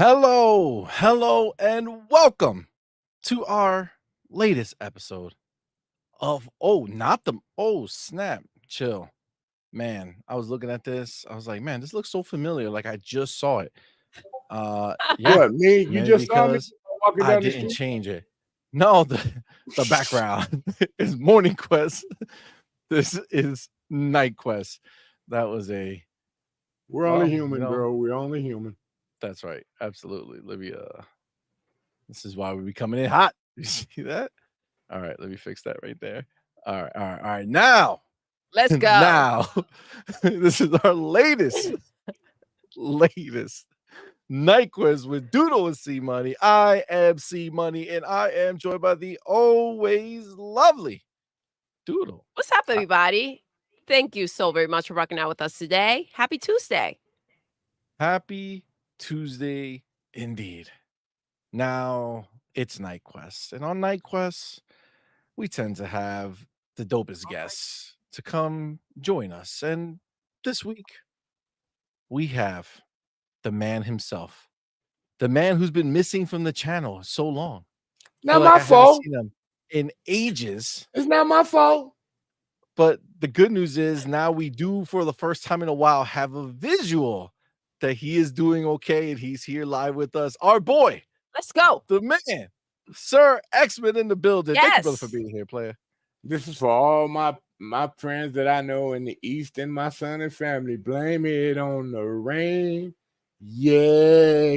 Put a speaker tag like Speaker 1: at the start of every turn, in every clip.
Speaker 1: Hello, and welcome to our latest episode of snap, chill. Man, I was looking at this. I was like, man, this looks so familiar. Like I just saw it. Yeah,
Speaker 2: What, me? You
Speaker 1: maybe
Speaker 2: just saw me
Speaker 1: because
Speaker 2: walking
Speaker 1: I
Speaker 2: down the
Speaker 1: didn't
Speaker 2: street?
Speaker 1: change it. No, the background is Morning Quest. This is Night Quest. That was
Speaker 2: We're only human, bro. We're only human.
Speaker 1: that's right. Absolutely. Let me this is why we be coming in hot. You see that? All right, let me fix that right there. All right. Now,
Speaker 3: Let's go.
Speaker 1: now, this is our latest night quiz with Doodle and CMoney. I am CMoney, and I am joined by the always lovely Doodle.
Speaker 3: What's up, everybody? Thank you so very much for rocking out with us today. Happy Tuesday.
Speaker 1: Happy Tuesday indeed. Now it's Night Quest, and on Night Quest, we tend to have the dopest guests to come join us. And this week, we have the man himself, the man who's been missing from the channel so long.
Speaker 2: Not my fault.
Speaker 1: Seen him in ages.
Speaker 2: It's not my fault.
Speaker 1: But the good news is now we do, for the first time in a while, have a visual that he is doing okay, and he's here live with us. Our boy,
Speaker 3: let's go.
Speaker 1: The man, Sir X-Men in the building.
Speaker 3: Yes.
Speaker 1: Thank you, brother, for being here, player.
Speaker 2: This is for all my friends that I know in the East and my son and family. Blame it on the rain. Yeah.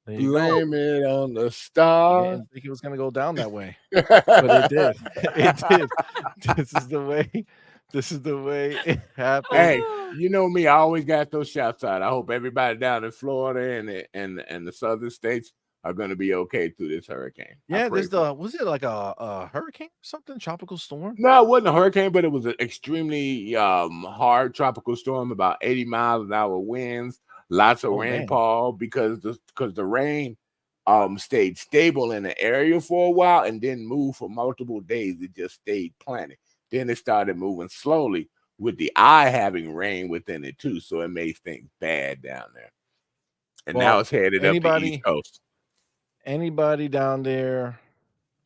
Speaker 2: Blame it on the stars.
Speaker 1: I didn't think it was going to go down that way, but it did. It did. This is the way it happened.
Speaker 2: Hey, you know me. I always got those shouts out. I hope everybody down in Florida and the southern states are going to be okay through this hurricane.
Speaker 1: Yeah, was it like a hurricane or something? Tropical storm?
Speaker 2: No, it wasn't a hurricane, but it was an extremely hard tropical storm, about 80 miles an hour winds, lots of rainfall, because the rain stayed stable in the area for a while and didn't move for multiple days. It just stayed planted. Then it started moving slowly, with the eye having rain within it too, so it made things bad down there. And now it's headed up the East Coast.
Speaker 1: Anybody down there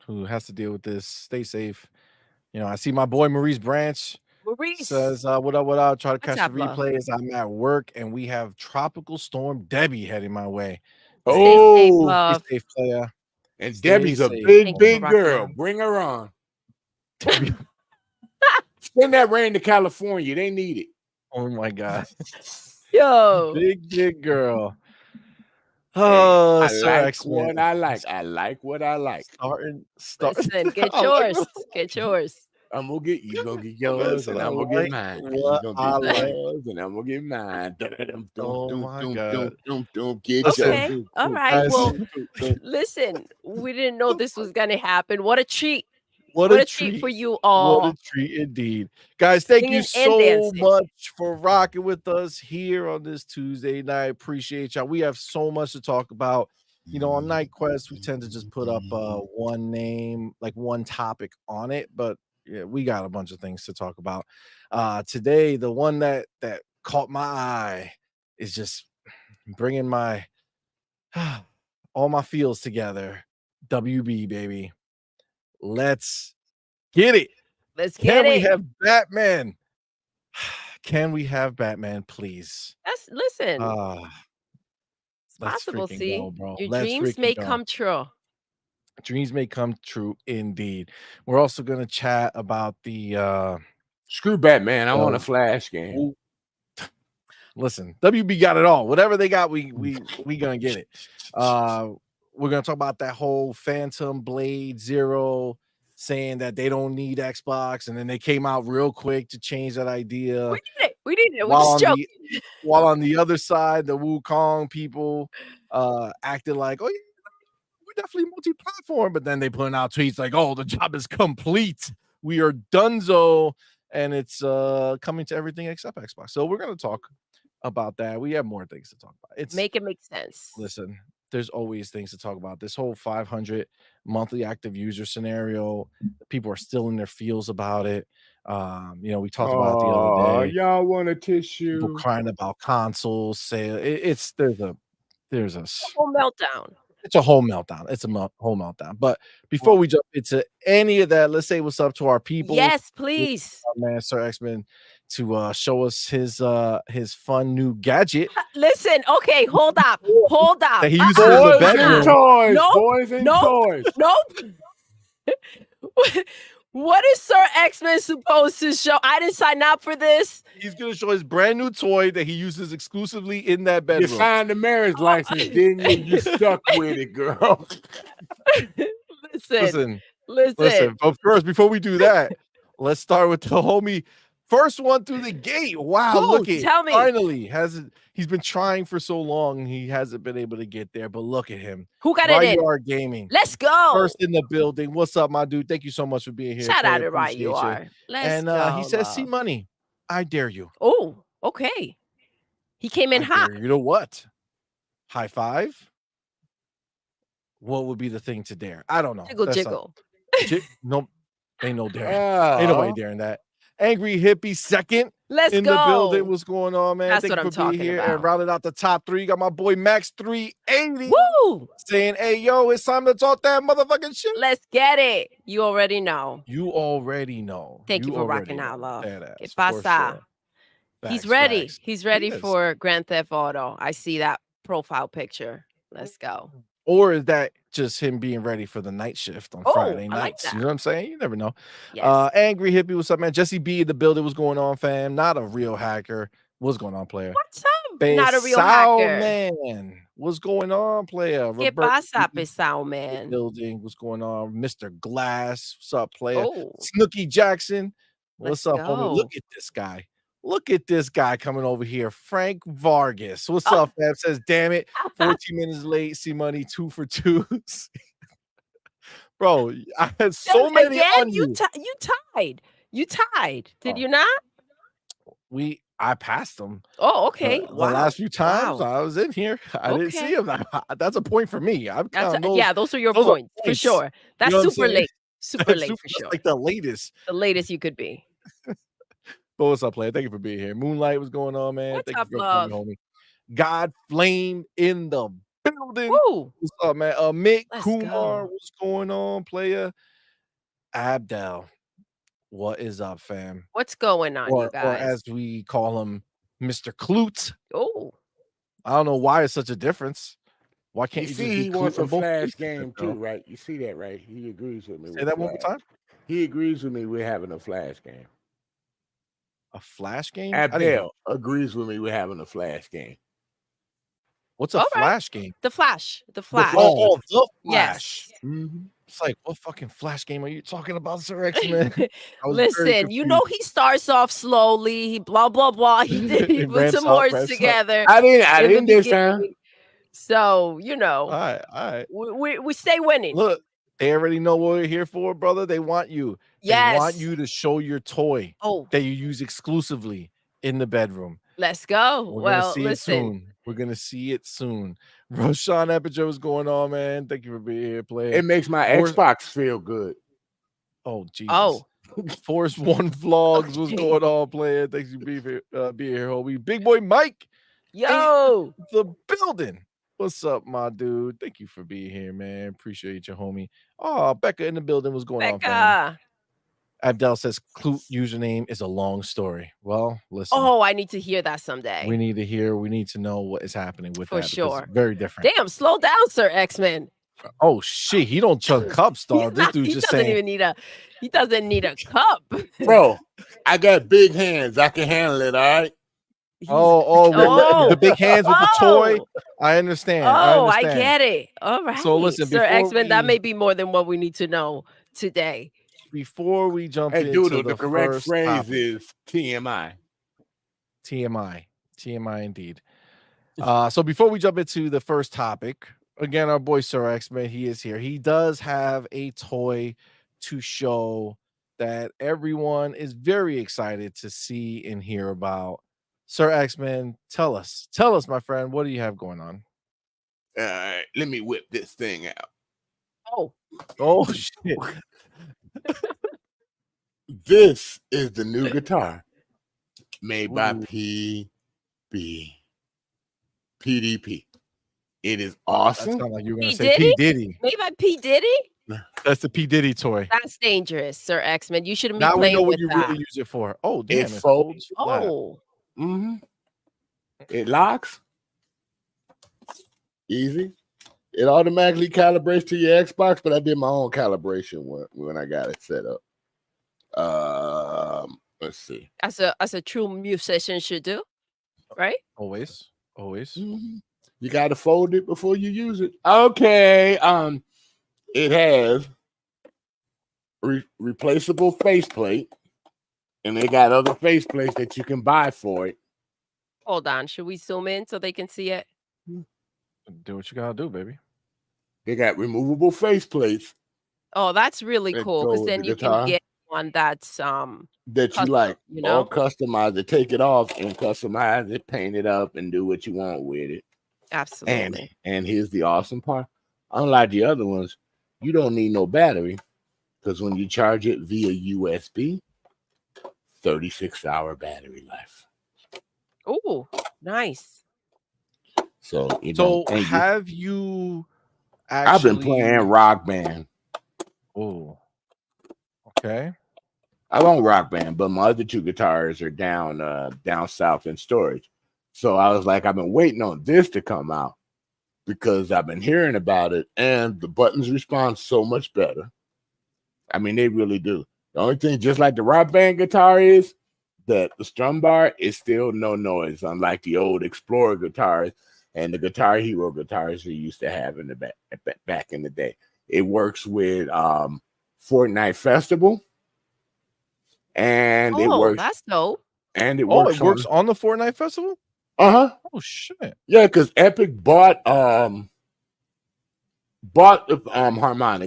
Speaker 1: who has to deal with this, stay safe. You know, I see my boy Maurice Branch says, what up? Try to catch the replay as I'm at work, and we have Tropical Storm Debbie heading my way.
Speaker 2: Oh,
Speaker 1: stay safe, player.
Speaker 2: And Debbie's a big girl. Bring her on. Send that rain to California. They need it.
Speaker 1: Oh my God.
Speaker 3: Yo.
Speaker 1: Big girl. Oh,
Speaker 2: I like what I like. I like what I like.
Speaker 1: Start.
Speaker 3: Listen, get yours. Get yours.
Speaker 2: I'm gonna get you. Gonna get yours, and I'm gonna get mine.
Speaker 1: What I like,
Speaker 2: and I'm gonna get mine.
Speaker 1: Oh my God.
Speaker 3: Okay. All right. Well, listen. We didn't know this was gonna happen. What a treat. What a treat for you all.
Speaker 1: What a treat indeed. Guys, thank you so much for rocking with us here on this Tuesday night. Appreciate y'all. We have so much to talk about. You know, on Night Quest, we tend to just put up one name, like one topic on it, but yeah, we got a bunch of things to talk about. Today, the one that caught my eye is just bringing my all my feels together. WB, baby. Let's get it. Can we have Batman? Can we have Batman, please?
Speaker 3: Listen. It's possible. See, your dreams may come true.
Speaker 1: Dreams may come true indeed. We're also going to chat about the
Speaker 2: screw Batman. I want a Flash game.
Speaker 1: Listen, WB got it all. Whatever they got, we gonna get it. We're gonna talk about that whole Phantom Blade Zero saying that they don't need Xbox, and then they came out real quick to change that idea.
Speaker 3: We did it.
Speaker 1: While on the other side, the Wukong people acted like, oh yeah, we're definitely multi-platform, but then they put out tweets like, oh, the job is complete. We are donezo, and it's coming to everything except Xbox. So we're gonna talk about that. We have more things to talk about.
Speaker 3: Make it make sense.
Speaker 1: Listen, there's always things to talk about. This whole 500 monthly active user scenario, people are still in their feels about it. You know, we talked about it the other day.
Speaker 2: Y'all want a tissue?
Speaker 1: People crying about consoles sale. There's there's a
Speaker 3: whole meltdown.
Speaker 1: It's a whole meltdown. It's a whole meltdown. But before we jump into any of that, let's say what's up to our people.
Speaker 3: Yes, please.
Speaker 1: Man, Sir X-Men, to show us his fun new gadget.
Speaker 3: Listen, okay, hold up.
Speaker 1: That he uses in the bedroom.
Speaker 2: Boys and toys.
Speaker 3: Nope. What is Sir X-Men supposed to show? I didn't sign up for this.
Speaker 1: He's going to show his brand new toy that he uses exclusively in that bedroom.
Speaker 2: You signed the marriage license, didn't you? You stuck with it, girl.
Speaker 3: Listen.
Speaker 1: But first, before we do that, let's start with the homie. First one through the gate. Wow, look at
Speaker 3: tell me.
Speaker 1: Finally, he's been trying for so long. He hasn't been able to get there, but look at him.
Speaker 3: Who got it in?
Speaker 1: Ryar Gaming.
Speaker 3: Let's go.
Speaker 1: First in the building. What's up, my dude? Thank you so much for being here.
Speaker 3: Shout out to Ryar.
Speaker 1: Let's go. He says, CMoney, I dare you.
Speaker 3: Oh, okay. He came in hot.
Speaker 1: You know what? High five? What would be the thing to dare? I don't know.
Speaker 3: Jiggle.
Speaker 1: Nope. Ain't no daring. Ain't nobody daring that. Angry Hippie second.
Speaker 3: Let's
Speaker 1: in
Speaker 3: go.
Speaker 1: the building. What's going on, man?
Speaker 3: That's what I'm talking about.
Speaker 1: And rounded out the top 3. Got my boy Max 380.
Speaker 3: Woo!
Speaker 1: Saying, hey, yo, it's time to talk that motherfucking shit.
Speaker 3: Let's get it. You already know.
Speaker 1: Thank
Speaker 3: you for rocking out, love.
Speaker 1: Que
Speaker 3: pasa? He's ready. He's ready for Grand Theft Auto. I see that profile picture. Let's go.
Speaker 1: Or is that just him being ready for the night shift on Friday nights? You know what I'm saying? You never know.
Speaker 3: Yes.
Speaker 1: Angry Hippie, what's up, man? Jesse B in the building. What's going on, fam? Not a real hacker. What's going on, player?
Speaker 3: What's up? Not a real hacker.
Speaker 1: Man. What's going on, player?
Speaker 3: Que pasa, Pesao man?
Speaker 1: Building. What's going on? Mr. Glass. What's up, player?
Speaker 3: Oh.
Speaker 1: Snooky Jackson. What's up,
Speaker 3: go.
Speaker 1: homie? Look at this guy. Look at this guy coming over here. Frank Vargas. What's up, fam? Says, damn it. 14 minutes late. CMoney 2 for 2s. Bro, I had so many on you.
Speaker 3: You tied. Did you not?
Speaker 1: I passed them.
Speaker 3: Oh, okay.
Speaker 1: The last few times I was in here, I didn't see him. That's a point for me.
Speaker 3: Those are your points for sure. That's super late. Super late for sure.
Speaker 1: Like the latest.
Speaker 3: The latest you could be.
Speaker 1: But what's up, player? Thank you for being here. Moonlight, what's going on, man?
Speaker 3: What's
Speaker 1: Thank
Speaker 3: up,
Speaker 1: you for
Speaker 3: love?
Speaker 1: coming, homie. God Flame in the building.
Speaker 3: Woo.
Speaker 1: What's up, man? Mick
Speaker 3: Let's
Speaker 1: Kumar,
Speaker 3: go.
Speaker 1: what's going on, player? Abdel, what is up, fam?
Speaker 3: What's going on, you guys?
Speaker 1: Or as we call him, Mr. Klute.
Speaker 3: Oh,
Speaker 1: I don't know why it's such a difference. Why can't you
Speaker 2: see he wants a flash game too, right? You see that, right? He agrees with me.
Speaker 1: Say that one more time.
Speaker 2: He agrees with me. We're having a flash game.
Speaker 1: A flash game?
Speaker 2: Abdel agrees with me. We're having a flash game.
Speaker 1: What's a flash game?
Speaker 3: The Flash.
Speaker 1: The Flash.
Speaker 3: Yes.
Speaker 2: Mm-hmm.
Speaker 1: It's like, what fucking flash game are you talking about, Sir X-Men?
Speaker 3: Listen, you know he starts off slowly. He blah blah blah. He put some words together.
Speaker 2: I didn't this time.
Speaker 3: So you know,
Speaker 1: all right.
Speaker 3: We stay winning.
Speaker 1: Look, they already know what we're here for, brother. They want you.
Speaker 3: Yes.
Speaker 1: They want you to show your toy that you use exclusively in the bedroom.
Speaker 3: Let's go.
Speaker 1: Listen. We're gonna see it soon. Roshan Eppinger, what's going on, man? Thank you for being here, player.
Speaker 2: It makes my Xbox feel good.
Speaker 1: Oh, Jesus. Force One Vlogs, what's going on, player? Thanks for being here, homie. Big boy Mike.
Speaker 3: Yo,
Speaker 1: the building. What's up, my dude? Thank you for being here, man. Appreciate you, homie. Oh, Becca in the building. What's going on, fam? Abdel says Clute username is a long story. Well, listen.
Speaker 3: Oh, I need to hear that someday.
Speaker 1: We need to know what is happening with that.
Speaker 3: For sure.
Speaker 1: Very different.
Speaker 3: Damn, slow down, Sir X-Men.
Speaker 1: Oh shit, he don't chug cups, dog. This dude just saying
Speaker 3: he doesn't need a cup.
Speaker 2: Bro, I got big hands. I can handle it, all right?
Speaker 1: The big hands with the toy. I understand.
Speaker 3: I get it. All right.
Speaker 1: So listen,
Speaker 3: Sir X-Men, that may be more than what we need to know today.
Speaker 1: Before we jump into
Speaker 2: Doodle, the correct
Speaker 1: first
Speaker 2: phrase
Speaker 1: topic,
Speaker 2: is TMI.
Speaker 1: TMI indeed. So before we jump into the first topic, again, our boy Sir X-Men, he is here. He does have a toy to show that everyone is very excited to see and hear about. Sir X-Men, tell us, my friend, what do you have going on?
Speaker 2: Let me whip this thing out.
Speaker 1: Oh shit.
Speaker 2: This is the new guitar made by PDP. It is awesome.
Speaker 1: That sounds like you're gonna
Speaker 3: P.
Speaker 1: say
Speaker 3: Diddy?
Speaker 1: P. Diddy.
Speaker 3: Made by P. Diddy?
Speaker 1: That's the P. Diddy toy.
Speaker 3: That's dangerous, Sir X-Men. You shouldn't be
Speaker 1: Now we know
Speaker 3: playing
Speaker 1: what
Speaker 3: with
Speaker 1: you
Speaker 3: that.
Speaker 1: really use it for. Oh,
Speaker 2: It
Speaker 1: damn! It
Speaker 2: folds.
Speaker 1: folds flat.
Speaker 3: Oh,
Speaker 2: It locks. Easy. It automatically calibrates to your Xbox, but I did my own calibration when I got it set up. Let's see.
Speaker 3: as a true musician should do, right?
Speaker 1: Always.
Speaker 2: You got to fold it before you use it. Okay. It has replaceable faceplate, and they got other faceplates that you can buy for it.
Speaker 3: Hold on. Should we zoom in so they can see it?
Speaker 1: Do what you gotta do, baby.
Speaker 2: They got removable faceplates.
Speaker 3: Oh, that's really cool because then you can get one that's
Speaker 2: that
Speaker 3: custom,
Speaker 2: you like,
Speaker 3: you know,
Speaker 2: or customize it, take it off and customize it, paint it up, and do what you want with it.
Speaker 3: Absolutely.
Speaker 2: And here's the awesome part: unlike the other ones, you don't need no battery because when you charge it via USB, 36-hour battery life.
Speaker 3: Oh, nice.
Speaker 2: So
Speaker 1: have you actually?
Speaker 2: I've been playing Rock Band.
Speaker 1: Oh, okay.
Speaker 2: I want Rock Band, but my other two guitars are down south in storage. So I was like, I've been waiting on this to come out because I've been hearing about it, and the buttons respond so much better. I mean, they really do. The only thing, just like the Rock Band guitar, is that the strum bar is still no noise, unlike the old Explorer guitars and the Guitar Hero guitars we used to have in the back in the day. It works with Fortnite Festival, and it works.
Speaker 3: That's dope.
Speaker 2: And it
Speaker 1: works on the Fortnite Festival.
Speaker 2: Oh
Speaker 1: shit!
Speaker 2: Yeah, because Epic bought Harmonix,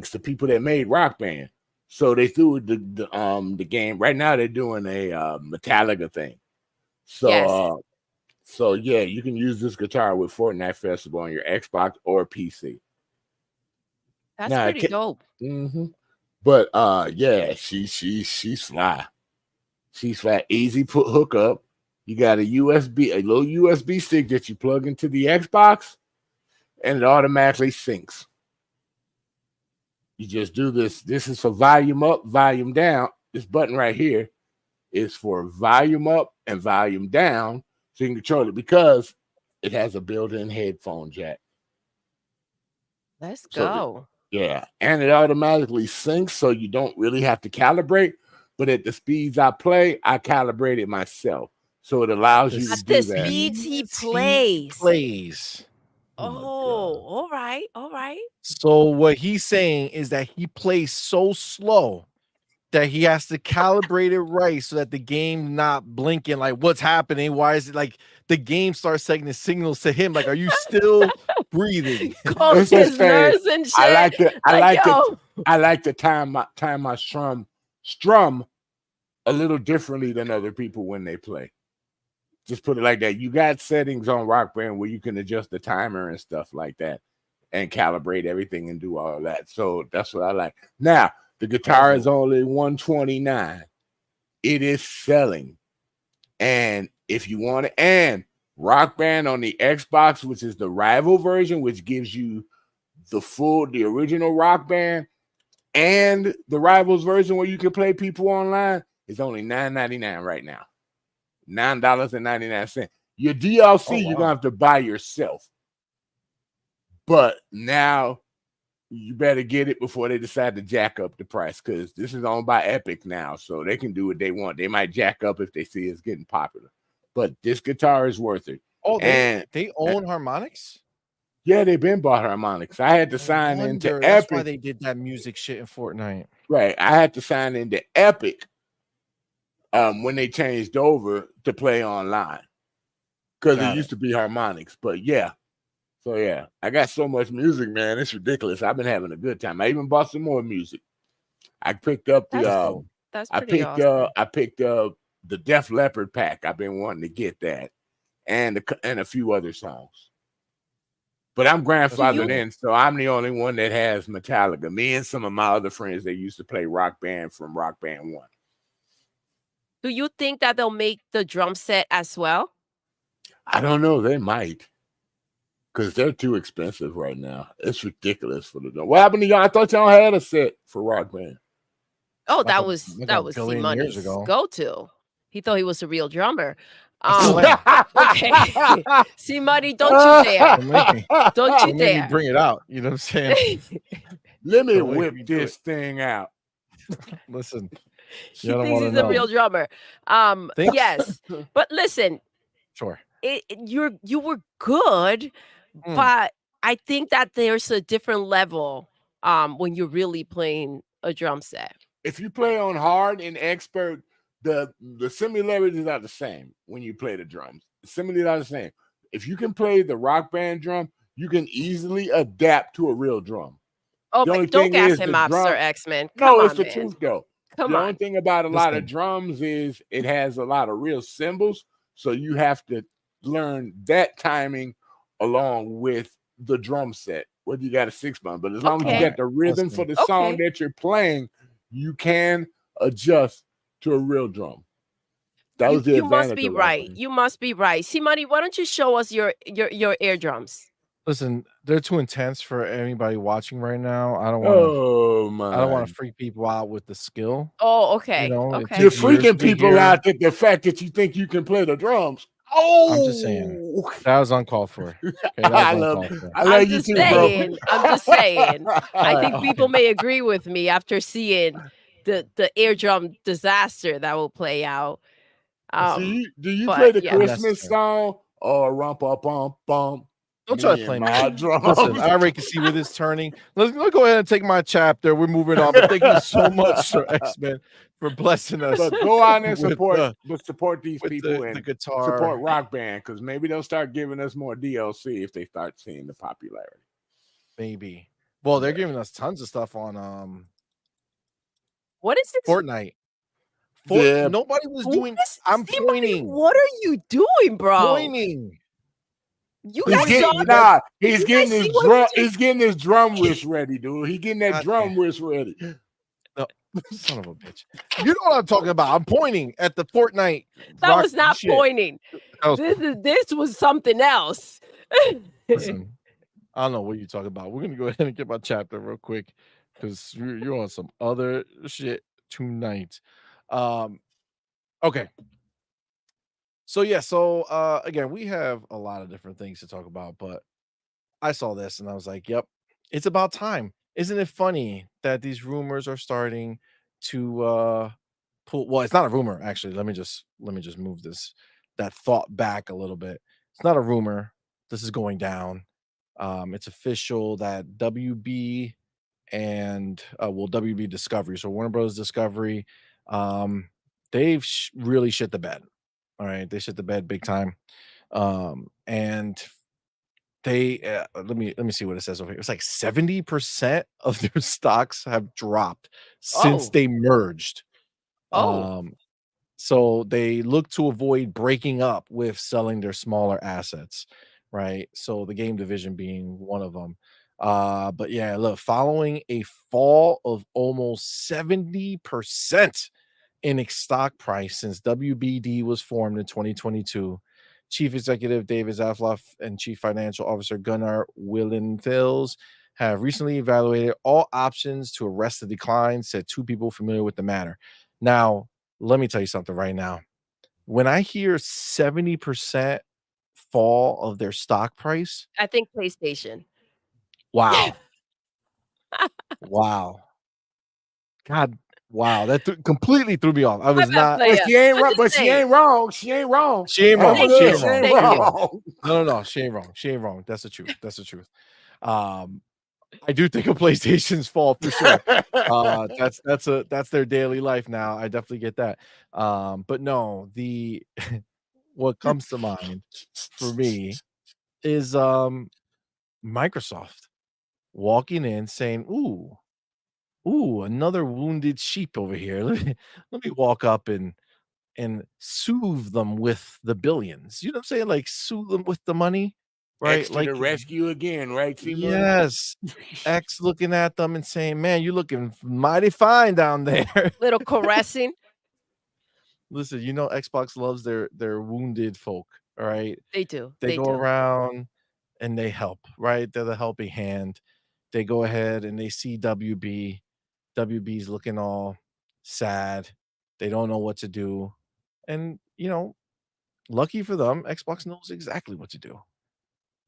Speaker 2: the people that made Rock Band. So they threw the game. Right now they're doing a Metallica thing. So so yeah, you can use this guitar with Fortnite Festival on your Xbox or PC.
Speaker 3: That's pretty dope.
Speaker 2: But yeah, she's fly. She's flat. Easy hook up. You got a little USB stick that you plug into the Xbox, and it automatically syncs. You just do this. This is for volume up, volume down. This button right here is for volume up and volume down, so you can control it because it has a built-in headphone jack.
Speaker 3: Let's go.
Speaker 2: Yeah, and it automatically syncs, so you don't really have to calibrate. But at the speeds I play, I calibrate it myself, so it allows you to do that.
Speaker 3: At the speeds he plays.
Speaker 1: Oh,
Speaker 3: all right.
Speaker 1: So what he's saying is that he plays so slow that he has to calibrate it right so that the game not blinking. Like, what's happening? Why is it like the game starts sending signals to him? Like, are you still breathing?
Speaker 3: Calms his nerves and shit.
Speaker 2: I like to time my strum a little differently than other people when they play. Just put it like that. You got settings on Rock Band where you can adjust the timer and stuff like that and calibrate everything and do all of that. So that's what I like. Now, the guitar is only $129. It is selling. And if you want it, and Rock Band on the Xbox, which is the rival version, which gives you the original Rock Band, and the Rivals version where you can play people online, is only $9.99 right now. $9.99. Your DLC you're gonna have to buy yourself. But now you better get it before they decide to jack up the price, because this is owned by Epic now, so they can do what they want. They might jack up if they see it's getting popular. But this guitar is worth it.
Speaker 1: Oh, they own Harmonix?
Speaker 2: Yeah, they've been bought Harmonix. I had to sign into Epic.
Speaker 1: That's why they did that music shit in Fortnite.
Speaker 2: Right. I had to sign into Epic when they changed over to play online, because it used to be Harmonix. But yeah, so yeah, I got so much music, man. It's ridiculous. I've been having a good time. I even bought some more music. I picked up the I picked up the Def Leppard pack. I've been wanting to get that, and a few other songs. But I'm grandfathered in, so I'm the only one that has Metallica. Me and some of my other friends that used to play Rock Band from Rock Band 1.
Speaker 3: Do you think that they'll make the drum set as well?
Speaker 2: I don't know. They might. Because they're too expensive right now. It's ridiculous for the drum. What happened to y'all? I thought y'all had a set for Rock Band.
Speaker 3: Oh, that was CMoney's go-to. He thought he was a real drummer. Okay. CMoney, don't you dare. Don't you dare.
Speaker 1: Make me bring it out. You know what I'm saying?
Speaker 2: Let me whip this thing out.
Speaker 1: Listen.
Speaker 3: He thinks he's a real drummer. Yes. But listen.
Speaker 1: Sure.
Speaker 3: You were good, but I think that there's a different level when you're really playing a drum set.
Speaker 2: If you play on hard and expert, the similarities are the same when you play the drums. The similarities are the same. If you can play the Rock Band drum, you can easily adapt to a real drum.
Speaker 3: Oh, but don't gas him up, Sir X-Men.
Speaker 2: No, it's the truth, though. The only thing about a lot of drums is it has a lot of real cymbals, so you have to learn that timing along with the drum set. Whether you got a 6-button, but as long as you got the rhythm for the song that you're playing, you can adjust to a real drum. That was the advantage.
Speaker 3: You must be right. You must be right. CMoney, why don't you show us your air drums?
Speaker 1: Listen, they're too intense for anybody watching right now. I don't want to freak people out with the skill.
Speaker 3: Oh, okay.
Speaker 1: You know,
Speaker 2: you're freaking people out at the fact that you think you can play the drums. Oh,
Speaker 1: I'm just saying that was uncalled for. Okay,
Speaker 2: I'm just
Speaker 3: saying. I think people may agree with me after seeing the ear drum disaster that will play out.
Speaker 2: Do you play the Christmas song or Rumpa-Bum-Bum?
Speaker 1: Don't try to play my drum. Listen, I already can see where this is turning. Let's go ahead and take my chapter. We're moving on. But thank you so much, Sir X-Men, for blessing us.
Speaker 2: But go on and support these people and
Speaker 1: the guitar.
Speaker 2: Support Rock Band, because maybe they'll start giving us more DLC if they start seeing the popularity.
Speaker 1: Maybe. Well, they're giving us tons of stuff on
Speaker 3: what is this?
Speaker 1: Fortnite. Nobody was doing. I'm pointing.
Speaker 3: What are you doing, bro?
Speaker 1: Pointing.
Speaker 3: You guys
Speaker 2: he's getting his drum. He's getting his drum wrist ready, dude. He's getting that drum wrist ready.
Speaker 1: No, son of a bitch. You know what I'm talking about? I'm pointing at the Fortnite.
Speaker 3: That was not pointing. This was something else.
Speaker 1: Listen, I don't know what you're talking about. We're gonna go ahead and get my chapter real quick because you're on some other shit tonight. Okay. So again, we have a lot of different things to talk about, but I saw this and I was like, yep, it's about time. Isn't it funny that these rumors are starting to pull? Well, it's not a rumor, actually. Let me just move that thought back a little bit. It's not a rumor. This is going down. It's official that WB and WB Discovery, so Warner Bros. Discovery, they've really shit the bed. All right, they shit the bed big time, and they let me see what it says over here. It's like 70% of their stocks have dropped since they merged. So they look to avoid breaking up with selling their smaller assets, right? So the game division being one of them. But yeah, look, following a fall of almost 70% in its stock price since WBD was formed in 2022, Chief Executive David Zaslav and Chief Financial Officer Gunnar Willenfels have recently evaluated all options to arrest the decline, said two people familiar with the matter. Now, let me tell you something right now. When I hear 70% fall of their stock price,
Speaker 3: I think PlayStation.
Speaker 1: Wow. Wow. God. Wow, that completely threw me off. I was not.
Speaker 2: But she ain't wrong. But she ain't wrong. She ain't wrong.
Speaker 1: She ain't wrong. She ain't wrong. No. She ain't wrong. She ain't wrong. That's the truth. That's the truth. I do think of PlayStation's fall for sure. That's their daily life now. I definitely get that. But no, what comes to mind for me is Microsoft walking in saying, Ooh, another wounded sheep over here. Let me walk up and soothe them with the billions. You know what I'm saying? Like soothe them with the money, right?
Speaker 2: X to the rescue again, right?
Speaker 1: Yes. X looking at them and saying, "Man, you're looking mighty fine down there."
Speaker 3: Little caressing.
Speaker 1: Listen, Xbox loves their wounded folk. All right,
Speaker 3: they do.
Speaker 1: They go around and they help, right? They're the helping hand. They go ahead and they see WB. WB's looking all sad. They don't know what to do. And, lucky for them, Xbox knows exactly what to do.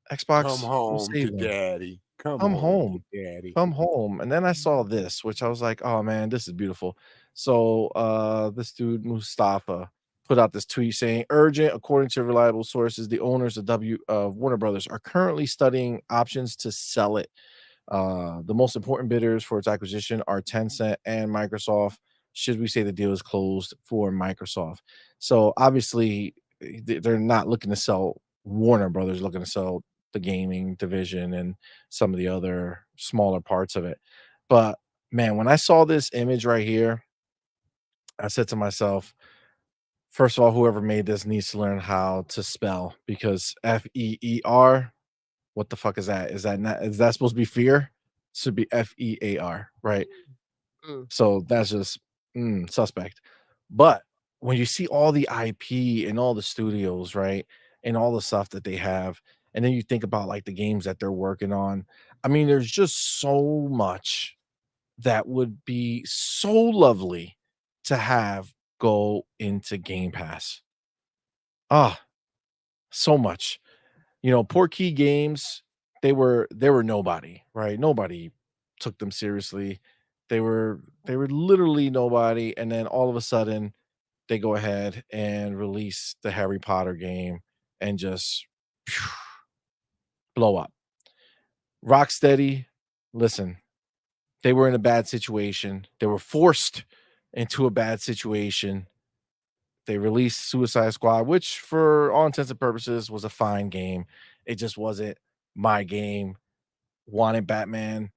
Speaker 2: Come
Speaker 1: Xbox will
Speaker 2: home to
Speaker 1: save them.
Speaker 2: daddy. Come
Speaker 1: Come
Speaker 2: home
Speaker 1: home.
Speaker 2: to daddy.
Speaker 1: Come home. And then I saw this, which I was like, oh man, this is beautiful. So this dude, Mustafa, put out this tweet saying, urgent, according to reliable sources, the owners of Warner Brothers are currently studying options to sell it. The most important bidders for its acquisition are Tencent and Microsoft. Should we say the deal is closed for Microsoft? So obviously, they're not looking to sell Warner Brothers, looking to sell the gaming division and some of the other smaller parts of it. But man, when I saw this image right here, I said to myself, first of all, whoever made this needs to learn how to spell, because FEER, what the fuck is that? Is that supposed to be fear? Should be FEAR, right? So that's just suspect. But when you see all the IP and all the studios, right, and all the stuff that they have, and then you think about like the games that they're working on, I mean, there's just so much that would be so lovely to have go into Game Pass. Ah, so much. Portkey Games, they were nobody, right? Nobody took them seriously. They were literally nobody, and then all of a sudden they go ahead and release the Harry Potter game and just blow up. Rocksteady, listen, they were in a bad situation. They were forced into a bad situation. They released Suicide Squad, which for all intents and purposes was a fine game. It just wasn't my game. Wanted Batman,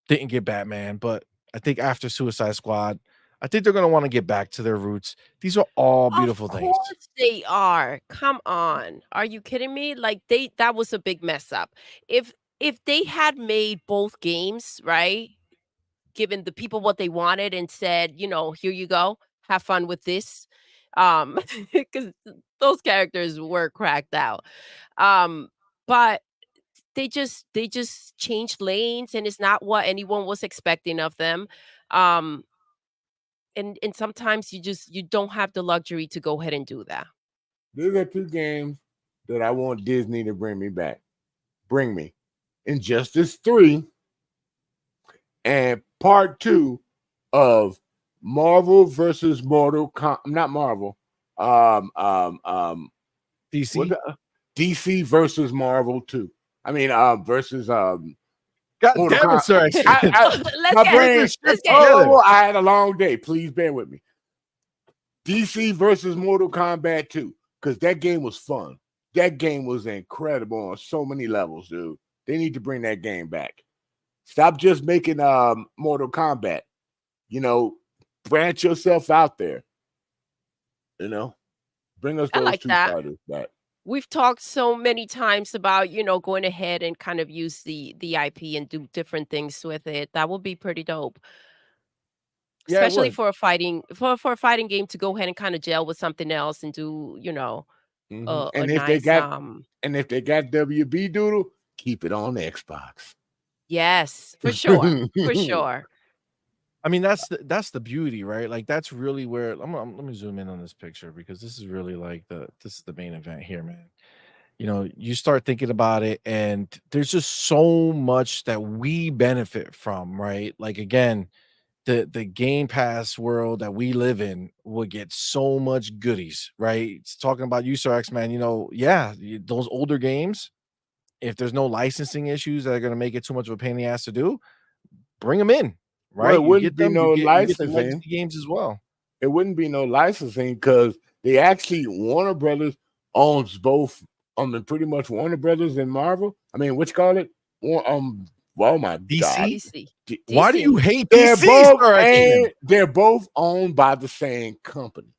Speaker 1: didn't get Batman, but I think after Suicide Squad, I think they're going to want to get back to their roots. These are all beautiful things.
Speaker 3: Of course they are. Come on. Are you kidding me? Like that was a big mess up. If they had made both games, right? Given the people what they wanted and said, here you go, have fun with this. Because those characters were cracked out. But they just changed lanes, and it's not what anyone was expecting of them. And sometimes you don't have the luxury to go ahead and do that.
Speaker 2: These are two games that I want Disney to bring me back. Bring me Injustice 3 and part 2 of Marvel versus not Marvel.
Speaker 1: DC.
Speaker 2: DC versus Marvel 2. I mean, versus
Speaker 1: God damn it, sir.
Speaker 3: Let's get
Speaker 2: I had a long day. Please bear with me. DC versus Mortal Kombat 2, because that game was fun. That game was incredible on so many levels, dude. They need to bring that game back. Stop just making Mortal Kombat. Branch yourself out there. Bring us those two fighters back.
Speaker 3: We've talked so many times about, going ahead and kind of use the IP and do different things with it. That would be pretty dope. Especially for a fighting game to go ahead and kind of gel with something else and do,
Speaker 2: and if they got WB Doodle, keep it on Xbox.
Speaker 3: Yes, for sure. For sure.
Speaker 1: I mean, that's the beauty, right? Like that's really where let me zoom in on this picture, because this is really like this is the main event here, man. You start thinking about it, and there's just so much that we benefit from, right? Like again, the Game Pass world that we live in will get so much goodies, right? It's talking about you, Sir X, man. Those older games, if there's no licensing issues that are going to make it too much of a pain in the ass to do, bring them in, right?
Speaker 2: Well, it wouldn't be no licensing.
Speaker 1: You get the legacy games as well.
Speaker 2: It wouldn't be no licensing because they actually, Warner Brothers owns both. Pretty much Warner Brothers and Marvel. I mean, what you call it? Oh my
Speaker 1: DC?
Speaker 2: God!
Speaker 3: DC.
Speaker 1: Why do you hate
Speaker 2: DC? They're both owned by the same company,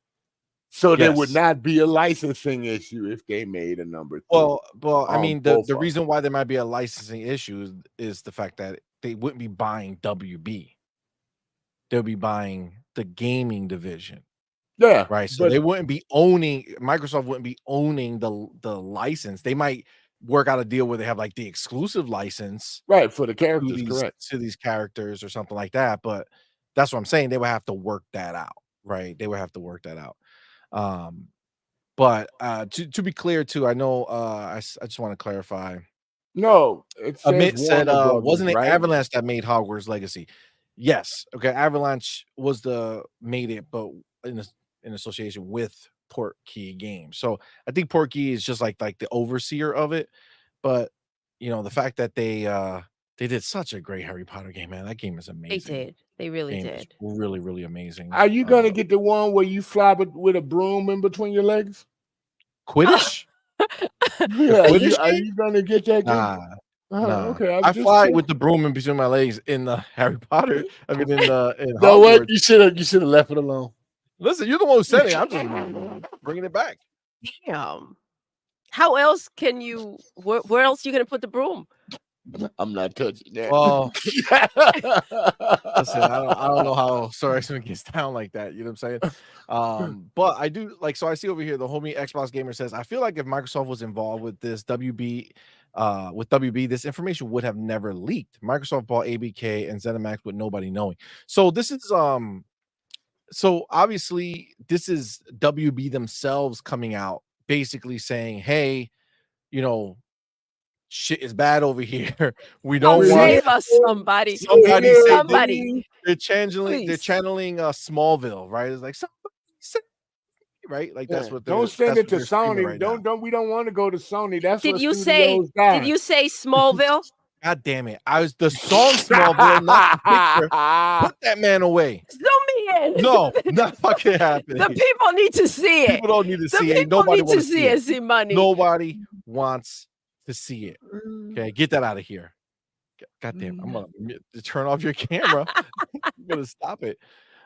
Speaker 2: so there would not be a licensing issue if they made a number 2.
Speaker 1: Well, I mean, the reason why there might be a licensing issue is the fact that they wouldn't be buying WB. They'll be buying the gaming division.
Speaker 2: Yeah,
Speaker 1: right. So they wouldn't be owning. Microsoft wouldn't be owning the license. They might work out a deal where they have like the exclusive license,
Speaker 2: right, for the characters,
Speaker 1: to these characters or something like that. But that's what I'm saying. They would have to work that out, right? They would have to work that out. But to be clear too, I know I just want to clarify.
Speaker 2: No, it says
Speaker 1: Amit said,
Speaker 2: Warner Brothers,
Speaker 1: wasn't it
Speaker 2: right?
Speaker 1: Avalanche that made Hogwarts Legacy? Yes. Okay, Avalanche was made it, but in association with Portkey Games. So I think Portkey is just like the overseer of it. But you know, the fact that they did such a great Harry Potter game, man. That game is amazing.
Speaker 3: They did. They really did.
Speaker 1: Really, really amazing.
Speaker 2: Are you gonna get the one where you fly with a broom in between your legs?
Speaker 1: Quidditch?
Speaker 2: Yeah, are you gonna get that game?
Speaker 1: Nah.
Speaker 2: Okay.
Speaker 1: I fly with the broom in between my legs in the Harry Potter. I mean, in
Speaker 4: no, what you should have left it alone.
Speaker 1: Listen, you're the one who said it. I'm just bringing it back.
Speaker 3: Damn. How else can you? Where else are you gonna put the broom?
Speaker 2: I'm not touching that.
Speaker 1: Well, listen, I don't know how Sorexman gets down like that. You know what I'm saying? But I do like. So I see over here the homie Xbox Gamer says, I feel like if Microsoft was involved with this WB, this information would have never leaked. Microsoft bought ABK and ZeniMax with nobody knowing. So this is so obviously this is WB themselves coming out, basically saying, hey, you know, shit is bad over here. We don't want
Speaker 3: save us, somebody.
Speaker 1: They're channeling Smallville, right? It's like right? Like that's what
Speaker 2: don't send it to Sony. Right, we don't want to go to Sony. That's
Speaker 3: did you say Smallville?
Speaker 1: God damn it. The song Smallville, not the picture. Put that man away.
Speaker 3: Zoom me in.
Speaker 1: No, not fucking happening.
Speaker 3: The people need to see it.
Speaker 1: People don't need to see it. Nobody wants to see it.
Speaker 3: CMoney.
Speaker 1: Nobody wants to see it. Okay, get that out of here. God damn, I'm gonna turn off your camera. I'm gonna stop it.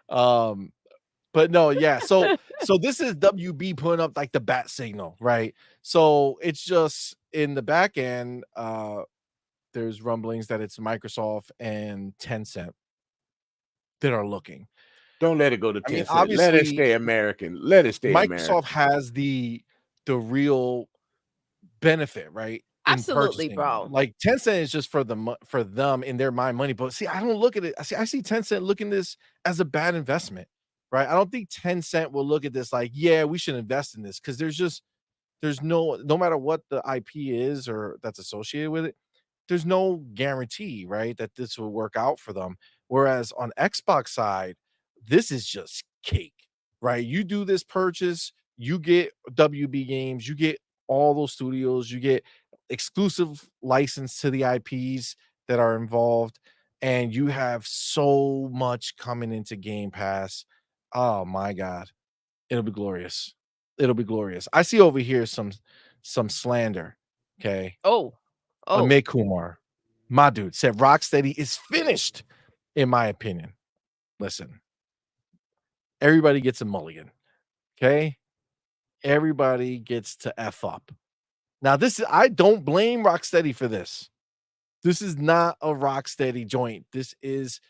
Speaker 1: But no, yeah. So this is WB putting up like the bat signal, right? So it's just in the back end, there's rumblings that it's Microsoft and Tencent that are looking.
Speaker 2: Don't let it go to Tencent. Let it stay American. Let it stay
Speaker 1: Microsoft has the real benefit, right?
Speaker 3: Absolutely, bro.
Speaker 1: Like Tencent is just for them in their mind money. But see, I don't look at it. I see Tencent looking at this as a bad investment, right? I don't think Tencent will look at this like, yeah, we should invest in this, because there's no matter what the IP is or that's associated with it, there's no guarantee, right, that this will work out for them. Whereas on Xbox side, this is just cake, right? You do this purchase, you get WB games, you get all those studios, you get exclusive license to the IPs that are involved, and you have so much coming into Game Pass. Oh my God, it'll be glorious. It'll be glorious. I see over here some slander. Okay. Amit Kumar, my dude, said Rocksteady is finished, in my opinion. Listen, everybody gets a mulligan. Okay. Everybody gets to F up. Now, I don't blame Rocksteady for this. This is not a Rocksteady joint. This is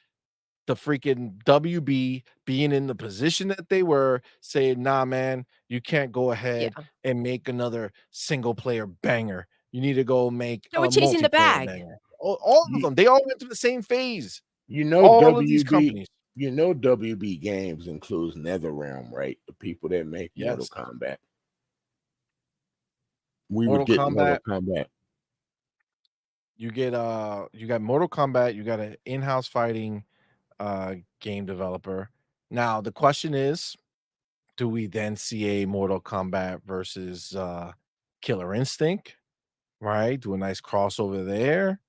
Speaker 1: the freaking WB being in the position that they were, saying, nah, man, you can't go ahead and make another single player banger. You need to go make
Speaker 3: a chasing the bag.
Speaker 1: Banger. All of them. They all went through the same phase.
Speaker 2: You know, all of these companies. You know, WB Games includes NetherRealm, right? The people that make Mortal Kombat. Mortal Kombat.
Speaker 1: You got Mortal Kombat. You got an in-house fighting game developer. Now the question is, do we then see a Mortal Kombat versus Killer Instinct? Right? Do a nice crossover there.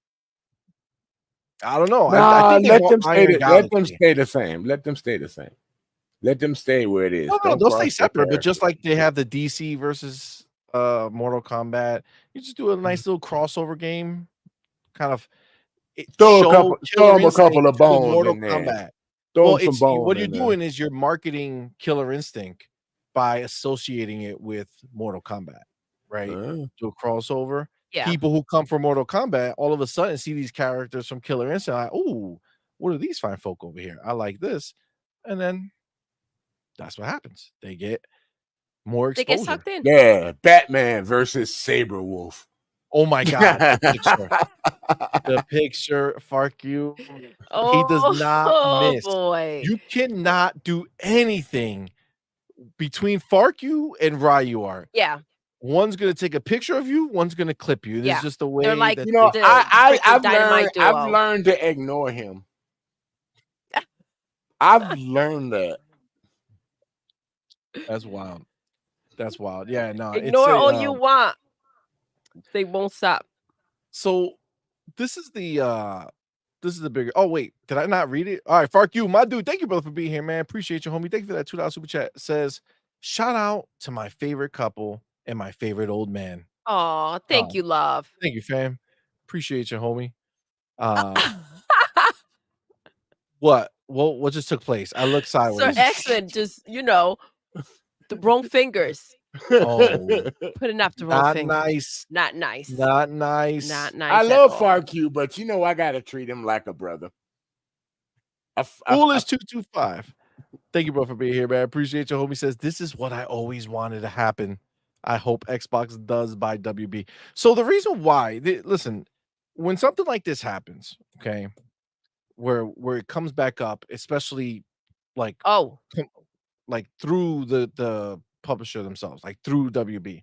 Speaker 1: I don't know. I think
Speaker 2: let them stay the same. Let them stay the same. Let them stay where it is.
Speaker 1: No, they'll stay separate, but just like they have the DC versus Mortal Kombat, you just do a nice little crossover game, kind of
Speaker 2: throw them a couple of bones
Speaker 1: Mortal
Speaker 2: in there.
Speaker 1: Kombat.
Speaker 2: Well,
Speaker 1: what you're doing is you're marketing Killer Instinct by associating it with Mortal Kombat, right? Do a crossover.
Speaker 3: Yeah.
Speaker 1: People who come from Mortal Kombat all of a sudden see these characters from Killer Instinct, like, oh, what are these fine folk over here? I like this, and then that's what happens. They get more exposure.
Speaker 3: They get sucked in.
Speaker 2: Yeah, Batman versus Saberwolf.
Speaker 1: Oh my God, the picture, fuck you. He does not
Speaker 3: Oh
Speaker 1: miss.
Speaker 3: boy.
Speaker 1: You cannot do anything between Farku and Ryuar.
Speaker 3: Yeah.
Speaker 1: One's gonna take a picture of you, one's gonna clip you. This is just the way
Speaker 3: They're like,
Speaker 1: that
Speaker 2: You know,
Speaker 3: the
Speaker 2: I've
Speaker 3: Dynamite
Speaker 2: learned
Speaker 3: duo.
Speaker 2: to ignore him. I've learned that.
Speaker 1: That's wild. That's wild. Yeah, no,
Speaker 3: Ignore all you want. They won't stop.
Speaker 1: So this is the bigger. Oh wait, did I not read it? All right, Fark you, my dude. Thank you, brother, for being here, man. Appreciate you, homie. Thank you for that $2 super chat. Says, shout out to my favorite couple and my favorite old man.
Speaker 3: Oh, thank you, love.
Speaker 1: Thank you, fam. Appreciate you, homie. What just took place? I look sideways.
Speaker 3: Sir X-Men just, the wrong fingers.
Speaker 1: Oh,
Speaker 3: putting up the wrong fingers.
Speaker 1: Nice.
Speaker 3: Not nice.
Speaker 1: Not nice.
Speaker 3: Not nice.
Speaker 2: I love FarQ, but I gotta treat him like a brother.
Speaker 1: Foolish 225. Thank you, bro, for being here, man. Appreciate your homie. Says this is what I always wanted to happen. I hope Xbox does buy WB. So the reason why, listen, when something like this happens, okay, where it comes back up, especially like through the publisher themselves, like through WB.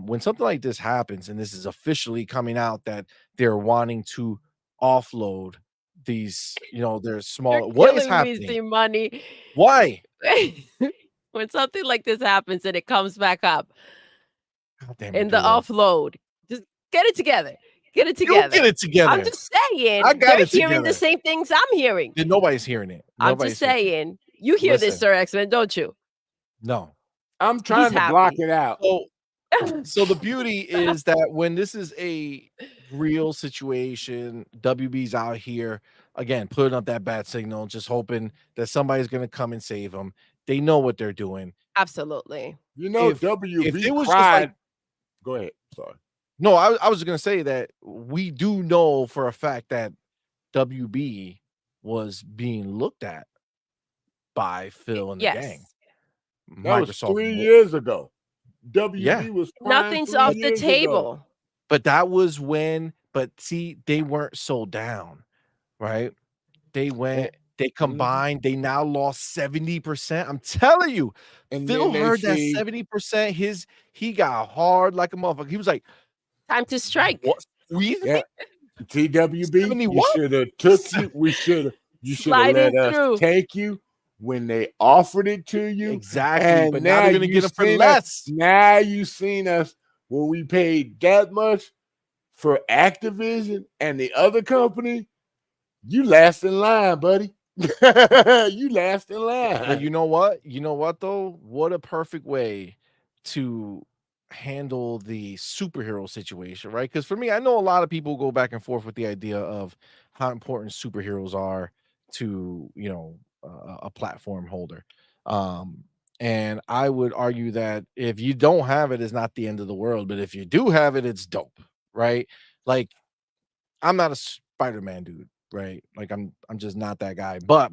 Speaker 1: When something like this happens, and this is officially coming out that they're wanting to offload these, they're small. What is happening?
Speaker 3: Money.
Speaker 1: Why?
Speaker 3: When something like this happens and it comes back up in the
Speaker 1: Doodle.
Speaker 3: Offload, just get it together. Get it together.
Speaker 1: You get it together.
Speaker 3: I'm just saying.
Speaker 1: I got
Speaker 3: they're
Speaker 1: it
Speaker 3: hearing
Speaker 1: together.
Speaker 3: the same things I'm hearing.
Speaker 1: Nobody's hearing it.
Speaker 3: I'm just saying. You hear this, Sir X-Men, don't you?
Speaker 1: No.
Speaker 2: I'm trying to block it out.
Speaker 1: So the beauty is that when this is a real situation, WB's out here again putting up that bat signal, just hoping that somebody's going to come and save them. They know what they're doing.
Speaker 3: Absolutely.
Speaker 2: WB cried. Go ahead. Sorry.
Speaker 1: No, I was going to say that we do know for a fact that WB was being looked at by Phil and the gang.
Speaker 2: That was 3 years ago. WB was
Speaker 3: nothing's off the table.
Speaker 1: Ago. But that was when, see, they weren't sold down, right? They went, they combined, they now lost 70%. I'm telling you, and Phil heard that 70%. He got hard like a motherfucker. He was like,
Speaker 3: time to strike.
Speaker 1: What?
Speaker 2: Yeah. TWB, you should have took you. You should have let us take you when they offered it to you.
Speaker 1: Exactly.
Speaker 2: And
Speaker 1: but now they're going to get it for less.
Speaker 2: Now you seen us when we paid that much for Activision and the other company. You last in line, buddy. You last in line.
Speaker 1: But you know what? You know what, though? What a perfect way to handle the superhero situation, right? Because for me, I know a lot of people go back and forth with the idea of how important superheroes are to, a platform holder. And I would argue that if you don't have it, it's not the end of the world. But if you do have it, it's dope, right? Like, I'm not a Spider-Man dude, right? Like, I'm just not that guy. But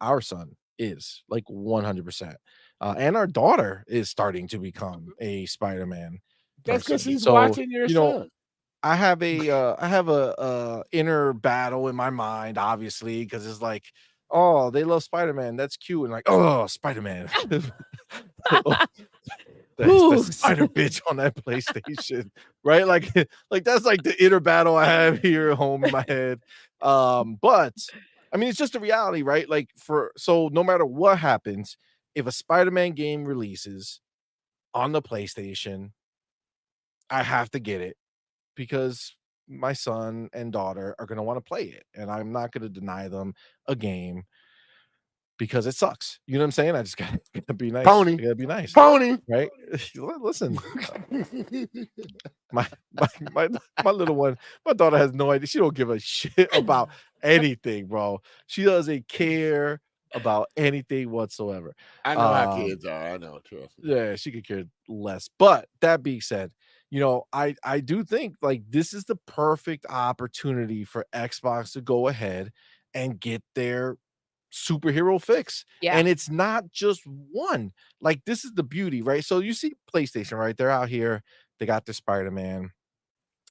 Speaker 1: our son is like 100%. And our daughter is starting to become a Spider-Man.
Speaker 2: That's because she's watching your son.
Speaker 1: I have a inner battle in my mind, obviously, because it's like, oh, they love Spider-Man. That's cute. And like, oh, Spider-Man. That's Spider bitch on that PlayStation, right? Like that's like the inner battle I have here at home in my head. But I mean, it's just a reality, right? Like so no matter what happens, if a Spider-Man game releases on the PlayStation, I have to get it because my son and daughter are going to want to play it, and I'm not going to deny them a game because it sucks. You know what I'm saying? I just got to be nice.
Speaker 2: Pony.
Speaker 1: Gotta be nice.
Speaker 2: Pony.
Speaker 1: Right? Listen. my little one, my daughter has no idea. She don't give a shit about anything, bro. She doesn't care about anything whatsoever.
Speaker 2: I know how kids are. I know. Trust me.
Speaker 1: Yeah, she could care less. But that being said, I do think like this is the perfect opportunity for Xbox to go ahead and get their superhero fix.
Speaker 3: Yeah.
Speaker 1: And it's not just one. Like, this is the beauty, right? So you see PlayStation, right? They're out here, they got their Spider-Man,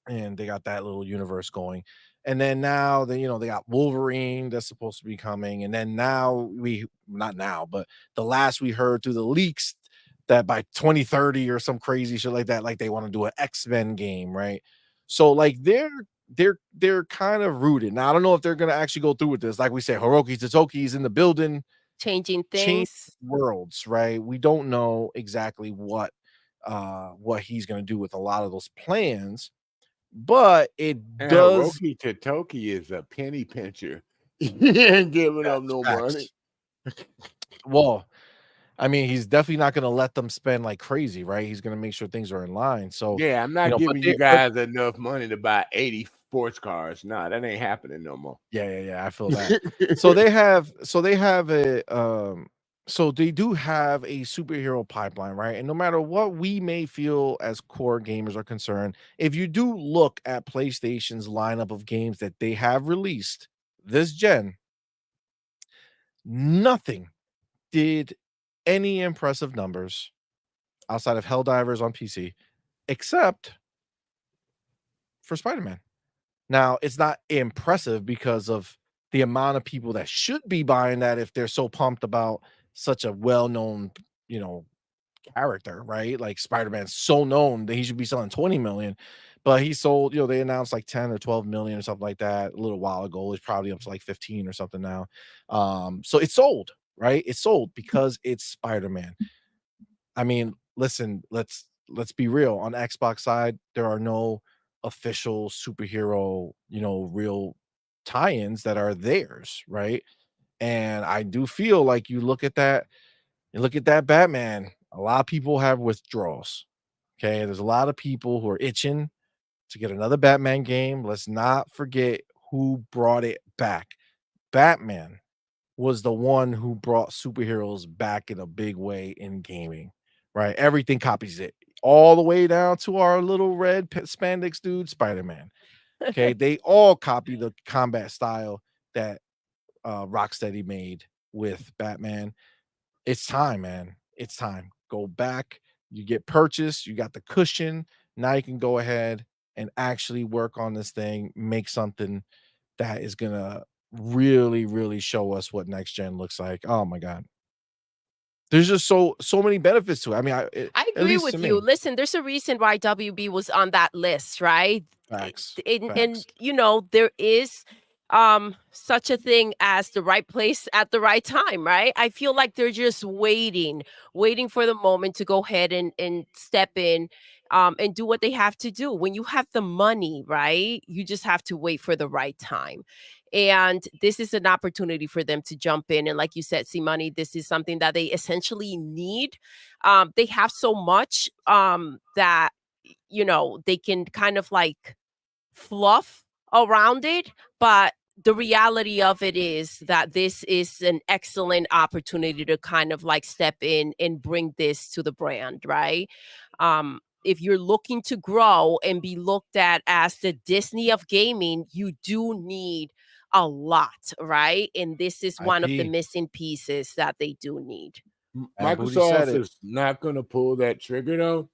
Speaker 1: and they got that little universe going. And then now they got Wolverine that's supposed to be coming. And then now not now, but the last we heard through the leaks that by 2030 or some crazy shit like that, like they want to do an X-Men game, right? So like they're kind of rooted. Now I don't know if they're gonna actually go through with this. Like we said, Hiroki Totoki's in the building,
Speaker 3: changing
Speaker 1: change
Speaker 3: things.
Speaker 1: worlds, right? We don't know exactly what he's gonna do with a lot of those plans, but it
Speaker 2: And
Speaker 1: does.
Speaker 2: Hiroki Totoki is a penny pincher. He ain't giving up no money.
Speaker 1: Well, I mean, he's definitely not going to let them spend like crazy, right? He's going to make sure things are in line. So
Speaker 2: yeah, I'm not giving you guys enough money to buy 80 sports cars. Nah, that ain't happening no more.
Speaker 1: Yeah. I feel that. So they have a so they do have a superhero pipeline, right? And no matter what we may feel as core gamers are concerned, if you do look at PlayStation's lineup of games that they have released this gen, nothing did any impressive numbers outside of Helldivers on PC, except for Spider-Man. Now, it's not impressive because of the amount of people that should be buying that if they're so pumped about such a well-known, character, right? Like Spider-Man's so known that he should be selling 20 million, but he sold, they announced like 10 or 12 million or something like that a little while ago. It's probably up to like 15 or something now. So it sold, right? It sold because it's Spider-Man. I mean, listen, let's be real. On the Xbox side, there are no official superhero, real tie-ins that are theirs, right? And I do feel like you look at that Batman, a lot of people have withdrawals. Okay, there's a lot of people who are itching to get another Batman game. Let's not forget who brought it back. Batman was the one who brought superheroes back in a big way in gaming, right? Everything copies it, all the way down to our little red spandex dude, Spider-Man. Okay, they all copy the combat style that Rocksteady made with Batman. It's time, man. It's time. Go back. You get purchased. You got the cushion. Now you can go ahead and actually work on this thing, make something that is gonna really, really show us what next gen looks like. Oh my god. There's just so many benefits to it. I mean,
Speaker 3: I agree with you. Listen, there's a reason why WB was on that list, right?
Speaker 1: Facts.
Speaker 3: And there is such a thing as the right place at the right time, right? I feel like they're just waiting for the moment to go ahead and step in and do what they have to do. When you have the money, right, you just have to wait for the right time. And this is an opportunity for them to jump in. And like you said, CMoney, this is something that they essentially need. They have so much that, they can kind of like fluff around it. But the reality of it is that this is an excellent opportunity to kind of like step in and bring this to the brand, right? If you're looking to grow and be looked at as the Disney of gaming, you do need a lot, right? And this is one of the missing pieces that they do need.
Speaker 2: Microsoft is not going to pull that trigger though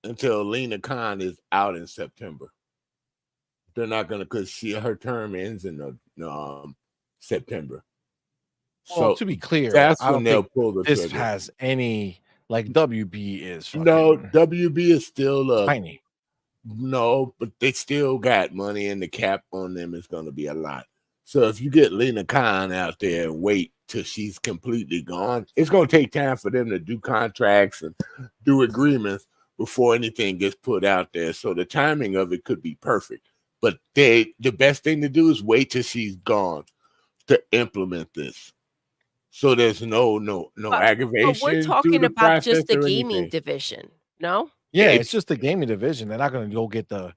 Speaker 2: until Lena Khan is out in September. They're not going to, because her term ends in September.
Speaker 1: Well, so to be clear,
Speaker 2: that's when they'll pull the
Speaker 1: this
Speaker 2: trigger.
Speaker 1: Has any like WB is fucking,
Speaker 2: no, WB is still
Speaker 1: tiny.
Speaker 2: No, but they still got money, and the cap on them is going to be a lot. So if you get Lena Khan out there and wait till she's completely gone, it's going to take time for them to do contracts and do agreements before anything gets put out there. So the timing of it could be perfect. But the best thing to do is wait till she's gone to implement this. So there's no aggravation.
Speaker 3: But we're talking about just the gaming division, no?
Speaker 1: Yeah, it's just the gaming division. They're not going to go get the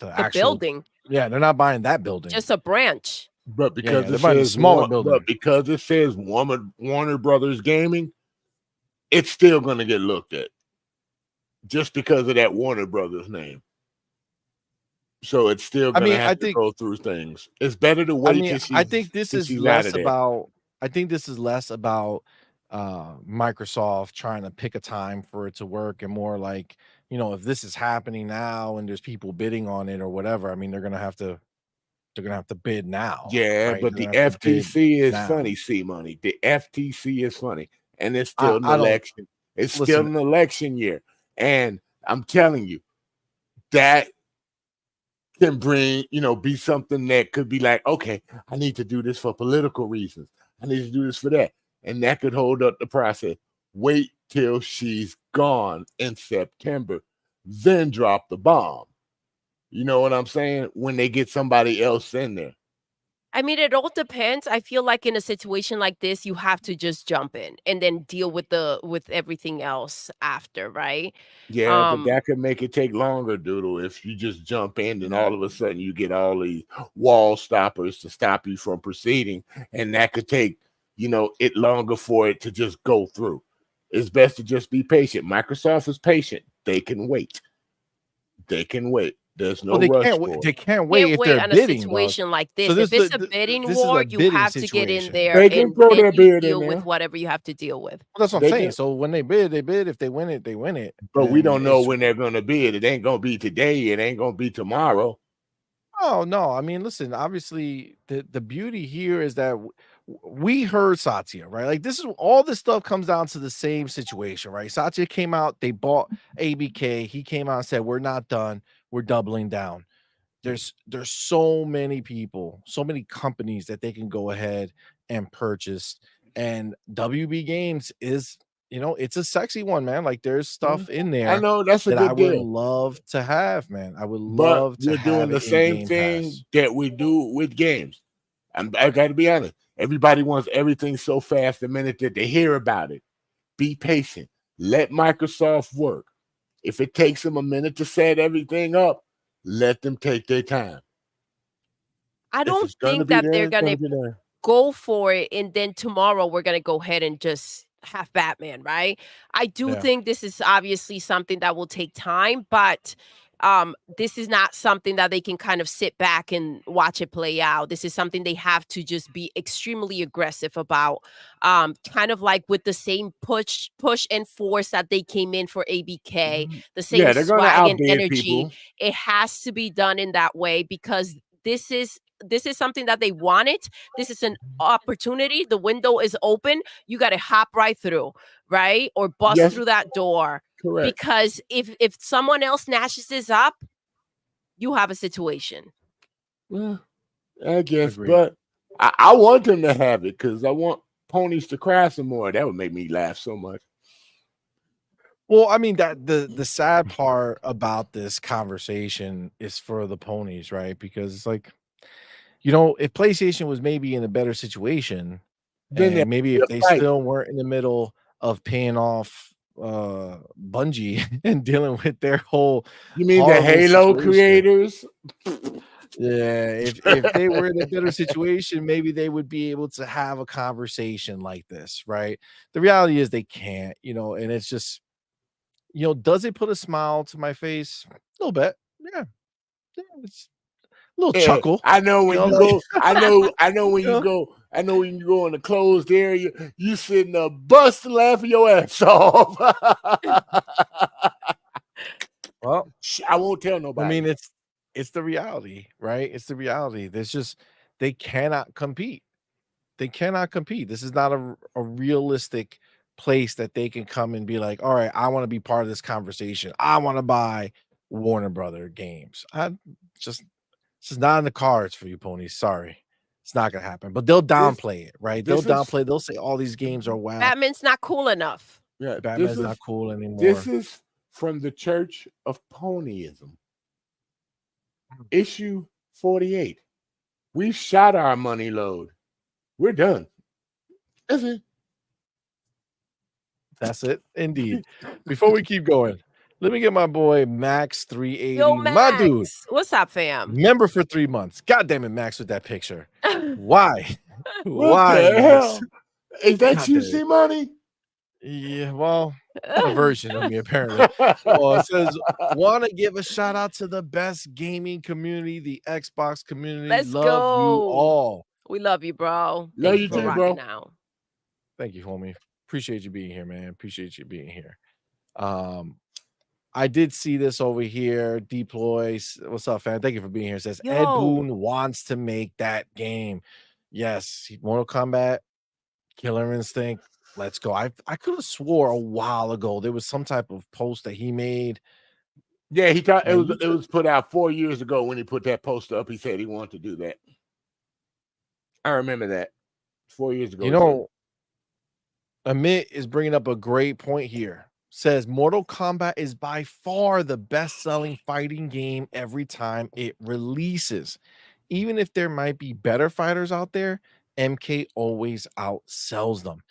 Speaker 1: actual
Speaker 3: building.
Speaker 1: Yeah, they're not buying that building.
Speaker 3: Just a branch.
Speaker 2: But because it says smaller building. But because it says Warner Brothers Gaming, it's still going to get looked at. Just because of that Warner Brothers name. So it's still going to have to go through things. It's better to wait till she's,
Speaker 1: I think this is less about Microsoft trying to pick a time for it to work, and more like if this is happening now and there's people bidding on it or whatever, I mean, they're gonna have to bid now.
Speaker 2: Yeah,
Speaker 1: Right?
Speaker 2: but
Speaker 1: They're
Speaker 2: the
Speaker 1: gonna have to bid
Speaker 2: FTC is
Speaker 1: now.
Speaker 2: funny, CMoney. The FTC is funny, and it's still an
Speaker 1: I don't
Speaker 2: election. It's still
Speaker 1: listen.
Speaker 2: an election year, and I'm telling you that can bring, be something that could be like, okay, I need to do this for political reasons. I need to do this for that, and that could hold up the process. Wait till she's gone in September, then drop the bomb. You know what I'm saying? When they get somebody else in there.
Speaker 3: I mean, it all depends. I feel like in a situation like this, you have to just jump in and then deal with everything else after, right?
Speaker 2: Yeah, but that could make it take longer, Doodle. If you just jump in, and all of a sudden you get all these wall stoppers to stop you from proceeding, and that could take, it longer for it to just go through. It's best to just be patient. Microsoft is patient. They can wait. They can wait. There's no rush for it.
Speaker 1: They can't wait if they're
Speaker 3: on
Speaker 1: bidding,
Speaker 3: a situation like this.
Speaker 1: So
Speaker 3: If it's a bidding war, you
Speaker 1: bidding
Speaker 3: have to get in
Speaker 1: situation.
Speaker 3: there
Speaker 2: They can
Speaker 3: and
Speaker 2: throw
Speaker 3: then
Speaker 2: their
Speaker 3: you
Speaker 2: bid in
Speaker 3: deal
Speaker 2: there.
Speaker 3: with whatever you have to deal with.
Speaker 1: Well, that's what I'm saying. So when they bid, they bid. If they win it, they win it.
Speaker 2: But we
Speaker 1: And
Speaker 2: don't know when they're going to bid. It ain't going to be today. It ain't going to be tomorrow.
Speaker 1: Oh no! I mean, listen. Obviously, the beauty here is that we heard Satya, right? Like this is all this stuff comes down to the same situation, right? Satya came out. They bought ABK. He came out and said, "We're not done. We're doubling down." There's so many people, so many companies that they can go ahead and purchase, and WB Games is, it's a sexy one, man. Like there's stuff in there.
Speaker 2: I know that's a
Speaker 1: that
Speaker 2: good
Speaker 1: I would
Speaker 2: deal.
Speaker 1: love to have, man. I would
Speaker 2: But
Speaker 1: love to
Speaker 2: we're
Speaker 1: have
Speaker 2: doing the
Speaker 1: it in
Speaker 2: same
Speaker 1: Game
Speaker 2: thing
Speaker 1: Pass.
Speaker 2: that we do with games. I got to be honest. Everybody wants everything so fast the minute that they hear about it. Be patient. Let Microsoft work. If it takes them a minute to set everything up, let them take their time.
Speaker 3: I don't think that they're going to go for it and then tomorrow we're going to go ahead and just have Batman, right? I do think this is obviously something that will take time, but this is not something that they can kind of sit back and watch it play out. This is something they have to just be extremely aggressive about, kind of like with the same push and force that they came in for ABK, the same swag and energy.
Speaker 2: People.
Speaker 3: It has to be done in that way because this is something that they wanted. This is an opportunity. The window is open. You got to hop right through, right? Or bust through that door.
Speaker 2: Correct.
Speaker 3: Because if someone else snatches this up, you have a situation.
Speaker 2: Well, I guess, but I want them to have it because I want ponies to cry some more. That would make me laugh so much.
Speaker 1: Well, I mean that the sad part about this conversation is for the ponies, right? Because it's like, if PlayStation was maybe in a better situation, then and maybe if they still weren't in the middle of paying off Bungie and dealing with their whole,
Speaker 2: you mean the Halo creators?
Speaker 1: Yeah, if they were in a better situation, maybe they would be able to have a conversation like this, right? The reality is they can't, and it's just, does it put a smile to my face? A little bit, yeah. It's a little chuckle.
Speaker 2: I know when you go. I know when you go. I know when you go in the closed area, you sitting there busting laughing your ass off.
Speaker 1: Well,
Speaker 2: I won't tell nobody.
Speaker 1: I mean, it's the reality, right? It's the reality. There's just they cannot compete. They cannot compete. This is not a realistic place that they can come and be like, all right, I want to be part of this conversation. I want to buy Warner Brother games. It's just not in the cards for you, ponies. Sorry. It's not gonna happen. But they'll downplay it, right? They'll say all these games are whack.
Speaker 3: Batman's not cool enough.
Speaker 2: Yeah,
Speaker 1: Batman's not cool anymore.
Speaker 2: This is from the Church of Ponyism. Issue 48. We've shot our money load. We're done. That's it.
Speaker 1: That's it, indeed. Before we keep going, let me get my boy Max 380.
Speaker 3: Yo, Max.
Speaker 1: My dude.
Speaker 3: What's up, fam?
Speaker 1: Member for 3 months. God damn it, Max, with that picture. Why?
Speaker 2: Why? The hell? Is that you, CMoney?
Speaker 1: Yeah, well, a version of me, apparently. Well, it says, want to give a shout out to the best gaming community, the Xbox community.
Speaker 3: Let's
Speaker 1: love
Speaker 3: go.
Speaker 1: You all.
Speaker 3: We love you, bro.
Speaker 2: Love you too, bro.
Speaker 3: Now.
Speaker 1: Thank you, homie. Appreciate you being here, man. Appreciate you being here. I did see this over here. Deploy. What's up, fan? Thank you for being here. It says Ed
Speaker 3: Yo.
Speaker 1: Boon wants to make that game. Yes, Mortal Kombat, Killer Instinct. Let's go. I could have swore a while ago there was some type of post that he made.
Speaker 2: Yeah, he thought it was put out 4 years ago when he put that poster up. He said he wanted to do that. I remember that 4 years ago.
Speaker 1: You know, Amit is bringing up a great point here. Says Mortal Kombat is by far the best-selling fighting game every time it releases. Even if there might be better fighters out there, MK always outsells them,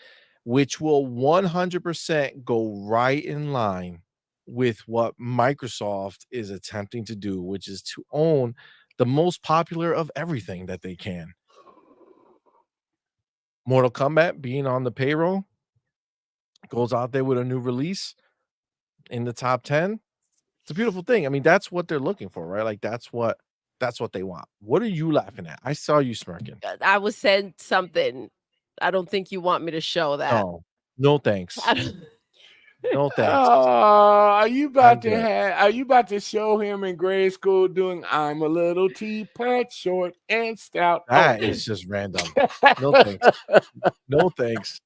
Speaker 1: which will 100% go right in line with what Microsoft is attempting to do, which is to own the most popular of everything that they can. Mortal Kombat being on the payroll goes out there with a new release in the top 10. It's a beautiful thing. I mean, that's what they're looking for, right? Like that's what they want. What are you laughing at? I saw you smirking.
Speaker 3: I was saying something. I don't think you want me to show that.
Speaker 1: No thanks. No thanks.
Speaker 2: Are you about to show him in grade school doing I'm a little teapot, short and stout?
Speaker 1: That is just random. No thanks. No thanks.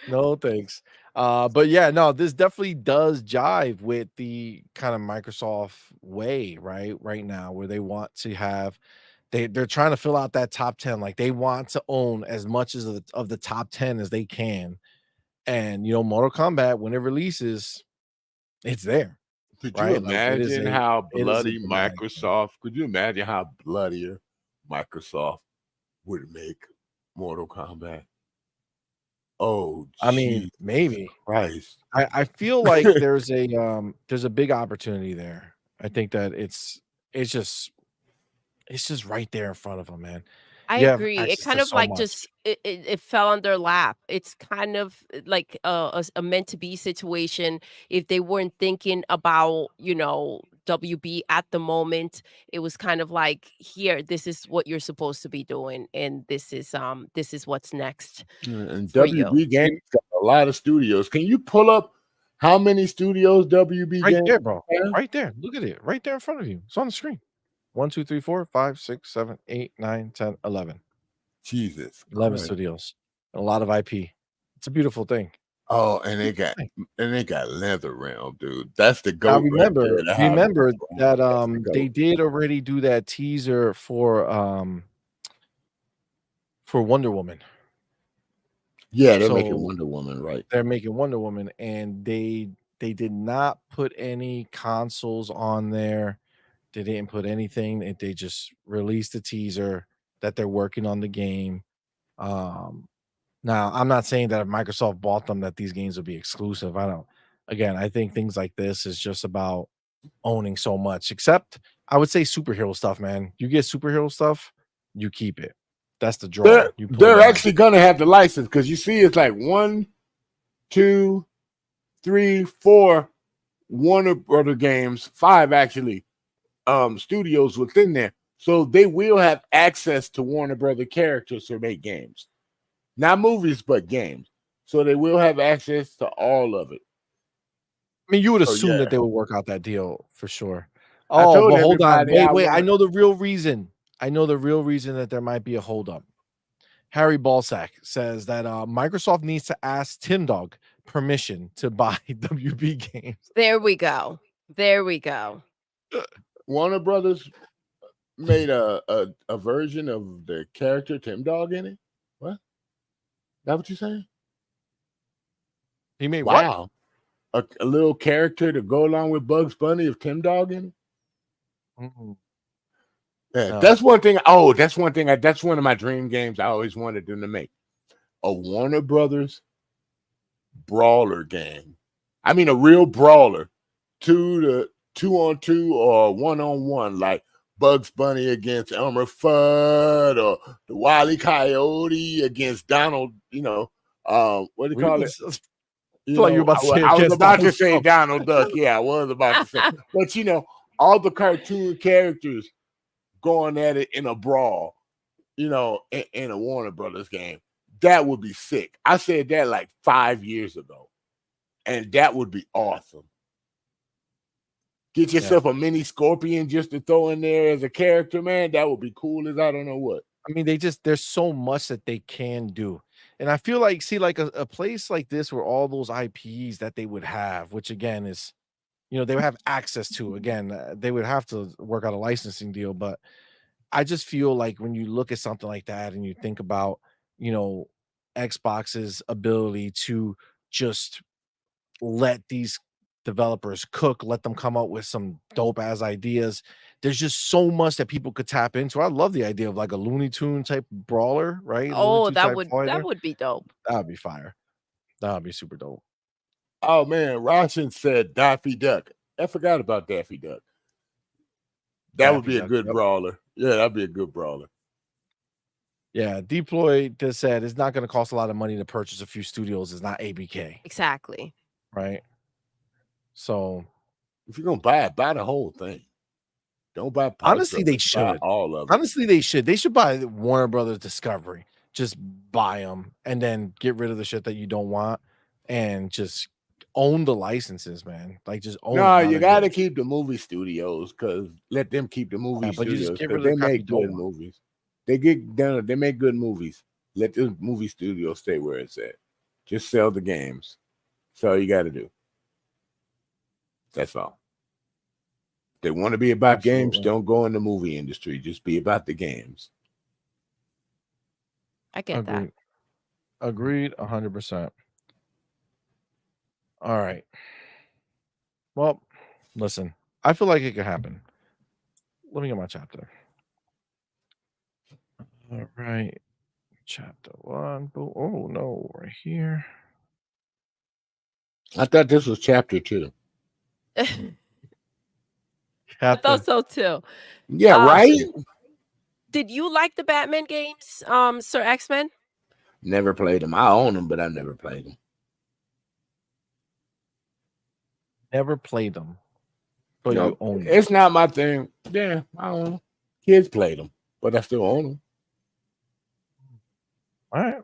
Speaker 1: No thanks. But yeah, no, this definitely does jive with the kind of Microsoft way, right now, where they want to have they're trying to fill out that top 10. Like they want to own as much as of the top 10 as they can. And you know, Mortal Kombat, when it releases, it's there.
Speaker 2: Could you imagine how bloody Microsoft? Could you imagine how bloodier Microsoft would make Mortal Kombat? Oh,
Speaker 1: I mean, maybe.
Speaker 2: Christ.
Speaker 1: I feel like there's a big opportunity there. I think that it's just right there in front of them, man.
Speaker 3: I agree. It kind of like just it fell on their lap. It's kind of like a meant to be situation. If they weren't thinking about, you know, WB at the moment, it was kind of like, here, this is what you're supposed to be doing, and this is what's next.
Speaker 2: And WB Games got a lot of studios. Can you pull up how many studios WB
Speaker 1: right
Speaker 2: Games
Speaker 1: there, bro?
Speaker 2: have?
Speaker 1: Right there. Look at it. Right there in front of you. It's on the screen. 1, 2, 3, 4, 5, 6, 7, 8, 9, 10, 11.
Speaker 2: Jesus.
Speaker 1: 11
Speaker 2: Christ.
Speaker 1: studios. A lot of IP. It's a beautiful thing.
Speaker 2: Oh, and they got Leather Realm, dude. That's the goat.
Speaker 1: Now remember that they did already do that teaser for Wonder Woman.
Speaker 2: Yeah, they're making Wonder Woman, right?
Speaker 1: They're making Wonder Woman, and they did not put any consoles on there. They didn't put anything. They just released a teaser that they're working on the game. Now, I'm not saying that if Microsoft bought them that these games would be exclusive. I think things like this is just about owning so much. Except, I would say superhero stuff, man. You get superhero stuff, you keep it. That's the draw.
Speaker 2: They're actually going to have the license because you see it's like 1, 2, 3, 4 Warner Brother games, 5 actually. Studios within there, so they will have access to Warner Brother characters to make games, not movies but games. So they will have access to all of it.
Speaker 1: I mean, you would assume that they would work out that deal for sure.
Speaker 2: Oh,
Speaker 1: but hold on, wait! I know the real reason. I know the real reason that there might be a holdup. Harry Balsack says that Microsoft needs to ask Tim Dog permission to buy WB games.
Speaker 3: There we go. There we go.
Speaker 2: Warner Brothers made a version of the character Tim Dog in it. What? That what you're saying?
Speaker 1: He made
Speaker 2: what? A little character to go along with Bugs Bunny of Tim Dog in it.
Speaker 1: Mm-hmm.
Speaker 2: Yeah, no. That's one thing. Oh, that's one thing. That's one of my dream games I always wanted them to make. A Warner Brothers brawler game. I mean, a real brawler. 2-on-2 or 1-on-1, like Bugs Bunny against Elmer Fudd or the Wile E. Coyote against Donald, what do you call it? I was about to say Donald Duck. Yeah, I was about to say. But, all the cartoon characters going at it in a brawl, in a Warner Brothers game. That would be sick. I said that like 5 years ago, and that would be awesome. Get yourself a mini Scorpion just to throw in there as a character, man. That would be cool as I don't know what.
Speaker 1: I mean, there's so much that they can do. And I feel like, see, like a place like this where all those IPs that they would have, which again is, they would have access to, again, they would have to work out a licensing deal. But I just feel like when you look at something like that and you think about, Xbox's ability to just let these developers cook, let them come up with some dope ass ideas. There's just so much that people could tap into. I love the idea of like a Looney Tune type brawler, right?
Speaker 3: Oh, that would be dope.
Speaker 1: That would be fire. That would be super dope.
Speaker 2: Oh man, Roshan said Daffy Duck. I forgot about Daffy Duck. That would be a good brawler. Yeah, that'd be a good brawler.
Speaker 1: Yeah, Deploy just said it's not going to cost a lot of money to purchase a few studios. It's not ABK.
Speaker 3: Exactly.
Speaker 1: Right. So
Speaker 2: if you're gonna buy it, buy the whole thing. Don't buy parts.
Speaker 1: Honestly, they should.
Speaker 2: All of it.
Speaker 1: Honestly, they should. They should buy Warner Brothers Discovery. Just buy them and then get rid of the shit that you don't want and just own the licenses, man. Like just own.
Speaker 2: No, you got to keep the movie studios because let them keep the movie studios because they make good movies. They make good movies. Let the movie studio stay where it's at. Just sell the games. That's all you got to do. That's all. If they want to be about games, don't go in the movie industry. Just be about the games.
Speaker 3: I get that.
Speaker 1: Agreed 100%. All right. Well, listen, I feel like it could happen. Let me get my chapter. All right. Chapter 1. Oh, no, right here.
Speaker 2: I thought this was chapter 2.
Speaker 3: I thought so too.
Speaker 2: Yeah, right?
Speaker 3: Did you like the Batman games, Sir X-Men?
Speaker 2: Never played them. I own them, but I never played them.
Speaker 1: Never played them. But you own them.
Speaker 2: It's not my thing. Yeah, I own them. Kids played them, but I still own them.
Speaker 1: All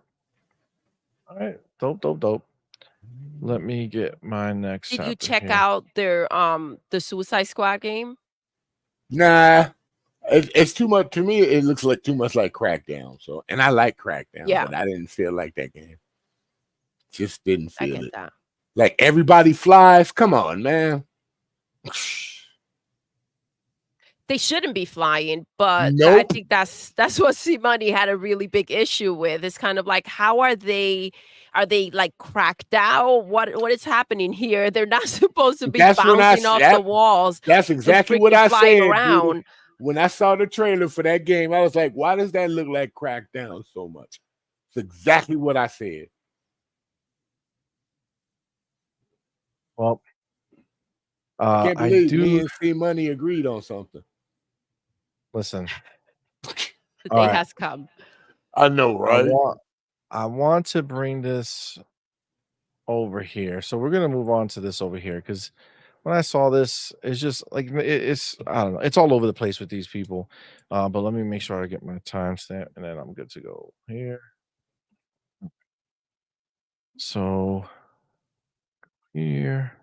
Speaker 1: right. Dope. Let me get my next.
Speaker 3: Did you check out their the Suicide Squad game?
Speaker 2: Nah. It's too much to me. It looks like too much like Crackdown. So, and I like Crackdown, but I didn't feel like that game. Just didn't feel it.
Speaker 3: That.
Speaker 2: Like everybody flies. Come on, man.
Speaker 3: They shouldn't be flying, but I think that's what CMoney had a really big issue with. It's kind of like, how are they like cracked out? What is happening here? They're not supposed to be bouncing off the walls.
Speaker 2: That's exactly what I said around. When I saw the trailer for that game, I was like, why does that look like Crackdown so much? It's exactly what I said.
Speaker 1: Well,
Speaker 2: I can't believe me and CMoney agreed on something.
Speaker 1: Listen,
Speaker 3: the day has come.
Speaker 2: I know, right?
Speaker 1: I want to bring this over here. So we're gonna move on to this over here because when I saw this, it's just like it's I don't know, it's all over the place with these people. But let me make sure I get my timestamp and then I'm good to go here. So here.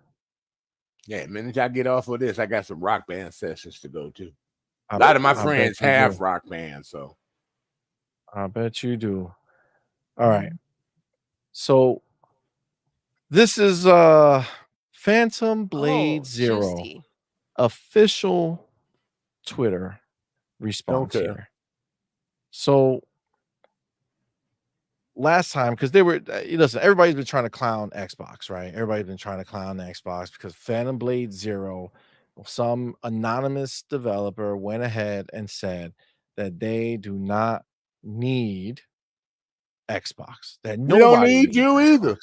Speaker 2: Yeah, minute I get off of this, I got some rock band sessions to go to. A lot of my friends have rock bands, so
Speaker 1: I bet you do. All right. So this is Phantom Blade Zero official Twitter response here. So last time, because they were listen, everybody's been trying to clown Xbox, right? Everybody's been trying to clown Xbox because Phantom Blade Zero, some anonymous developer went ahead and said that they do not need Xbox. That
Speaker 2: we don't need you either.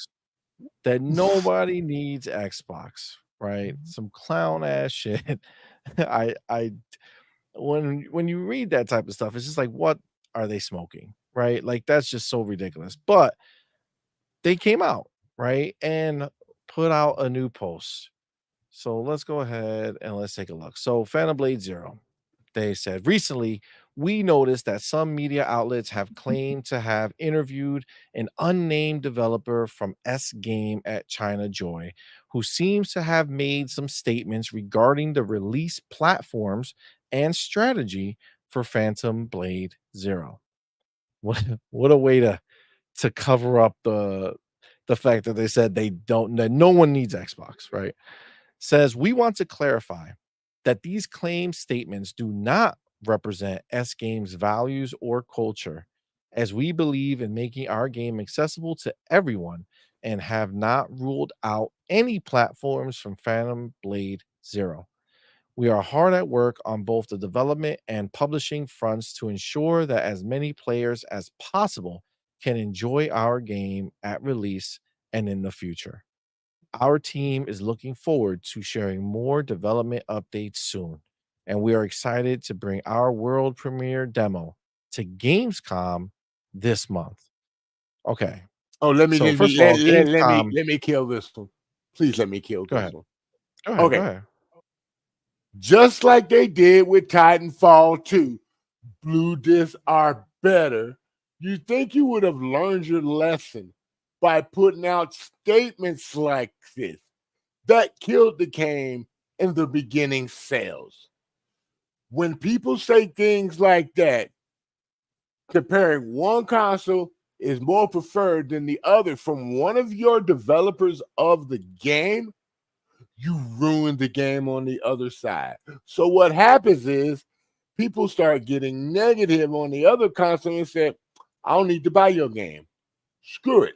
Speaker 1: That nobody needs Xbox, right? Some clown ass shit. When you read that type of stuff, it's just like, what are they smoking? Right? Like that's just so ridiculous. But they came out, right? And put out a new post. So let's go ahead and let's take a look. So Phantom Blade Zero, they said recently we noticed that some media outlets have claimed to have interviewed an unnamed developer from S Game at China Joy, who seems to have made some statements regarding the release platforms and strategy for Phantom Blade Zero. What a way to cover up the fact that they said that no one needs Xbox, right? Says we want to clarify that these claim statements do not represent S Game's values or culture, as we believe in making our game accessible to everyone and have not ruled out any platforms from Phantom Blade Zero. We are hard at work on both the development and publishing fronts to ensure that as many players as possible can enjoy our game at release and in the future. Our team is looking forward to sharing more development updates soon, and we are excited to bring our world premiere demo to Gamescom this month. Okay.
Speaker 2: Oh, let me
Speaker 1: So first of all, Gamescom.
Speaker 2: let me kill this one. Please let me kill
Speaker 1: Go
Speaker 2: this
Speaker 1: ahead.
Speaker 2: one.
Speaker 1: Go ahead.
Speaker 2: Okay.
Speaker 1: Go ahead.
Speaker 2: Just like they did with Titanfall 2, blue discs are better. You think you would have learned your lesson by putting out statements like this that killed the game in the beginning sales. When people say things like that, comparing one console is more preferred than the other from one of your developers of the game, you ruin the game on the other side. So what happens is people start getting negative on the other console and say, I don't need to buy your game. Screw it.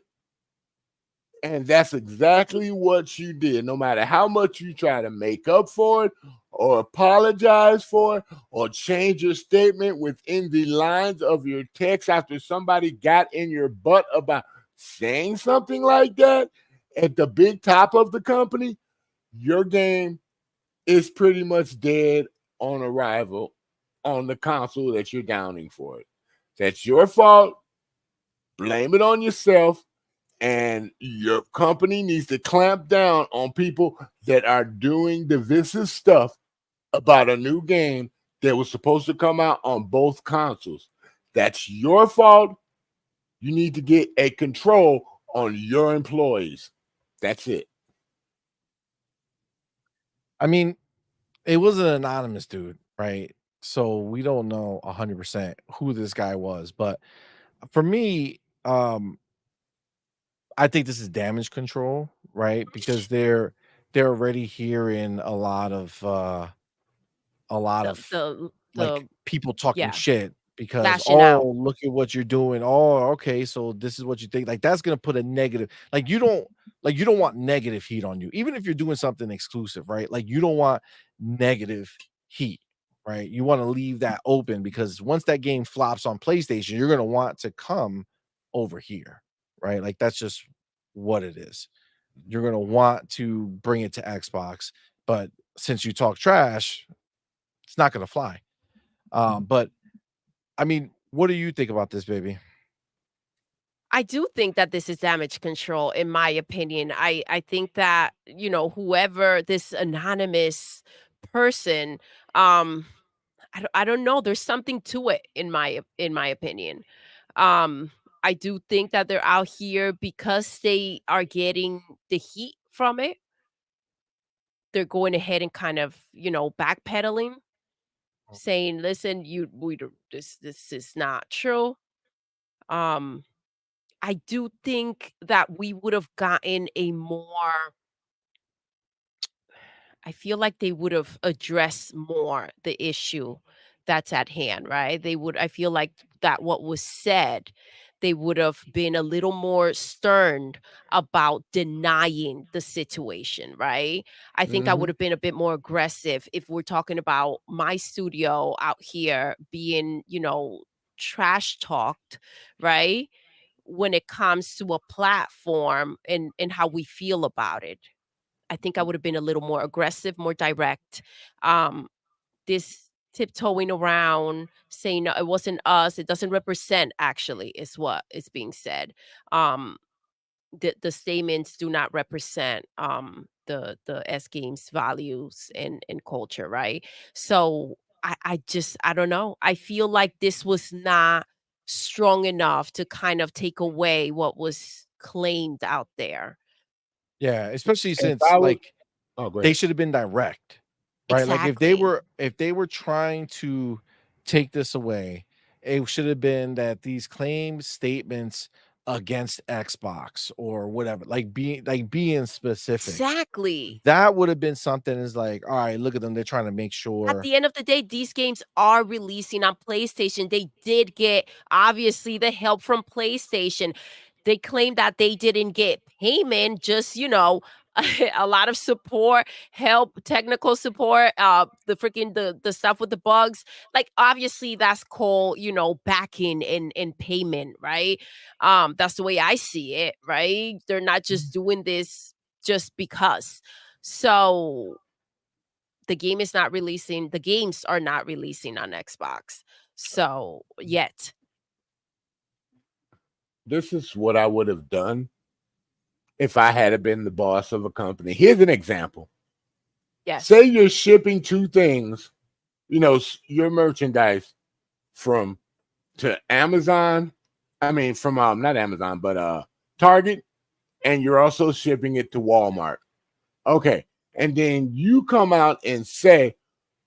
Speaker 2: And that's exactly what you did. No matter how much you try to make up for it or apologize for it or change your statement within the lines of your text after somebody got in your butt about saying something like that at the big top of the company, your game is pretty much dead on arrival on the console that you're downing for it. That's your fault. Blame it on yourself. And your company needs to clamp down on people that are doing divisive stuff about a new game that was supposed to come out on both consoles. That's your fault. You need to get a control on your employees. That's it.
Speaker 1: I mean, it was an anonymous dude, right? So we don't know 100% who this guy was, but for me, I think this is damage control, right? Because they're already hearing a lot of
Speaker 3: The
Speaker 1: like people talking
Speaker 3: yeah,
Speaker 1: shit because
Speaker 3: lashing out.
Speaker 1: oh look at what you're doing. Oh, okay, so this is what you think. Like that's gonna put a negative, like you don't want negative heat on you, even if you're doing something exclusive, right? Like you don't want negative heat, right? You want to leave that open because once that game flops on PlayStation, you're gonna want to come over here, right? Like that's just what it is. You're gonna want to bring it to Xbox, but since you talk trash, it's not gonna fly. But I mean, what do you think about this, baby?
Speaker 3: I do think that this is damage control, in my opinion. I think that, whoever this anonymous person, um, I don't know. There's something to it, in my opinion. Um, I do think that they're out here because they are getting the heat from it. They're going ahead and kind of, backpedaling, saying, "Listen, this is not true." Um, I do think that we would have gotten a more I feel like they would have addressed more the issue that's at hand, right? I feel like that what was said, they would have been a little more stern about denying the situation, right? I think I would
Speaker 1: Mhm.
Speaker 3: have been a bit more aggressive if we're talking about my studio out here being, trash talked, right? When it comes to a platform and how we feel about it. I think I would have been a little more aggressive, more direct. Um, this tiptoeing around, saying no, it wasn't us, it doesn't represent actually is what is being said. Um, the statements do not represent the S games values and culture, right? So I don't know. I feel like this was not strong enough to kind of take away what was claimed out there.
Speaker 1: Yeah, especially
Speaker 2: If
Speaker 1: since
Speaker 2: I was,
Speaker 1: like
Speaker 2: oh, go
Speaker 1: they
Speaker 2: ahead.
Speaker 1: should have been direct, right? Like if
Speaker 3: Exactly.
Speaker 1: they were trying to take this away, it should have been that these claims statements against Xbox or whatever, like being specific.
Speaker 3: Exactly.
Speaker 1: That would have been something is like, all right, look at them. They're trying to make
Speaker 3: At
Speaker 1: sure.
Speaker 3: the end of the day, these games are releasing on PlayStation. They did get, obviously, the help from PlayStation. They claim that they didn't get payment, just, a lot of support, help, technical support, the stuff with the bugs. Like, obviously, that's called, backing and payment, right? That's the way I see it, right? They're not just doing this just because. So the games are not releasing on Xbox. So yet.
Speaker 2: This is what I would have done if I had been the boss of a company. Here's an example.
Speaker 3: Yes.
Speaker 2: Say you're shipping two things, your merchandise to Amazon. I mean, from not Amazon, but Target, and you're also shipping it to Walmart. Okay. And then you come out and say,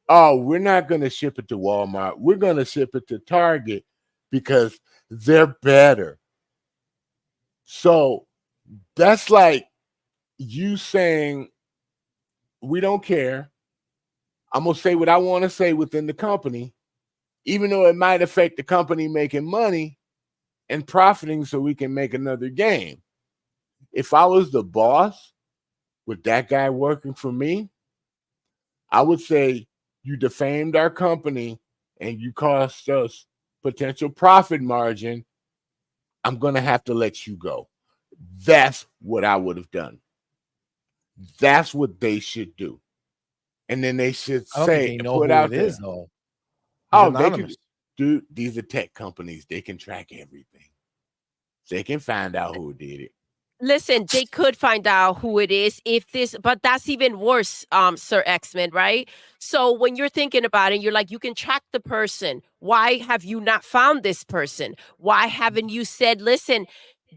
Speaker 2: oh, we're not going to ship it to Walmart. We're going to ship it to Target because they're better. So that's like you saying, we don't care. I'm going to say what I want to say within the company, even though it might affect the company making money and profiting so we can make another game. If I was the boss with that guy working for me, I would say, you defamed our company and you cost us potential profit margin. I'm going to have to let you go. That's what I would have done. That's what they should do. And then they should
Speaker 1: I don't think
Speaker 2: say,
Speaker 1: they know
Speaker 2: put
Speaker 1: who
Speaker 2: out
Speaker 1: it
Speaker 2: there.
Speaker 1: is though. He's
Speaker 2: Oh,
Speaker 1: anonymous.
Speaker 2: dude, these are tech companies. They can track everything. They can find out who did it.
Speaker 3: Listen, they could find out who it is but that's even worse, Sir X-Men, right? So when you're thinking about it, you're like, you can track the person. Why have you not found this person? Why haven't you said, listen,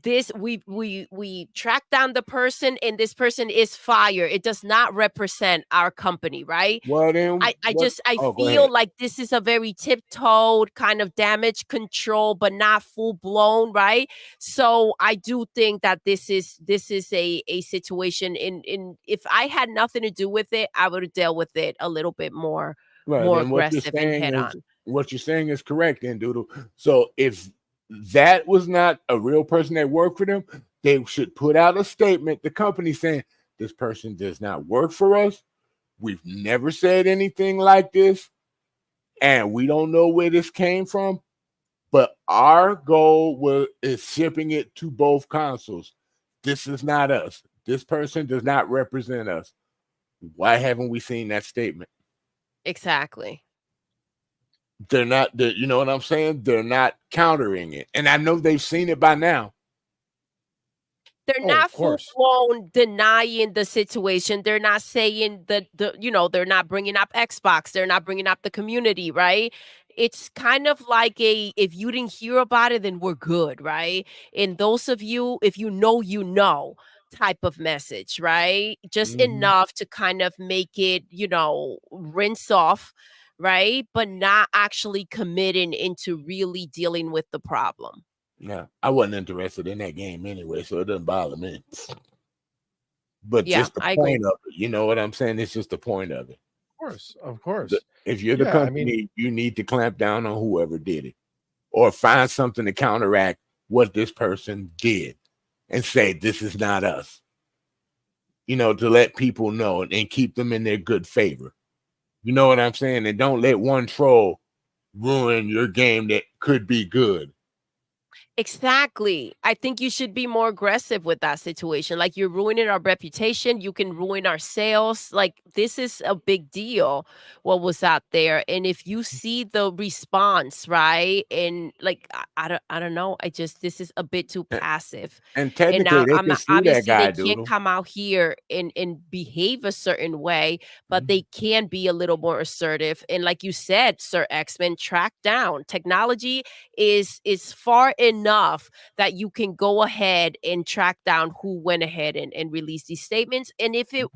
Speaker 3: we tracked down the person and this person is fired. It does not represent our company, right?
Speaker 2: Well, then
Speaker 3: I
Speaker 2: go
Speaker 3: feel
Speaker 2: ahead.
Speaker 3: like this is a very tiptoed kind of damage control, but not full blown, right? So I do think that this is a situation in if I had nothing to do with it, I would have dealt with it a little bit more
Speaker 2: Then
Speaker 3: aggressive and head on.
Speaker 2: What you're saying is correct, then, Doodle. So if that was not a real person that worked for them, they should put out a statement, the company saying, this person does not work for us. We've never said anything like this, and we don't know where this came from. But our goal is shipping it to both consoles. This is not us. This person does not represent us. Why haven't we seen that statement?
Speaker 3: Exactly.
Speaker 2: They're not, you know what I'm saying? They're not countering it. And I know they've seen it by now.
Speaker 3: They're not full blown denying the situation. They're not saying they're not bringing up Xbox. They're not bringing up the community, right? It's kind of like if you didn't hear about it, then we're good, right? And those of you, if you know type of message, right? Just enough to kind of make it, rinse off, right? But not actually committing into really dealing with the problem.
Speaker 2: Yeah, I wasn't interested in that game anyway, so it doesn't bother me. But
Speaker 3: yeah,
Speaker 2: just the point of it, you know what I'm saying? It's just the point of it.
Speaker 1: Of course.
Speaker 2: If you're the company, you need to clamp down on whoever did it, or find something to counteract what this person did, and say this is not us. To let people know and keep them in their good favor. You know what I'm saying? And don't let one troll ruin your game that could be good.
Speaker 3: Exactly. I think you should be more aggressive with that situation. Like, you're ruining our reputation. You can ruin our sales. Like, this is a big deal, what was out there. And if you see the response, right? And like, I don't know. This is a bit too passive.
Speaker 2: And
Speaker 3: And
Speaker 2: technically,
Speaker 3: now
Speaker 2: they can sue that
Speaker 3: obviously they
Speaker 2: guy,
Speaker 3: can't
Speaker 2: Doodle.
Speaker 3: come out here and behave a certain way, but they can be a little more assertive. And like you said, Sir X-Men, track down. Technology is far enough that you can go ahead and track down who went ahead and released these statements. And if you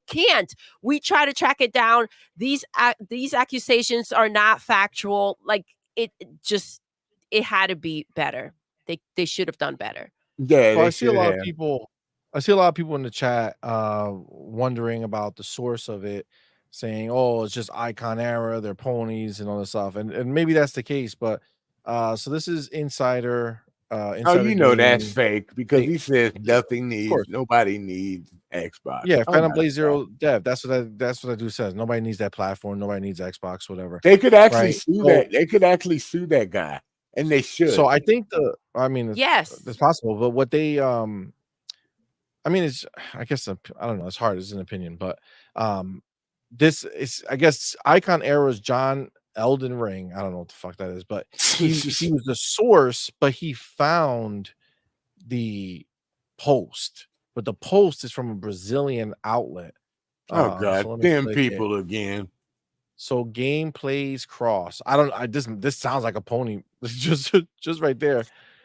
Speaker 3: can't, we try to track it down. These accusations are not factual. Like, it had to be better. They should have done better.
Speaker 2: Yeah,
Speaker 1: so I see a lot of people. I see a lot of people in the chat wondering about the source of it, saying, "Oh, it's just icon error. They're ponies and all this stuff." And maybe that's the case, but so this is Insider.
Speaker 2: Oh, you know that's
Speaker 1: Gaming.
Speaker 2: fake because he says nobody needs Xbox.
Speaker 1: Yeah, Phantom Blade Zero Dev. That's what I do says. Nobody needs that platform. Nobody needs Xbox. Whatever.
Speaker 2: They could actually sue that. They could actually sue that guy, and they should.
Speaker 1: So I think
Speaker 3: yes,
Speaker 1: it's possible. But what they I mean, it's, I guess, I don't know. It's hard. It's an opinion, but this is, I guess, icon errors. John Elden Ring. I don't know what the fuck that is, but he was the source, but he found the post, but the post is from a Brazilian outlet.
Speaker 2: Oh God, so damn people again.
Speaker 1: So gameplays cross. This sounds like a pony. just right there.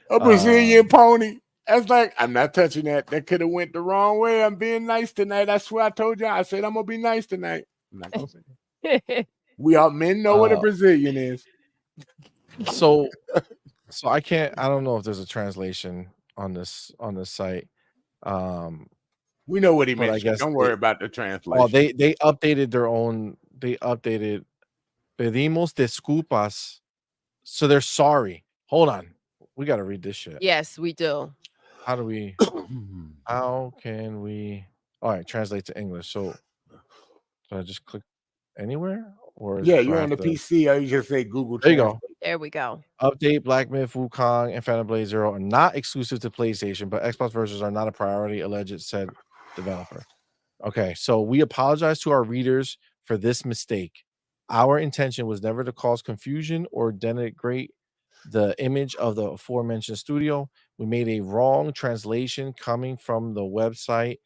Speaker 2: A Brazilian pony. That's like, I'm not touching that. That could have went the wrong way. I'm being nice tonight. That's what I told you. I said I'm gonna be nice tonight. I'm not gonna say that. We all men know what a Brazilian is.
Speaker 1: So I don't know if there's a translation on this site.
Speaker 2: We know what he meant. Don't worry about the translation.
Speaker 1: Oh, they updated their own. They updated. Pedimos disculpas. So they're sorry. Hold on. We got to read this shit.
Speaker 3: Yes, we do.
Speaker 1: How can we? All right, translate to English. So I just click anywhere? Or
Speaker 2: yeah, you're on the PC, or you just say Google Translate.
Speaker 1: There you go.
Speaker 3: There we go.
Speaker 1: Update, Black Myth, Wukong, and Phantom Blade Zero are not exclusive to PlayStation, but Xbox versions are not a priority, alleged said developer. Okay, so we apologize to our readers for this mistake. Our intention was never to cause confusion or denigrate the image of the aforementioned studio. We made a wrong translation coming from the website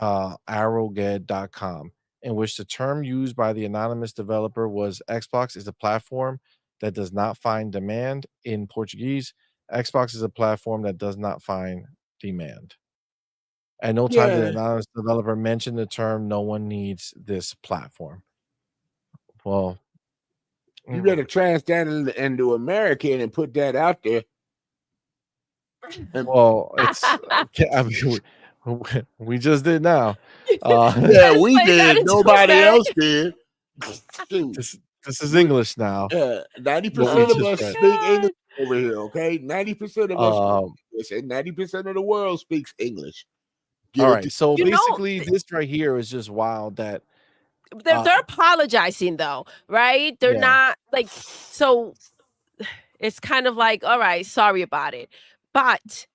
Speaker 1: arrowged.com, in which the term used by the anonymous developer was Xbox is a platform that does not find demand in Portuguese. Xbox is a platform that does not find demand. At no time did the anonymous developer mention the term no one needs this platform. Well,
Speaker 2: you better translate that into American and put that out there.
Speaker 1: Well, it's I mean, we just did now.
Speaker 2: Yeah, we did. Nobody else did.
Speaker 1: This is English now.
Speaker 2: 90% of us speak English over here. Okay, 90% of us speak English, and 90% of the world speaks English.
Speaker 1: All right, so basically, this right here is just wild that
Speaker 3: they're apologizing though, right? They're not like, so it's kind of like, all right, sorry about it, but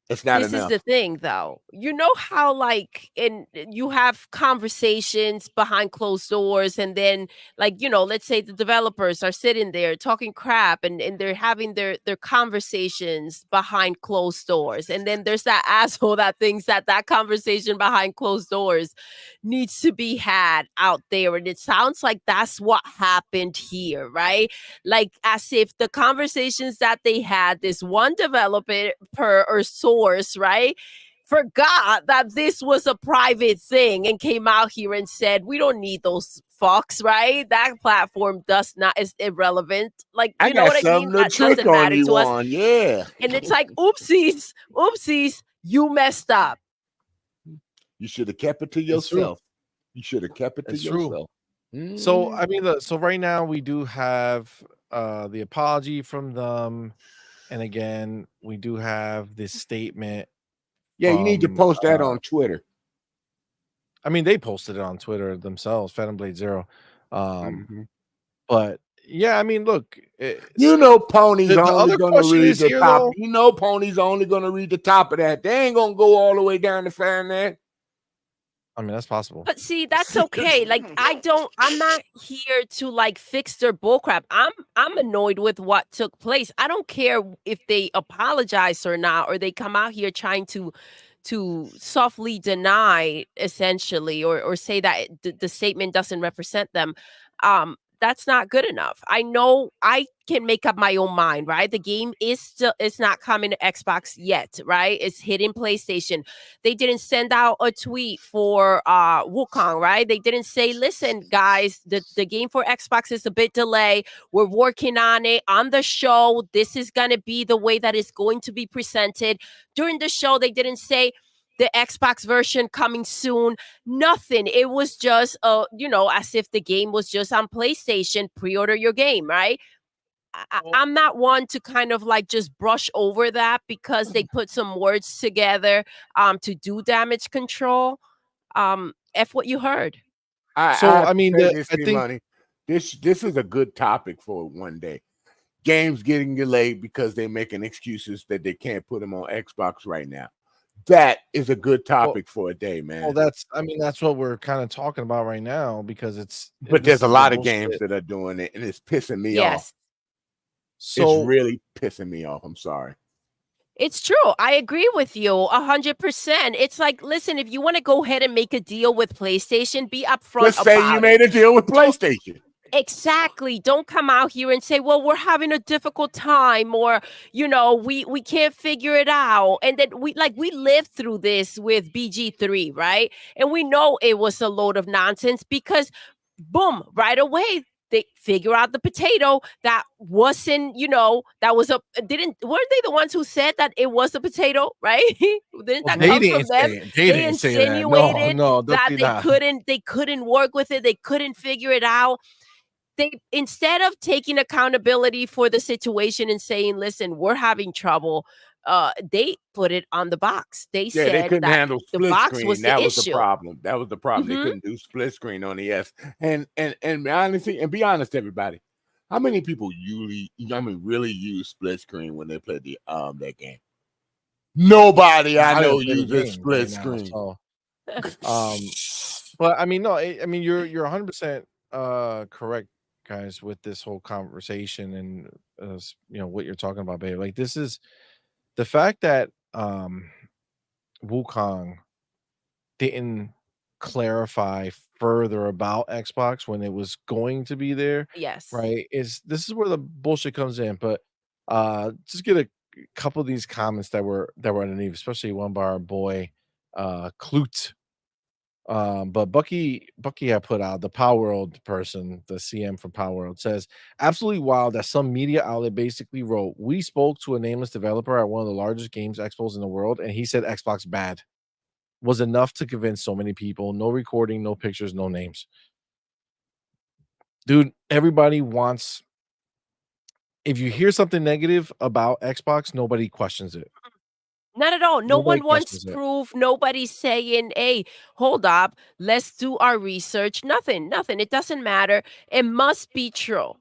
Speaker 2: it's not
Speaker 3: this
Speaker 2: enough.
Speaker 3: is the thing though. You know how like you have conversations behind closed doors, and then like, you know, let's say the developers are sitting there talking crap and they're having their conversations behind closed doors, and then there's that asshole that thinks that conversation behind closed doors needs to be had out there, and it sounds like that's what happened here, right? Like, as if the conversations that they had, this one developer or source, right, forgot that this was a private thing and came out here and said, we don't need those fucks, right? That platform is irrelevant. Like, you know what I mean? That doesn't matter to us.
Speaker 2: Yeah.
Speaker 3: And it's like, oopsies, you messed up.
Speaker 2: You should have kept it to yourself. You should have kept it to yourself.
Speaker 1: So I mean, so right now we do have the apology from them, and again we do have this statement.
Speaker 2: Yeah, you need to post that on Twitter.
Speaker 1: I mean, they posted it on Twitter themselves, Phantom Blade Zero. But Yeah, I mean, look,
Speaker 2: you know, Pony's
Speaker 1: the
Speaker 2: only
Speaker 1: other
Speaker 2: going to
Speaker 1: question
Speaker 2: read
Speaker 1: is
Speaker 2: the
Speaker 1: here,
Speaker 2: top.
Speaker 1: though.
Speaker 2: You know, Pony's only going to read the top of that. They ain't going to go all the way down to find that.
Speaker 1: I mean, that's possible.
Speaker 3: But see, that's okay. Like I'm not here to like fix their bullcrap. I'm annoyed with what took place. I don't care if they apologize or not, or they come out here trying to softly deny essentially or say that the statement doesn't represent them. That's not good enough. I know I can make up my own mind, right? The game is still, it's not coming to Xbox yet, right? It's hitting PlayStation. They didn't send out a tweet for Wukong, right? They didn't say, listen, guys, the game for Xbox is a bit delayed. We're working on it on the show. This is going to be the way that it's going to be presented. During the show, they didn't say the Xbox version coming soon. Nothing. It was just, as if the game was just on PlayStation. Pre-order your game, right? I'm not one to kind of like just brush over that because they put some words together to do damage control. F what you heard.
Speaker 2: I mean, I think money. This is a good topic for one day. Games getting delayed because they're making excuses that they can't put them on Xbox right now. That is a good topic for a day, man.
Speaker 1: Well, that's what we're kind of talking about right now because
Speaker 2: But there's a lot of games that are doing it, and it's pissing me off. So it's really pissing me off. I'm sorry.
Speaker 3: It's true. I agree with you 100%. It's like, listen, if you want to go ahead and make a deal with PlayStation, be upfront.
Speaker 2: Just say you made a deal with PlayStation.
Speaker 3: Exactly. Don't come out here and say, well, we're having a difficult time, or, we can't figure it out. And then we lived through this with BG3, right? And we know it was a load of nonsense because boom, right away, they figure out the potato that wasn't, weren't they the ones who said that it was a potato, right? Didn't that come from them? They insinuated that they couldn't work with it. They couldn't figure it out. They, instead of taking accountability for the situation and saying, listen, we're having trouble, they put it on the box. They said
Speaker 2: they couldn't handle split screen.
Speaker 3: That
Speaker 2: was the problem. That was the problem. They couldn't do split screen on the S. And be honest, everybody, how many people really use split screen when they play that game? Nobody I know uses split screen.
Speaker 1: But I mean, no, I mean you're 100% correct, guys, with this whole conversation and what you're talking about, babe. Like, this is the fact that Wukong didn't clarify further about Xbox when it was going to be there.
Speaker 3: Yes.
Speaker 1: Right. This is where the bullshit comes in. But just get a couple of these comments that were underneath, especially one by our boy Clute. But Bucky had put out, the Power World person, the CM from Power World, says, absolutely wild that some media outlet basically wrote, we spoke to a nameless developer at one of the largest games expos in the world, and he said Xbox bad. Was enough to convince so many people. No recording, no pictures, no names. Dude, everybody wants, if you hear something negative about Xbox, nobody questions it.
Speaker 3: Not at all. No one wants proof. Nobody's saying, hey, hold up, let's do our research. Nothing. It doesn't matter. It must be true.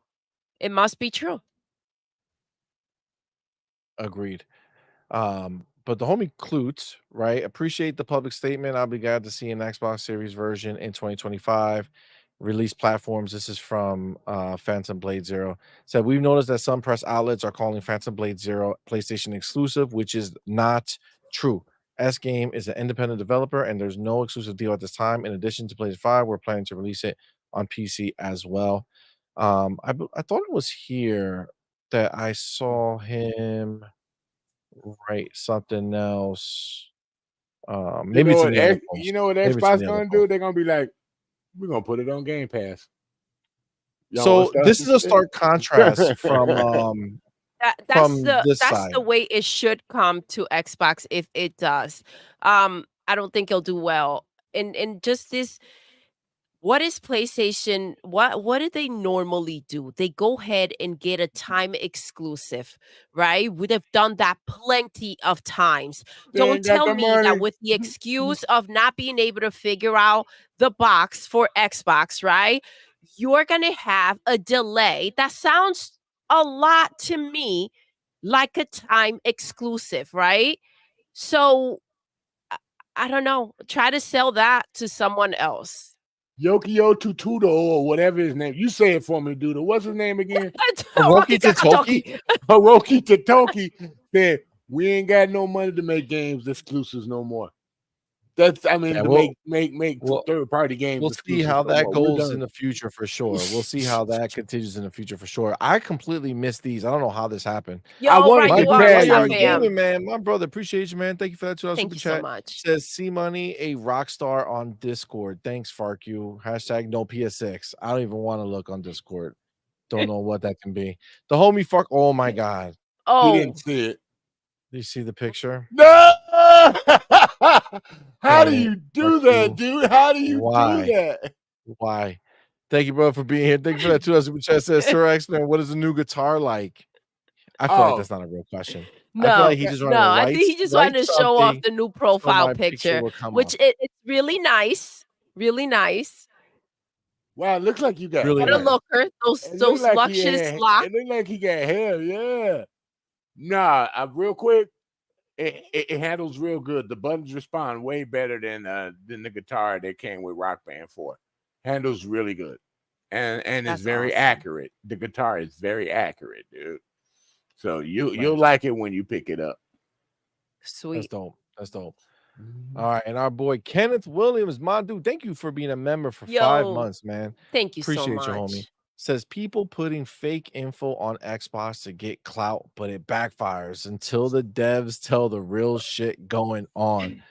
Speaker 3: It must be true.
Speaker 1: Agreed. But the homie Clute, right? Appreciate the public statement. I'll be glad to see an Xbox Series version in 2025. Release platforms. This is from Phantom Blade Zero. Said, we've noticed that some press outlets are calling Phantom Blade Zero PlayStation exclusive, which is not true. S Game is an independent developer, and there's no exclusive deal at this time. In addition to PlayStation 5, we're planning to release it on PC as well. I thought it was here that I saw him write something else. Maybe it's
Speaker 2: you know what Xbox gonna do? They're gonna be like, we're gonna put it on Game Pass.
Speaker 1: So this is a stark contrast from
Speaker 3: that's the way it should come to Xbox if it does. I don't think it'll do well. And just this, what is PlayStation? What do they normally do? They go ahead and get a time exclusive, right? Would have done that plenty of times. Don't tell me that with the excuse of not being able to figure out the box for Xbox, right? you're going to have a delay that sounds a lot to me like a time exclusive, right? So I don't know. Try to sell that to someone else.
Speaker 2: Yokio Tutudo or whatever his name. You say it for me, Doodle. What's his name again?
Speaker 3: Hiroki Takatoki.
Speaker 2: Hiroki Takatoki said, we ain't got no money to make games exclusives no more. That's, I mean, to make third-party games.
Speaker 1: We'll see how that goes in the future for sure. We'll see how that continues in the future for sure. I completely missed these. I don't know how this happened.
Speaker 3: Yo,
Speaker 2: I wanted
Speaker 3: to
Speaker 1: gaming, man. My brother, appreciate you, man. Thank you for that $2 super chat.
Speaker 3: So much.
Speaker 1: Says CMoney, a rock star on Discord. Thanks, FarQ. Hashtag no PS6. I don't even want to look on Discord. Don't know what that can be. The homie fuck. Oh my god.
Speaker 3: Oh,
Speaker 2: he didn't see it.
Speaker 1: Do you see the picture?
Speaker 2: No. How do you do that, dude? How do you do that?
Speaker 1: Why? Thank you, bro, for being here. Thank you for that $2 super chat. Says Sir X-Man, what is a new guitar like? I feel like that's not a real question.
Speaker 3: No,
Speaker 1: I feel like he just wanted to
Speaker 3: I think he just wanted to show off the new profile
Speaker 1: so
Speaker 3: picture, which it's really nice. Really nice.
Speaker 2: Wow, it looks like you got
Speaker 3: what a looker. Those
Speaker 2: like
Speaker 3: luscious locks.
Speaker 2: It looked like he got hair, yeah. Nah, real quick, it handles real good. The buttons respond way better than the guitar they came with Rock Band 4. Handles really good, and it's very accurate. The guitar is very accurate, dude. So you'll like it when you pick it up.
Speaker 3: Sweet.
Speaker 1: That's dope. All right, and our boy Kenneth Williams, my dude, thank you for being a member for 5 months, man.
Speaker 3: Thank you
Speaker 1: Appreciate
Speaker 3: so much.
Speaker 1: you, homie. Says people putting fake info on Xbox to get clout, but it backfires until the devs tell the real shit going on.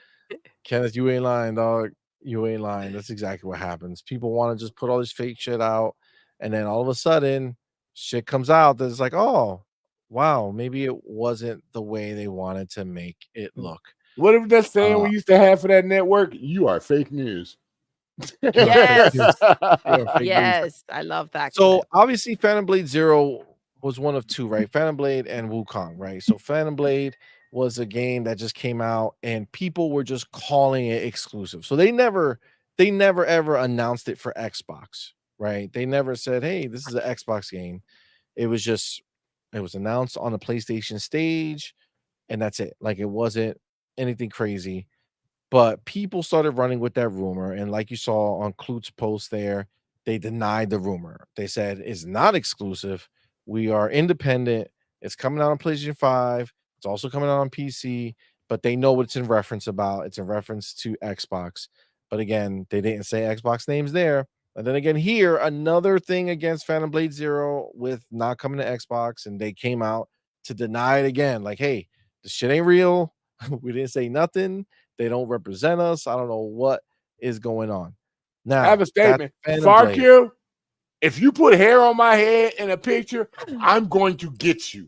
Speaker 1: Kenneth, you ain't lying, dog. You ain't lying. That's exactly what happens. People want to just put all this fake shit out, and then all of a sudden, shit comes out that's like, oh, wow, maybe it wasn't the way they wanted to make it look.
Speaker 2: What if that saying we used to have for that network? You are fake news.
Speaker 3: Yes. Yes, I love that.
Speaker 1: So obviously Phantom Blade Zero was one of two, right? Phantom Blade and Wukong, right? So Phantom Blade was a game that just came out and people were just calling it exclusive. So they never ever announced it for Xbox, right? They never said, hey, this is an Xbox game. It was announced on the PlayStation stage and that's it. Like it wasn't anything crazy. But people started running with that rumor, and like you saw on Klut's post there, they denied the rumor. They said it's not exclusive. We are independent. It's coming out on PlayStation 5. It's also coming out on PC, but they know what it's in reference about. It's in reference to Xbox. But again, they didn't say Xbox names there. And then again, here, another thing against Phantom Blade Zero with not coming to Xbox, and they came out to deny it again. Like, hey, this shit ain't real. We didn't say nothing. They don't represent us. I don't know what is going on. Now,
Speaker 2: I have a statement. FarQ, if you put hair on my head in a picture, I'm going to get you.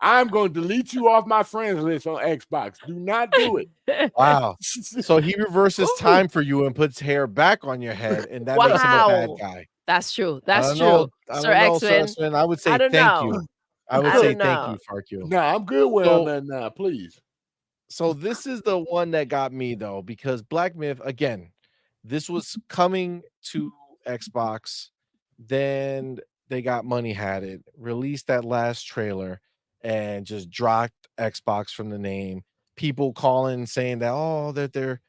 Speaker 2: I'm going to delete you off my friends list on Xbox. Do not do it.
Speaker 1: Wow. So he reverses time for you and puts hair back on your head, and that makes him a bad guy.
Speaker 3: That's true. That's true. Sir X-Men,
Speaker 1: I would say thank you. I would say thank you, FarQ.
Speaker 2: No, I'm good with that now, please.
Speaker 1: So this is the one that got me though, because Black Myth, again, this was coming to Xbox. Then they got money had it, released that last trailer, and just dropped Xbox from the name. People calling saying that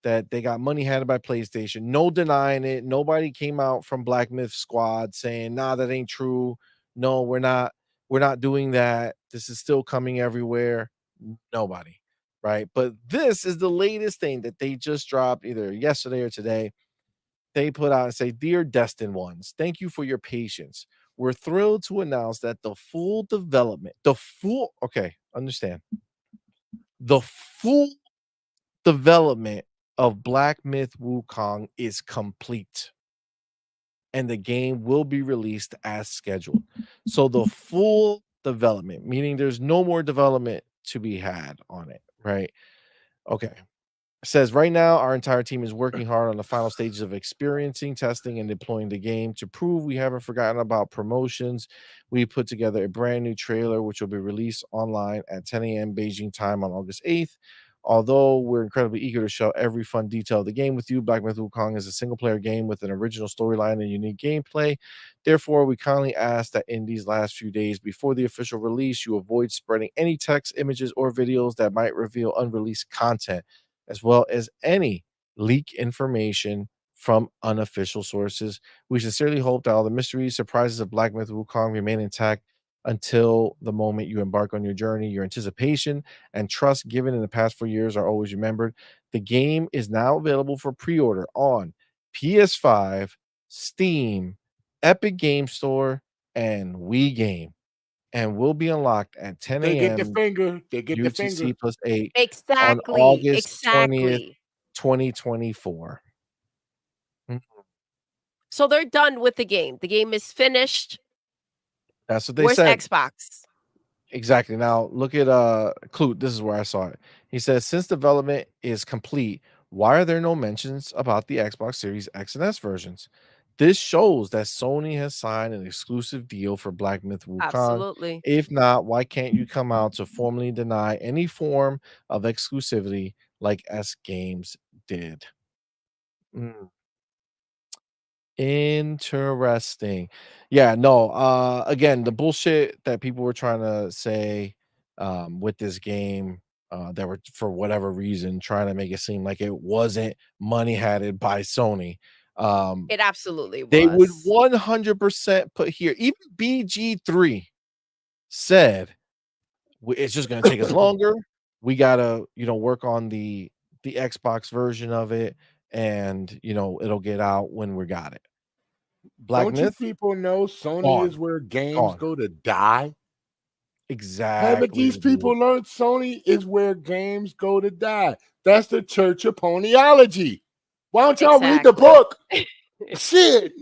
Speaker 1: that they got money had it by PlayStation. No denying it. Nobody came out from Black Myth Squad saying, nah, that ain't true. No, we're not doing that. This is still coming everywhere. Nobody. Right. But this is the latest thing that they just dropped either yesterday or today. They put out and say, Dear Destined Ones, thank you for your patience. We're thrilled to announce that the full development of Black Myth Wukong is complete. And the game will be released as scheduled. So the full development, meaning there's no more development to be had on it. Right. Okay. It says right now our entire team is working hard on the final stages of experiencing, testing, and deploying the game. To prove we haven't forgotten about promotions, we put together a brand new trailer which will be released online at 10 a.m. Beijing time on August 8th. Although we're incredibly eager to share every fun detail of the game with you, Black Myth: Wukong is a single-player game with an original storyline and unique gameplay. Therefore, we kindly ask that in these last few days before the official release, you avoid spreading any text, images, or videos that might reveal unreleased content, as well as any leak information from unofficial sources. We sincerely hope that all the mysteries, surprises of Black Myth: Wukong remain intact until the moment you embark on your journey. Your anticipation and trust given in the past 4 years are always remembered. The game is now available for pre-order on PS5, Steam, Epic Game Store, and Wii Game, and will be unlocked at 10
Speaker 2: They get the
Speaker 1: a.m.
Speaker 2: finger. They get the finger.
Speaker 1: UTC +8 on
Speaker 3: Exactly.
Speaker 1: August 20th,
Speaker 3: Exactly.
Speaker 1: 2024.
Speaker 3: So they're done with the game. The game is finished.
Speaker 1: That's what they
Speaker 3: Where's
Speaker 1: said.
Speaker 3: Xbox?
Speaker 1: Exactly. Now look at Clute. This is where I saw it. He says, since development is complete, why are there no mentions about the Xbox Series X and S versions? This shows that Sony has signed an exclusive deal for Black Myth: Wukong.
Speaker 3: Absolutely.
Speaker 1: If not, why can't you come out to formally deny any form of exclusivity like S Games did? Interesting. Yeah, no, again, the bullshit that people were trying to say with this game, that were for whatever reason trying to make it seem like it wasn't money hatted by Sony.
Speaker 3: It absolutely was.
Speaker 1: They would 100% put here. Even BG3 said it's just gonna take us longer. We gotta, work on the Xbox version of it, and it'll get out when we got it. Black
Speaker 2: Don't
Speaker 1: Myth,
Speaker 2: you people know Sony
Speaker 1: gone.
Speaker 2: is where games
Speaker 1: Gone.
Speaker 2: go to die?
Speaker 1: Exactly.
Speaker 2: Haven't these people learned Sony is where games go to die? That's the Church of Ponyology. Why don't y'all read the book? Shit.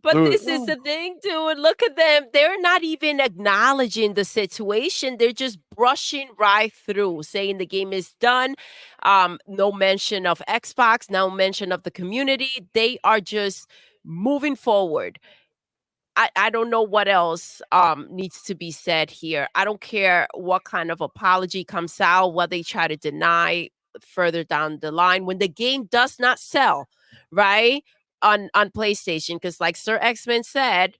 Speaker 3: But this is the thing, dude. Look at them. They're not even acknowledging the situation. They're just brushing right through, saying the game is done. No mention of Xbox, no mention of the community. They are just moving forward. I don't know what else needs to be said here. I don't care what kind of apology comes out, what they try to deny further down the line when the game does not sell, right? On PlayStation, because like Sir X-Men said,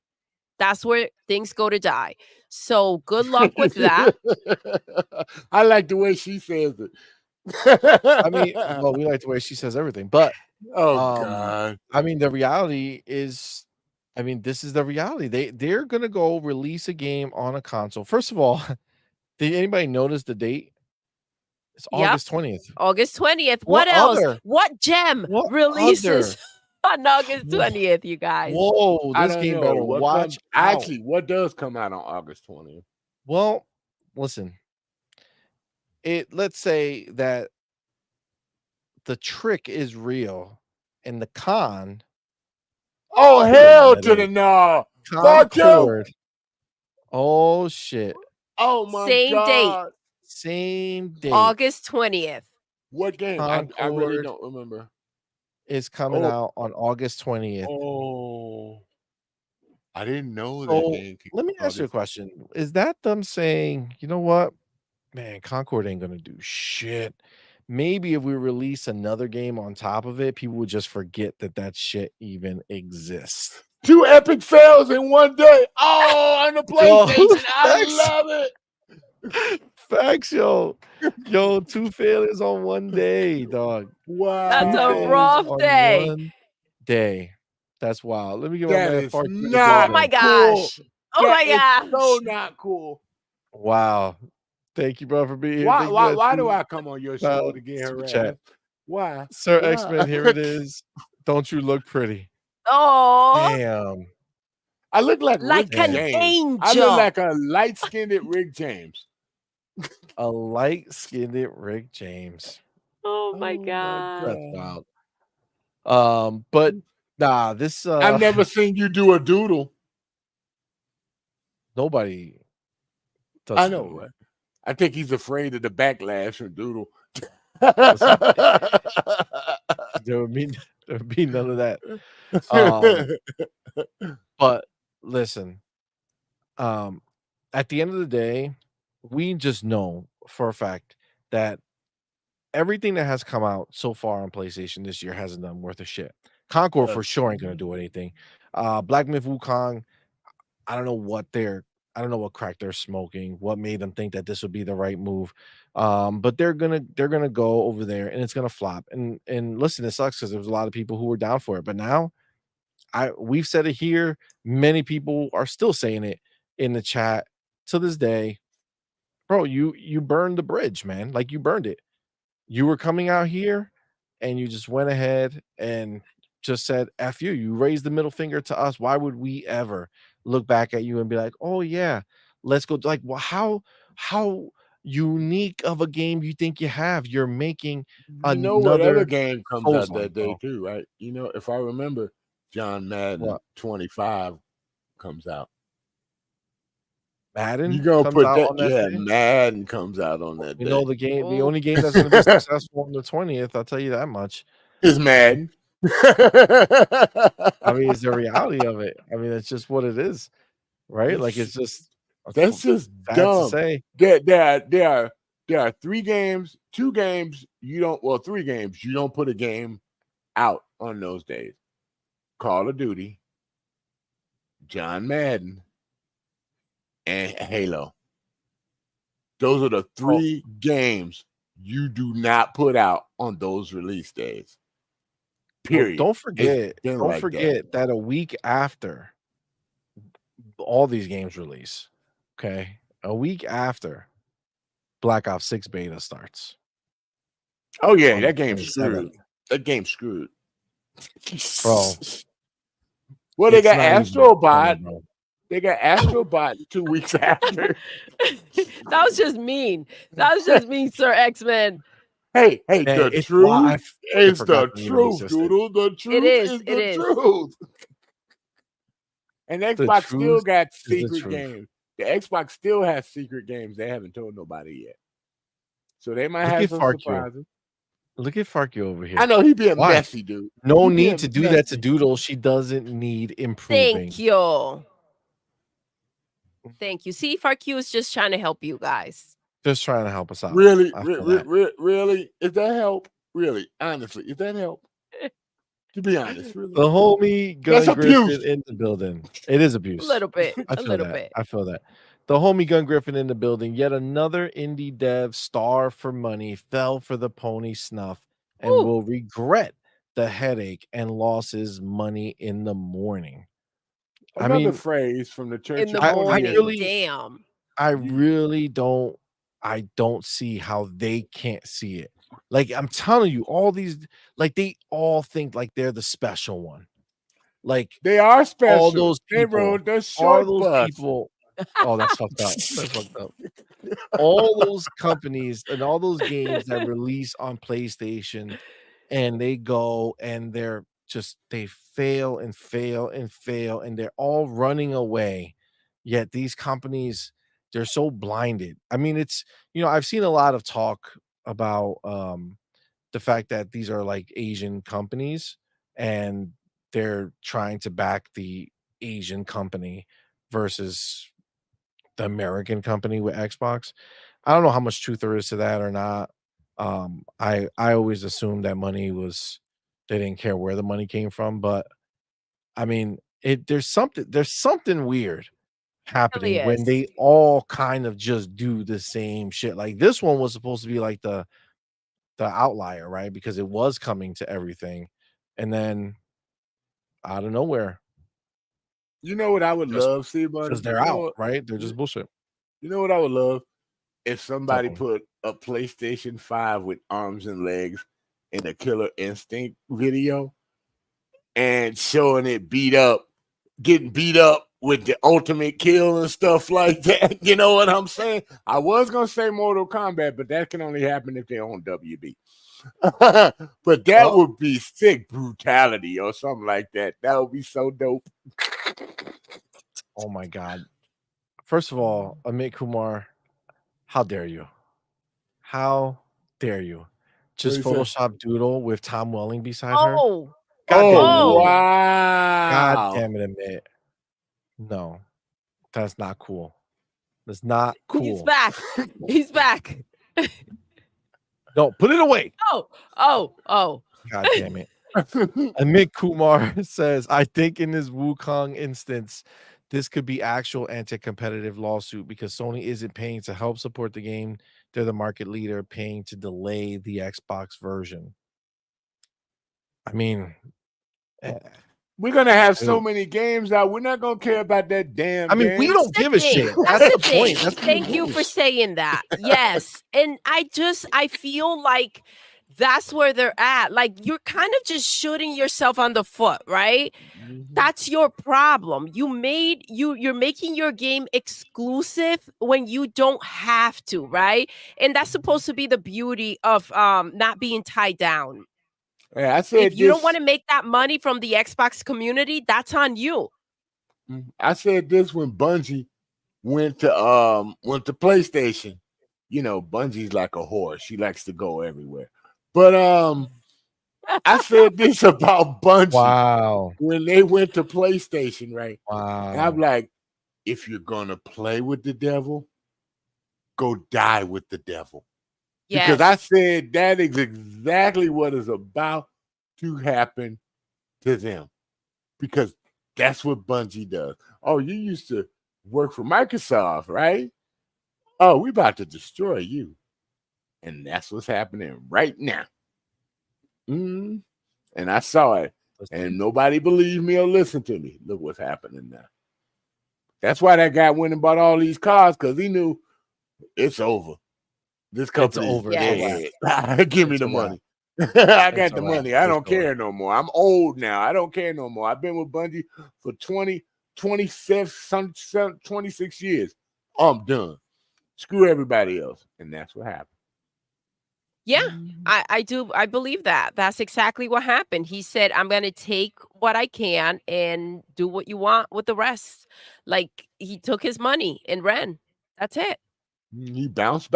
Speaker 3: that's where things go to die. So good luck with that.
Speaker 2: I like the way she says it.
Speaker 1: I mean, well, we like the way she says everything, but
Speaker 2: God.
Speaker 1: I mean, the reality is, this is the reality. They're gonna go release a game on a console. First of all, did anybody notice the date? It's August 20th.
Speaker 3: August 20th. What else? What gem releases on August 20th, you guys?
Speaker 1: Whoa, this game better watch out.
Speaker 2: Actually, what does come out on August 20th?
Speaker 1: Well, listen. Let's say that the trick is real and the con.
Speaker 2: Oh, hell to the no.
Speaker 1: Concord. Oh shit.
Speaker 2: Oh my God.
Speaker 1: Same date.
Speaker 3: August 20th.
Speaker 2: What game? I really don't remember.
Speaker 1: Is coming out on August 20th.
Speaker 2: Oh, I didn't know
Speaker 1: So,
Speaker 2: that game.
Speaker 1: Let me ask you a question. Is that them saying, you know what? Man, Concord ain't gonna do shit. Maybe if we release another game on top of it, people would just forget that shit even exists.
Speaker 2: 2 epic fails in one day. Oh, on the PlayStation. I love it.
Speaker 1: Facts, yo. 2 failures on one day, dog.
Speaker 2: Wow.
Speaker 3: That's a rough day.
Speaker 1: One day. That's wild. Let me give
Speaker 2: that
Speaker 1: my man
Speaker 2: is
Speaker 1: Far
Speaker 2: not
Speaker 3: Oh my
Speaker 2: cool.
Speaker 3: gosh. Oh my gosh.
Speaker 2: So not cool.
Speaker 1: Wow. Thank you, bro, for being here.
Speaker 2: Why do I come on your show to get harassed? Why?
Speaker 1: Sir X-Men, here it is. Don't you look pretty?
Speaker 3: Oh.
Speaker 1: Damn.
Speaker 2: I look like Rick
Speaker 3: an
Speaker 2: James.
Speaker 3: angel.
Speaker 2: I look like a light-skinned Rick James.
Speaker 1: A light-skinned Rick James.
Speaker 3: Oh my God.
Speaker 1: That's wild. But nah, this
Speaker 2: I've never seen you do a doodle.
Speaker 1: Nobody does.
Speaker 2: I know, right? I think he's afraid of the backlash from Doodle.
Speaker 1: There would be none of that. But listen, at the end of the day, we just know for a fact that everything that has come out so far on PlayStation this year hasn't done worth a shit. Concord for sure ain't gonna do anything. Black Myth Wukong, I don't know what crack they're smoking, what made them think that this would be the right move. But they're gonna go over there and it's gonna flop. And listen, it sucks because there was a lot of people who were down for it. But now we've said it here. Many people are still saying it in the chat to this day. Bro, you burned the bridge, man. Like you burned it. You were coming out here and you just went ahead and just said F you. You raised the middle finger to us. Why would we ever look back at you and be like, oh yeah, let's go? Like, well, how unique of a game do you think you have? You're making
Speaker 2: You know what other
Speaker 1: another
Speaker 2: game comes
Speaker 1: Souls
Speaker 2: out that
Speaker 1: line,
Speaker 2: day
Speaker 1: bro.
Speaker 2: too, right? You know, if I remember, John Madden
Speaker 1: What?
Speaker 2: 25 comes out.
Speaker 1: Madden
Speaker 2: You gonna
Speaker 1: comes
Speaker 2: put
Speaker 1: out
Speaker 2: that?
Speaker 1: on that
Speaker 2: Yeah,
Speaker 1: day?
Speaker 2: Madden comes out on that
Speaker 1: You
Speaker 2: day.
Speaker 1: know the
Speaker 3: Oh.
Speaker 1: only game that's gonna be successful on the 20th, I'll tell you that much.
Speaker 2: Is Madden.
Speaker 1: I mean, it's the reality of it. I mean, it's just what it is, right? Like it's just
Speaker 2: That's just
Speaker 1: sad
Speaker 2: dumb.
Speaker 1: to say.
Speaker 2: There are 3 games, 2 games. Well, 3 games. You don't put a game out on those days. Call of Duty, John Madden, and Halo. Those are the 3 games you do not put out on those release days. Period.
Speaker 1: Well, don't forget that a week after all these games release, okay, a week after Black Ops 6 beta starts.
Speaker 2: Oh yeah, that game's screwed. That game's screwed,
Speaker 1: bro.
Speaker 2: Well, they got Astrobot. They got Astrobot 2 weeks after.
Speaker 3: That was just mean. That was just mean, Sir X-Men.
Speaker 2: Hey, the truth is the truth, Doodle. The truth is the truth. And Xbox still got secret games. The Xbox still has secret games they haven't told nobody yet. So they might have some surprises.
Speaker 1: Look at Farkio over here.
Speaker 2: I know he being messy, dude.
Speaker 1: No need to do that to Doodle. She doesn't need improving.
Speaker 3: Thank you. Thank you. See, Farkio is just trying to help you guys.
Speaker 1: Just trying to help us out.
Speaker 2: Really? Is that help? Really? Honestly, is that help? To be honest, really.
Speaker 1: The homie Gun Griffin in the building. It is abuse.
Speaker 3: A little bit.
Speaker 1: I feel that. The homie Gun Griffin in the building. Yet another indie dev starved for money, fell for the pony snuff, and will regret the headache and lost his money in the morning.
Speaker 2: Another phrase from the church.
Speaker 3: In the morning. Damn.
Speaker 1: I really don't. I don't see how they can't see it. Like I'm telling you, all these, like they all think like they're the special one. Like
Speaker 2: they are special.
Speaker 1: All those people,
Speaker 2: they rode the short
Speaker 1: all those
Speaker 2: bus.
Speaker 1: people. Oh, that's fucked up. That's fucked up. All those companies and all those games that release on PlayStation, and they go and they fail and fail and fail, and they're all running away. Yet these companies, they're so blinded. I mean, it's, I've seen a lot of talk about the fact that these are like Asian companies and they're trying to back the Asian company versus the American company with Xbox. I don't know how much truth there is to that or not. I always assumed that they didn't care where the money came from, but I mean, there's something weird happening when they all kind of just do the same shit. Like this one was supposed to be like the outlier, right? Because it was coming to everything, and then out of nowhere,
Speaker 2: you know what I would love, see, buddy?
Speaker 1: Because they're out, right? They're just bullshit.
Speaker 2: You know what I would love? If somebody put a PlayStation 5 with arms and legs in a Killer Instinct video and showing it getting beat up with the ultimate kill and stuff like that. You know what I'm saying? I was going to say Mortal Kombat, but that can only happen if they're on WB. But that would be sick brutality or something like that. That would be so dope.
Speaker 1: Oh my God. First of all, Amit Kumar, how dare you? How dare you? Just Photoshop Doodle with Tom Welling beside her?
Speaker 2: Wow.
Speaker 1: God damn it, Amit. No, that's not cool. It's not cool.
Speaker 3: He's back. He's back.
Speaker 1: No, put it away.
Speaker 3: Oh.
Speaker 1: God damn it. Amit Kumar says, I think in this Wukong instance, this could be actual anti-competitive lawsuit because Sony isn't paying to help support the game. They're the market leader paying to delay the Xbox version. I mean,
Speaker 2: we're gonna have so many games out. We're not gonna care about that damn.
Speaker 1: I mean,
Speaker 2: game.
Speaker 1: we don't give a shit. That's the point. That's
Speaker 3: Thank you for saying that. Yes, and I feel like that's where they're at. Like you're kind of just shooting yourself on the foot, right? That's your problem. You're making your game exclusive when you don't have to, right? And that's supposed to be the beauty of not being tied down.
Speaker 2: Yeah, I said
Speaker 3: if you don't want to make that money from the Xbox community, that's on you.
Speaker 2: I said this when Bungie went to PlayStation. You know, Bungie's like a horse. She likes to go everywhere. But I said this about Bungie.
Speaker 1: Wow.
Speaker 2: When they went to PlayStation, right?
Speaker 1: Wow.
Speaker 2: And I'm like, if you're gonna play with the devil, go die with the devil. Yes. Because I said that is exactly what is about to happen to them. Because that's what Bungie does. Oh, you used to work for Microsoft, right? Oh, we're about to destroy you. And that's what's happening right now. And I saw it. And nobody believed me or listened to me. Look what's happening now. That's why that guy went and bought all these cars, because he knew it's over. This company is over. Give me the money. I got the money. I don't care no more. I'm old now. I don't care no more. I've been with Bungie for 26 years. I'm done. Screw everybody else. And that's what happened.
Speaker 3: Yeah, I do. I believe that. That's exactly what happened. He said, I'm going to take what I can and do what you want with the rest. Like, he took his money and ran. That's it.
Speaker 2: He bounced.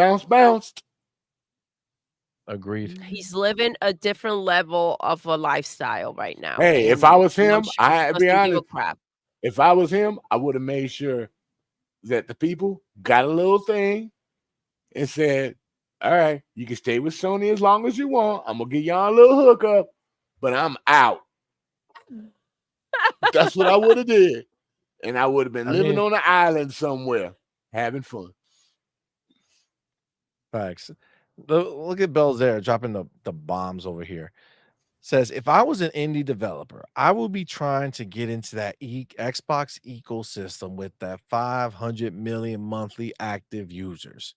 Speaker 1: Agreed.
Speaker 3: He's living a different level of a lifestyle right now.
Speaker 2: Hey, if I was him, I'd be honest. If I was him, I would have made sure that the people got a little thing and said, all right, you can stay with Sony as long as you want. I'm going to give y'all a little hookup, but I'm out. That's what I would have did. And I would have been living on an island somewhere, having fun.
Speaker 1: Facts. Look at Belzer dropping the bombs over here. Says, if I was an indie developer, I would be trying to get into that Xbox ecosystem with that 500 million monthly active users.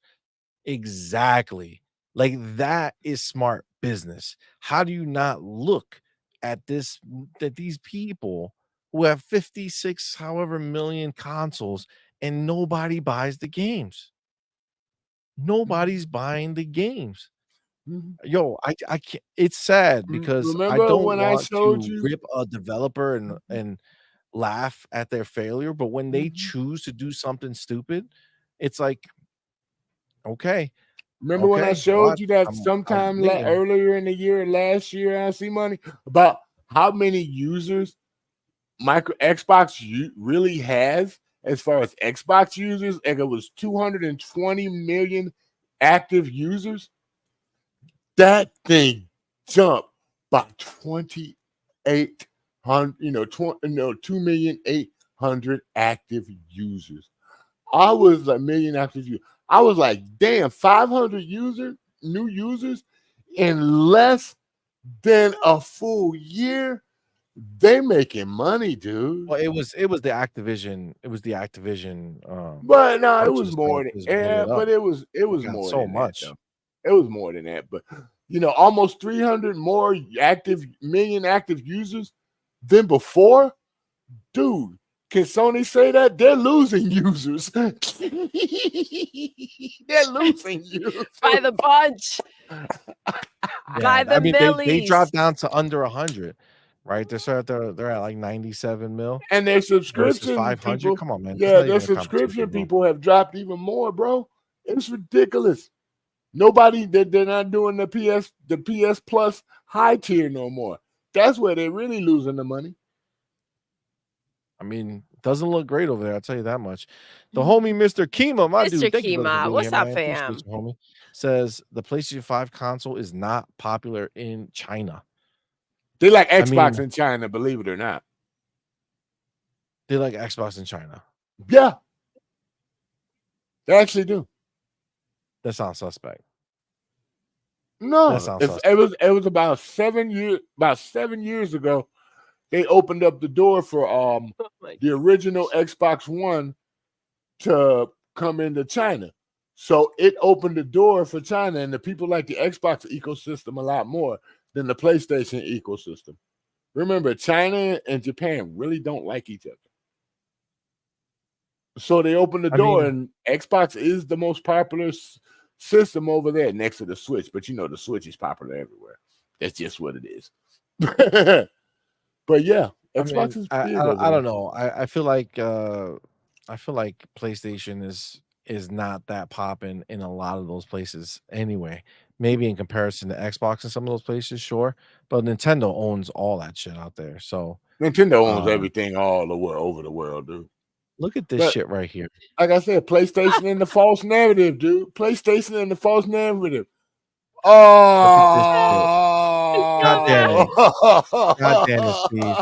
Speaker 1: Exactly. Like that is smart business. How do you not look at this, that these people who have 56 however million consoles and nobody buys the games? Nobody's buying the games. Yo, I can't. It's sad because I don't want to rip a developer and laugh at their failure, but when they choose to do something stupid, it's like, okay.
Speaker 2: Remember when I showed you that sometime earlier in the year, last year on CMoney, about how many users Xbox really has as far as Xbox users, and it was 220 million active users. That thing jumped by 2,800 active users. I was like million active users. I was like, damn, 500 new users in less than a full year. They making money, dude.
Speaker 1: Well, it was the Activision. It was the Activision.
Speaker 2: But no, it was more than but it was more
Speaker 1: so
Speaker 2: than
Speaker 1: much.
Speaker 2: That, it was more than that. But almost 300 more million active users than before, dude. Can Sony say that? They're losing users. They're losing users
Speaker 3: by the bunch. By the millies.
Speaker 1: They dropped down to under 100, right? They're at like 97 mil,
Speaker 2: and their subscription
Speaker 1: 500.
Speaker 2: People,
Speaker 1: come on, man.
Speaker 2: Yeah, their subscription people have dropped even more, bro. It's ridiculous. Nobody, they're not doing the PS Plus high tier no more. That's where they're really losing the money.
Speaker 1: I mean, Doesn't look great over there, I'll tell you that much. The homie Mr. Kima, my dude, thank you brother, for being
Speaker 3: what's
Speaker 1: here,
Speaker 3: up,
Speaker 1: man.
Speaker 3: fam?
Speaker 1: Appreciate you, homie. Says the PlayStation 5 console is not popular in China.
Speaker 2: They like Xbox in China, believe it or not.
Speaker 1: They like Xbox in China.
Speaker 2: Yeah. They actually do.
Speaker 1: That sounds suspect.
Speaker 2: No, it was about 7 years ago. They opened up the door for the original Xbox One to come into China. So it opened the door for China, and the people like the Xbox ecosystem a lot more than the PlayStation ecosystem. Remember, China and Japan really don't like each other. So they opened the door, and Xbox is the most popular system over there next to the Switch. But the Switch is popular everywhere. That's just what it is. But yeah, Xbox is big
Speaker 1: I don't know. I feel like PlayStation is not that popping in a lot of those places anyway. Maybe in comparison to Xbox in some of those places, sure. But Nintendo owns all that shit out there. So
Speaker 2: Nintendo owns everything all over the world, dude.
Speaker 1: Look at this shit right here.
Speaker 2: Like I said, PlayStation in the false narrative, dude. PlayStation in the false narrative. Oh,
Speaker 1: God damn it. God damn it, Steve.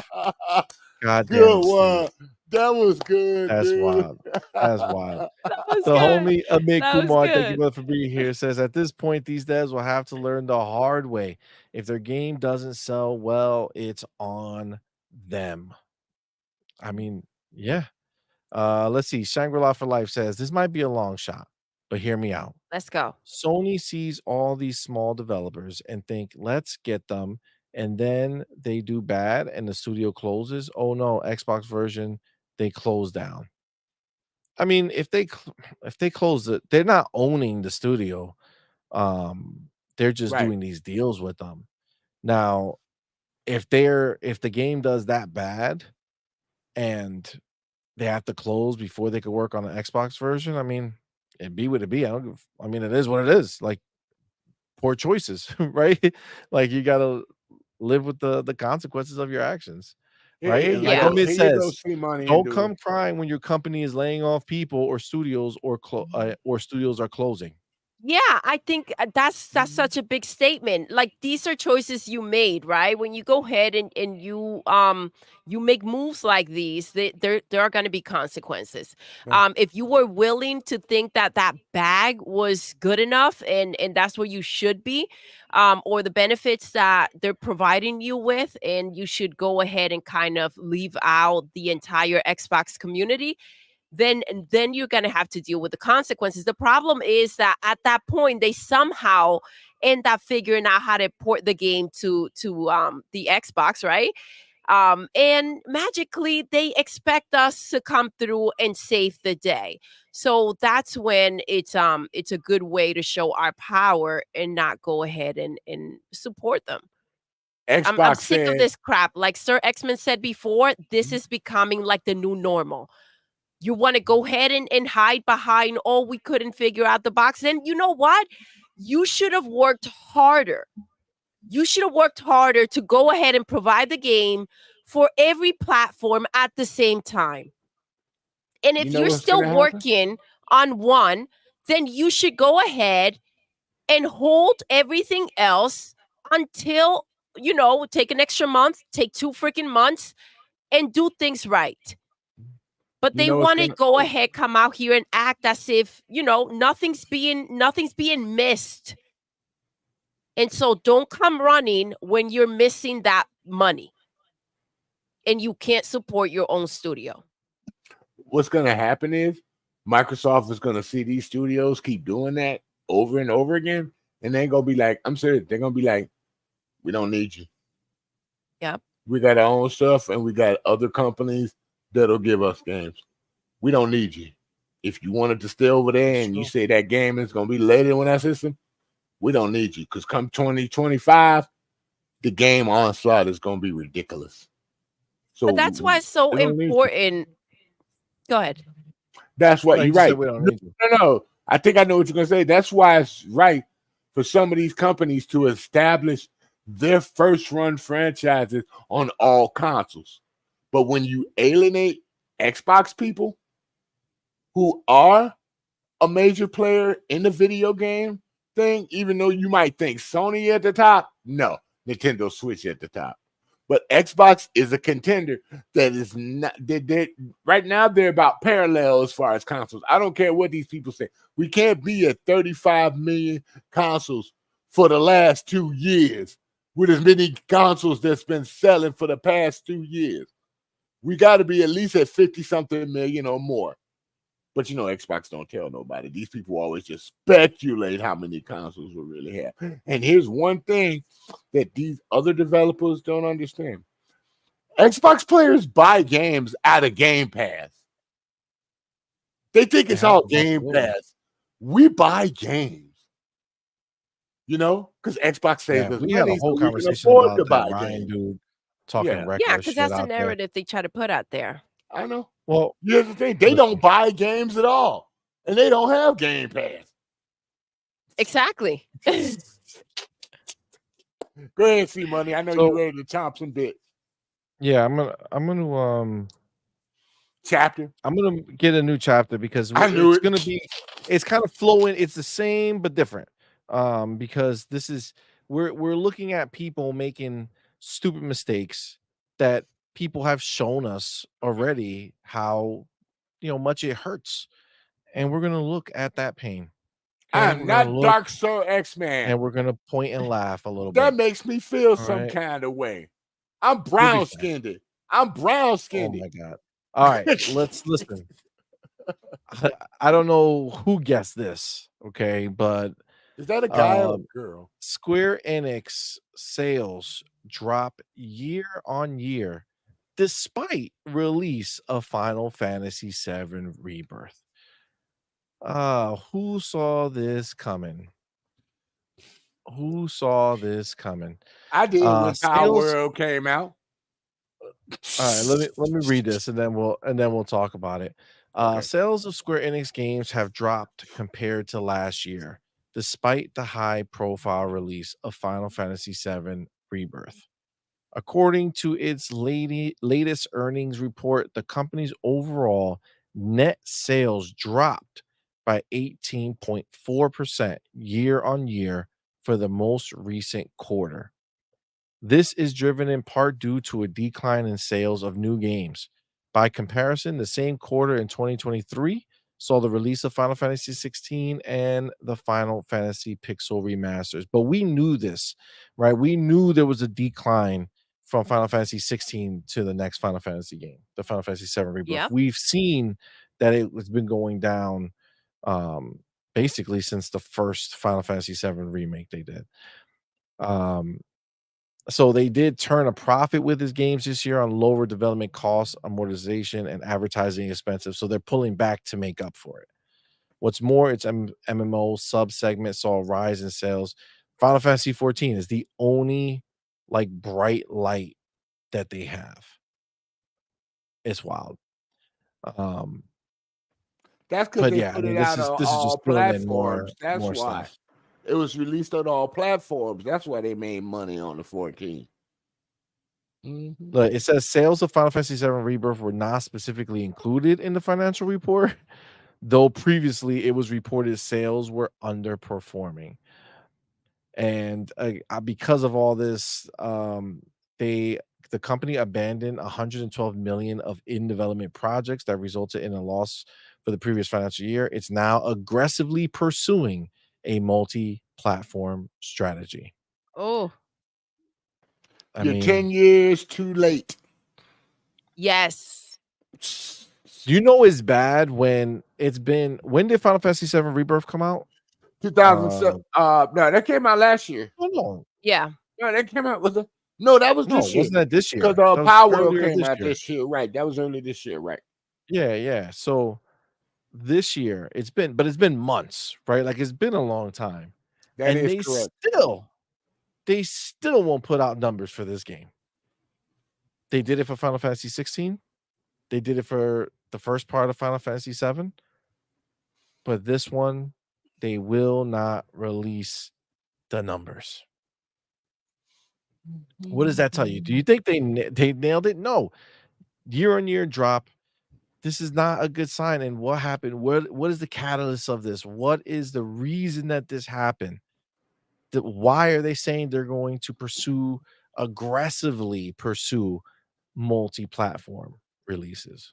Speaker 1: God damn
Speaker 2: good
Speaker 1: it,
Speaker 2: one. That was good.
Speaker 1: That's
Speaker 2: dude.
Speaker 1: wild. That's wild.
Speaker 3: Was
Speaker 1: the
Speaker 3: good.
Speaker 1: Homie Amit
Speaker 3: That was
Speaker 1: Kumar, thank you
Speaker 3: good.
Speaker 1: both for being here. Says at this point, these devs will have to learn the hard way. If their game doesn't sell well, it's on them. I mean, yeah. Let's see. Shangri-La for Life says this might be a long shot, but hear me out.
Speaker 3: Let's go.
Speaker 1: Sony sees all these small developers and think, let's get them, and then they do bad and the studio closes. Oh no, Xbox version, they close down. I mean, if they close it, they're not owning the studio. They're just doing these deals with them. Now, if the game does that bad and they have to close before they could work on an Xbox version, I mean, it be what it be. I mean, it is what it is. Like poor choices, right? Like you gotta live with the consequences of your actions, right? And like Amit says, don't come crying when your company is laying off people or studios or studios are closing.
Speaker 3: Yeah, I think that's such a big statement. Like these are choices you made, right? When you go ahead and you make moves like these, there are going to be consequences. If you were willing to think that bag was good enough and that's where you should be, or the benefits that they're providing you with, and you should go ahead and kind of leave out the entire Xbox community, then you're going to have to deal with the consequences. The problem is that at that point, they somehow end up figuring out how to port the game to the Xbox, right? And magically, they expect us to come through and save the day. So that's when it's a good way to show our power and not go ahead and support them. I'm sick of this crap. Like Sir X-Men said before, this is becoming like the new normal. You want to go ahead and hide behind, oh, we couldn't figure out the box. Then you know what? You should have worked harder. You should have worked harder to go ahead and provide the game for every platform at the same time. And if you're still working on one, then you should go ahead and hold everything else until, take an extra month, take 2 freaking months and do things right. But they want to go ahead, come out here and act as if, nothing's being missed. And so don't come running when you're missing that money and you can't support your own studio.
Speaker 2: What's going to happen is Microsoft is going to see these studios keep doing that over and over again. And they're going to be like, I'm serious. They're going to be like, we don't need you.
Speaker 3: Yep.
Speaker 2: We got our own stuff and we got other companies that'll give us games. We don't need you. If you wanted to stay over there and you say that game is going to be later on that system, we don't need you. Because come 2025, the game onslaught is going to be ridiculous. So
Speaker 3: but that's why it's so important. Go ahead.
Speaker 2: That's why you're right. No. I think I know what you're going to say. That's why it's right for some of these companies to establish their first run franchises on all consoles. But when you alienate Xbox people who are a major player in the video game thing, even though you might think Sony at the top, no, Nintendo Switch at the top. But Xbox is a contender that is not. Right now, they're about parallel as far as consoles. I don't care what these people say. We can't be at 35 million consoles for the last 2 years with as many consoles that's been selling for the past 2 years. We got to be at least at 50-something million or more. But Xbox don't tell nobody. These people always just speculate how many consoles we really have. And here's one thing that these other developers don't understand. Xbox players buy games out of Game Pass. They think it's all Game Pass. We buy games. Because Xbox saves us
Speaker 1: we
Speaker 2: money,
Speaker 1: had a whole
Speaker 2: so we can
Speaker 1: conversation
Speaker 2: afford
Speaker 1: about
Speaker 2: to
Speaker 1: that
Speaker 2: buy
Speaker 1: Ryan
Speaker 2: games.
Speaker 1: dude talking reckless
Speaker 3: Yeah, because
Speaker 1: shit
Speaker 3: that's the
Speaker 1: out there.
Speaker 3: narrative they try to put out there.
Speaker 2: I know.
Speaker 1: Well,
Speaker 2: here's the thing. They don't buy games at all. And they don't have Game Pass.
Speaker 3: Exactly.
Speaker 2: Go ahead, CMoney. I know you're ready to chomp some bits.
Speaker 1: Yeah, I'm gonna
Speaker 2: chapter.
Speaker 1: I'm gonna get a new chapter because it's kind of flowing. It's the same but different. Because we're looking at people making stupid mistakes that people have shown us already how much it hurts, and we're gonna look at that pain.
Speaker 2: I'm not Dark Soul X-Man,
Speaker 1: and we're gonna point and laugh a little bit.
Speaker 2: That makes me feel some kind of way. I'm brown skinned. I'm brown skinned.
Speaker 1: Oh my god! All right, let's listen. I don't know who guessed this, okay, but
Speaker 2: is that a guy or a girl?
Speaker 1: Square Enix sales drop year on year despite release of Final Fantasy VII Rebirth. Who saw this coming? Who saw this coming?
Speaker 2: I did when Power World came out.
Speaker 1: All right, let me read this and then we'll talk about it. Sales of Square Enix games have dropped compared to last year, despite the high-profile release of Final Fantasy VII Rebirth. According to its latest earnings report, the company's overall net sales dropped by 18.4% year on year for the most recent quarter. This is driven in part due to a decline in sales of new games. By comparison, the same quarter in 2023 saw the release of Final Fantasy 16 and the Final Fantasy Pixel remasters. But we knew this, right? We knew there was a decline from Final Fantasy 16 to the next Final Fantasy game, the Final Fantasy 7 Rebirth. Yep. We've seen that it has been going down basically since the first Final Fantasy 7 remake they did. So they did turn a profit with his games this year on lower development costs, amortization, and advertising expenses. So they're pulling back to make up for it. What's more, its MMO sub-segment saw a rise in sales. Final Fantasy 14 is the only bright light that they have. It's wild.
Speaker 2: That's because they put it out on all platforms. That's why. Stuff. It was released on all platforms. That's why they made money on the 14.
Speaker 1: Look, it says sales of Final Fantasy VII Rebirth were not specifically included in the financial report, though previously it was reported sales were underperforming. And because of all this, the company abandoned 112 million of in-development projects that resulted in a loss for the previous financial year. It's now aggressively pursuing a multi-platform strategy.
Speaker 3: Oh,
Speaker 2: you're 10 years too late.
Speaker 3: Yes.
Speaker 1: Do you know it's bad when it's been? When did Final Fantasy VII Rebirth come out?
Speaker 2: 2007. No, that came out last year.
Speaker 1: No.
Speaker 3: Yeah.
Speaker 2: No, that came out with no, that was this year.
Speaker 1: Wasn't that this year?
Speaker 2: Because Power World came out this year, right? That was early this year, right?
Speaker 1: Yeah. So this year it's been months, right? It's been a long time.
Speaker 2: That is correct.
Speaker 1: They still won't put out numbers for this game. They did it for Final Fantasy 16. They did it for the first part of Final Fantasy 7. But this one, they will not release the numbers. What does that tell you? Do you think they nailed it? No. Year-on-year drop. this is not a good sign. And what happened? What is the catalyst of this? What is the reason that this happened? Why are they saying they're going to aggressively pursue multi-platform releases?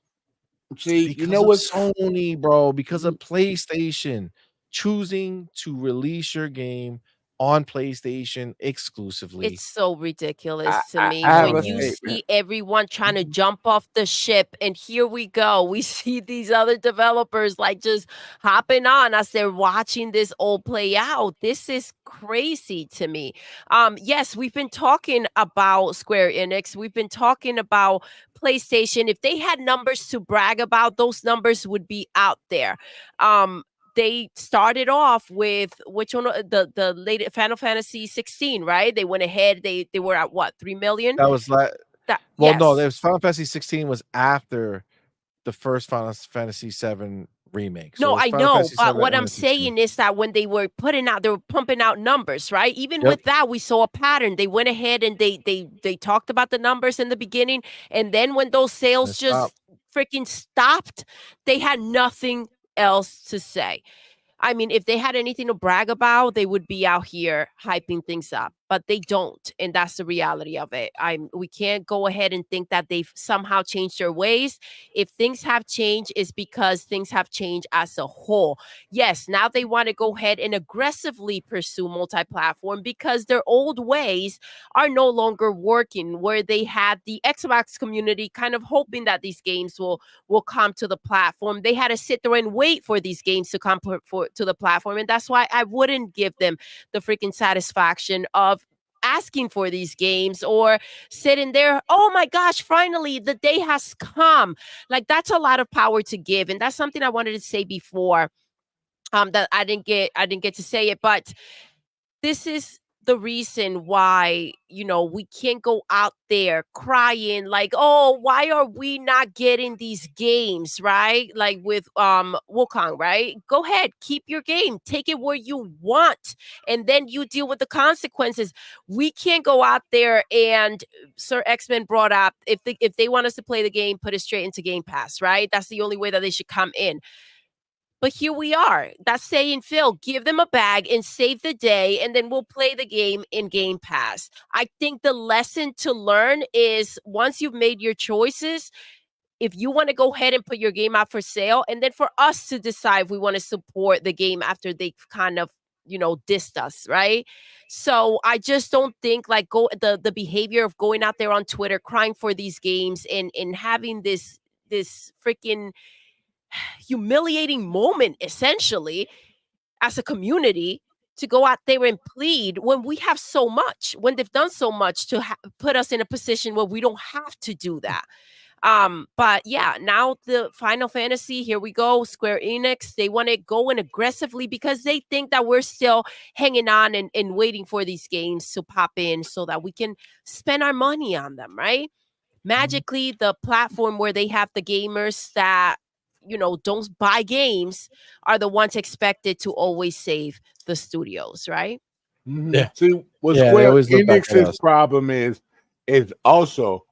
Speaker 2: See, you
Speaker 1: Because
Speaker 2: know
Speaker 1: of
Speaker 2: what's
Speaker 1: Sony, bro, because of PlayStation choosing to release your game on PlayStation exclusively.
Speaker 3: It's so ridiculous to me
Speaker 2: I have
Speaker 3: when
Speaker 2: a
Speaker 3: you
Speaker 2: statement.
Speaker 3: see everyone trying to jump off the ship, and here we go. We see these other developers like just hopping on as they're watching this all play out. This is crazy to me. Yes, we've been talking about Square Enix. We've been talking about PlayStation. If they had numbers to brag about, those numbers would be out there. They started off with which one, the latest Final Fantasy 16, right? They went ahead. They were at what, 3 million?
Speaker 1: That was like,
Speaker 3: That
Speaker 1: well, no,
Speaker 3: yes.
Speaker 1: there's Final Fantasy 16 was after the first Final Fantasy 7 remake. So
Speaker 3: No,
Speaker 1: it was
Speaker 3: I
Speaker 1: Final
Speaker 3: know,
Speaker 1: Fantasy
Speaker 3: but
Speaker 1: 7
Speaker 3: what
Speaker 1: and
Speaker 3: I'm
Speaker 1: then 16.
Speaker 3: saying is that when they were they were pumping out numbers, right? Even
Speaker 1: Yep.
Speaker 3: with that, we saw a pattern. They went ahead and they talked about the numbers in the beginning, and then when those sales just freaking stopped, they had nothing else to say. I mean, if they had anything to brag about, they would be out here hyping things up, but they don't, and that's the reality of it. We can't go ahead and think that they've somehow changed their ways. If things have changed, it's because things have changed as a whole. Yes, now they want to go ahead and aggressively pursue multi-platform because their old ways are no longer working, where they had the Xbox community kind of hoping that these games will come to the platform. They had to sit there and wait for these games to come to the platform. And that's why I wouldn't give them the freaking satisfaction of asking for these games or sitting there, oh my gosh, finally the day has come. Like, that's a lot of power to give. And that's something I wanted to say before, that I didn't get to say it, but this is the reason why, we can't go out there crying like, oh, why are we not getting these games, right? Like with Wukong, right? Go ahead, keep your game, take it where you want, and then you deal with the consequences. We can't go out there and Sir X-Men brought up, if they want us to play the game, put it straight into Game Pass, right? That's the only way that they should come in. But here we are. That's saying, Phil, give them a bag and save the day, and then we'll play the game in Game Pass. I think the lesson to learn is, once you've made your choices, if you want to go ahead and put your game out for sale, and then for us to decide if we want to support the game after they've kind of, dissed us, right? So I just don't think like the behavior of going out there on Twitter crying for these games and having this freaking humiliating moment, essentially, as a community, to go out there and plead when we have so much, when they've done so much to put us in a position where we don't have to do that. But yeah, now the Final Fantasy, here we go. Square Enix, they want to go in aggressively because they think that we're still hanging on and waiting for these games to pop in so that we can spend our money on them, right? Magically, the platform where they have the gamers that, don't buy games are the ones expected to always save the studios, right?
Speaker 2: Mm-hmm.
Speaker 4: Yeah.
Speaker 2: See, what Square Enix's problem is also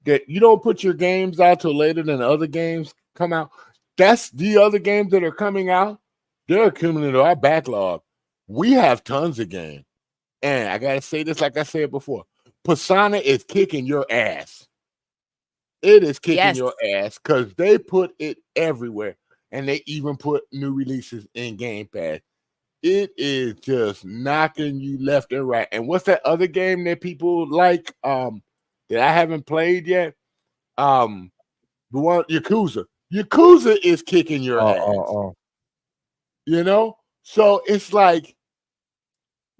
Speaker 2: that you don't put your games out till later than other games come out. That's the other games that are coming out. They're accumulating our backlog. We have tons of games. And I got to say this like I said before. Persona is kicking your ass. It is kicking your ass because they put it everywhere. And they even put new releases in Game Pass. It is just knocking you left and right. And what's that other game that people like that I haven't played yet? The one Yakuza. Yakuza is kicking your ass. So it's like,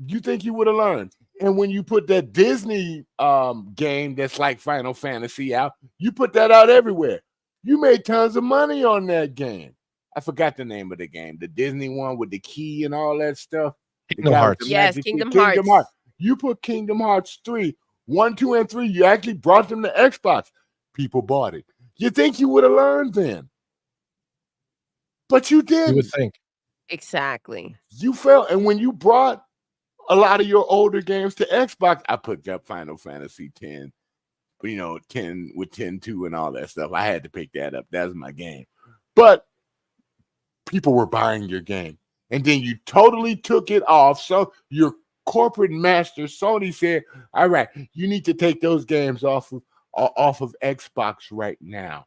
Speaker 2: you think you would have learned. And when you put that Disney game that's like Final Fantasy out, you put that out everywhere. You made tons of money on that game. I forgot the name of the game. The Disney one with the key and all that stuff.
Speaker 1: Kingdom Hearts.
Speaker 3: Yes, Kingdom Hearts.
Speaker 2: You put Kingdom Hearts 3, 1, 2, and 3. You actually brought them to Xbox. People bought it. You think you would have learned then. But you didn't.
Speaker 1: You would think.
Speaker 3: Exactly.
Speaker 2: You fell. And when you brought a lot of your older games to Xbox, I put up Final Fantasy 10. 10 with 10-2 and all that stuff. I had to pick that up. That's my game. But people were buying your game. And then you totally took it off. So your corporate master, Sony, said, all right, you need to take those games off of Xbox right now,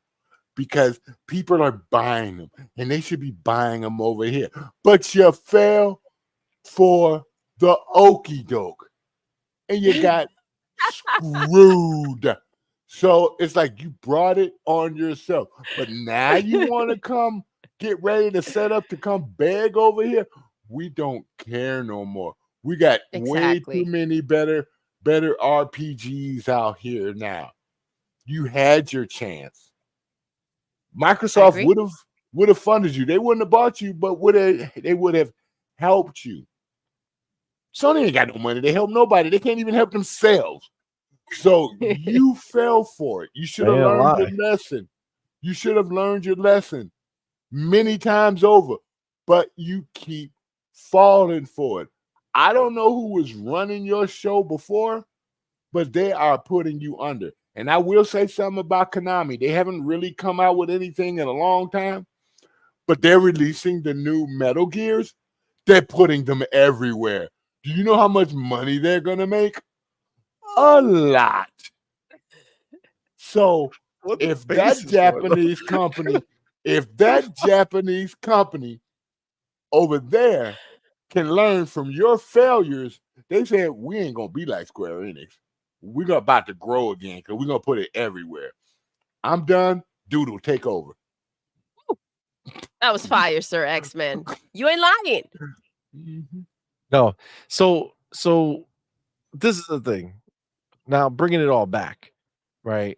Speaker 2: because people are buying them and they should be buying them over here. But you fell for the okie doke and you got screwed. So it's like you brought it on yourself. But now you want to come get ready to set up to come beg over here. We don't care no more. We got way too many better RPGs out here now. You had your chance. Microsoft would have funded you. They wouldn't have bought you, but they would have helped you. Sony ain't got no money. They help nobody. They can't even help themselves. So you fell for it. You should have learned your lesson. You should have learned your lesson many times over, but you keep falling for it. I don't know who was running your show before, but they are putting you under. And I will say something about Konami. They haven't really come out with anything in a long time, but they're releasing the new Metal Gears. They're putting them everywhere. Do you know how much money they're going to make? A lot. So if that Japanese company over there can learn from your failures, they said, we ain't going to be like Square Enix. We're about to grow again because we're going to put it everywhere. I'm done. Doodle, take over.
Speaker 3: That was fire, Sir X-Men. You ain't lying.
Speaker 1: Mm-hmm. No. So this is the thing. Now, bringing it all back, right?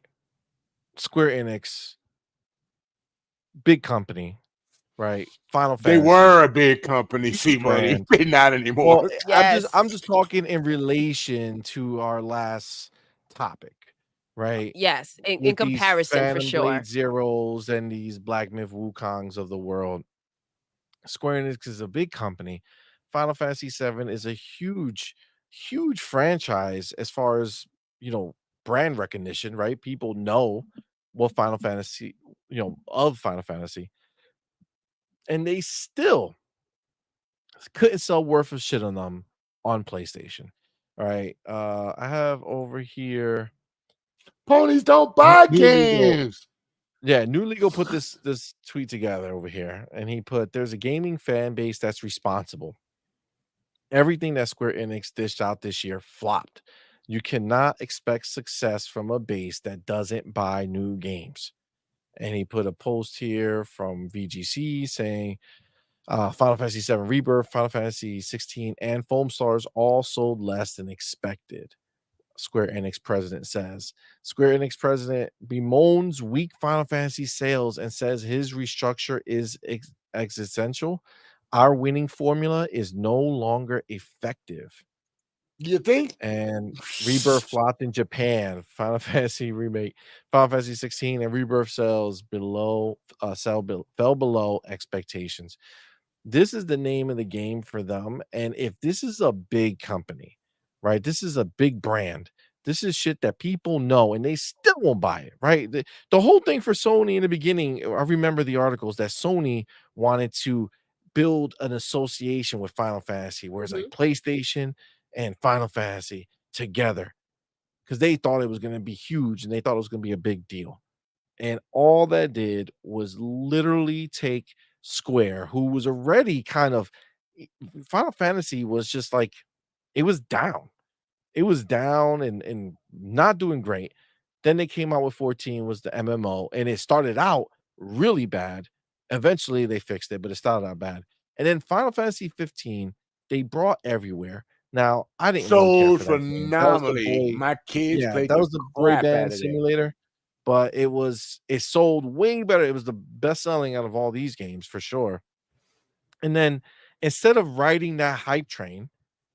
Speaker 1: Square Enix, big company, right? Final Fantasy.
Speaker 2: They were a big company, CMoney. They're not anymore.
Speaker 1: Well, yes. I'm just talking in relation to our last topic, right?
Speaker 3: Yes, in comparison, for sure.
Speaker 1: Blade Zeros and these Black Myth Wukongs of the world. Square Enix is a big company. Final Fantasy VII is a huge franchise as far as, brand recognition, right? People know what Final Fantasy, of Final Fantasy. And they still couldn't sell worth of shit on them on PlayStation. All right. I have over here.
Speaker 2: Ponies don't buy games.
Speaker 1: Yeah, New Legal put this tweet together over here, and he put, there's a gaming fan base that's responsible. Everything that Square Enix dished out this year flopped. You cannot expect success from a base that doesn't buy new games. And he put a post here from VGC saying Final Fantasy VII Rebirth, Final Fantasy 16, and Foam Stars all sold less than expected. Square Enix president says. Square Enix president bemoans weak Final Fantasy sales and says his restructure is existential. Our winning formula is no longer effective.
Speaker 2: You think?
Speaker 1: And Rebirth flopped in Japan. Final Fantasy remake, Final Fantasy 16, and Rebirth sales fell below expectations. This is the name of the game for them. And if this is a big company, right? This is a big brand. This is shit that people know and they still won't buy it, right? The whole thing for Sony in the beginning, I remember the articles that Sony wanted to build an association with Final Fantasy, where it's like PlayStation and Final Fantasy together, because they thought it was going to be huge and they thought it was going to be a big deal. And all that did was literally take Square, who was already kind of, Final Fantasy was just like, it was down. It was down and not doing great. Then they came out with 14, was the MMO, and it started out really bad. Eventually they fixed it, but it started out bad. And then Final Fantasy 15, they brought everywhere. Now, I didn't
Speaker 2: sold phenomenally. My kids played
Speaker 1: that was the boy band simulator, but it sold way better. It was the best selling out of all these games for sure. And then instead of riding that hype train,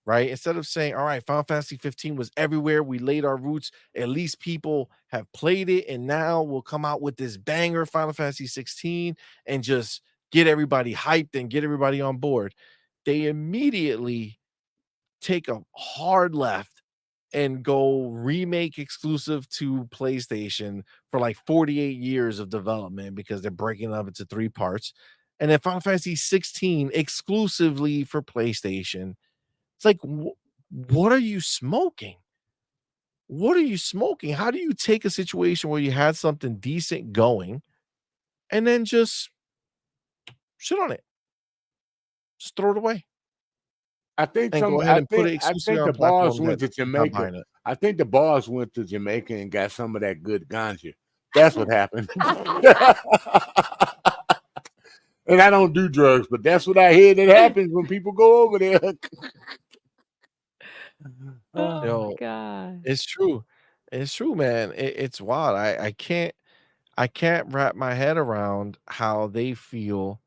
Speaker 1: right? Instead of saying, all right, Final Fantasy 15 was everywhere, we laid our roots, at least people have played it, and now we'll come out with this banger Final Fantasy 16 and just get everybody hyped and get everybody on board. They immediately take a hard left and go remake exclusive to PlayStation for like 48 years of development because they're breaking it up into 3 parts. And then Final Fantasy 16 exclusively for PlayStation. It's like, what are you smoking? What are you smoking? How do you take a situation where you had something decent going and then just shit on it? Just throw it away.
Speaker 2: I think
Speaker 1: And go ahead and put it exclusively on
Speaker 2: the
Speaker 1: a platform
Speaker 2: boss went to
Speaker 1: that you're not
Speaker 2: Jamaica.
Speaker 1: buying it.
Speaker 2: I think the boss went to Jamaica and got some of that good ganja. That's what happened. And I don't do drugs, but that's what I hear that happens when people go over there.
Speaker 3: Oh
Speaker 1: Yo,
Speaker 3: my god.
Speaker 1: it's true. It's true, man. It's wild. I can't wrap my head around how they feel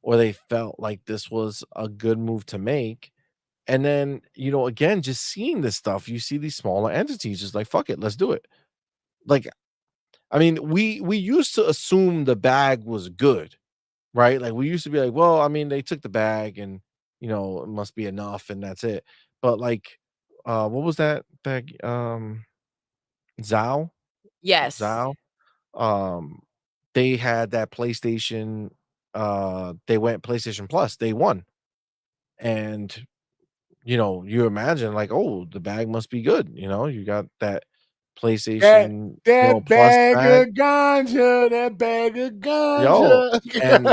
Speaker 1: or they felt like this was a good move to make. And then, again, just seeing this stuff, you see these smaller entities just like, fuck it, let's do it. Like, I mean, we used to assume the bag was good, right? Like we used to be like, well, I mean, they took the bag and it must be enough and that's it. But like, what was that bag? Zao?
Speaker 3: Yes.
Speaker 1: Zao? They had that PlayStation, they went PlayStation Plus, they won. And you imagine like, oh, the bag must be good. You got that PlayStation
Speaker 2: that
Speaker 1: Plus
Speaker 2: bag
Speaker 1: bag.
Speaker 2: of ganja, that bag of
Speaker 1: Yo,
Speaker 2: ganja.
Speaker 1: and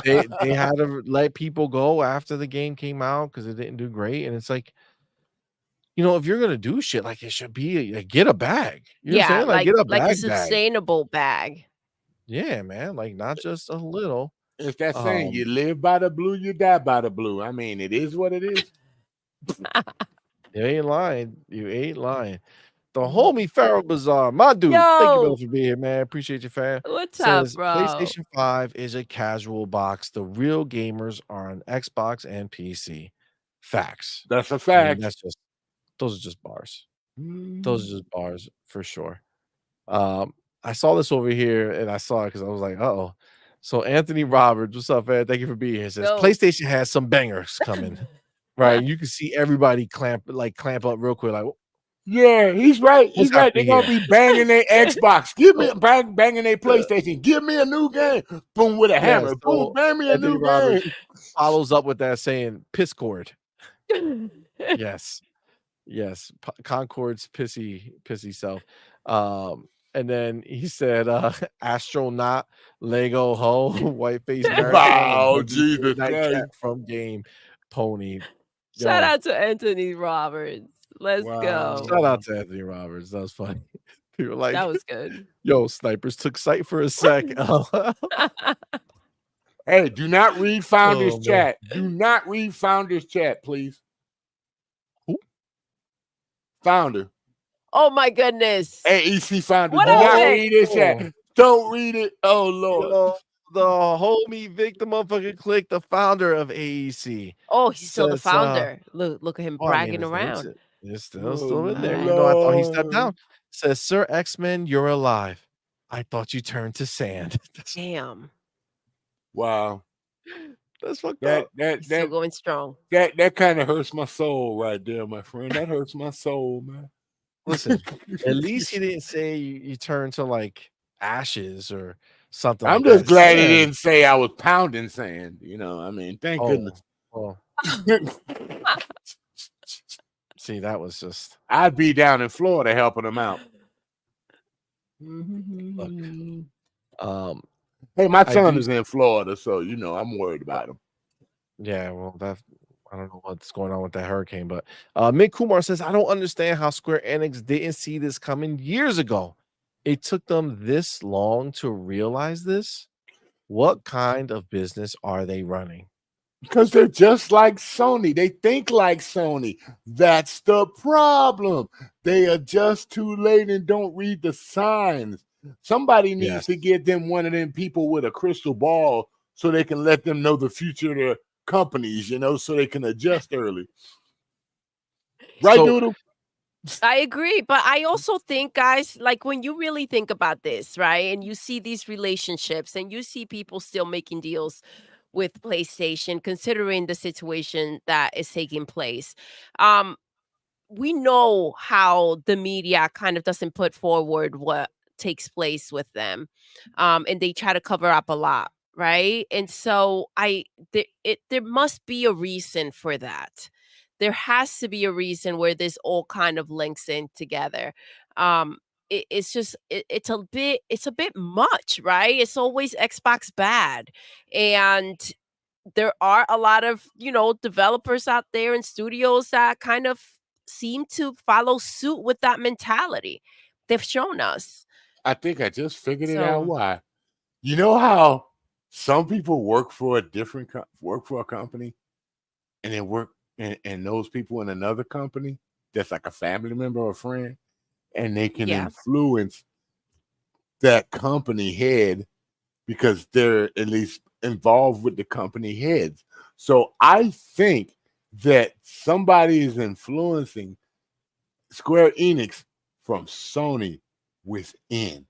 Speaker 1: dude, they had to let people go after the game came out because it didn't do great. And it's like, if you're gonna do shit, like it should be get a bag. You know what I'm
Speaker 3: Yeah,
Speaker 1: saying? Like get a
Speaker 3: like a
Speaker 1: bag.
Speaker 3: sustainable bag.
Speaker 1: Yeah, man. Like not just a little.
Speaker 2: It's that saying, you live by the blue, you die by the blue. I mean, it is what it is.
Speaker 1: You ain't lying. You ain't lying. The homie Pharaoh Bazaar, my dude. Thank you,
Speaker 3: Yo,
Speaker 1: brother, for being here, man. Appreciate you, fam.
Speaker 3: what's up,
Speaker 1: Says
Speaker 3: bro?
Speaker 1: PlayStation 5 is a casual box. The real gamers are on Xbox and PC. Facts.
Speaker 2: That's a
Speaker 1: I mean,
Speaker 2: fact.
Speaker 1: those are just bars. Those are just bars for sure. I saw this over here and I saw it because I was like, uh-oh. So Anthony Roberts, what's up, man? Thank you for being here. Says
Speaker 3: Yo.
Speaker 1: PlayStation has some bangers coming. Right. You can see everybody clamp up real quick, like,
Speaker 2: yeah, he's right. He's right. They're gonna be banging their Xbox. Give me banging their PlayStation. Give me a new game. Boom with a hammer. Boom, bang me a
Speaker 1: Anthony
Speaker 2: new
Speaker 1: Roberts
Speaker 2: game.
Speaker 1: follows up with that saying Piscord. Yes. Yes. Concord's pissy self. And then he said astronaut Lego ho white face
Speaker 2: Wow, Jesus Christ.
Speaker 1: from game pony.
Speaker 3: Shout out to Anthony Roberts. Let's go.
Speaker 1: Shout out to Anthony Roberts. That was funny. People like
Speaker 3: that was good.
Speaker 1: Yo, snipers took sight for a sec.
Speaker 2: Hey, do not read Founder's chat. Do not read Founder's chat, please.
Speaker 1: Who?
Speaker 2: Founder.
Speaker 3: Oh my goodness.
Speaker 2: AEC Founder.
Speaker 3: What
Speaker 2: do not read this chat. Don't read it. Oh Lord.
Speaker 1: The homie Vic, the motherfucker clicked the founder of AEC.
Speaker 3: Oh, he's still the founder. Look at him bragging around.
Speaker 1: It's still in there. I thought he stepped down. Says, Sir X-Men, you're alive. I thought you turned to sand.
Speaker 3: Damn.
Speaker 2: Wow.
Speaker 1: That's fucked up.
Speaker 3: He's still going strong.
Speaker 2: That kind of hurts my soul right there, my friend. That hurts my soul, man.
Speaker 1: Listen, at least he didn't say you turned to like ashes or something.
Speaker 2: I'm just glad he didn't say I was pounding sand. I mean, thank goodness.
Speaker 1: Well. See, that was just.
Speaker 2: I'd be down in Florida helping him out.
Speaker 1: Look,
Speaker 2: hey, my son is in Florida, so I'm worried about him.
Speaker 1: Yeah, well, I don't know what's going on with that hurricane, but Mick Kumar says, I don't understand how Square Enix didn't see this coming years ago. It took them this long to realize this. What kind of business are they running?
Speaker 2: Because they're just like Sony. They think like Sony. That's the problem. They are just too late and don't read the signs. Somebody needs to get them one of them people with a crystal ball so they can let them know the future of their companies, so they can adjust early. Right, Doodle?
Speaker 3: I agree, but I also think, guys, like when you really think about this, right, and you see these relationships and you see people still making deals with PlayStation, considering the situation that is taking place. we know how the media kind of doesn't put forward what takes place with them, and they try to cover up a lot, right? And so there must be a reason for that. There has to be a reason where this all kind of links in together. It's just it's a bit much, right? It's always Xbox bad, and there are a lot of, developers out there and studios that kind of seem to follow suit with that mentality. They've shown us.
Speaker 2: I think I just figured it out
Speaker 3: So
Speaker 2: why. You know how some people work for a company and then work and those people in another company that's like a family member or a friend, and they can
Speaker 3: yeah,
Speaker 2: influence that company head because they're at least involved with the company heads. So I think that somebody is influencing Square Enix from Sony within,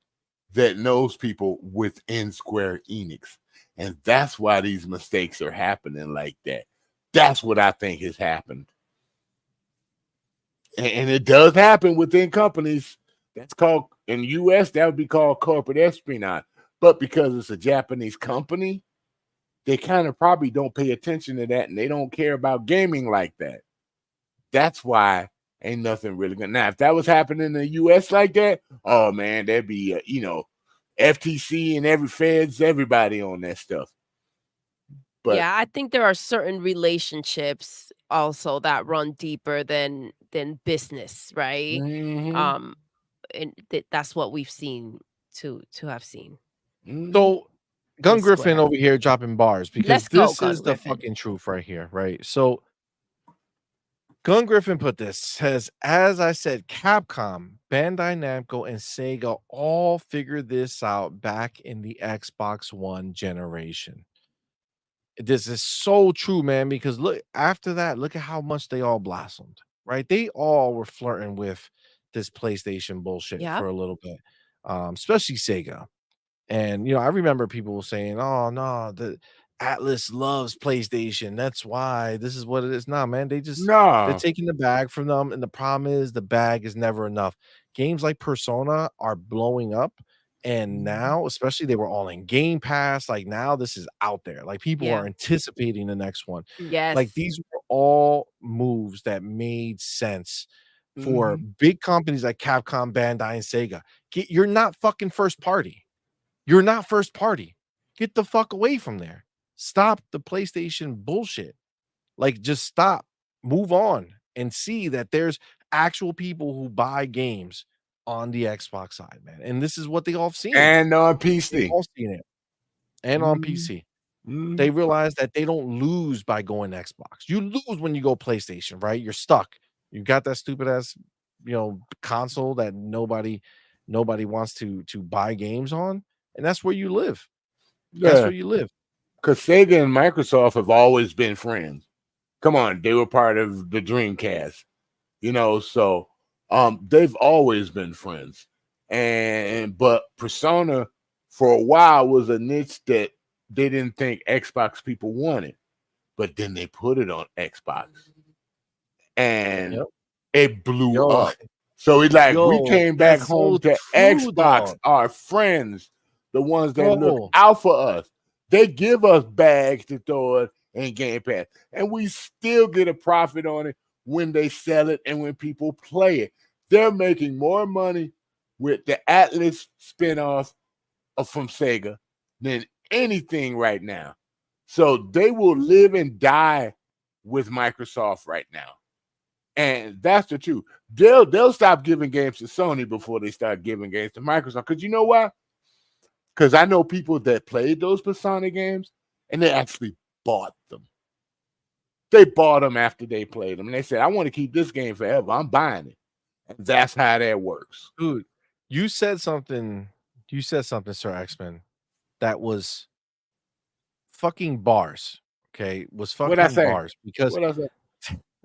Speaker 2: that knows people within Square Enix. And that's why these mistakes are happening like that. That's what I think has happened. And it does happen within companies. That's called, in the US, that would be called corporate espionage. But because it's a Japanese company, they kind of probably don't pay attention to that, and they don't care about gaming like that. That's why ain't nothing really good. Now, if that was happening in the US like that, oh man, there'd be FTC and everybody on that stuff. But
Speaker 3: yeah, I think there are certain relationships also that run deeper than business, right?
Speaker 2: mhm,
Speaker 3: And that's what we've seen to have seen
Speaker 2: mhm.
Speaker 1: So Gun
Speaker 3: with
Speaker 1: Griffin
Speaker 3: Square.
Speaker 1: over here dropping bars because
Speaker 3: Let's go,
Speaker 1: this
Speaker 3: Gun
Speaker 1: is the
Speaker 3: Griffin.
Speaker 1: fucking truth right here, right? So Gun Griffin put this, says, as I said, Capcom, Bandai Namco, and Sega all figured this out back in the Xbox One generation. This is so true, man, because look, after that, look at how much they all blossomed, right? They all were flirting with this PlayStation bullshit
Speaker 3: Yep.
Speaker 1: for a little bit, especially Sega. And I remember people saying, "Oh no, the Atlas loves PlayStation. That's why this is what it is." Nah, man, they're
Speaker 2: Nah.
Speaker 1: taking the bag from them, and the problem is the bag is never enough. Games like Persona are blowing up, and now, especially, they were all in Game Pass. Like now, this is out there. Like people
Speaker 3: Yeah.
Speaker 1: are anticipating the next one. Like
Speaker 3: Yes.
Speaker 1: these were all moves that made sense for
Speaker 2: Mhm.
Speaker 1: big companies like Capcom, Bandai, and Sega. You're not fucking first party. You're not first party. Get the fuck away from there. Stop the PlayStation bullshit. Like, just stop, move on, and see that there's actual people who buy games on the Xbox side, man. And this is what they all have seen.
Speaker 2: And on
Speaker 1: They've
Speaker 2: PC.
Speaker 1: all seen it. And on PC. They realize that they don't lose by going Xbox. You lose when you go PlayStation, right? You're stuck. You got that stupid ass, console that nobody wants to buy games on, and that's where you live. That's
Speaker 2: Yeah,
Speaker 1: where you live.
Speaker 2: because Sega and Microsoft have always been friends. Come on, they were part of the Dreamcast, so they've always been friends. But Persona for a while was a niche that they didn't think Xbox people wanted, but then they put it on Xbox and
Speaker 1: Yep.
Speaker 2: it blew
Speaker 1: Yo,
Speaker 2: up. So it's like we came back
Speaker 1: that's
Speaker 2: home
Speaker 1: so
Speaker 2: to
Speaker 1: true,
Speaker 2: Xbox,
Speaker 1: dog.
Speaker 2: our friends, the ones that look
Speaker 1: Bro.
Speaker 2: out for us. They give us bags to throw it in Game Pass, and we still get a profit on it when they sell it and when people play it. They're making more money with the Atlas spinoff from Sega than anything right now. So they will live and die with Microsoft right now. And that's the truth. They'll stop giving games to Sony before they start giving games to Microsoft. Because you know why? Because I know people that played those Persona games and they actually bought them. They bought them after they played them. And they said, I want to keep this game forever. I'm buying it. And that's how that works.
Speaker 1: Dude, you said something, Sir X-Men, that was fucking bars. Okay, was
Speaker 2: What'd I
Speaker 1: fucking
Speaker 2: say?
Speaker 1: bars because
Speaker 2: What else?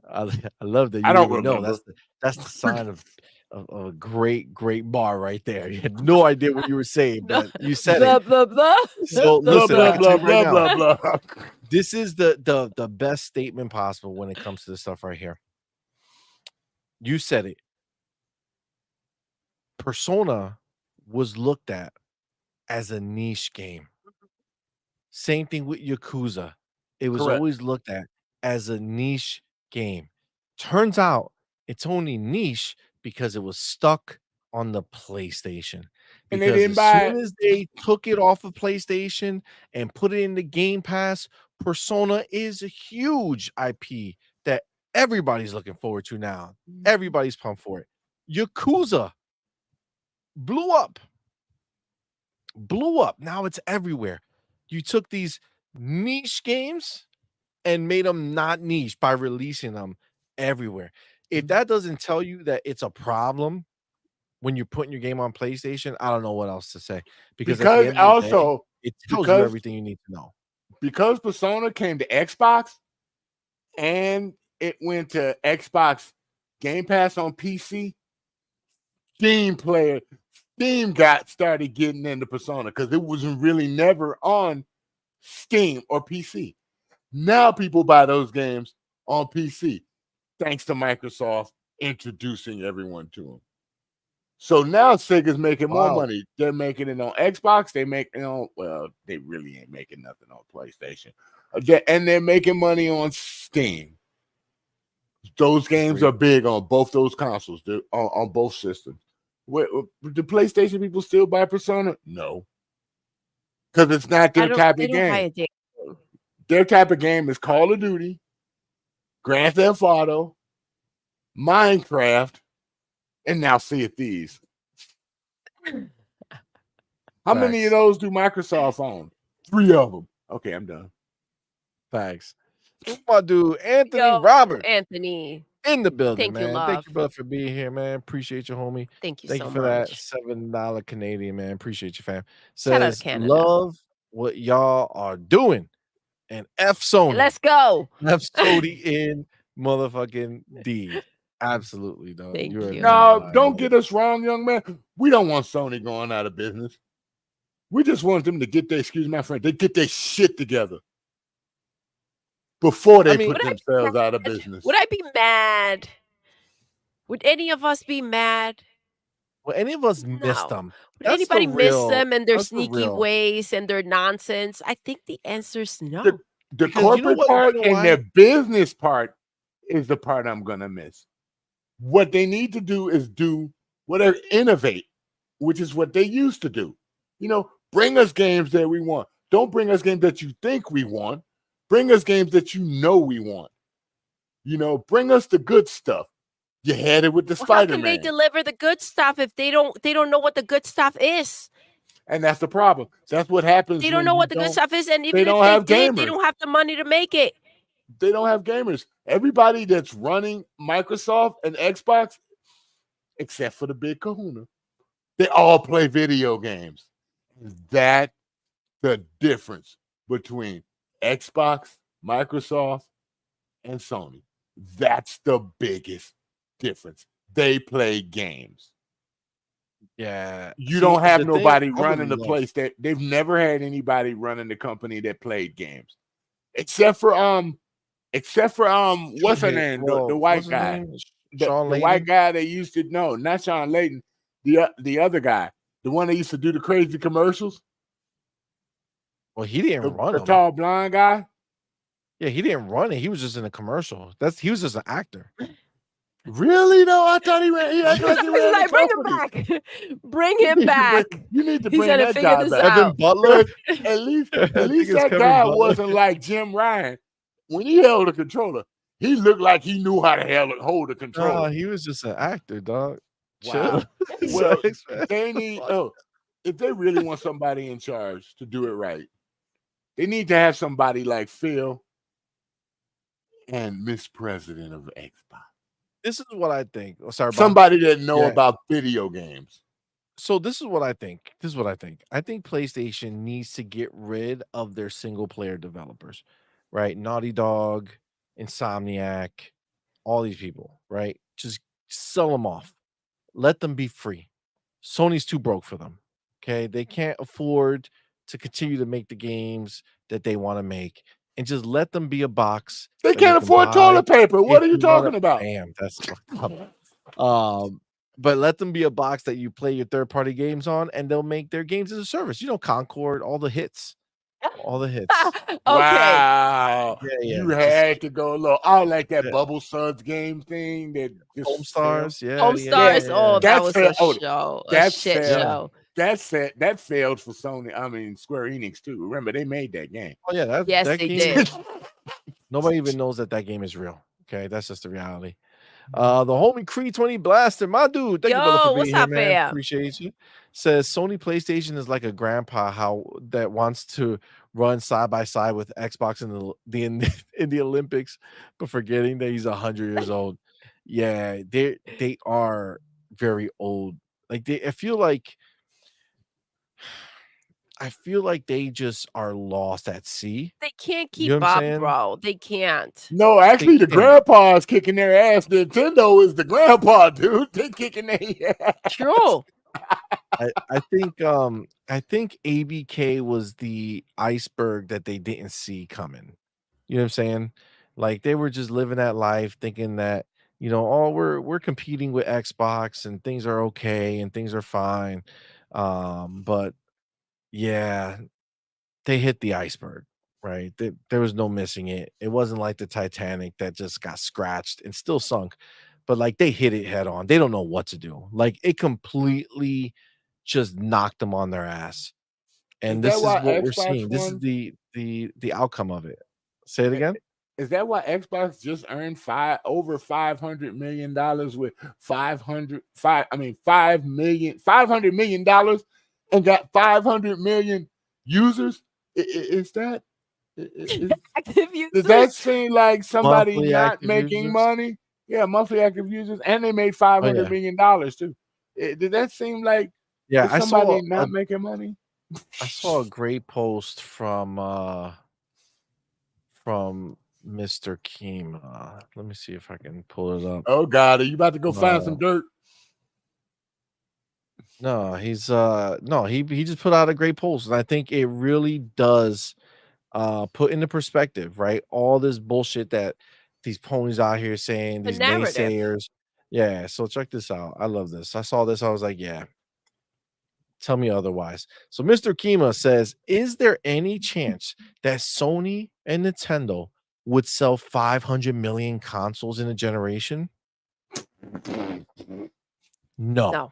Speaker 1: I love that you
Speaker 2: I don't
Speaker 1: even know.
Speaker 2: remember.
Speaker 1: That's the sign of a great bar right there. You had no idea what you were saying, but you said
Speaker 3: Blah,
Speaker 1: it.
Speaker 3: blah, blah.
Speaker 1: So
Speaker 2: Blah,
Speaker 1: listen, I
Speaker 2: blah,
Speaker 1: can
Speaker 2: blah,
Speaker 1: tell you right
Speaker 2: blah,
Speaker 1: now,
Speaker 2: blah, blah.
Speaker 1: this is the best statement possible when it comes to this stuff right here. You said it. Persona was looked at as a niche game. Same thing with Yakuza. It was
Speaker 2: Correct.
Speaker 1: always looked at as a niche game. Turns out it's only niche because it was stuck on the PlayStation.
Speaker 2: And they
Speaker 1: Because
Speaker 2: didn't
Speaker 1: as
Speaker 2: buy
Speaker 1: soon
Speaker 2: it.
Speaker 1: as they took it off of PlayStation and put it in the Game Pass, Persona is a huge IP that everybody's looking forward to now. Everybody's pumped for it. Yakuza blew up. Blew up. Now it's everywhere. You took these niche games and made them not niche by releasing them everywhere. If that doesn't tell you that it's a problem when you're putting your game on PlayStation, I don't know what else to say. Because at the end of the day, it tells you everything you need to know.
Speaker 2: Because Persona came to Xbox and it went to Xbox Game Pass on PC, Steam started getting into Persona because it wasn't really never on Steam or PC. Now people buy those games on PC, thanks to Microsoft introducing everyone to them. So now Sega's making more money. They're making it on Xbox. They make they really ain't making nothing on PlayStation. And they're making money on Steam. Those games are big on both those consoles, on both systems. The PlayStation people still buy Persona? No. Because it's not their type of game. Their type of game is Call of Duty, Grand Theft Auto, Minecraft, and now Sea of Thieves. How many of those do Microsoft own? 3 of them. Okay, I'm done.
Speaker 1: Thanks. My dude, Anthony Roberts.
Speaker 3: Anthony.
Speaker 1: In the building,
Speaker 3: Thank
Speaker 1: man.
Speaker 3: you, love.
Speaker 1: Thank you, brother, for being here, man. Appreciate you, homie.
Speaker 3: Thank you
Speaker 1: Thank
Speaker 3: so
Speaker 1: you for
Speaker 3: much.
Speaker 1: that $7 Canadian, man. Appreciate you, fam.
Speaker 3: Shout out to
Speaker 1: Says,
Speaker 3: Canada.
Speaker 1: love what y'all are doing. And F Sony.
Speaker 3: Let's go.
Speaker 1: F Sony in motherfucking deed. Absolutely, dog.
Speaker 3: Thank you.
Speaker 2: No, don't get us wrong, young man. We don't want Sony going out of business. We just want them to get their, excuse my friend, they get their shit together before they put themselves out of business.
Speaker 3: Would I be mad? Would any of us be mad?
Speaker 1: Well, any of us miss them.
Speaker 3: Would anybody miss them and their sneaky ways and their nonsense? I think the answer is no.
Speaker 2: The corporate part and their business part is the part I'm going to miss. What they need to do is innovate, which is what they used to do. You know, bring us games that we want. Don't bring us games that you think we want. Bring us games that you know we want. You know, bring us the good stuff. You had it with the Spider-Man.
Speaker 3: How can they deliver the good stuff if they don't know what the good stuff is?
Speaker 2: And that's the problem. That's what happens.
Speaker 3: They don't know what the good stuff is, and even
Speaker 2: they don't have
Speaker 3: gamers. They don't have the money to make it.
Speaker 2: They don't have gamers. Everybody that's running Microsoft and Xbox, except for the big kahuna, they all play video games. Is that the difference between Xbox, Microsoft, and Sony? That's the biggest difference. They play games.
Speaker 1: Yeah.
Speaker 2: You don't have nobody running the place that they've never had anybody running the company that played games. Except for what's her name? The white guy. The white guy they used to know, not Sean Layden, the other guy, the one that used to do the crazy commercials.
Speaker 1: Well, he didn't run
Speaker 2: the tall blonde guy.
Speaker 1: Yeah, he didn't run it. He was just in a commercial. He was just an actor.
Speaker 2: Really though? I thought he ran.
Speaker 3: Like, bring him back. Bring him back.
Speaker 2: You need to bring that guy back.
Speaker 1: Kevin Butler.
Speaker 2: At least that guy wasn't like Jim Ryan. When he held a controller, he looked like he knew how to hold a controller.
Speaker 1: He was just an actor, dog.
Speaker 2: Wow. Well, they need. If they really want somebody in charge to do it right, they need to have somebody like Phil and Miss President of Xbox.
Speaker 1: This is what I think. Oh, sorry,
Speaker 2: somebody that know about video games.
Speaker 1: So this is what I think. I think PlayStation needs to get rid of their single player developers, right? Naughty Dog, Insomniac, all these people, right? Just sell them off. Let them be free. Sony's too broke for them. Okay. They can't afford to continue to make the games that they want to make. And just let them be a box.
Speaker 2: They can't afford toilet paper. What are you talking about?
Speaker 1: Damn, that's fucked up. But let them be a box that you play your third-party games on, and they'll make their games as a service. Concord, all the hits.
Speaker 3: Okay.
Speaker 2: Wow.
Speaker 1: Yeah.
Speaker 2: You had to go low. I like that
Speaker 1: Yeah.
Speaker 2: Bubble Suds game thing that just
Speaker 1: Homestars,
Speaker 3: Homestars. Oh, that was a
Speaker 2: failed.
Speaker 3: show. A
Speaker 2: That
Speaker 3: shit
Speaker 2: failed.
Speaker 3: show.
Speaker 2: That failed for Square Enix too. Remember, they made that game.
Speaker 1: Oh yeah,
Speaker 3: Yes,
Speaker 1: that
Speaker 3: they
Speaker 1: game.
Speaker 3: did.
Speaker 1: Nobody even knows that game is real. Okay, that's just the reality. The homie Creed 20 Blaster, my dude. Thank you, brother, for being
Speaker 3: What's
Speaker 1: here,
Speaker 3: up,
Speaker 1: man.
Speaker 3: fam?
Speaker 1: Appreciate you. Says Sony PlayStation is like a grandpa that wants to run side by side with Xbox in the Olympics, but forgetting that he's 100 years old. Yeah, they are very old. Like I feel like they just are lost at sea.
Speaker 3: They can't
Speaker 1: You know
Speaker 3: keep
Speaker 1: what I'm
Speaker 3: up,
Speaker 1: saying?
Speaker 3: bro. They can't.
Speaker 2: No, actually, the grandpa's kicking their ass. Nintendo is the grandpa, dude. They kicking their ass.
Speaker 3: True.
Speaker 1: I think ABK was the iceberg that they didn't see coming. You know what I'm saying? Like they were just living that life thinking that, oh, we're competing with Xbox and things are okay and things are fine. But yeah, they hit the iceberg, right? There was no missing it. It wasn't like the Titanic that just got scratched and still sunk, but like they hit it head on. They don't know what to do. Like it completely just knocked them on their ass. And this is what we're seeing. This is the outcome of it. Say it again.
Speaker 2: Is that why Xbox just earned over $500 million with $500 million and got 500 million users? Is that
Speaker 3: active users?
Speaker 2: Does that seem like somebody
Speaker 1: Monthly
Speaker 2: not
Speaker 1: active
Speaker 2: making
Speaker 1: users?
Speaker 2: money? Yeah, monthly active users, and they made $500 million too. Did that seem like somebody not making money?
Speaker 1: I saw a great post from Mr. Kima. Let me see if I can pull it up.
Speaker 2: Oh God, are you about to go find some dirt?
Speaker 1: No, he's he just put out a great post, and I think it really does put into perspective, right? All this bullshit that these ponies out here saying, these naysayers. Yeah, so check this out. I love this. I saw this, I was like, yeah. Tell me otherwise. So Mr. Kima says, is there any chance that Sony and Nintendo would sell 500 million consoles in a generation? No.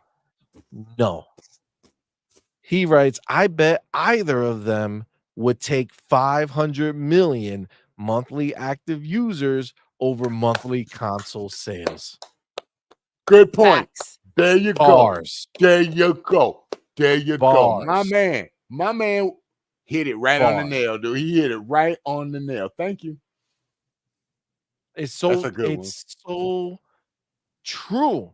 Speaker 1: He writes, I bet either of them would take 500 million monthly active users over monthly console sales.
Speaker 2: Good point.
Speaker 3: Facts.
Speaker 2: There you
Speaker 1: Bars.
Speaker 2: go. There you go. There you
Speaker 1: Bars.
Speaker 2: go. My man hit it right on the nail, dude. He hit it right on the nail. Thank you.
Speaker 1: It's so true.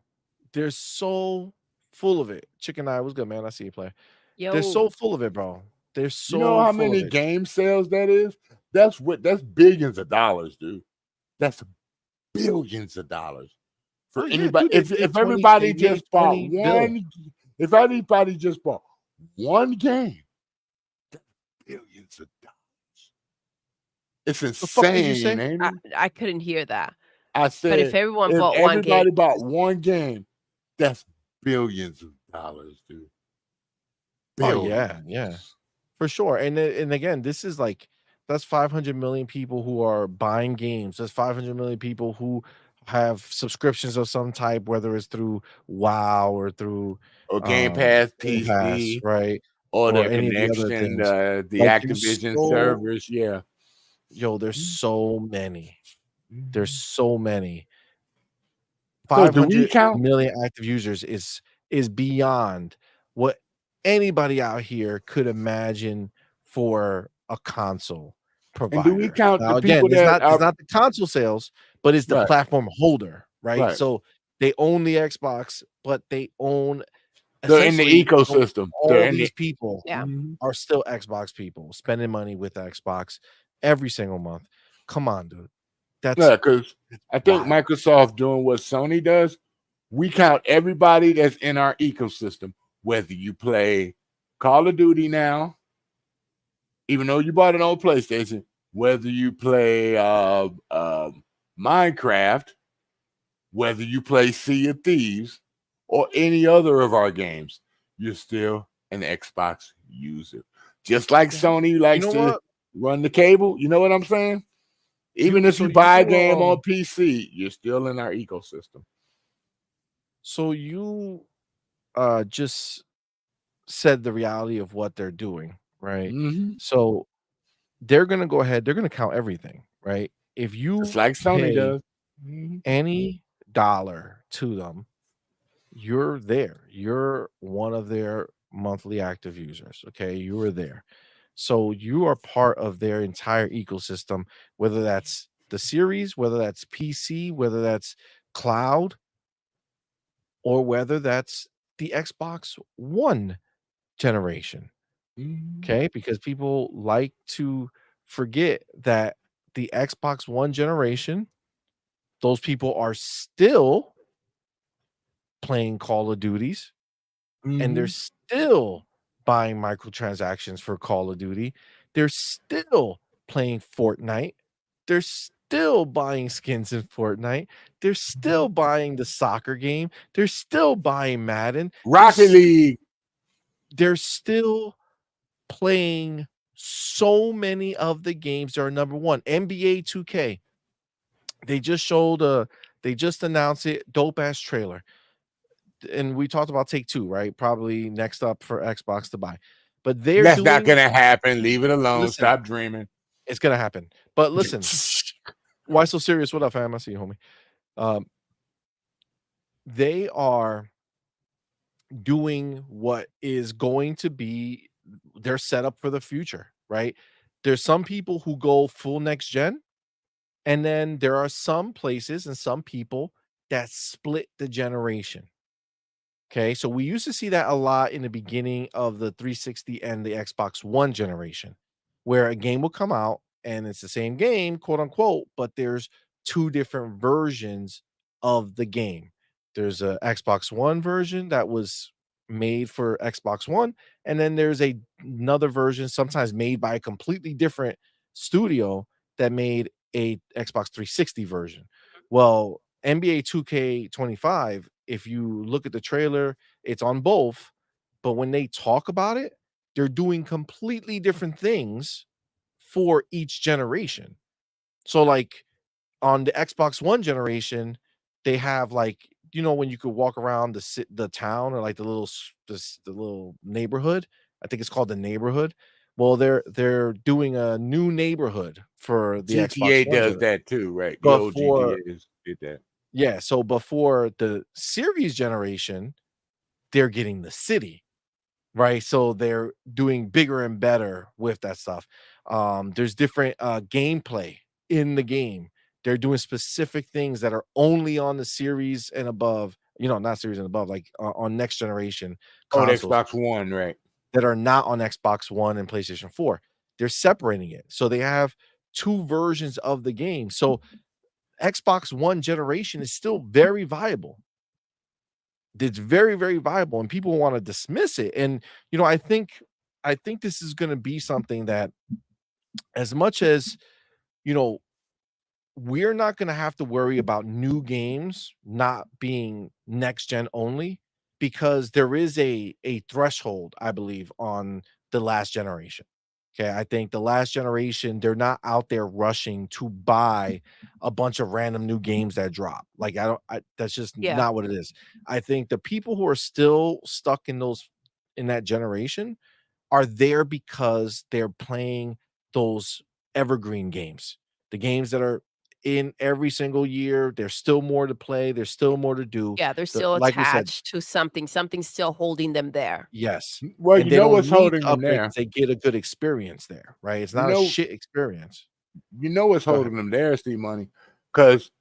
Speaker 1: They're so full of it. Chicken Eye, what's good, man? I see you play. They're so full of it, bro. They're so.
Speaker 2: You know how many game sales that is? That's billions of dollars, dude. That's billions of dollars for anybody.
Speaker 1: Dude,
Speaker 2: if everybody just bought one, if everybody just bought one game, that's billions of dollars. It's insane, ain't it?
Speaker 3: I couldn't hear that.
Speaker 2: I said,
Speaker 3: but if everyone bought one game,
Speaker 2: everybody bought one game, that's billions of dollars, dude. Billions.
Speaker 1: Oh yeah, for sure. And again, this is like that's 500 million people who are buying games. That's 500 million people who have subscriptions of some type, whether it's through WoW or through
Speaker 2: Game Pass, PC,
Speaker 1: right?
Speaker 2: Or their
Speaker 1: any
Speaker 2: connection,
Speaker 1: of
Speaker 2: the Activision servers. Yeah.
Speaker 1: Yo, there's so many. There's so many.
Speaker 2: 500
Speaker 1: million active users is beyond what anybody out here could imagine for a console provider.
Speaker 2: And do we count
Speaker 1: now,
Speaker 2: the people
Speaker 1: again, it's not the console sales, but it's the platform holder, right? So they own the Xbox, but they own
Speaker 2: they're in the ecosystem.
Speaker 1: All these people are still Xbox people spending money with Xbox every single month. Come on, dude.
Speaker 2: Because I think Microsoft doing what Sony does, we count everybody that's in our ecosystem, whether you play Call of Duty now, even though you bought an old PlayStation, whether you play Minecraft, whether you play Sea of Thieves or any other of our games, you're still an Xbox user. Just like Sony likes to run the cable. You know what I'm saying? Even if you buy a game on PC, you're still in our ecosystem.
Speaker 1: So you just said the reality of what they're doing, right? So they're going to go ahead, they're going to count everything, right? If you
Speaker 2: just like Sony does,
Speaker 1: any dollar to them, you're there. You're one of their monthly active users. Okay. You are there. So you are part of their entire ecosystem, whether that's the series, whether that's PC, whether that's cloud, or whether that's the Xbox One generation. Okay. Because people like to forget that the Xbox One generation, those people are still playing Call of Duties, and they're still buying microtransactions for Call of Duty. They're still playing Fortnite. They're still buying skins in Fortnite. They're still buying the soccer game. They're still buying Madden.
Speaker 2: Rocket League.
Speaker 1: They're still playing so many of the games that are number one. NBA 2K. They just announced it, dope ass trailer. And we talked about Take-Two, right? Probably next up for Xbox to buy. But
Speaker 2: that's not gonna happen. Leave it alone. Listen, stop dreaming.
Speaker 1: It's gonna happen. But listen, why so serious? What up, fam? I see you, homie. They are doing what is going to be their setup for the future, right? There's some people who go full next gen, and then there are some places and some people that split the generation. Okay, so we used to see that a lot in the beginning of the 360 and the Xbox One generation, where a game will come out and it's the same game, quote unquote, but there's two different versions of the game. There's a Xbox One version that was made for Xbox One, and then there's another version, sometimes made by a completely different studio, that made a Xbox 360 version. Well, NBA 2K25, if you look at the trailer, it's on both, but when they talk about it, they're doing completely different things for each generation. So like on the Xbox One generation, they have like, you know, when you could walk around the town, or like the little neighborhood. I think it's called the neighborhood. Well, they're doing a new neighborhood for the
Speaker 2: GTA
Speaker 1: Xbox One
Speaker 2: does that too, right? The old
Speaker 1: Before
Speaker 2: GTA did that.
Speaker 1: Yeah, so before the series generation, they're getting the city, right? So they're doing bigger and better with that stuff. There's different gameplay in the game. They're doing specific things that are only on the series and above, you know, not series and above, like on next generation
Speaker 2: consoles. Xbox One, right?
Speaker 1: That are not on Xbox One and PlayStation 4. They're separating it. So they have two versions of the game. So Xbox One generation is still very viable. It's very, very viable, and people want to dismiss it. And you know, I think this is going to be something that, as much as, you know, we're not going to have to worry about new games not being next gen only, because there is a threshold, I believe, on the last generation. Okay, I think the last generation, they're not out there rushing to buy a bunch of random new games that drop. Like that's just not what it is. I think the people who are still stuck in that generation are there because they're playing those evergreen games, the games that are in every single year. There's still more to play. There's still more to do.
Speaker 3: Yeah, they're still attached to something. Something's still holding them there.
Speaker 1: Yes.
Speaker 2: Well, you know what's holding them there?
Speaker 1: They get a good experience there, right? It's not a shit experience.
Speaker 2: You know what's holding them there, CMoney? Because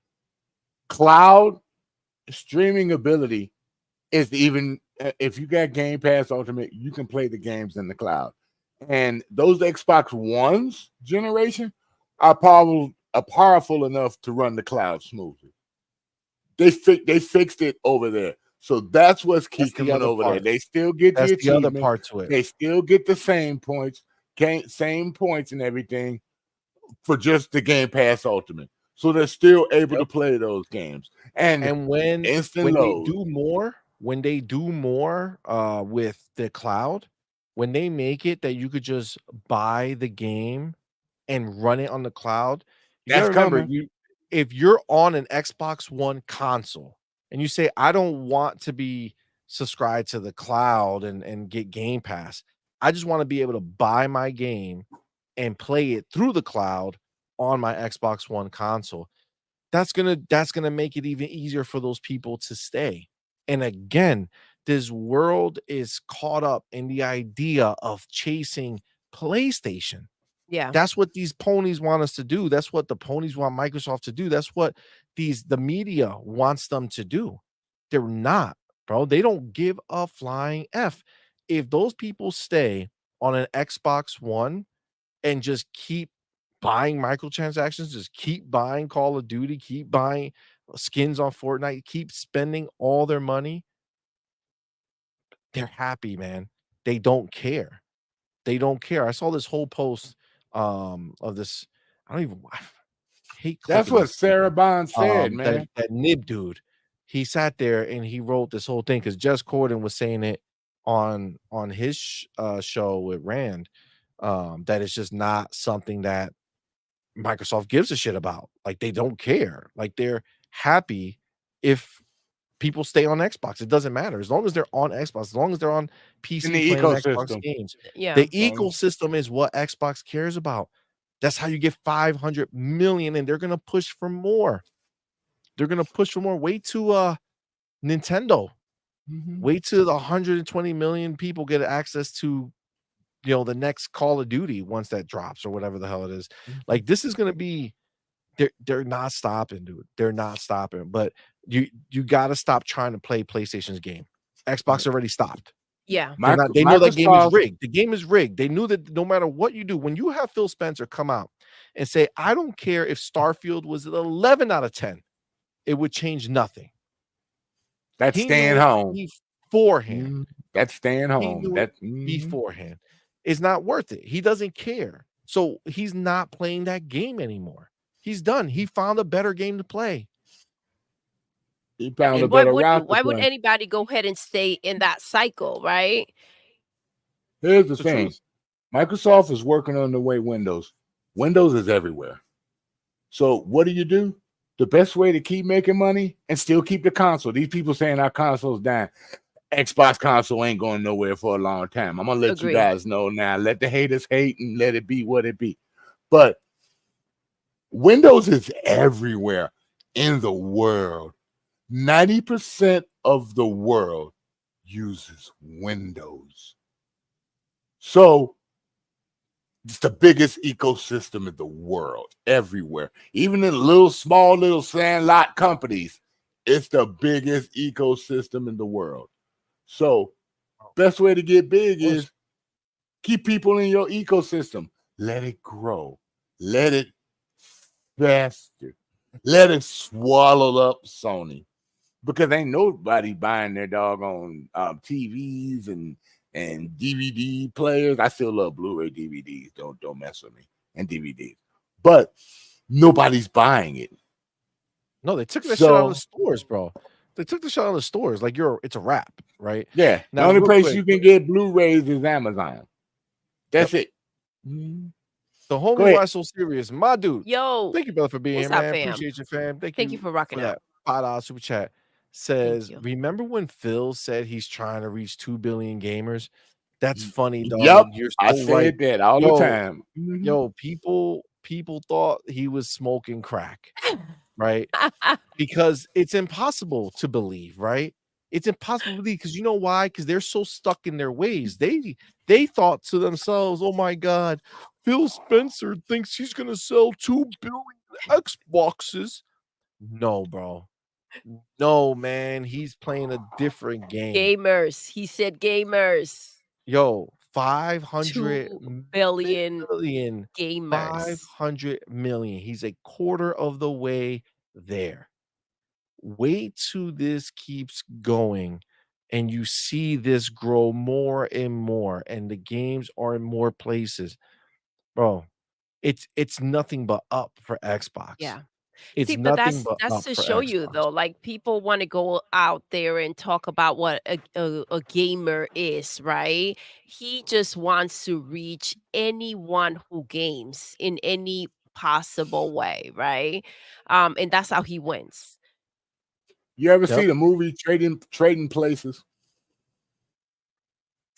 Speaker 2: cloud streaming ability is even, if you got Game Pass Ultimate, you can play the games in the cloud. And those Xbox Ones generation are powerful enough to run the cloud smoothly. They fixed it over there. So that's what's keeping them over there. They still get the achievement.
Speaker 1: Other part to it.
Speaker 2: They still get the same points and everything for just the Game Pass Ultimate. So they're still able to play those games. and
Speaker 1: when
Speaker 2: instant
Speaker 1: they
Speaker 2: load.
Speaker 1: do more, with the cloud, when they make it that you could just buy the game and run it on the cloud, you gotta
Speaker 2: That's
Speaker 1: remember,
Speaker 2: coming.
Speaker 1: if you're on an Xbox One console and you say, I don't want to be subscribed to the cloud and get Game Pass, I just want to be able to buy my game and play it through the cloud on my Xbox One console. That's gonna make it even easier for those people to stay. And again, this world is caught up in the idea of chasing PlayStation.
Speaker 3: Yeah.
Speaker 1: That's what these ponies want us to do. That's what the ponies want Microsoft to do. That's what the media wants them to do. They're not, bro. They don't give a flying F. If those people stay on an Xbox One and just keep buying microtransactions, just keep buying Call of Duty, keep buying skins on Fortnite, keep spending all their money, they're happy, man. They don't care. They don't care. I saw this whole post of this. I don't even I hate
Speaker 2: That's
Speaker 1: clicking
Speaker 2: what
Speaker 1: this.
Speaker 2: Sarah Bond said, man.
Speaker 1: That Nib dude, he sat there and he wrote this whole thing because Jess Corden was saying it on his show with Rand, that it's just not something that Microsoft gives a shit about. Like, they don't care. Like, they're happy if people stay on Xbox. It doesn't matter. As long as they're on Xbox, as long as they're on
Speaker 2: In
Speaker 1: PC
Speaker 2: the
Speaker 1: playing Xbox
Speaker 2: ecosystem.
Speaker 1: games.
Speaker 3: Yeah.
Speaker 1: The ecosystem is what Xbox cares about. That's how you get 500 million, and they're gonna push for more. They're gonna push for more. Wait to Nintendo. Wait till the 120 million people get access to, the next Call of Duty once that drops or whatever the hell it is. Like, this is gonna be, they're not stopping, dude. They're not stopping. But you got to stop trying to play PlayStation's game. Xbox already stopped.
Speaker 3: Yeah.
Speaker 1: They know that game is
Speaker 2: Microsoft,
Speaker 1: rigged. The game is rigged. They knew that no matter what you do, when you have Phil Spencer come out and say, I don't care if Starfield was an 11 out of 10, it would change nothing.
Speaker 2: that's
Speaker 1: He
Speaker 2: staying
Speaker 1: knew it
Speaker 2: home.
Speaker 1: beforehand.
Speaker 2: That's staying
Speaker 1: He
Speaker 2: home.
Speaker 1: knew
Speaker 2: That
Speaker 1: it beforehand. It's not worth it. He doesn't care. So he's not playing that game anymore. He's done. He found a better game to play.
Speaker 2: he found a
Speaker 3: And why
Speaker 2: better route to
Speaker 3: why would
Speaker 2: play.
Speaker 3: anybody go ahead and stay in that cycle, right?
Speaker 2: Here's the
Speaker 1: It's the
Speaker 2: thing.
Speaker 1: truth.
Speaker 2: Microsoft is working on the way Windows. Windows is everywhere. So what do? The best way to keep making money and still keep the console. These people saying our console's dying. Xbox console ain't going nowhere for a long time. I'm gonna let you guys know now. Let the haters hate and let it be what it be. But Windows is everywhere in the world. 90% of the world uses Windows. So it's the biggest ecosystem in the world, everywhere. Even in small little sandlot companies, it's the biggest ecosystem in the world. So best way to get big is keep people in your ecosystem. Let it grow. Let it faster. Let it swallow up Sony. Because ain't nobody buying their doggone TVs and DVD players. I still love Blu-ray DVDs. Don't mess with me. And DVDs. But nobody's buying it.
Speaker 1: No, they took that shit out of the stores, bro. They took the shit out of the stores. Like, it's a wrap, right?
Speaker 2: Yeah.
Speaker 1: Now,
Speaker 2: the only place you can get Blu-rays is Amazon. That's it.
Speaker 1: The homie why so serious, my dude.
Speaker 3: Yo,
Speaker 1: thank you, brother, for being here, man.
Speaker 3: Fam?
Speaker 1: Appreciate you, fam. Thank
Speaker 3: you for rocking
Speaker 1: that $5 super chat. Says, remember when Phil said he's trying to reach 2 billion gamers? That's funny, dog.
Speaker 2: Yep,
Speaker 1: You're so
Speaker 2: I said that all the time.
Speaker 1: Yo, people thought he was smoking crack, right? Because it's impossible to believe, right? It's impossible to believe because you know why? Because they're so stuck in their ways. They thought to themselves, oh my God, Phil Spencer thinks he's gonna sell 2 billion Xboxes. No, bro. No, man. He's playing a different game.
Speaker 3: Gamers. He said gamers.
Speaker 1: Yo, 500
Speaker 3: billion
Speaker 1: gamers.
Speaker 3: gamers.
Speaker 1: 500 million. He's a quarter of the way there. Wait till this keeps going and you see this grow more and more and the games are in more places. Bro, it's nothing but up for Xbox.
Speaker 3: Yeah.
Speaker 1: It's
Speaker 3: See, but
Speaker 1: nothing but
Speaker 3: that's
Speaker 1: up
Speaker 3: to
Speaker 1: for
Speaker 3: show you
Speaker 1: Xbox.
Speaker 3: though, like people want to go out there and talk about what a gamer is, right? He just wants to reach anyone who games in any possible way, right? And that's how he wins.
Speaker 2: You ever
Speaker 1: Yep.
Speaker 2: see the movie Trading Places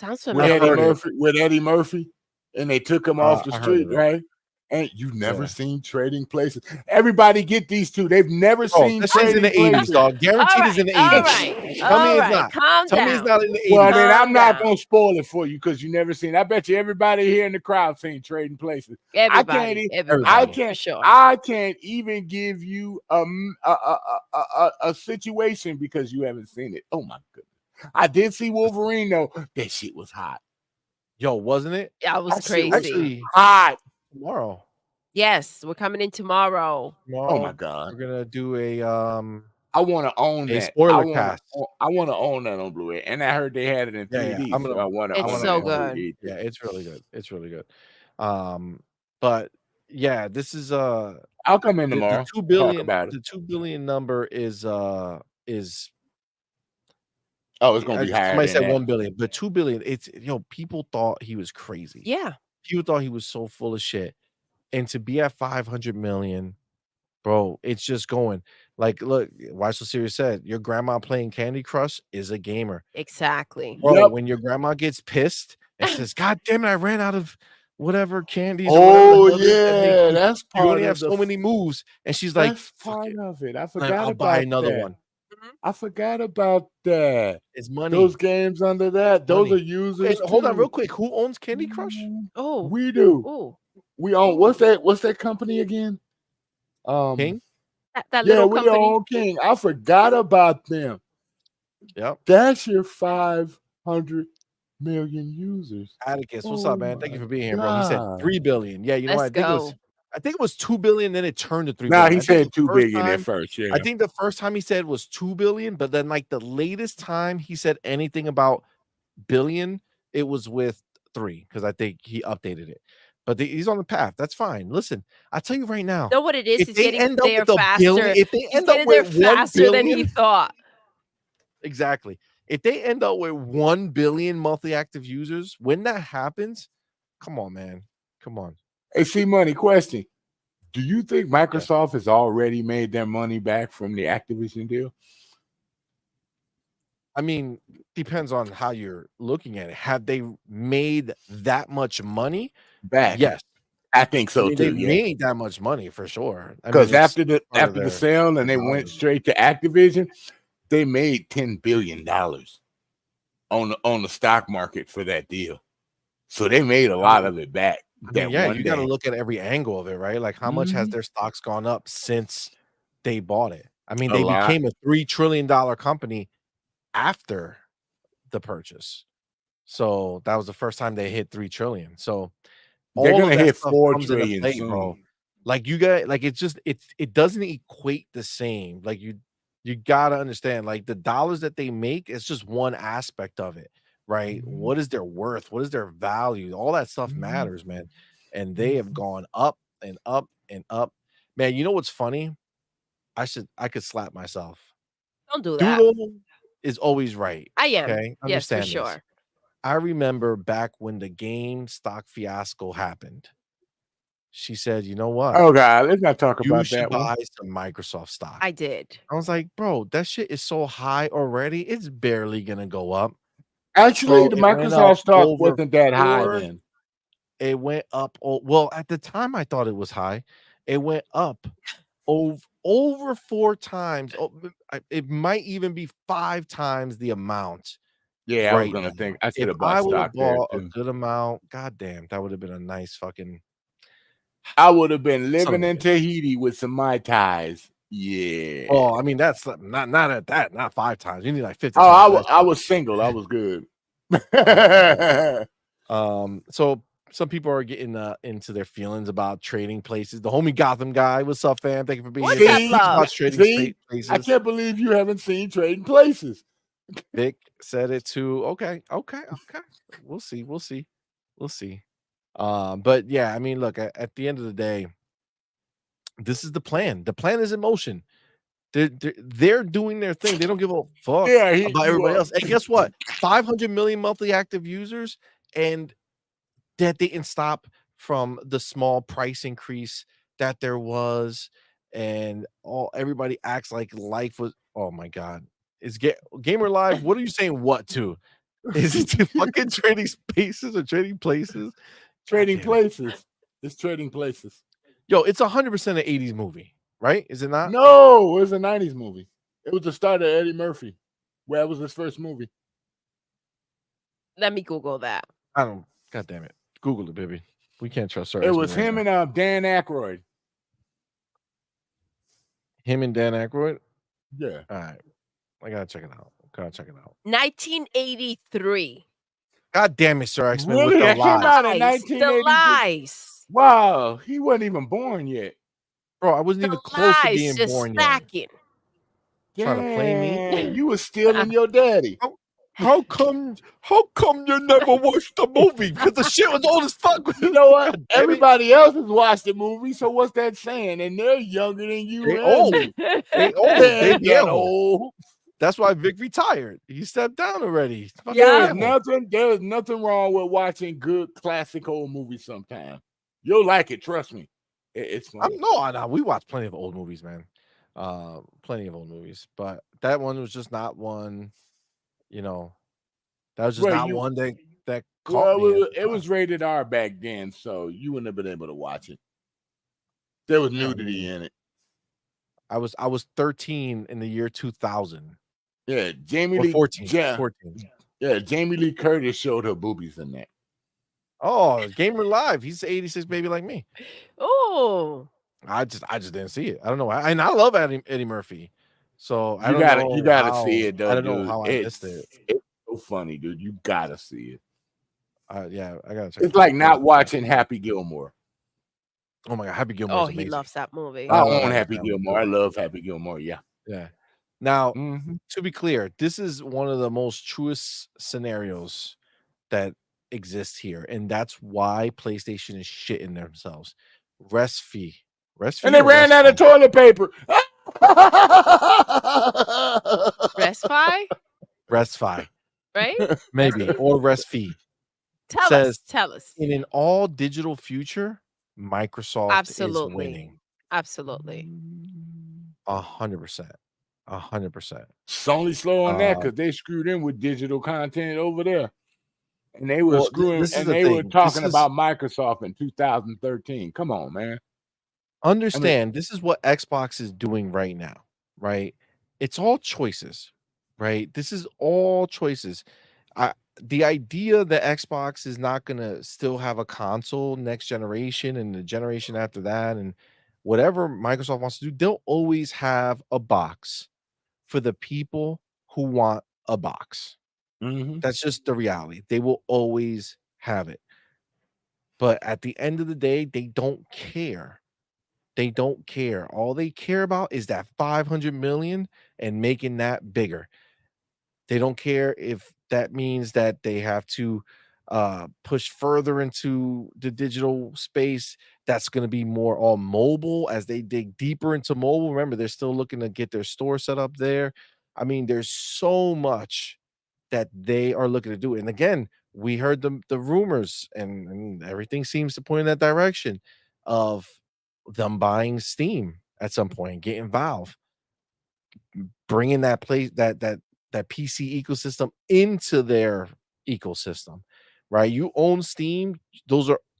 Speaker 3: Sounds
Speaker 2: with
Speaker 1: I've
Speaker 3: familiar.
Speaker 1: heard it.
Speaker 2: Eddie Murphy, and they took him off the
Speaker 1: I heard
Speaker 2: street,
Speaker 1: of it.
Speaker 2: right? And you've never
Speaker 1: Yeah.
Speaker 2: seen Trading Places. Everybody get these two. They've never
Speaker 1: Oh,
Speaker 2: seen
Speaker 1: that shit's in
Speaker 2: Trading
Speaker 1: the 80s,
Speaker 2: Places.
Speaker 1: dog. Guaranteed it's in the 80s. Tell me
Speaker 3: All
Speaker 1: it's
Speaker 3: right.
Speaker 1: not.
Speaker 3: Calm
Speaker 1: Tell me it's
Speaker 3: down.
Speaker 1: not in the 80s.
Speaker 2: Well, then I'm
Speaker 3: Calm
Speaker 2: not
Speaker 3: down.
Speaker 2: gonna spoil it for you because you never seen. I bet you everybody here in the crowd seen Trading Places.
Speaker 3: Everybody, for sure.
Speaker 2: I can't even give you a situation because you haven't seen it. Oh my goodness! I did see Wolverine though. That shit was hot.
Speaker 1: Yo, wasn't it?
Speaker 3: That was
Speaker 2: That shit was
Speaker 3: crazy.
Speaker 2: hot.
Speaker 1: Tomorrow.
Speaker 3: Yes, we're coming in tomorrow.
Speaker 2: Oh my god!
Speaker 1: We're gonna do a
Speaker 2: I want to own that.
Speaker 1: spoiler cast.
Speaker 2: I want to own that on Blu-ray, and I heard they had it in 3D.
Speaker 1: Yeah.
Speaker 2: So I want
Speaker 3: It's so good.
Speaker 1: Yeah, it's really good. It's really good. But yeah, this is
Speaker 2: I'll come in tomorrow.
Speaker 1: The 2 billion,
Speaker 2: talk about it.
Speaker 1: the 2 billion number is
Speaker 2: oh, it's gonna be higher.
Speaker 1: Somebody said
Speaker 2: that.
Speaker 1: 1 billion, but 2 billion. It's people thought he was crazy.
Speaker 3: Yeah.
Speaker 1: People thought he was so full of shit. And to be at 500 million, bro, it's just going. Like, look, Why So Serious said, your grandma playing Candy Crush is a gamer.
Speaker 3: Exactly.
Speaker 1: Bro, when your grandma gets pissed and says, God damn it, I ran out of whatever candies.
Speaker 2: Oh,
Speaker 1: or whatever
Speaker 2: yeah, that's part
Speaker 1: you only
Speaker 2: of
Speaker 1: have so many moves. And she's like, fuck
Speaker 2: part
Speaker 1: it.
Speaker 2: of it. I forgot
Speaker 1: I'll
Speaker 2: about
Speaker 1: buy another
Speaker 2: that.
Speaker 1: one.
Speaker 2: I forgot about that.
Speaker 1: It's money.
Speaker 2: Those games under that, those
Speaker 1: Money.
Speaker 2: are users.
Speaker 1: Hold on real quick. Who owns Candy Crush?
Speaker 3: Oh,
Speaker 2: we do.
Speaker 3: Oh,
Speaker 2: We own what's that company again?
Speaker 1: King?
Speaker 3: that little
Speaker 2: we
Speaker 3: company.
Speaker 2: own King. I forgot about them.
Speaker 1: Yep.
Speaker 2: That's your 500 million users.
Speaker 1: Atticus, what's up, man? Thank you for being here, bro. He said
Speaker 2: God.
Speaker 1: 3 billion. Yeah, you know what? I think it was 2 billion, then it turned to 3 billion.
Speaker 2: He said 2 billion at first. Yeah.
Speaker 1: I think the first time he said was 2 billion, but then like the latest time he said anything about billion, it was with 3 because I think he updated it. But he's on the path. That's fine. Listen, I tell you right now.
Speaker 3: Know what it is?
Speaker 1: If
Speaker 3: He's
Speaker 1: they
Speaker 3: getting
Speaker 1: end up
Speaker 3: there
Speaker 1: with a
Speaker 3: faster.
Speaker 1: billion, if they
Speaker 3: He's
Speaker 1: end up
Speaker 3: getting there
Speaker 1: with 1
Speaker 3: faster than he
Speaker 1: billion,
Speaker 3: thought.
Speaker 1: exactly. If they end up with 1 billion monthly active users, when that happens, come on, man. Come on.
Speaker 2: Hey, CMoney, question. Do you think Microsoft has already made their money back from the Activision deal?
Speaker 1: I mean, depends on how you're looking at it. Have they made that much money
Speaker 2: back?
Speaker 1: Yes.
Speaker 2: I think so too.
Speaker 1: They made that much money for sure.
Speaker 2: Because after the sale and they went straight to Activision, they made $10 billion on the stock market for that deal. So they made a lot of it back.
Speaker 1: You got to look at every angle of it, right? Like how much has their stocks gone up since they bought it? I mean, they became a $3 trillion company after the purchase. So that was the first time they hit 3 trillion. So
Speaker 2: they're gonna hit 4 trillion soon.
Speaker 1: bro. Like you got it doesn't equate the same. Like you gotta understand, like the dollars that they make is just one aspect of it, right? What is their worth? What is their value? All that stuff matters, man. And they have gone up and up and up. Man, you know what's funny? I could slap myself.
Speaker 3: Don't do that.
Speaker 1: Doodle is always right.
Speaker 3: I am.
Speaker 1: Okay?
Speaker 3: Yes, for
Speaker 1: Understand
Speaker 3: sure.
Speaker 1: this. I remember back when the GameStop fiasco happened. She said, "You know what?
Speaker 2: Oh God, let's not talk about that.
Speaker 1: You should buy some Microsoft stock."
Speaker 3: I did.
Speaker 1: I was like, "Bro, that shit is so high already. It's barely gonna go up."
Speaker 2: Actually, the Microsoft stock wasn't that high then.
Speaker 1: It went up. Well, at the time, I thought it was high. It went up over 4 times. It might even be 5 times the amount.
Speaker 2: Yeah, I was gonna think I should have bought stock there too.
Speaker 1: A good amount. God damn, that would have been a nice fucking.
Speaker 2: I would have been living in Tahiti with some Mai Tais. Yeah.
Speaker 1: Oh, I mean that's not at that. Not 5 times. You need like 50.
Speaker 2: Oh, I was single. I was good.
Speaker 1: So some people are getting into their feelings about trading places. The homie Gotham guy, what's up, fam? Thank you for being here.
Speaker 2: See? I can't believe you haven't seen Trading Places.
Speaker 1: Vic said it too. Okay. We'll see. But yeah, I mean, look, at the end of the day, This is the plan. The plan is in motion. They're doing their thing. They don't give a fuck about everybody else. And guess what? 500 million monthly active users, and that didn't stop from the small price increase that there was, and everybody acts like life was. Oh my god, is Gamer Live? What are you saying? What to? Is it to fucking trading spaces or trading places?
Speaker 2: Trading places. It's trading places.
Speaker 1: Yo, it's 100% an 80s movie, right? Is it not?
Speaker 2: No, it was a 90s movie. It was the start of Eddie Murphy. Where it was his first movie.
Speaker 3: Let me Google that.
Speaker 1: I don't. God damn it. Google it, baby. We can't trust her.
Speaker 2: It was him and Dan Aykroyd.
Speaker 1: Him and Dan Aykroyd?
Speaker 2: Yeah.
Speaker 1: All right. I gotta check it out.
Speaker 3: 1983.
Speaker 1: God damn it, Sir X-Men.
Speaker 2: Really? That came out in 1983?
Speaker 3: The lies.
Speaker 2: Wow. He wasn't even born yet.
Speaker 1: Bro, I wasn't even close to being born yet. Trying to play me?
Speaker 2: You was stealing your daddy.
Speaker 1: How come you never watched the movie? Because the shit was old as fuck.
Speaker 2: You know what? Everybody else has watched the movie, so what's that saying? And they're younger than you.
Speaker 1: They old. They old. They
Speaker 2: get old.
Speaker 1: That's why Vic retired. He stepped down already.
Speaker 2: Yeah, there's nothing wrong with watching good classic old movies sometime. You'll like it, trust me. It's fun.
Speaker 1: No, we watch plenty of old movies, man. Plenty of old movies. But that one was just not one, that was just one that caught me.
Speaker 2: It was rated R back then, so you wouldn't have been able to watch it. There was nudity in it.
Speaker 1: I was 13 in the year 2000.
Speaker 2: Yeah, Jamie Lee
Speaker 1: 14.
Speaker 2: Yeah, Jamie Lee Curtis showed her boobies in that.
Speaker 1: Oh, Gamer Live. He's 86 baby like me.
Speaker 3: Oh.
Speaker 1: I just didn't see it. I don't know why. And I love Eddie Murphy. So
Speaker 2: you gotta see it though.
Speaker 1: I don't know how I missed it.
Speaker 2: It's so funny, dude. You gotta see it.
Speaker 1: Yeah, I gotta check.
Speaker 2: It's like not watching Happy Gilmore.
Speaker 1: Oh my god, Happy Gilmore.
Speaker 3: Oh, he loves that movie.
Speaker 2: I own Happy Gilmore. I love Happy Gilmore. Yeah.
Speaker 1: Yeah. Now, to be clear, this is one of the most truest scenarios that exists here, and that's why PlayStation is shitting themselves. Rest fee. And
Speaker 2: they ran out of toilet paper.
Speaker 3: Rest fi? Right?
Speaker 1: Maybe. Or rest fee.
Speaker 3: Tell us.
Speaker 1: In an all digital future, Microsoft is winning.
Speaker 3: Absolutely.
Speaker 1: 100%. 100%.
Speaker 2: Sony slow on that because they screwed in with digital content over there. And they were screwing and they were talking about Microsoft in 2013. Come on, man.
Speaker 1: Understand, this is what Xbox is doing right now, right? It's all choices, right? This is all choices. The idea that Xbox is not going to still have a console next generation and the generation after that and whatever Microsoft wants to do, they'll always have a box for the people who want a box. That's just the reality. They will always have it. But at the end of the day, they don't care. They don't care. All they care about is that 500 million and making that bigger. They don't care if that means that they have to push further into the digital space. That's going to be more all mobile as they dig deeper into mobile. Remember, they're still looking to get their store set up there. I mean, there's so much that they are looking to do. And again, we heard the rumors and everything seems to point in that direction of them buying Steam at some point, getting Valve, bringing that PC ecosystem into their ecosystem, right? You own Steam,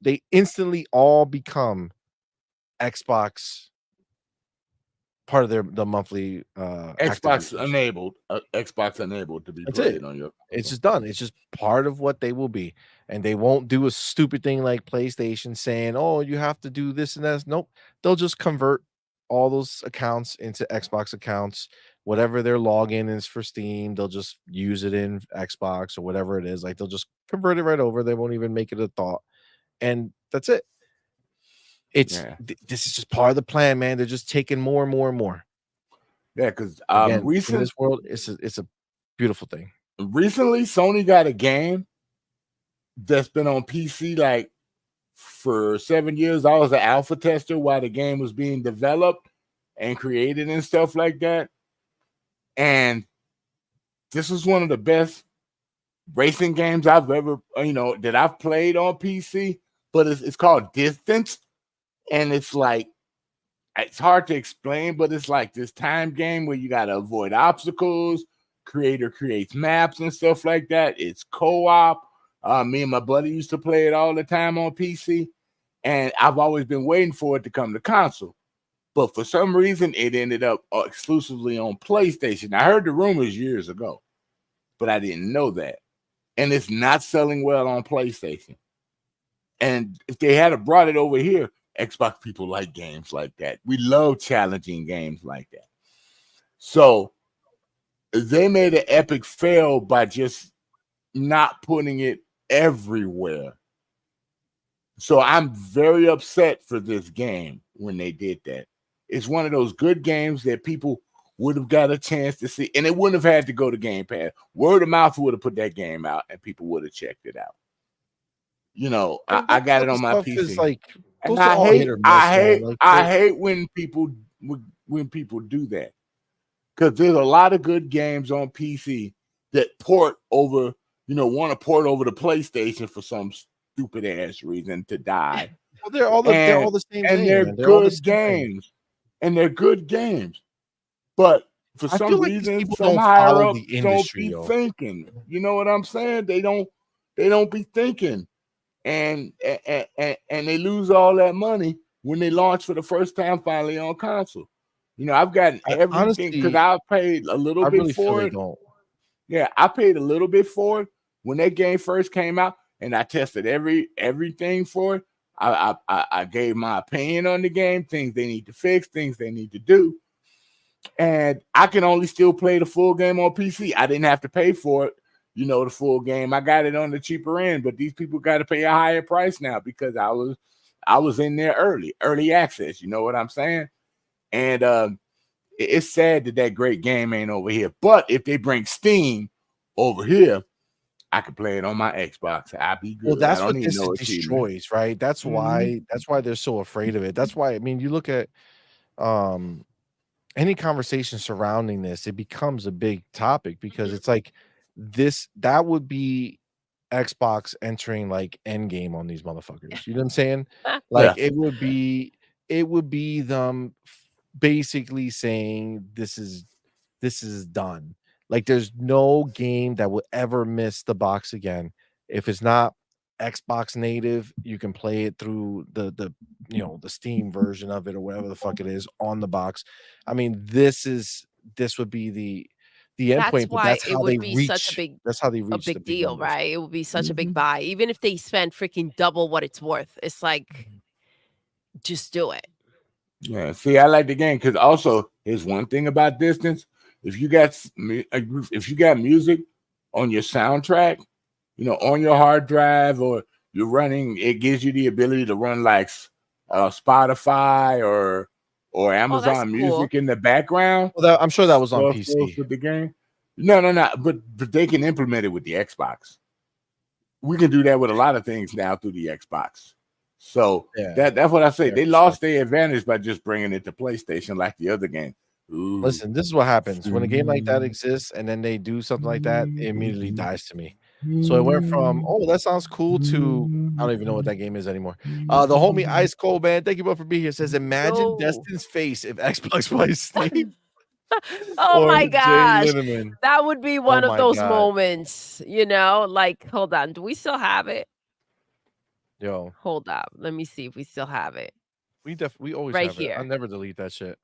Speaker 1: they instantly all become Xbox part of the monthly
Speaker 2: Xbox enabled to be played on your.
Speaker 1: It's just done. It's just part of what they will be, and they won't do a stupid thing like PlayStation saying, "Oh, you have to do this and that." Nope, they'll just convert all those accounts into Xbox accounts. Whatever their login is for Steam, they'll just use it in Xbox or whatever it is. Like they'll just convert it right over. They won't even make it a thought, and that's it. This is just part of the plan, man. They're just taking more and more and more.
Speaker 2: Yeah, because
Speaker 1: in this world, it's a beautiful thing.
Speaker 2: Recently, Sony got a game that's been on PC like for 7 years, I was an alpha tester while the game was being developed and created and stuff like that. And this is one of the best racing games I've ever, that I've played on PC. But it's called Distance, and it's like, it's hard to explain, but it's like this time game where you got to avoid obstacles. Creator creates maps and stuff like that. It's co-op. Me and my buddy used to play it all the time on PC, and I've always been waiting for it to come to console. But for some reason, it ended up exclusively on PlayStation. I heard the rumors years ago, but I didn't know that. And it's not selling well on PlayStation. And if they had brought it over here, Xbox people like games like that. We love challenging games like that. So they made an epic fail by just not putting it everywhere. So I'm very upset for this game when they did that. It's one of those good games that people would have got a chance to see, and it wouldn't have had to go to Game Pass. Word of mouth would have put that game out, and people would have checked it out. I got it on my PC.
Speaker 1: Like,
Speaker 2: and I hate when people do that, because there's a lot of good games on PC that port over, want to port over to PlayStation for some stupid ass reason to die.
Speaker 1: Well, they're all the same
Speaker 2: and
Speaker 1: thing,
Speaker 2: they're
Speaker 1: man.
Speaker 2: good games, and they're good games, but for some reason, some higher up don't be thinking. You know what I'm saying? They don't be thinking. And they lose all that money when they launch for the first time finally on console. I've gotten everything because I paid a little bit for it. Yeah, I paid a little bit for it when that game first came out, and I tested everything for it. I gave my opinion on the game, things they need to fix, things they need to do, and I can only still play the full game on PC. I didn't have to pay for it. The full game. I got it on the cheaper end, but these people got to pay a higher price now because I was in there early access. You know what I'm saying? And it's sad that great game ain't over here. But if they bring Steam over here, I can play it on my Xbox. I'll be good.
Speaker 1: Well, that's what this destroys, right? That's why they're so afraid of it. That's why, I mean, you look at any conversation surrounding this, it becomes a big topic because it's like, that would be Xbox entering like Endgame on these motherfuckers. You know what I'm saying? Like it would be them basically saying this is done. Like there's no game that will ever miss the box again. If it's not Xbox native, you can play it through the Steam version of it or whatever the fuck it is on the box. I mean, this would be the endpoint, but that's how they reach. That's how they reach
Speaker 3: a big deal, right? It will be such a big buy, even if they spend freaking double what it's worth. It's like, just do it.
Speaker 2: Yeah, see, I like the game because also here's one thing about Distance: if you got music on your soundtrack, on your hard drive, or you're running, it gives you the ability to run like Spotify or Amazon Music in the background.
Speaker 1: Well, I'm sure that was on PC
Speaker 2: with the game. No, but they can implement it with the Xbox. We can do that with a lot of things now through the Xbox. So that's what I say. They lost their advantage by just bringing it to PlayStation like the other game. Ooh.
Speaker 1: Listen, this is what happens when a game like that exists and then they do something like that. It immediately dies to me. So it went from, oh, that sounds cool, to I don't even know what that game is anymore. The homie Ice Cold, man, thank you both for being here, says, imagine Destin's face if Xbox plays Steam.
Speaker 3: Oh my gosh, that would be one of those moments, like, hold on, do we still have it?
Speaker 1: Yo,
Speaker 3: hold up, let me see if we still have it.
Speaker 1: We always
Speaker 3: right
Speaker 1: have
Speaker 3: here.
Speaker 1: I'll never delete that shit.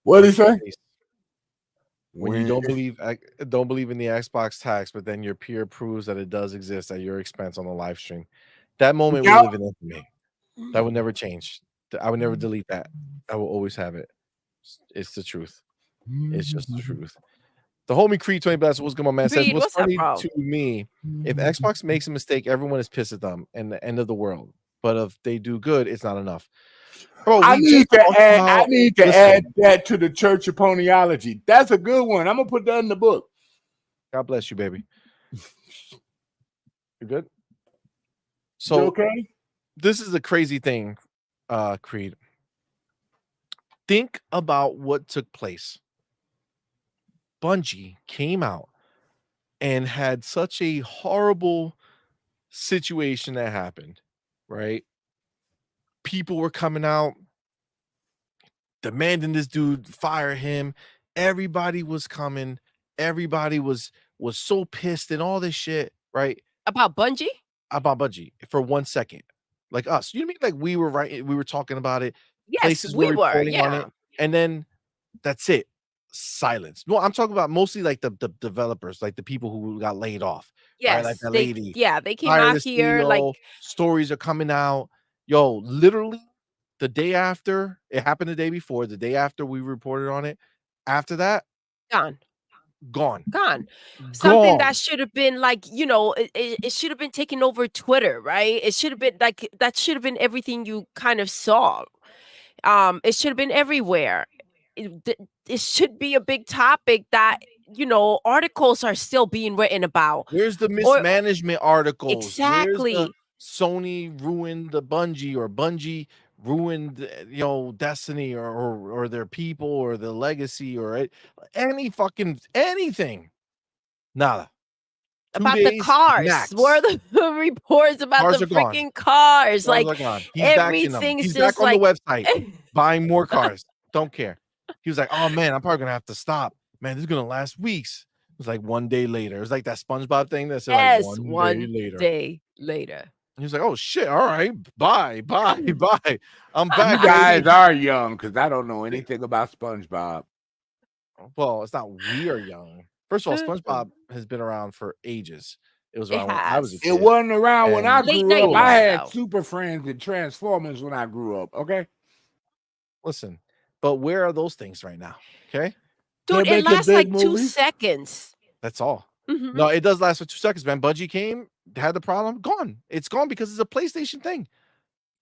Speaker 2: What did he say?
Speaker 1: When you don't believe in the Xbox tax, but then your peer proves that it does exist at your expense on the live stream. That moment will live in infamy. That would never change. I would never delete that. I will always have it. It's the truth. It's just the truth. The homie Creed 20 Blast, what's going on, man? Says, what's funny to me, if Xbox makes a mistake, everyone is pissed at them and the end of the world. But if they do good, it's not enough. Bro,
Speaker 2: I need to add that to the Church of Ponyology. That's a good one. I'm gonna put that in the book.
Speaker 1: God bless you, baby. You good? So
Speaker 2: you okay?
Speaker 1: this is a crazy thing, Creed. Think about what took place. Bungie came out and had such a horrible situation that happened, right? People were coming out demanding this dude fire him. Everybody was coming. Everybody was so pissed and all this shit, right?
Speaker 3: About Bungie?
Speaker 1: About Bungie for 1 second. Like us. You know what I mean? Like we were right, we were talking about it.
Speaker 3: Yes,
Speaker 1: Places
Speaker 3: we
Speaker 1: were
Speaker 3: were.
Speaker 1: reporting on
Speaker 3: Yeah.
Speaker 1: it. And then that's it. Silence. No, I'm talking about mostly like the developers, like the people who got laid off. Right? Like
Speaker 3: Yes,
Speaker 1: the lady.
Speaker 3: they came
Speaker 1: Fire
Speaker 3: out
Speaker 1: the
Speaker 3: here like
Speaker 1: CEO, stories are coming out. Yo, literally the day after, it happened the day before, the day after we reported on it. After that,
Speaker 3: gone.
Speaker 1: gone.
Speaker 3: Something that should have been like, you know, it should have been taking over Twitter, right? It should have been like that should have been everything you kind of saw. It should have been everywhere. It should be a big topic that, you know, articles are still being written about.
Speaker 1: Where's the mismanagement articles?
Speaker 3: Exactly.
Speaker 1: Where's the Sony ruined the Bungie, or Bungie ruined, you know, Destiny or their people or the legacy or any fucking anything? Nada.
Speaker 3: About the cars.
Speaker 1: Max.
Speaker 3: Where are the reports about
Speaker 1: Cars
Speaker 3: the
Speaker 1: are gone.
Speaker 3: freaking cars?
Speaker 1: Cars
Speaker 3: like
Speaker 1: are gone. He's back in them.
Speaker 3: everything's
Speaker 1: He's
Speaker 3: just
Speaker 1: back on
Speaker 3: like
Speaker 1: the website buying more cars. Don't care. He was like, oh man, I'm probably gonna have to stop. Man, this is gonna last weeks. It was like 1 day later. It was like that SpongeBob thing that said like one day later. He was like, oh shit, all right, bye. I'm back.
Speaker 2: You guys are young because I don't know anything about SpongeBob.
Speaker 1: Well, it's not we are young. First of all, SpongeBob has been around for ages. It was around when I was a kid.
Speaker 2: It wasn't around when I grew up. I had
Speaker 3: though.
Speaker 2: Super Friends and Transformers when I grew up. Okay.
Speaker 1: Listen, but where are those things right now? Okay.
Speaker 3: Dude, it lasts like 2 seconds.
Speaker 1: That's all. No, it does last for 2 seconds, man. Bungie came, had the problem, gone. It's gone because it's a PlayStation thing.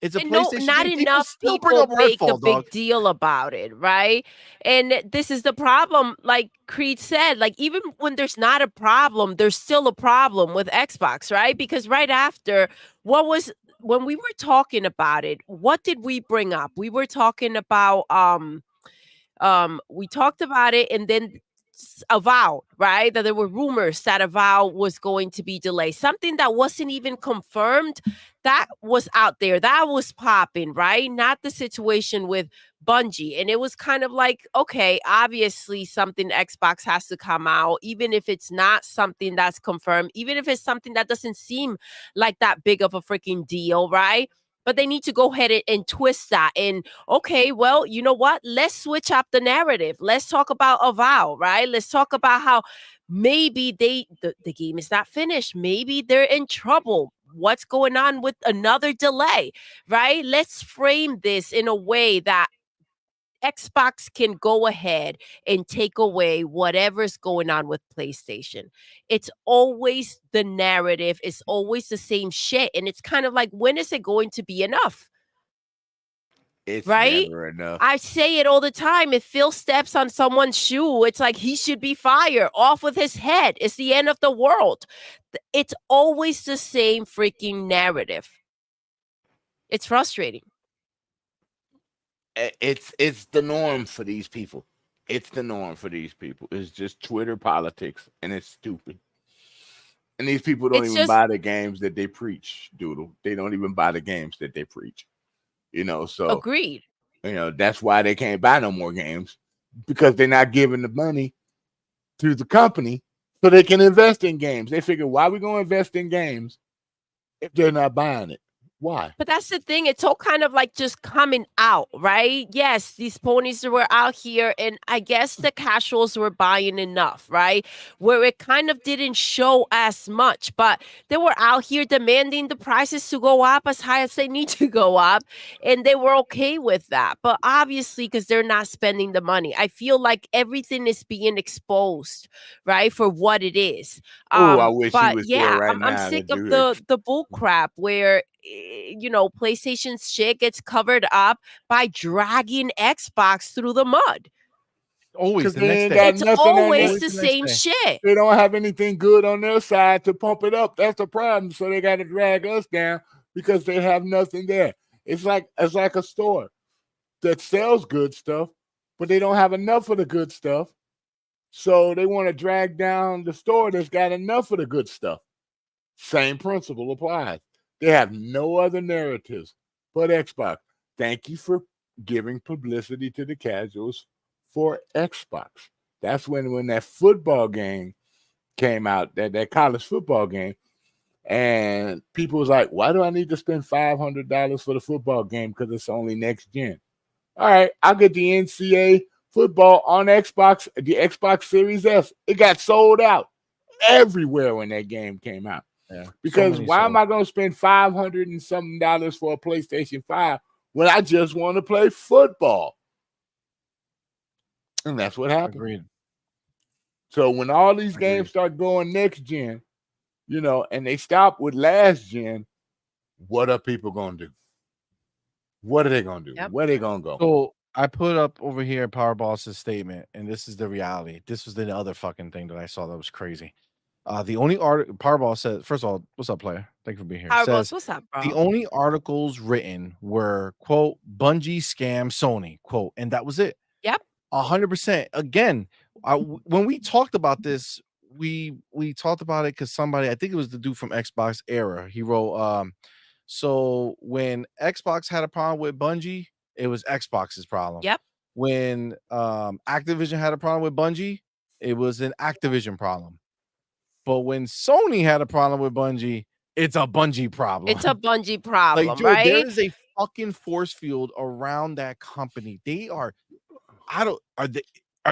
Speaker 1: It's a PlayStation
Speaker 3: not
Speaker 1: thing.
Speaker 3: enough people make a big deal about it, right? And this is the problem. Like Creed said, like even when there's not a problem, there's still a problem with Xbox, right? Because right after, when we were talking about it, what did we bring up? We were talking about we talked about it, and then Avowed, right? That there were rumors that Avowed was going to be delayed. Something that wasn't even confirmed, that was out there. That was popping, right? Not the situation with Bungie. And it was kind of like, okay, obviously something Xbox has to come out, even if it's not something that's confirmed, even if it's something that doesn't seem like that big of a freaking deal, right? But they need to go ahead and twist that. And okay, well, you know what? Let's switch up the narrative. Let's talk about Avowed, right? Let's talk about how maybe the game is not finished. Maybe they're in trouble. What's going on with another delay, right? Let's frame this in a way that Xbox can go ahead and take away whatever's going on with PlayStation. It's always the narrative. It's always the same shit. And it's kind of like, when is it going to be enough?
Speaker 2: It's
Speaker 3: right?
Speaker 2: never enough.
Speaker 3: I say it all the time. If Phil steps on someone's shoe, it's like he should be fired. Off with his head. It's the end of the world. It's always the same freaking narrative. It's frustrating.
Speaker 2: It's the norm for these people. It's the norm for these people. It's just Twitter politics, and it's stupid. And these people don't even buy the games that they preach, Doodle. They don't even buy the games that they preach. You know, so
Speaker 3: agreed.
Speaker 2: You know, that's why they can't buy no more games, because they're not giving the money to the company so they can invest in games. They figure, why are we going to invest in games if they're not buying it? Why?
Speaker 3: But that's the thing. It's all kind of like just coming out, right? Yes, these ponies were out here, and I guess the casuals were buying enough, right? Where it kind of didn't show as much, but they were out here demanding the prices to go up as high as they need to go up, and they were okay with that. But obviously, because they're not spending the money, I feel like everything is being exposed, right, for what it is.
Speaker 2: I wish he was there right now.
Speaker 3: I'm sick of the bull crap where, you know, PlayStation's shit gets covered up by dragging Xbox through the mud.
Speaker 1: Always
Speaker 3: it's always the same shit.
Speaker 2: They don't have anything good on their side to pump it up. That's the problem. So they got to drag us down because they have nothing there. It's like a store that sells good stuff, but they don't have enough of the good stuff. So they want to drag down the store that's got enough of the good stuff. Same principle applies. They have no other narratives but Xbox. Thank you for giving publicity to the casuals for Xbox. That's when that football game came out, that college football game, and people was like, why do I need to spend $500 for the football game because it's only next gen? All right, I'll get the NCAA football on Xbox, the Xbox Series S. It got sold out everywhere when that game came out.
Speaker 1: Yeah,
Speaker 2: because why am I going to spend $500 and something for a PlayStation 5 when I just want to play football? And that's what happened.
Speaker 1: Agreed.
Speaker 2: So when all these games start going next gen, and they stop with last gen, what are people going to do? What are they going to do?
Speaker 3: Yep.
Speaker 2: Where are they going to go?
Speaker 1: So I put up over here Powerboss's statement, and this is the reality. This was the other fucking thing that I saw that was crazy. The only article Powerboss says, first of all, what's up, player? Thank you for being here.
Speaker 3: Powerboss, what's up, bro?
Speaker 1: The only articles written were, quote, Bungie scam Sony, quote, and that was it.
Speaker 3: Yep.
Speaker 1: 100%. Again, when we talked about this, we talked about it because somebody, I think it was the dude from Xbox Era, he wrote, so when Xbox had a problem with Bungie, it was Xbox's problem.
Speaker 3: Yep.
Speaker 1: When Activision had a problem with Bungie, it was an Activision problem. But when Sony had a problem with Bungie, it's a Bungie problem.
Speaker 3: It's a Bungie problem,
Speaker 1: like, dude,
Speaker 3: right?
Speaker 1: There is a fucking force field around that company. They are, are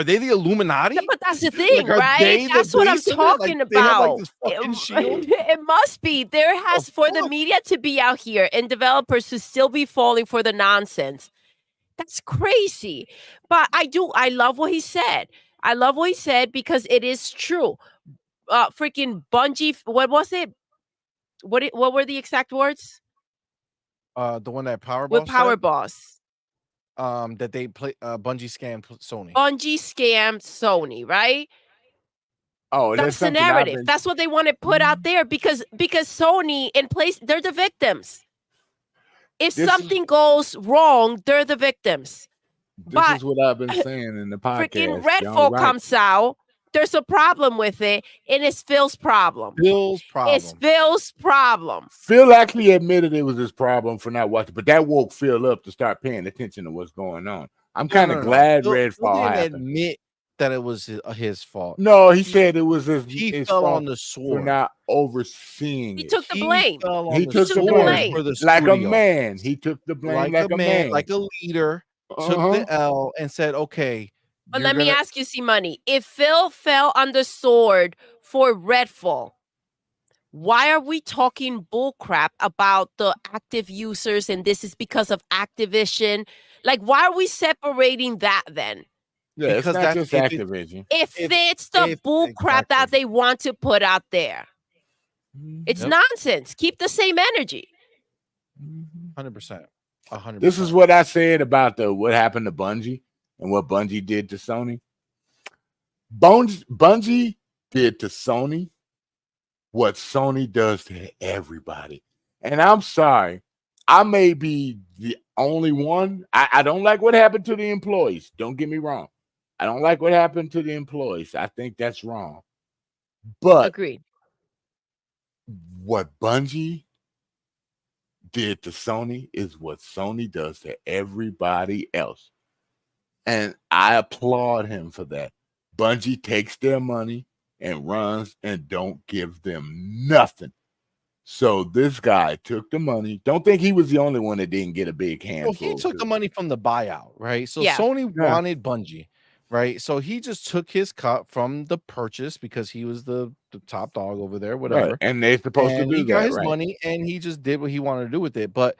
Speaker 1: they the Illuminati?
Speaker 3: Yeah, but that's the thing,
Speaker 1: like,
Speaker 3: right? That's what I'm talking about.
Speaker 1: This fucking shield?
Speaker 3: It must be. There has for the media to be out here and developers to still be falling for the nonsense. That's crazy. But I love what he said. I love what he said because it is true. Freaking Bungie, what was it? What were the exact words?
Speaker 1: The one that Powerboss
Speaker 3: with Powerboss.
Speaker 1: That they play Bungie scammed Sony.
Speaker 3: Bungie scammed Sony, right?
Speaker 2: Oh,
Speaker 3: that's the narrative. That's what they want to put out there because Sony they're the victims. If something goes wrong, they're the victims.
Speaker 2: This is what I've been saying in the podcast.
Speaker 3: Freaking Redfall comes out. There's a problem with it, and it's Phil's problem. It's Phil's problem.
Speaker 2: Phil actually admitted it was his problem for not watching, but that woke Phil up to start paying attention to what's going on. I'm kind of glad Redfall happened.
Speaker 1: Admit that it was his fault.
Speaker 2: No, he said it was his
Speaker 1: fell
Speaker 2: fault
Speaker 1: on the sword
Speaker 2: for not overseeing.
Speaker 3: He took the blame.
Speaker 1: He took the blame
Speaker 3: for the
Speaker 2: like a man. He took the blame like a man,
Speaker 1: like a leader. Took the L and said, "Okay."
Speaker 3: But let me ask you, CMoney, if Phil fell on the sword for Redfall, why are we talking bullcrap about the active users and this is because of Activision? Like, why are we separating that then?
Speaker 2: Yeah, because that's just Activision.
Speaker 3: If it's the bullcrap that they want to put out there. It's nonsense. Keep the same energy.
Speaker 1: 100%. 100%.
Speaker 2: This is what I said about what happened to Bungie. And what Bungie did to Sony. Bungie did to Sony what Sony does to everybody. And I'm sorry, I may be the only one. I don't like what happened to the employees. Don't get me wrong. I don't like what happened to the employees. I think that's wrong. But
Speaker 3: agreed.
Speaker 2: What Bungie did to Sony is what Sony does to everybody else. And I applaud him for that. Bungie takes their money and runs and don't give them nothing. So this guy took the money. Don't think he was the only one that didn't get a big handful.
Speaker 1: Well, he took the money from the buyout, right? So Sony wanted Bungie, right? So he just took his cut from the purchase because he was the top dog over there, whatever.
Speaker 2: Right. And they're supposed to do that.
Speaker 1: He got his money and he just did what he wanted to do with it. But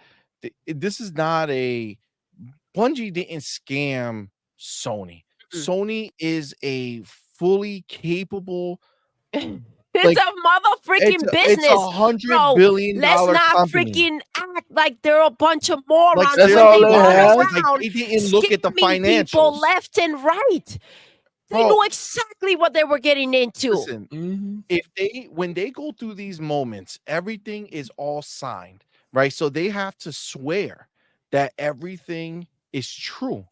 Speaker 1: this is not Bungie didn't scam Sony. Sony is a fully capable.
Speaker 3: It's a motherfucking business.
Speaker 1: It's $100 billion.
Speaker 3: Let's not
Speaker 1: company.
Speaker 3: freaking act like they're a bunch of morons.
Speaker 1: Like, that's all they have. Like, they didn't look at the financials. People
Speaker 3: left and right. They knew exactly what they were getting into.
Speaker 1: Listen, when they go through these moments, everything is all signed. right? So they have to swear that everything is true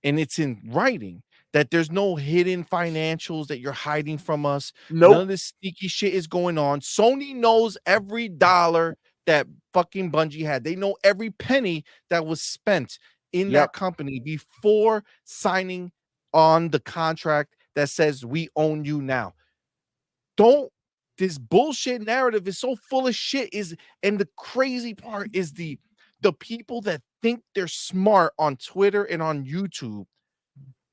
Speaker 1: and it's in writing, that there's no hidden financials that you're hiding from us.
Speaker 2: Nope.
Speaker 1: None of this sneaky shit is going on. Sony knows every dollar that fucking Bungie had. They know every penny that was spent in that company before signing on the contract that says we own you now. This bullshit narrative is so full of shit. And the crazy part is the people that think they're smart on Twitter and on YouTube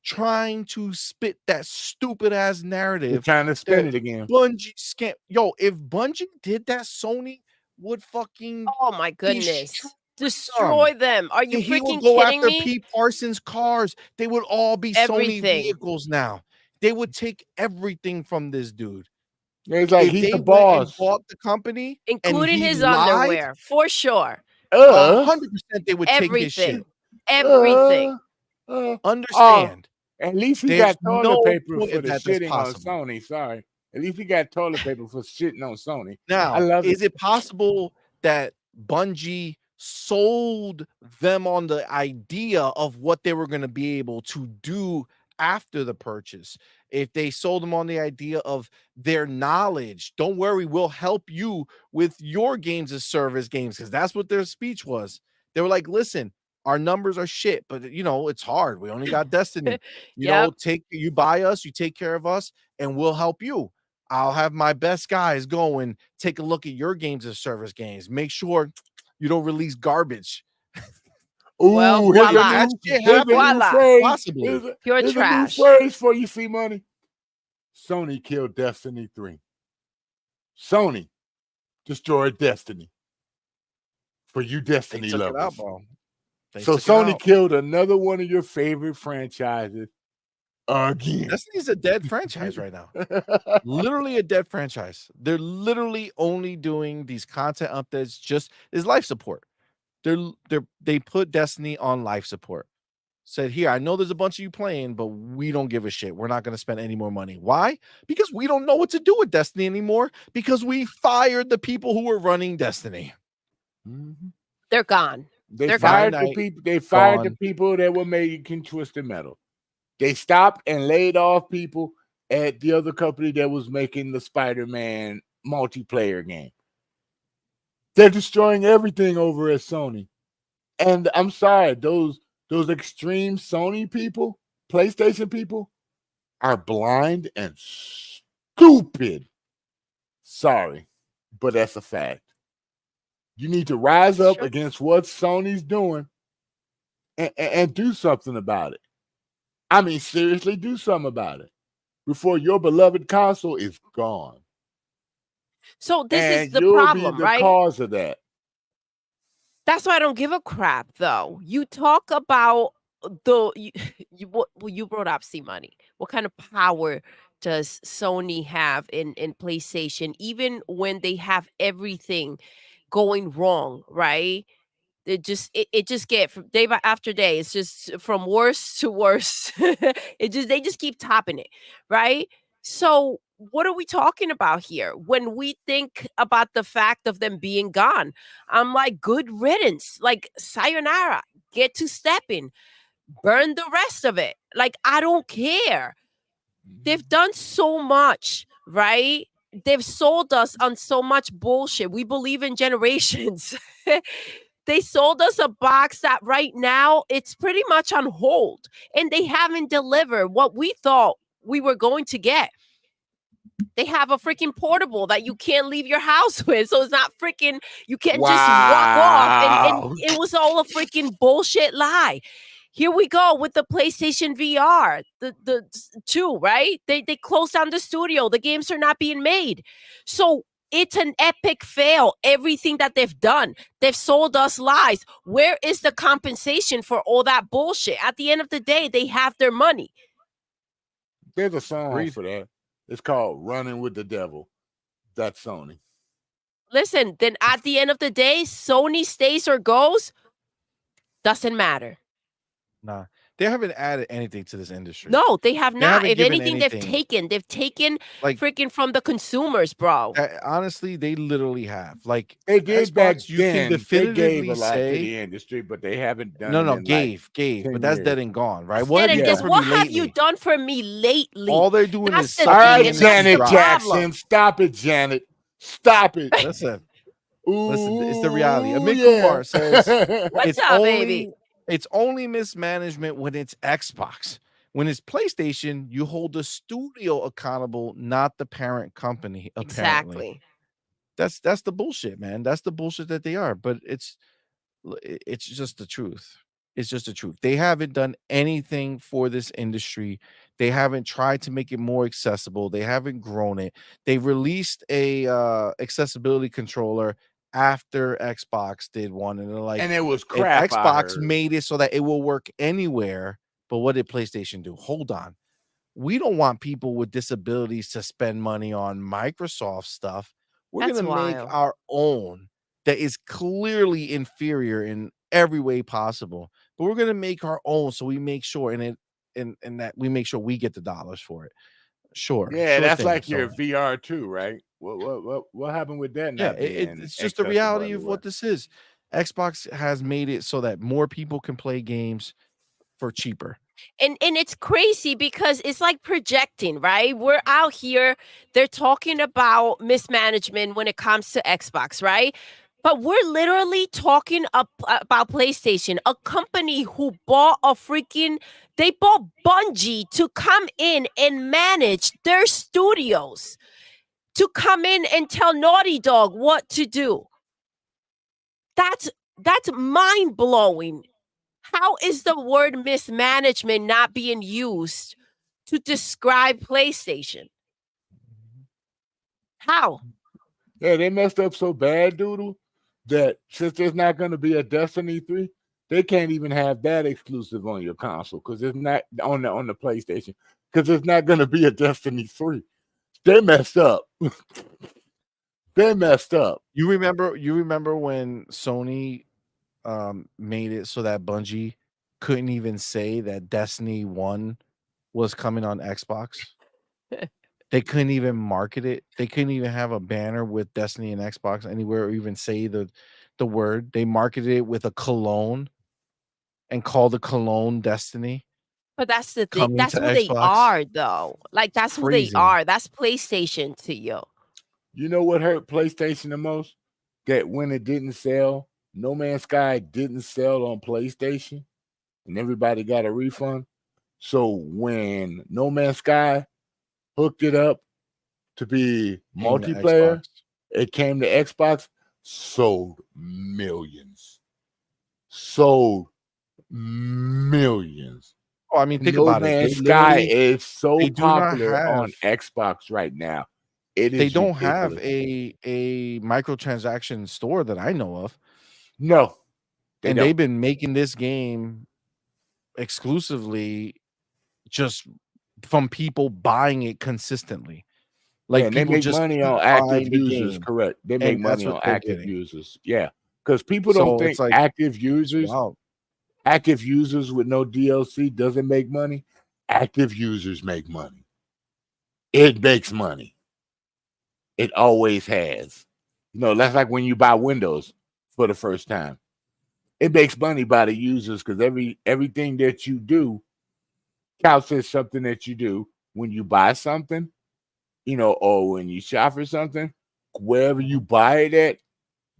Speaker 1: trying to spit that stupid ass narrative.
Speaker 2: They're trying to spin it again.
Speaker 1: Bungie scam. Yo, if Bungie did that, Sony would fucking,
Speaker 3: oh my goodness, destroy them. Are you freaking
Speaker 1: go
Speaker 3: kidding
Speaker 1: after
Speaker 3: me?
Speaker 1: P. Parsons' cars. They would all be Sony vehicles now. They would take everything from this dude.
Speaker 2: It's like
Speaker 1: if
Speaker 2: he's
Speaker 1: they
Speaker 2: the boss,
Speaker 1: bought the company,
Speaker 3: including his underwear, for sure.
Speaker 1: 100% they would take his shit.
Speaker 3: Everything.
Speaker 1: Understand.
Speaker 2: At least he got toilet paper for the shitting on Sony. Sorry. At least he got toilet paper for shitting on Sony.
Speaker 1: Now, is it possible that Bungie sold them on the idea of what they were going to be able to do after the purchase? If they sold them on the idea of their knowledge, don't worry, we'll help you with your games as service games, because that's what their speech was. They were like, listen, our numbers are shit, but it's hard. We only got Destiny. You buy us, you take care of us, and we'll help you. I'll have my best guys go and take a look at your games as service games. Make sure you don't release garbage.
Speaker 3: Well, voila.
Speaker 1: Possibly.
Speaker 3: Pure trash.
Speaker 2: A new phrase for you, CMoney. Sony killed Destiny 3. Sony destroyed Destiny. For you Destiny lovers. So Sony killed another one of your favorite franchises again.
Speaker 1: Destiny's a dead franchise right now. Literally a dead franchise. They're literally only doing these content updates. Just is life support. They put Destiny on life support. Said, here, I know there's a bunch of you playing, but we don't give a shit. We're not going to spend any more money. Why? Because we don't know what to do with Destiny anymore, because we fired the people who were running Destiny.
Speaker 3: They're gone.
Speaker 2: They fired the people. They fired the people that were making Twisted Metal. They stopped and laid off people at the other company that was making the Spider-Man multiplayer game. They're destroying everything over at Sony. And I'm sorry, those extreme Sony people, PlayStation people, are blind and stupid. Sorry, but that's a fact. You need to rise up against what Sony's doing and do something about it. I mean, seriously, do something about it before your beloved console is gone.
Speaker 3: So this is the problem,
Speaker 2: be the
Speaker 3: right?
Speaker 2: Cause of that.
Speaker 3: That's why I don't give a crap, though. You talk about you brought up CMoney. What kind of power does Sony have in PlayStation, even when they have everything going wrong, right? It just get from day after day. It's just from worse to worse. They just keep topping it, right? So what are we talking about here? When we think about the fact of them being gone, I'm like, good riddance, like sayonara, get to stepping, burn the rest of it. Like, I don't care. They've done so much, right? They've sold us on so much bullshit. We believe in generations. They sold us a box that right now it's pretty much on hold, and they haven't delivered what we thought we were going to get. They have a freaking portable that you can't leave your house with. So it's not freaking, you can't just walk off. And it was all a freaking bullshit lie. Here we go with the PlayStation VR, the 2, right? They closed down the studio. The games are not being made. So it's an epic fail. Everything that they've done, they've sold us lies. Where is the compensation for all that bullshit? At the end of the day, they have their money.
Speaker 2: There's a song for that. It's called Running with the Devil. That's Sony.
Speaker 3: Listen, then at the end of the day, Sony stays or goes, doesn't matter.
Speaker 1: Nah, They haven't added anything to this industry.
Speaker 3: No, they have not. If anything,
Speaker 1: anything.
Speaker 3: they've taken
Speaker 1: like
Speaker 3: freaking from the consumers, bro.
Speaker 1: Honestly, they literally have. Like
Speaker 2: they did
Speaker 1: Xbox,
Speaker 2: back
Speaker 1: you
Speaker 2: then.
Speaker 1: can definitively
Speaker 2: they gave a lot
Speaker 1: say
Speaker 2: to the industry, but they haven't done
Speaker 1: no,
Speaker 2: it in
Speaker 1: gave,
Speaker 2: like
Speaker 1: but that's dead and gone, right?
Speaker 3: What have you done for me
Speaker 1: lately?
Speaker 3: What have you done for me lately?
Speaker 1: All they're doing is
Speaker 3: the
Speaker 2: all
Speaker 1: sucking
Speaker 2: right,
Speaker 1: in
Speaker 2: Janet
Speaker 1: drops.
Speaker 2: Jackson. Stop it, Janet. Stop it.
Speaker 1: Listen,
Speaker 2: Ooh,
Speaker 1: listen, it's the reality. Amit Kumar says
Speaker 3: What's up, baby?
Speaker 1: It's only mismanagement when it's Xbox. When it's PlayStation, you hold the studio accountable, not the parent company. Apparently.
Speaker 3: Exactly.
Speaker 1: That's the bullshit, man. That's the bullshit that they are. But it's just the truth. It's just the truth. They haven't done anything for this industry. They haven't tried to make it more accessible. They haven't grown it. They released a accessibility controller after Xbox did one, and they're like,
Speaker 2: and it was crap.
Speaker 1: Xbox made it so that it will work anywhere. But what did PlayStation do? Hold on. We don't want people with disabilities to spend money on Microsoft stuff. We're going to make our own that is clearly inferior in every way possible. But we're going to make our own, so we make sure and that we make sure we get the dollars for it. Sure.
Speaker 2: Yeah,
Speaker 1: sure
Speaker 2: that's
Speaker 1: thing,
Speaker 2: like your VR too, right? What happened with that?
Speaker 1: Yeah, it's just the reality of what this is. Xbox has made it so that more people can play games for cheaper.
Speaker 3: And it's crazy because it's like projecting, right? We're out here, they're talking about mismanagement when it comes to Xbox, right? But we're literally talking about PlayStation, a company who bought they bought Bungie to come in and manage their studios, to come in and tell Naughty Dog what to do. That's mind-blowing. How is the word mismanagement not being used to describe PlayStation? How?
Speaker 2: Yeah, they messed up so bad, Doodle, that since there's not going to be a Destiny 3, they can't even have that exclusive on your console because it's not on the PlayStation because there's not going to be a Destiny 3. They messed up. They messed up.
Speaker 1: You remember when Sony made it so that Bungie couldn't even say that Destiny 1 was coming on Xbox? They couldn't even market it. They couldn't even have a banner with Destiny and Xbox anywhere or even say the word. They marketed it with a cologne and called the cologne Destiny.
Speaker 3: But that's the thing. That's who they are, though. Like, that's who they are. That's PlayStation to you.
Speaker 2: You know what hurt PlayStation the most? That when it didn't sell, No Man's Sky didn't sell on PlayStation, and everybody got a refund. So when No Man's Sky hooked it up to be multiplayer, it came to Xbox, sold millions.
Speaker 1: Oh, I mean, think about it.
Speaker 2: No Man's Sky is so popular on Xbox right now.
Speaker 1: They don't have a microtransaction store that I know of.
Speaker 2: No.
Speaker 1: They've been making this game exclusively just from people buying it consistently.
Speaker 2: Like, and they make money on active users, correct? They make money on active users. Yeah. Because people don't think active users with no DLC doesn't make money. Active users make money. It makes money. It always has. You know, that's like when you buy Windows for the first time. It makes money by the users because everything that you do counts as something that you do when you buy something, you know, or when you shop for something, wherever you buy it at,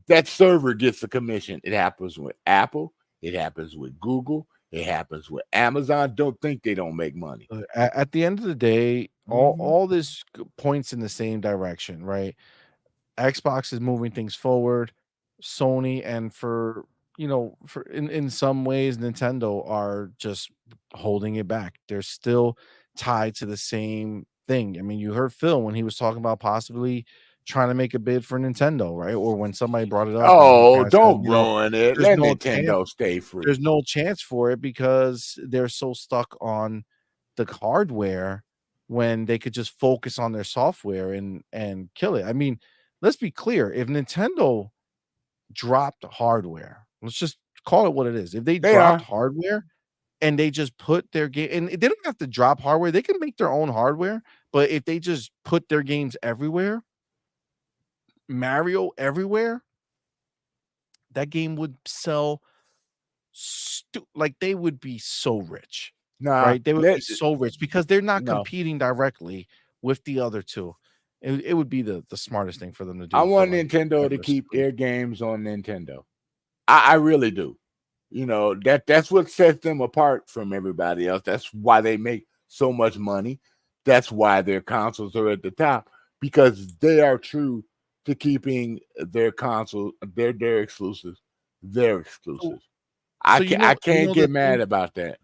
Speaker 2: that server gets a commission. It happens with Apple. It happens with Google. It happens with Amazon. Don't think they don't make money.
Speaker 1: At the end of the day, all this points in the same direction, right? Xbox is moving things forward. Sony and in some ways, Nintendo are just holding it back. They're still tied to the same thing. I mean, you heard Phil when he was talking about possibly trying to make a bid for Nintendo, right? Or when somebody brought it up.
Speaker 2: Oh, don't ruin it. Let Nintendo stay free.
Speaker 1: There's no chance for it because they're so stuck on the hardware when they could just focus on their software and kill it. I mean, let's be clear. If Nintendo dropped hardware, let's just call it what it is. If they dropped hardware, and they just put their game, and they don't have to drop hardware. They can make their own hardware, but if they just put their games everywhere, Mario everywhere, that game would sell like they would be so rich. Right? They would be so rich because they're not competing directly with the other two. It would be the smartest thing for them to do.
Speaker 2: I want Nintendo to keep their games on Nintendo. I really do. You know, that's what sets them apart from everybody else. That's why they make so much money. That's why their consoles are at the top, because they are true to keeping their console, their exclusives, their exclusives. I can't get mad about that.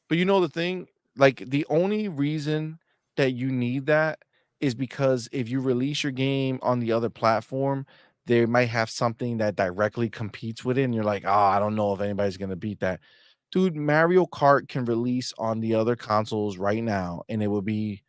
Speaker 1: But you know the thing, like the only reason that you need that is because if you release your game on the other platform, they might have something that directly competes with it, and you're like, oh, I don't know if anybody's gonna beat that. Dude, Mario Kart can release on the other consoles right now, and it would be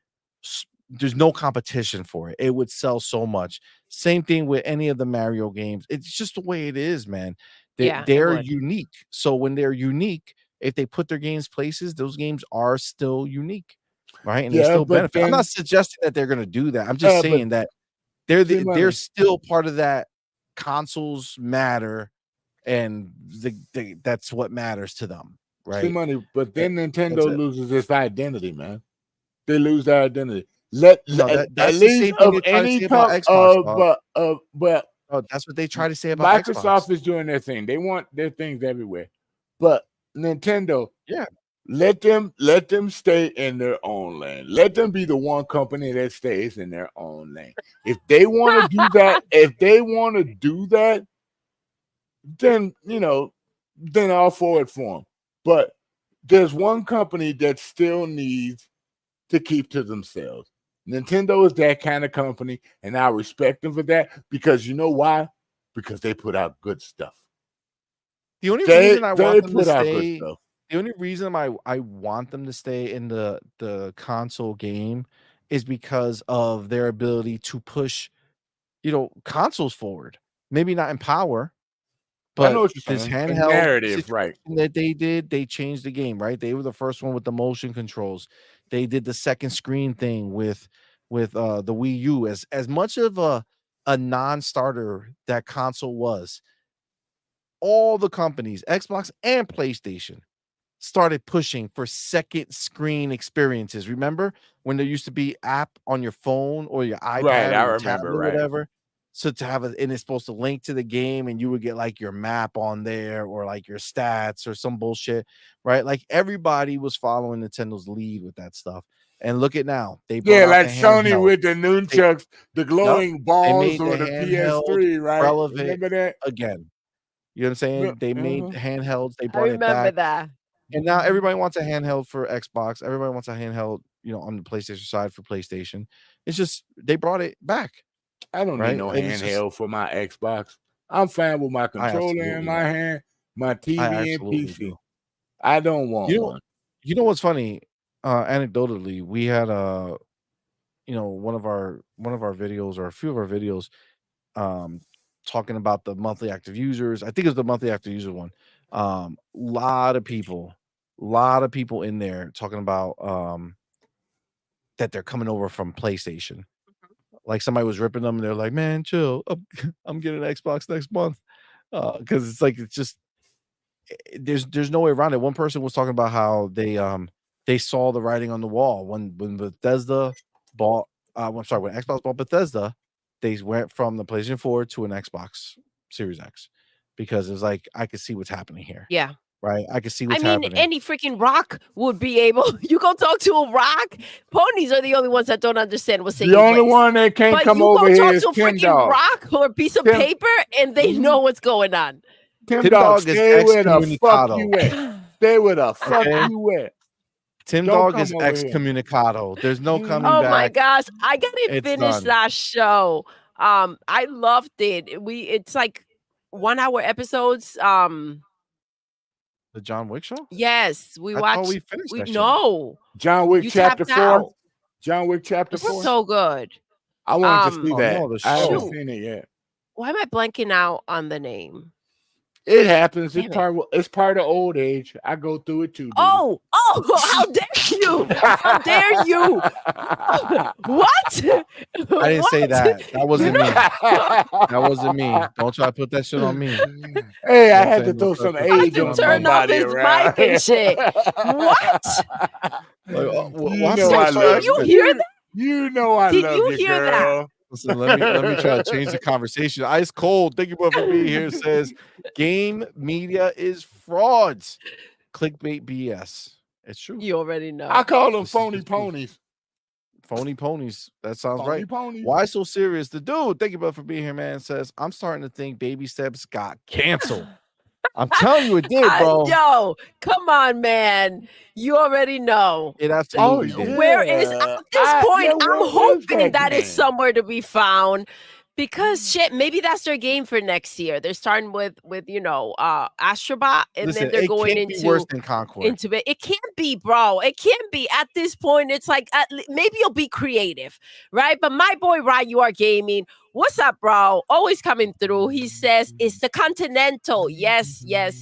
Speaker 1: there's no competition for it. It would sell so much. Same thing with any of the Mario games. It's just the way it is, man. They're unique. So when they're unique, if they put their games places, those games are still unique, right? And they still benefit. I'm not suggesting that they're going to do that. I'm just saying that they're still part of that. Consoles matter, and that's what matters to them, right?
Speaker 2: CMoney, but then Nintendo loses its identity, man. They lose their identity. That's the same thing they try to say about Xbox. But
Speaker 1: that's what they try to say about
Speaker 2: Microsoft is doing their thing. They want their things everywhere. But Nintendo, let them stay in their own lane. Let them be the one company that stays in their own lane. If they want to do that, then then I'll forward for them. But there's one company that still needs to keep to themselves. Nintendo is that kind of company, and I respect them for that, because you know why? Because they put out good stuff.
Speaker 1: The only reason I want them to stay, the only reason I want them to stay in the console game is because of their ability to push, consoles forward. Maybe not in power, but this handheld that they did, they changed the game, right? They were the first one with the motion controls. They did the second screen thing with the Wii U. As much of a non-starter that console was, all the companies, Xbox and PlayStation, started pushing for second screen experiences. Remember when there used to be app on your phone or your iPad or your tablet or whatever? So to have and it's supposed to link to the game, and you would get like your map on there or like your stats or some bullshit, right? Like everybody was following Nintendo's lead with that stuff. And look at now. They brought out
Speaker 2: like
Speaker 1: the
Speaker 2: Sony
Speaker 1: handheld.
Speaker 2: with the nunchucks, the glowing balls, or the PS3, right?
Speaker 1: Relevant
Speaker 2: Remember that?
Speaker 1: again. You know what I'm saying? They made handhelds. They brought it back.
Speaker 3: I remember that.
Speaker 1: And now everybody wants a handheld for Xbox. Everybody wants a handheld, on the PlayStation side for PlayStation. It's just they brought it back.
Speaker 2: I don't need no handheld for my Xbox. I'm fine with my controller in my hand, my TV and PC. I don't want one.
Speaker 1: You know what's funny? Anecdotally, we had one of our videos, or a few of our videos, talking about the monthly active users. I think it was the monthly active user one. Lot of people in there talking about that they're coming over from PlayStation. Like somebody was ripping them, and they're like, "Man, chill. I'm getting an Xbox next month," because it's like there's no way around it. One person was talking about how they saw the writing on the wall when Bethesda bought. When Xbox bought Bethesda, they went from the PlayStation 4 to an Xbox Series X, because it's like I could see what's happening here.
Speaker 3: Yeah.
Speaker 1: Right, I can see what's happening.
Speaker 3: Any freaking rock would be able. You go talk to a rock. Ponies are the only ones that don't understand what's taking place.
Speaker 2: The only one that can't come over here is Tim Dog.
Speaker 3: Rock or a piece of paper, and they know what's going on.
Speaker 2: Tim Dog is excommunicado. Stay with a fuck you at.
Speaker 1: Tim Dog is excommunicado. There's no coming back.
Speaker 3: Oh my gosh, I gotta finish that show. I loved it. It's like 1 hour episodes.
Speaker 1: The John Wick show?
Speaker 3: Yes, we watched.
Speaker 1: We finished that show.
Speaker 3: No,
Speaker 2: John Wick chapter 4. John Wick chapter 4.
Speaker 3: It's so good.
Speaker 2: I wanted to see that.
Speaker 1: No,
Speaker 2: I haven't seen it yet.
Speaker 3: Why am I blanking out on the name?
Speaker 2: It happens.
Speaker 3: Damn
Speaker 2: It's part of old age. I go through it too.
Speaker 3: Oh, how dare you? How dare you? What?
Speaker 1: I didn't say that. That wasn't me. That wasn't me. Don't try to put that shit on me.
Speaker 2: Hey, I had to throw some age on
Speaker 3: turn off
Speaker 2: somebody
Speaker 3: his
Speaker 2: around.
Speaker 3: mic and shit. What?
Speaker 2: Did
Speaker 3: you hear that?
Speaker 2: You know I
Speaker 3: Did
Speaker 2: love
Speaker 3: you
Speaker 2: you,
Speaker 3: hear
Speaker 2: girl.
Speaker 3: that?
Speaker 1: Listen, let me try to change the conversation. Ice Cold, thank you both for being here. Says game media is frauds. Clickbait BS. It's true.
Speaker 3: You already know.
Speaker 2: I call them phony ponies.
Speaker 1: Phony ponies. That sounds
Speaker 2: Phony
Speaker 1: right.
Speaker 2: ponies.
Speaker 1: Why so serious? The dude, thank you both for being here, man. Says I'm starting to think Baby Steps got canceled. I'm telling you, it did, bro.
Speaker 3: Yo, come on, man. You already know.
Speaker 1: It absolutely did.
Speaker 3: Where is at this point? I'm hoping that is somewhere to be found. Because shit, maybe that's their game for next year. They're starting with Astrobot, and then they're going into
Speaker 1: worse than Concord.
Speaker 3: Into it. It can't be, bro. It can't be. At this point, it's like maybe you'll be creative, right? But my boy Ryan, you are gaming. What's up, bro? Always coming through. He says it's the Continental. Yes. The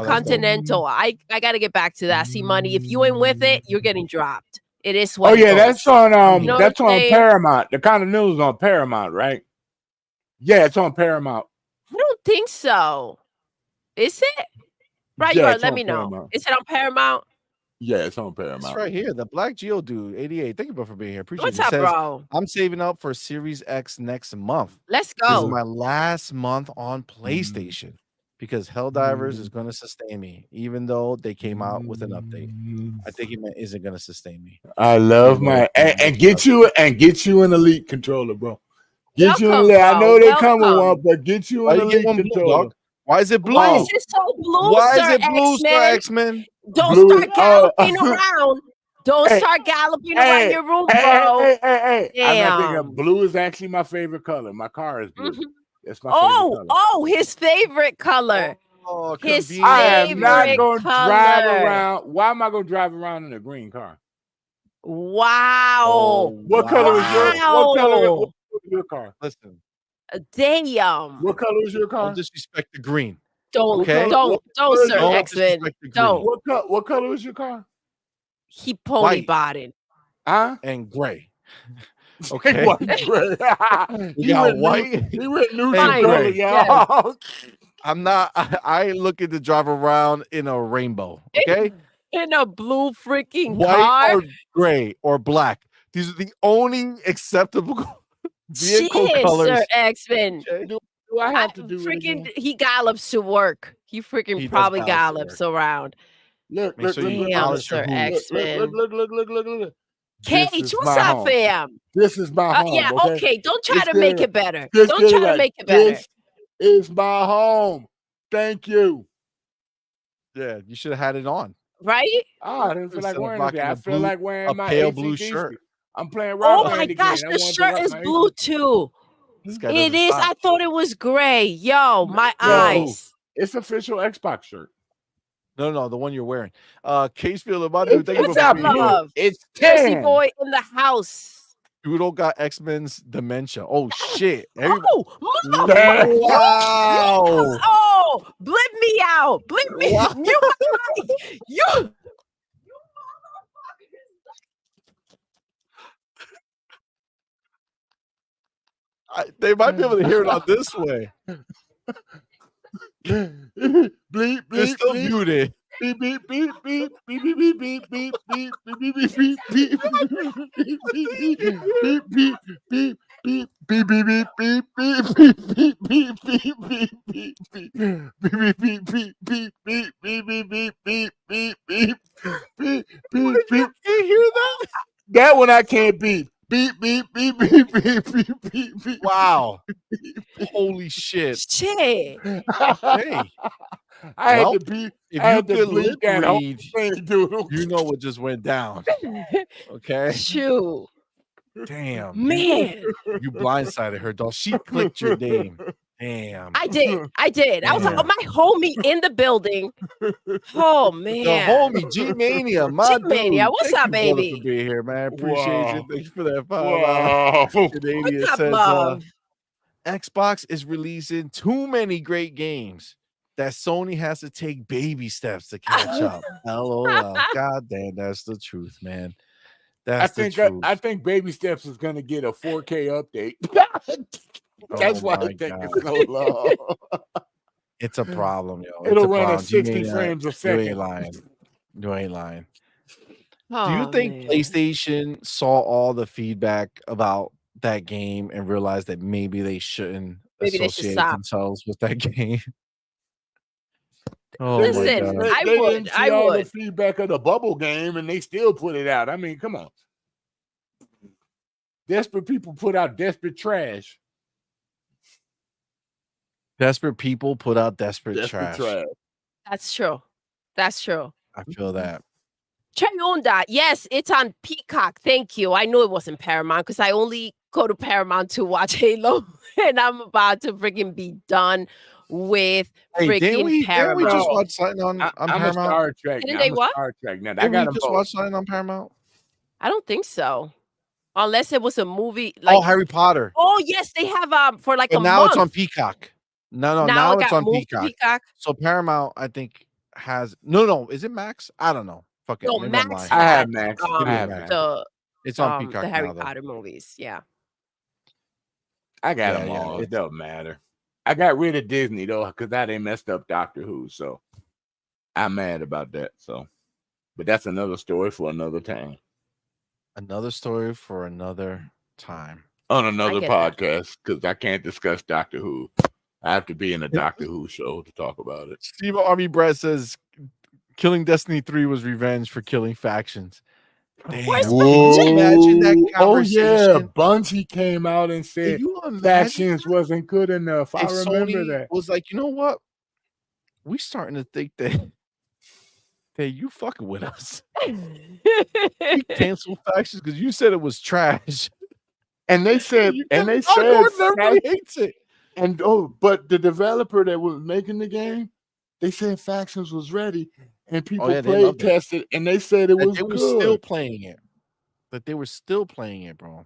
Speaker 3: Continental. I gotta get back to that. CMoney. If you ain't with it, you're getting dropped. It is what.
Speaker 2: Oh yeah, that's on
Speaker 3: that's
Speaker 2: on Paramount. The Continental is on Paramount, right? Yeah, it's on Paramount.
Speaker 3: I don't think so. Is it? Right,
Speaker 2: yeah,
Speaker 3: let me know.
Speaker 2: Paramount.
Speaker 3: Is it on Paramount?
Speaker 2: Yeah, it's on Paramount.
Speaker 1: It's right here. The Black Geo dude, 88. Thank you both for being here. Appreciate it.
Speaker 3: What's up, bro?
Speaker 1: I'm saving up for Series X next month.
Speaker 3: Let's go.
Speaker 1: This is my last month on PlayStation because Helldivers is going to sustain me, even though they came out with an update. I think it isn't going to sustain me.
Speaker 2: I love my and get you an Elite controller, bro. Get you an Elite. I know they come with one, but get you an Elite controller.
Speaker 1: Why is it blue?
Speaker 3: Why is it so blue?
Speaker 1: Why is it blue, Sir X-Men?
Speaker 3: Don't start galloping around. Don't start galloping around your room, bro.
Speaker 2: Hey. I'm not thinking blue is actually my favorite color. My car is blue. That's my favorite color.
Speaker 3: His favorite color.
Speaker 1: His
Speaker 3: favorite
Speaker 2: I am not going to
Speaker 3: color.
Speaker 2: drive around. Why am I going to drive around in a green car?
Speaker 3: Wow.
Speaker 2: What color is your car?
Speaker 1: Listen.
Speaker 3: Damn.
Speaker 2: What color is your car?
Speaker 1: Don't disrespect the green.
Speaker 3: Don't, Sir X-Men. Don't.
Speaker 2: What color is your car?
Speaker 3: He pony botted.
Speaker 2: Huh?
Speaker 1: And gray. Okay.
Speaker 2: White, gray.
Speaker 1: He got white.
Speaker 2: He went neutral, y'all.
Speaker 1: I ain't looking to drive around in a rainbow. Okay.
Speaker 3: In a blue freaking
Speaker 1: white
Speaker 3: car.
Speaker 1: Or gray or black. These are the only acceptable vehicle colors.
Speaker 3: Sir X-Men.
Speaker 2: Do I have to do
Speaker 3: freaking it he gallops to work. He freaking probably gallops around.
Speaker 2: Look,
Speaker 3: damn, Sir X-Men.
Speaker 2: Look.
Speaker 3: Cage, what's up, fam?
Speaker 2: This is my home.
Speaker 3: Yeah, okay. Don't try to make it better.
Speaker 2: Don't
Speaker 3: try to make it better.
Speaker 2: This is my home. Thank you.
Speaker 1: Yeah, you should have had it on.
Speaker 3: Right?
Speaker 2: I didn't feel like wearing it. I feel like wearing my
Speaker 1: pale blue shirt.
Speaker 2: I'm playing Rock
Speaker 3: Oh my gosh, the shirt is blue too. It is. I thought it was gray. Yo, my eyes.
Speaker 2: It's official Xbox shirt.
Speaker 1: No, the one you're wearing. Case Field, my dude.
Speaker 3: What's up, love?
Speaker 2: It's
Speaker 3: Jersey boy in the house.
Speaker 1: Doodle got X-Men's dementia. Oh shit!
Speaker 3: Wow! Oh, blip me out. Blip me. Wow. You.
Speaker 1: They might be able to hear it on this way.
Speaker 2: Bleep,
Speaker 1: it's still muted.
Speaker 2: Beep beep beep beep beep beep beep beep beep beep beep beep beep beep beep. Hear that? That one I can't beat. Beep beep beep beep beep beep beep beep.
Speaker 1: Wow! Holy shit!
Speaker 3: Shit!
Speaker 1: Hey.
Speaker 2: I had to beat.
Speaker 1: If
Speaker 2: I
Speaker 1: you
Speaker 2: had to
Speaker 1: could lip read,
Speaker 2: Doodle.
Speaker 1: You know what just went down. Okay.
Speaker 3: Shoot.
Speaker 1: Damn.
Speaker 3: Man.
Speaker 1: You blindsided her, dog. She clicked your name. Damn.
Speaker 3: I did. I was like, oh, my homie in the building. Oh man.
Speaker 1: The homie G-Mania.
Speaker 3: G-Mania. What's up, baby?
Speaker 1: For being here, man. Appreciate you. Thank you for that.
Speaker 3: What's up, love?
Speaker 1: Xbox is releasing too many great games that Sony has to take baby steps to catch up. LOL. God damn, that's the truth, man. That's the truth.
Speaker 2: I think Baby Steps is gonna get a 4K update. That's why I think it's so low.
Speaker 1: It's a problem, yo.
Speaker 2: It'll run at 60 frames a second.
Speaker 1: You ain't lying. You ain't lying.
Speaker 3: Oh,
Speaker 1: do you think
Speaker 3: man.
Speaker 1: PlayStation saw all the feedback about that game and realized that maybe they shouldn't associate themselves with that game?
Speaker 3: Oh, listen, I would.
Speaker 2: I would. The feedback of the bubble game, and they still put it out. I mean, come on. Desperate people put out desperate trash.
Speaker 1: Desperate people put out desperate trash.
Speaker 3: That's true. That's true.
Speaker 1: I feel that.
Speaker 3: Chayonda, yes, it's on Peacock. Thank you. I knew it wasn't Paramount because I only go to Paramount to watch Halo, and I'm about to freaking be done with freaking Paramount.
Speaker 1: Didn't we just watch something on Paramount?
Speaker 2: Star Trek.
Speaker 3: Didn't they what?
Speaker 2: Star Trek. Now,
Speaker 1: didn't we just watch something on Paramount?
Speaker 3: I don't think so. Unless it was a movie
Speaker 1: like Harry Potter.
Speaker 3: Oh yes, they have for like
Speaker 1: but
Speaker 3: a
Speaker 1: now
Speaker 3: month.
Speaker 1: It's on Peacock. No, now it's on Peacock. So Paramount, I think, has no. Is it Max? I don't know. Fuck it.
Speaker 3: No, Max.
Speaker 2: I have Max.
Speaker 1: It's on Peacock.
Speaker 3: The Harry Potter movies. Yeah.
Speaker 2: I got them all. It doesn't matter. I got rid of Disney though because they messed up Doctor Who. So I'm mad about that. So, but that's another story for another time.
Speaker 1: Another story for another time.
Speaker 2: On another podcast because I can't discuss Doctor Who. I have to be in a Doctor Who show to talk about it.
Speaker 1: Steve Army Brett says killing Destiny 3 was revenge for killing factions. Damn.
Speaker 2: Imagine that conversation. Oh yeah, Bungie came out and said factions wasn't good enough. I remember
Speaker 1: Sony
Speaker 2: that.
Speaker 1: Was like, you know what? We starting to think that you fucking with us. We cancel factions because you said it was trash.
Speaker 2: And they said,
Speaker 1: everybody hates it.
Speaker 2: And but the developer that was making the game, they said factions was ready, and people played tested, and they said it was
Speaker 1: good. They were still playing it. But they were still playing it, bro.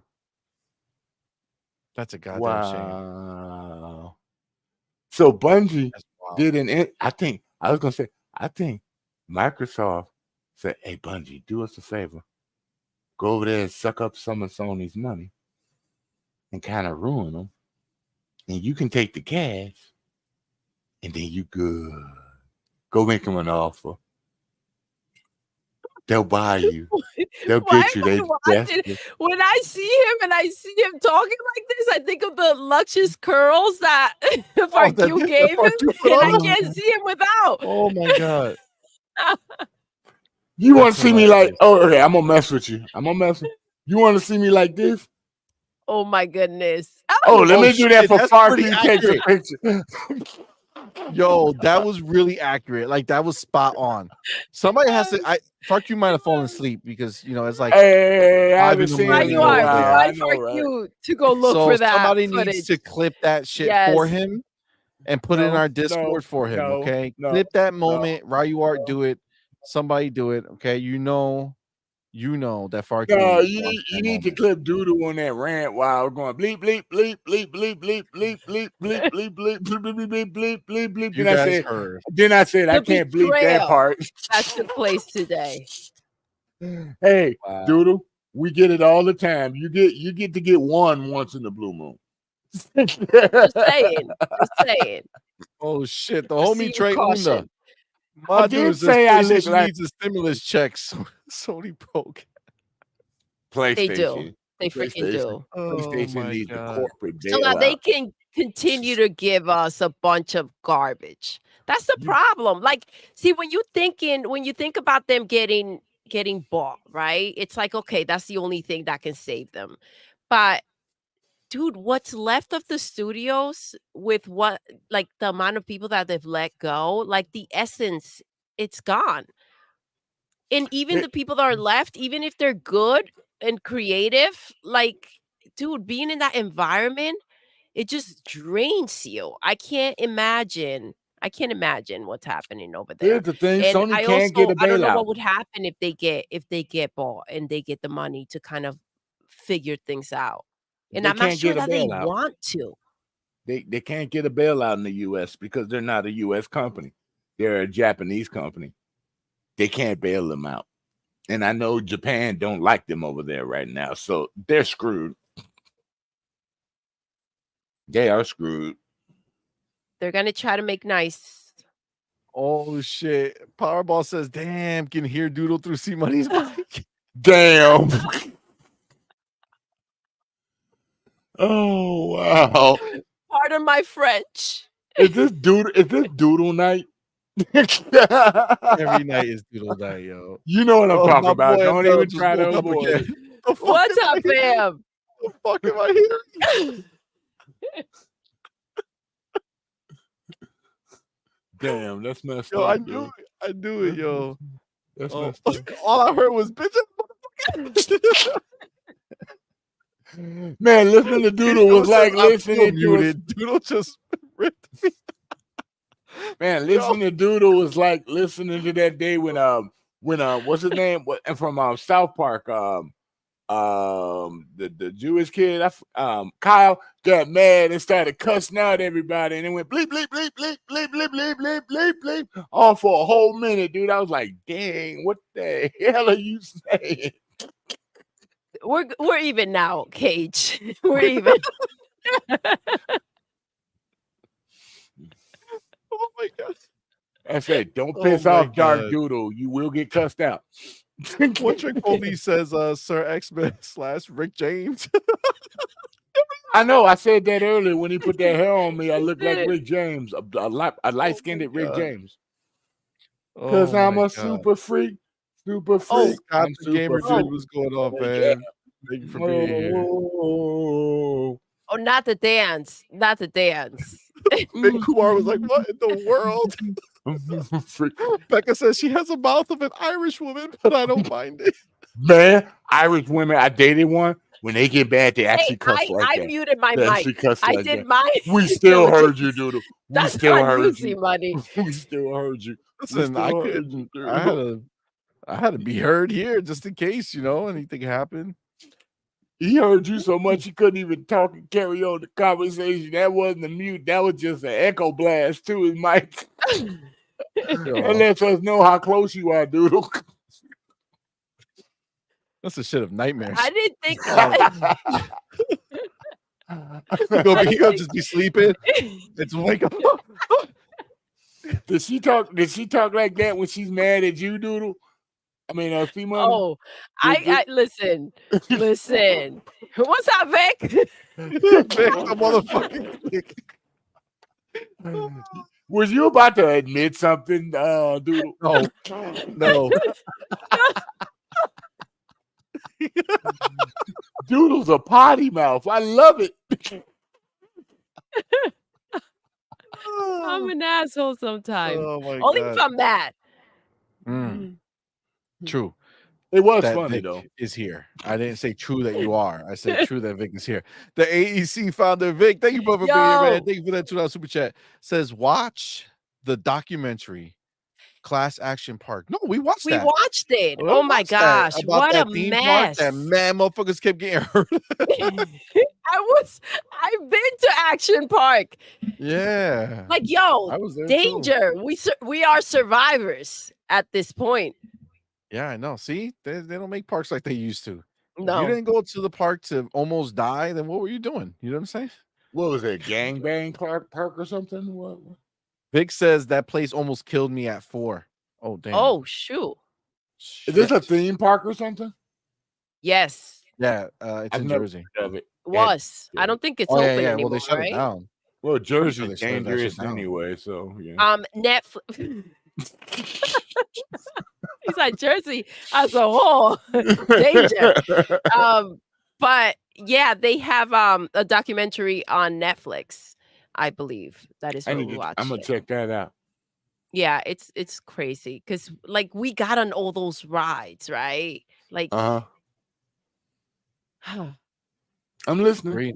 Speaker 1: That's a goddamn shame.
Speaker 2: So Bungie did I think Microsoft said, "Hey Bungie, do us a favor. Go over there and suck up some of Sony's money and kind of ruin them. And you can take the cash, and then you good. Go make them an offer. They'll buy you. They'll get you.
Speaker 3: When I see him and I see him talking like this, I think of the luscious curls that FRQ gave him, and I can't see him without.
Speaker 1: Oh my god!
Speaker 2: You want to see me like? Oh, okay. I'm gonna mess with you. You want to see me like this?
Speaker 3: Oh my goodness!
Speaker 2: Let me do that for FRQ. Take a picture.
Speaker 1: Yo, that was really accurate. Like that was spot on. Somebody has to. FRQ might have fallen asleep because it's like.
Speaker 2: Hey, I haven't seen
Speaker 3: you are FRQ to go look for that.
Speaker 1: Somebody
Speaker 3: footage.
Speaker 1: needs to clip that shit for him and put it in our Discord for him. Okay, clip that moment. Ryuart, do it. Somebody do it. Okay, you know that FRQ.
Speaker 2: No, you need to clip Doodle on that rant while going bleep bleep bleep bleep bleep bleep bleep bleep bleep bleep bleep bleep bleep bleep bleep. Then I said I can't bleep that part.
Speaker 3: That took place today.
Speaker 2: Hey, Doodle, we get it all the time. You get to get one once in the blue moon.
Speaker 3: Just saying.
Speaker 1: Oh shit! The homie Trey Una.
Speaker 2: I did say I
Speaker 1: needs a stimulus check. So Sony broke.
Speaker 2: PlayStation.
Speaker 3: They do. They freaking do.
Speaker 2: PlayStation needs a corporate bailout.
Speaker 3: So now they can continue to give us a bunch of garbage. That's the problem. Like, see, when you think about them getting bought, right? It's like, okay, that's the only thing that can save them. But dude, what's left of the studios with the amount of people that they've let go, like the essence, it's gone. And even the people that are left, even if they're good and creative, like, dude, being in that environment, it just drains you. I can't imagine what's happening over there.
Speaker 2: Here's the thing, Sony can't get a bailout.
Speaker 3: I don't know what would happen if they get bought and they get the money to kind of figure things out. And I'm not sure that they want to.
Speaker 2: They can't get a bailout in the U.S. because they're not a U.S. company. They're a Japanese company. They can't bail them out. And I know Japan don't like them over there right now, so they're screwed. They are screwed.
Speaker 3: They're gonna try to make nice.
Speaker 1: Oh shit! Powerball says, "Damn, can hear Doodle through CMoney's mic."
Speaker 2: Damn. Oh wow.
Speaker 3: Pardon my French.
Speaker 2: Is this Doodle night?
Speaker 1: Every night is Doodle night, yo.
Speaker 2: You know what I'm talking about. Don't even
Speaker 1: just
Speaker 2: try to
Speaker 1: woke up
Speaker 2: avoid
Speaker 1: again.
Speaker 2: it.
Speaker 3: What's up, fam?
Speaker 1: The fuck am I hearing?
Speaker 2: Damn, that's messed
Speaker 1: Yo,
Speaker 2: up.
Speaker 1: I knew it. I knew it, yo.
Speaker 2: That's messed up.
Speaker 1: All I heard was bitch.
Speaker 2: Man, listening to Doodle was like listening to
Speaker 1: Doodle just ripped me.
Speaker 2: Man, listening to Doodle was like listening to that day when what's his name? And from South Park, the Jewish kid, Kyle got mad and started cussing out everybody, and it went bleep bleep bleep bleep bleep bleep bleep bleep bleep bleep all for a whole minute, dude. I was like, dang, what the hell are you saying?
Speaker 3: We're even now, Cage. We're even.
Speaker 1: Oh my god!
Speaker 2: I said, don't piss off Dark Doodle. You will get cussed out.
Speaker 1: One Trick Pony says, Sir X-Men / Rick James.
Speaker 2: I know. I said that earlier when he put that hair on me. I look like Rick James, a light-skinned Rick James. Because I'm a super freak. Super freak.
Speaker 1: Scott the Gamer Dude was going off, man. Thank you for being here.
Speaker 3: Oh, not the dance. Not the dance.
Speaker 1: Big Kumar was like, what in the world? Becca says she has a mouth of an Irish woman, but I don't mind it.
Speaker 2: Man, Irish women, I dated one. When they get bad, they actually cuss like that.
Speaker 3: I muted my mic. I did mine.
Speaker 2: We still heard you, Doodle. We still heard
Speaker 3: you. Money.
Speaker 2: We still heard you.
Speaker 1: Listen, I had to be heard here just in case, anything happened.
Speaker 2: He heard you so much he couldn't even talk and carry on the conversation. That wasn't a mute. That was just an echo blast to his mic. That lets us know how close you are, Doodle.
Speaker 1: That's the shit of nightmares.
Speaker 3: I didn't think that.
Speaker 1: He'll just be sleeping. It's wake up.
Speaker 2: Did she talk like that when she's mad at you, Doodle? I mean, CMoney.
Speaker 3: Oh, I listen. What's up, Vic?
Speaker 1: Vic, the motherfucking Vic.
Speaker 2: Was you about to admit something, Doodle?
Speaker 1: No.
Speaker 2: Doodle's a potty mouth. I love it.
Speaker 3: I'm an asshole sometimes.
Speaker 1: Oh my
Speaker 3: Only
Speaker 1: God.
Speaker 3: if I'm mad.
Speaker 1: True.
Speaker 2: It was
Speaker 1: that
Speaker 2: funny
Speaker 1: Vic
Speaker 2: though.
Speaker 1: Is here. I didn't say true that you are. I said true that Vic is here. The AEC founder Vic. Thank you, brother, for being here, man. Thank you for that $2 super chat. Says watch the documentary Class Action Park. No, we watched that.
Speaker 3: We watched it. Oh my gosh. What a mess.
Speaker 1: That man motherfuckers kept getting hurt.
Speaker 3: I've been to Action Park.
Speaker 1: Yeah.
Speaker 3: Like, yo,
Speaker 1: I was there
Speaker 3: danger.
Speaker 1: too.
Speaker 3: We are survivors at this point.
Speaker 1: Yeah, I know. See, they don't make parks like they used to.
Speaker 3: No.
Speaker 1: If you didn't go to the park to almost die, then what were you doing? You know what I'm saying?
Speaker 2: What was it? Gangbang park or something? What?
Speaker 1: Vic says that place almost killed me at 4. Oh, damn.
Speaker 3: Oh, shoot.
Speaker 2: Is this a theme park or something?
Speaker 3: Yes.
Speaker 1: Yeah, it's in Jersey.
Speaker 2: Of it.
Speaker 3: Was. I don't think it's open anymore.
Speaker 1: Well, they shut it down.
Speaker 2: Well, Jersey's dangerous anyway, so yeah.
Speaker 3: Netflix. He's like Jersey as a whole. Danger. But yeah, they have a documentary on Netflix, I believe. That is where we watch.
Speaker 2: I'm gonna check that out.
Speaker 3: Yeah, it's crazy because like we got on all those rides, right? Like
Speaker 2: I'm listening.
Speaker 1: Great.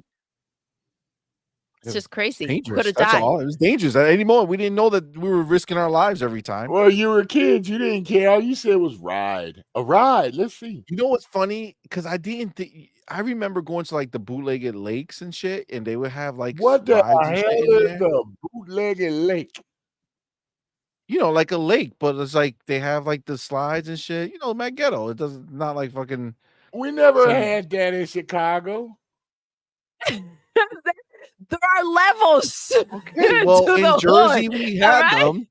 Speaker 3: It's just crazy.
Speaker 1: Dangerous.
Speaker 3: Could have
Speaker 1: That's
Speaker 3: died.
Speaker 1: all. It was dangerous. At any moment, we didn't know that we were risking our lives every time.
Speaker 2: Well, you were kids. You didn't care. All you said was ride. A ride. Let's see.
Speaker 1: You know what's funny? Because I didn't think. I remember going to like the bootlegged lakes and shit, and they would have like
Speaker 2: what the
Speaker 1: rides and
Speaker 2: hell
Speaker 1: shit in
Speaker 2: is
Speaker 1: there.
Speaker 2: the bootlegged lake?
Speaker 1: You know, like a lake, but it's like they have like the slides and shit. You know, Mad Ghetto. It doesn't not like fucking.
Speaker 2: We never had that in Chicago.
Speaker 3: There are levels.
Speaker 1: Okay, well, in Jersey we had them,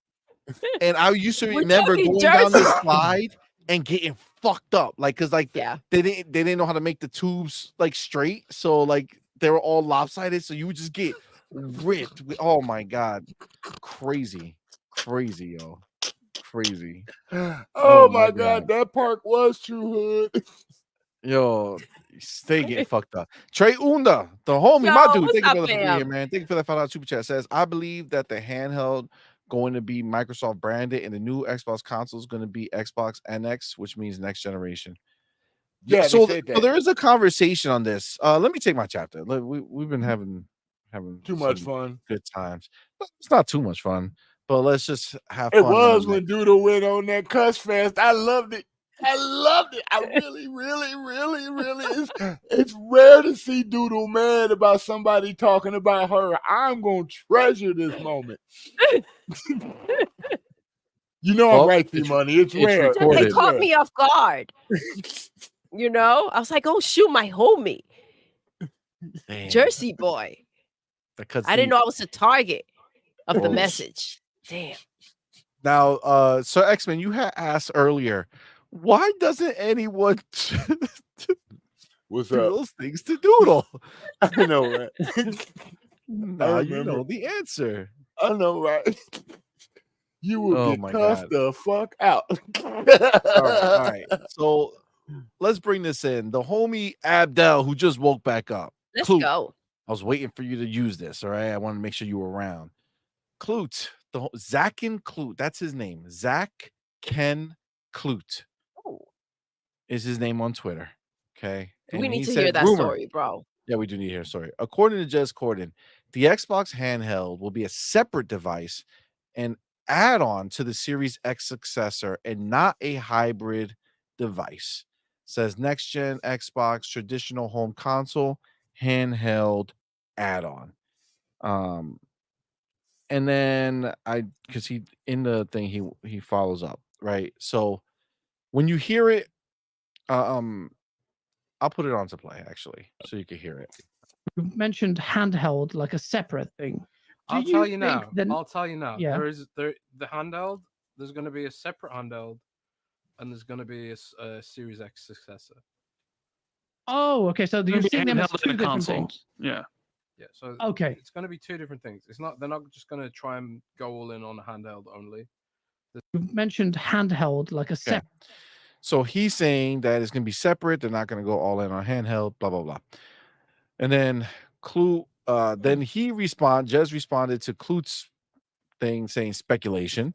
Speaker 1: and I used to remember going down the slide and getting fucked up, like because like they didn't know how to make the tubes like straight, so like they were all lopsided, so you would just get ripped. Oh my god, crazy, yo, crazy.
Speaker 2: Oh my god, that park was true hood.
Speaker 1: Yo, stay getting fucked up. Trey Unda, the homie, my dude. Thank you for being here, man. Thank you for that $5 super chat. Says, I believe that the handheld going to be Microsoft branded, and the new Xbox console is going to be Xbox NX, which means next generation.
Speaker 2: Yeah,
Speaker 1: so there is a conversation on this. Let me take my chapter. We've been having
Speaker 2: too much fun,
Speaker 1: good times. It's not too much fun, but let's just have
Speaker 2: fun.
Speaker 1: It
Speaker 2: was when Doodle went on that cuss fest. I loved it. I really, it's rare to see Doodle mad about somebody talking about her. I'm gonna treasure this moment. You know, I'm right, CMoney. It's rare.
Speaker 3: They caught me off guard. You know, I was like, "Oh shoot, my homie, Jersey boy." I didn't know I was the target of the message. Damn.
Speaker 1: Now, Sir X-Men, you had asked earlier, why doesn't anyone do those things to Doodle?
Speaker 2: I know, right?
Speaker 1: Now you know the answer.
Speaker 2: I know, right? You will get cuffed the fuck out.
Speaker 1: All right. So let's bring this in. The homie Abdel, who just woke back up.
Speaker 3: Let's go.
Speaker 1: I was waiting for you to use this. All right. I want to make sure you were around. Clute, Zach and Clute. That's his name. Zach Ken Clute is his name on Twitter. Okay.
Speaker 3: And we need to hear that story, bro.
Speaker 1: Yeah, we do need to hear a story. According to Jez Corden, the Xbox Handheld will be a separate device and add-on to the Series X successor and not a hybrid device. Says next gen Xbox, traditional home console, handheld add-on. And then because he in the thing he follows up, right? So when you hear it, I'll put it on to play actually, so you can hear it.
Speaker 5: You mentioned handheld like a separate thing.
Speaker 6: I'll tell you now.
Speaker 5: Yeah.
Speaker 6: The handheld. There's going to be a separate handheld, and there's going to be a Series X successor.
Speaker 5: Oh, okay. So you're seeing them as two different things.
Speaker 6: Yeah. Yeah. So
Speaker 5: okay,
Speaker 6: it's going to be two different things. It's not. They're not just going to try and go all in on a handheld only.
Speaker 5: You mentioned handheld like a separate.
Speaker 1: So he's saying that it's going to be separate. They're not going to go all in on handheld. Blah blah blah. And then then Jez responded to Clute's thing saying speculation.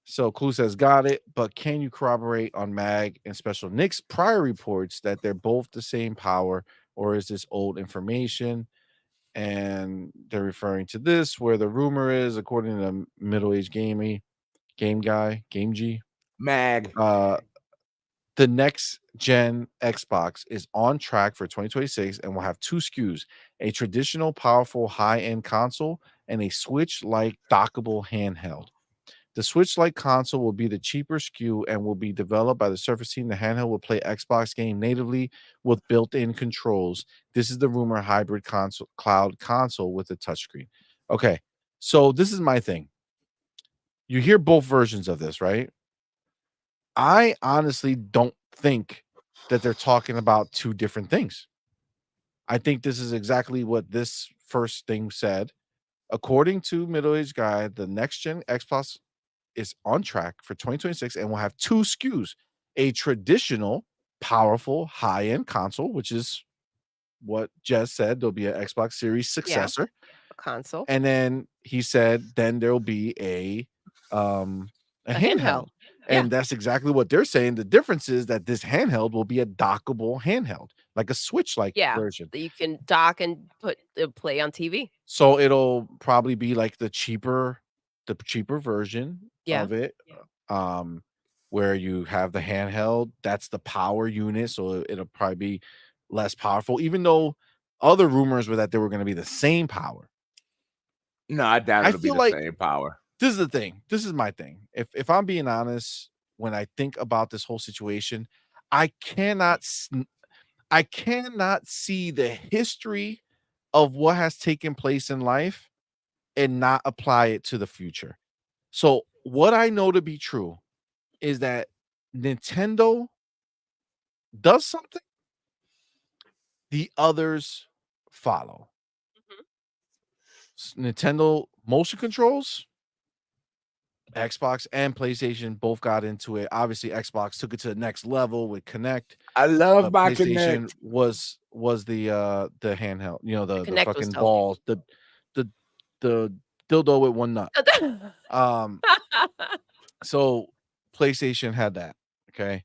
Speaker 1: So Clute says, got it, but can you corroborate on Mag and Special Nick's prior reports that they're both the same power, or is this old information? And they're referring to this, where the rumor is, according to middle-aged Game G,
Speaker 2: Mag,
Speaker 1: the next gen Xbox is on track for 2026 and will have two SKUs: a traditional, powerful, high-end console and a Switch-like dockable handheld. The Switch-like console will be the cheaper SKU and will be developed by the Surface team. The handheld will play Xbox game natively with built-in controls. This is the rumor hybrid cloud console with a touchscreen. Okay, so this is my thing. You hear both versions of this, right? I honestly don't think that they're talking about two different things. I think this is exactly what this first thing said. According to middle-aged guy, the next-gen Xbox is on track for 2026 and will have two SKUs: a traditional, powerful, high-end console, which is what Jez said. There'll be an Xbox Series successor
Speaker 3: console,
Speaker 1: and then he said then there'll be a handheld. And that's exactly what they're saying. The difference is that this handheld will be a dockable handheld, like a Switch-like version.
Speaker 3: That you can dock and play on TV.
Speaker 1: So it'll probably be like the cheaper version of it. Where you have the handheld, that's the power unit, so it'll probably be less powerful, even though other rumors were that they were going to be the same power.
Speaker 2: No, I doubt it'll be the same power.
Speaker 1: This is the thing. This is my thing. If I'm being honest, when I think about this whole situation, I cannot see the history of what has taken place in life and not apply it to the future. So what I know to be true is that Nintendo does something, the others follow. Nintendo motion controls, Xbox and PlayStation both got into it. Obviously, Xbox took it to the next level with Connect.
Speaker 2: I love my
Speaker 1: PlayStation
Speaker 2: Connect.
Speaker 1: was the handheld, the fucking
Speaker 3: dope.
Speaker 1: balls, the dildo with one nut. So PlayStation had that. Okay.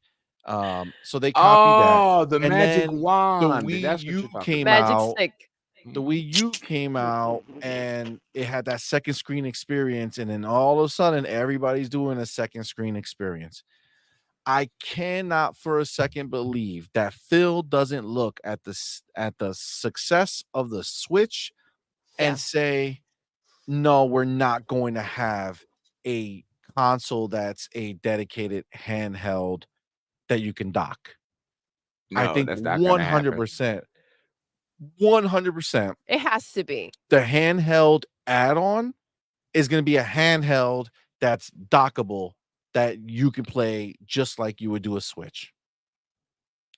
Speaker 1: So they copied that.
Speaker 2: Oh, the
Speaker 1: And
Speaker 2: magic
Speaker 1: then
Speaker 2: wand.
Speaker 1: The Wii
Speaker 2: That's what
Speaker 1: U
Speaker 2: you're talking
Speaker 1: came
Speaker 2: about.
Speaker 3: Magic
Speaker 1: out.
Speaker 3: stick.
Speaker 1: The Wii U came out and it had that second screen experience, and then all of a sudden everybody's doing a second screen experience. I cannot for a second believe that Phil doesn't look at the success of the Switch and say, no, we're not going to have a console that's a dedicated handheld that you can dock.
Speaker 2: No,
Speaker 1: I think
Speaker 2: that's not gonna happen.
Speaker 1: 100%.
Speaker 3: It has to be.
Speaker 1: The handheld add-on is going to be a handheld that's dockable that you can play just like you would do a Switch.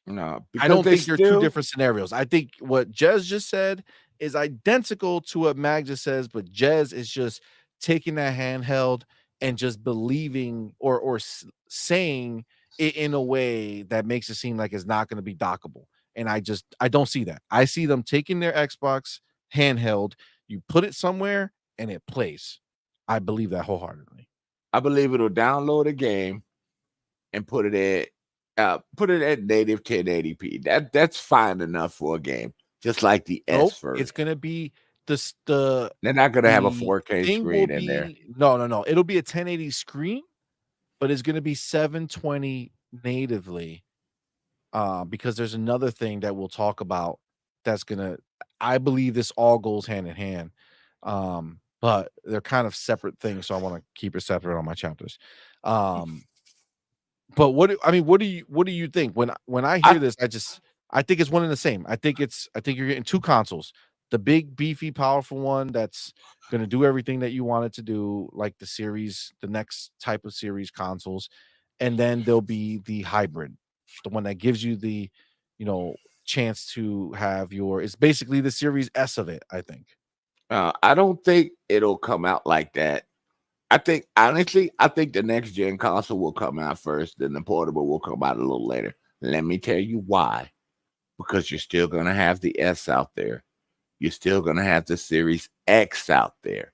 Speaker 2: No,
Speaker 1: I don't think they're two different scenarios. I think what Jez just said is identical to what Mag just says, but Jez is just taking that handheld and just believing or saying it in a way that makes it seem like it's not going to be dockable. And I don't see that. I see them taking their Xbox handheld, you put it somewhere and it plays. I believe that wholeheartedly.
Speaker 2: I believe it'll download a game and put it at native 1080p. That's fine enough for a game, just like the S version.
Speaker 1: It's gonna be they're
Speaker 2: not gonna have a 4K screen in there.
Speaker 1: No. It'll be a 1080 screen, but it's gonna be 720 natively. Because there's another thing that we'll talk about that's gonna, I believe this all goes hand in hand. But they're kind of separate things, so I want to keep it separate on my chapters. But what do you think when I hear this? I think it's one and the same. I think you're getting two consoles. The big, beefy, powerful one that's going to do everything that you want it to do, like the next type of series consoles. And then there'll be the hybrid, the one that gives you the, chance to have it's basically the Series S of it, I think.
Speaker 2: I don't think it'll come out like that. Honestly, I think the next gen console will come out first, then the portable will come out a little later. Let me tell you why. Because you're still going to have the S out there. You're still going to have the Series X out there.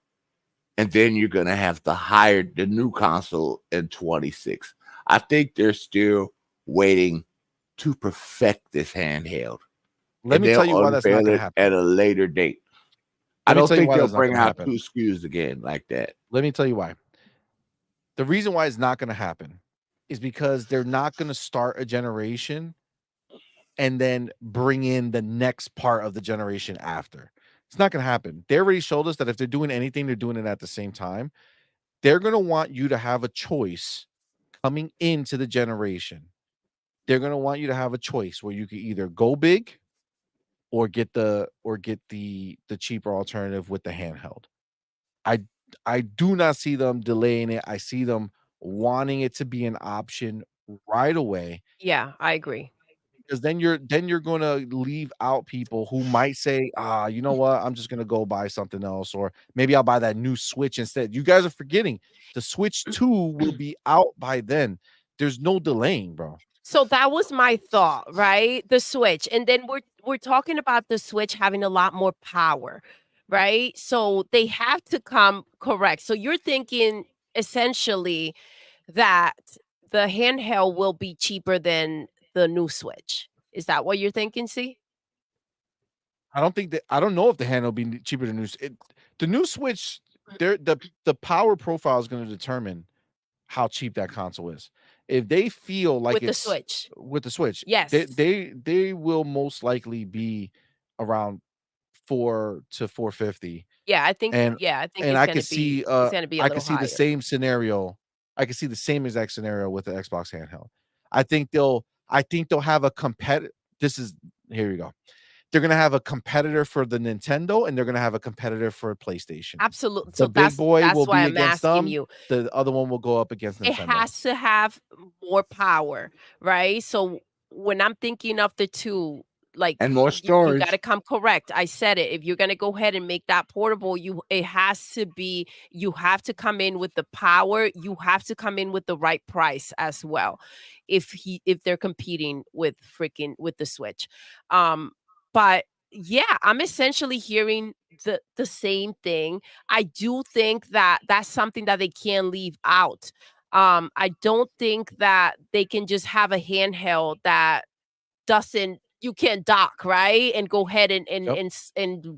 Speaker 2: And then you're going to have the new console in 26. I think they're still waiting to perfect this handheld.
Speaker 1: Let me tell you why that's not going to happen.
Speaker 2: At a later date. I don't think they'll bring out two SKUs again like that.
Speaker 1: Let me tell you why. The reason why it's not going to happen is because they're not going to start a generation and then bring in the next part of the generation after. It's not going to happen. They already showed us that if they're doing anything, they're doing it at the same time. They're going to want you to have a choice coming into the generation. They're going to want you to have a choice where you can either go big or get the cheaper alternative with the handheld. I do not see them delaying it. I see them wanting it to be an option right away.
Speaker 3: Yeah, I agree.
Speaker 1: Because then you're going to leave out people who might say, you know what, I'm just going to go buy something else, or maybe I'll buy that new Switch instead. You guys are forgetting the Switch 2 will be out by then. There's no delaying, bro.
Speaker 3: So that was my thought, right? The Switch. And then we're talking about the Switch having a lot more power, right? So they have to come correct. So you're thinking essentially that the handheld will be cheaper than the new Switch. Is that what you're thinking, C?
Speaker 1: I don't know if the handheld will be cheaper than the new Switch. The power profile is going to determine how cheap that console is. If they feel like
Speaker 3: with
Speaker 1: it's
Speaker 3: the Switch,
Speaker 1: yes,
Speaker 3: yes,
Speaker 1: they will most likely be around 4 to 450.
Speaker 3: Yeah, I think.
Speaker 1: And
Speaker 3: Yeah, I think
Speaker 1: and
Speaker 3: it's
Speaker 1: I
Speaker 3: gonna
Speaker 1: could
Speaker 3: be.
Speaker 1: see
Speaker 3: It's gonna be a
Speaker 1: I could
Speaker 3: little
Speaker 1: see the
Speaker 3: higher.
Speaker 1: same scenario. I could see the same exact scenario with the Xbox handheld. I think they'll have a competitor. Here you go. They're gonna have a competitor for the Nintendo, and they're gonna have a competitor for PlayStation.
Speaker 3: Absolutely.
Speaker 1: The
Speaker 3: So
Speaker 1: big boy will
Speaker 3: why
Speaker 1: be
Speaker 3: I'm
Speaker 1: against
Speaker 3: asking
Speaker 1: them.
Speaker 3: you.
Speaker 1: The other one will go up against Nintendo.
Speaker 3: It has to have more power, right? So when I'm thinking of the two, like,
Speaker 2: and more
Speaker 3: you
Speaker 2: storage.
Speaker 3: got to come correct. I said it. If you're going to go ahead and make that portable, it has to be, you have to come in with the power. You have to come in with the right price as well. If they're competing with the Switch. But yeah, I'm essentially hearing the same thing. I do think that that's something that they can't leave out. I don't think that they can just have a handheld that you can't dock, right? And go ahead and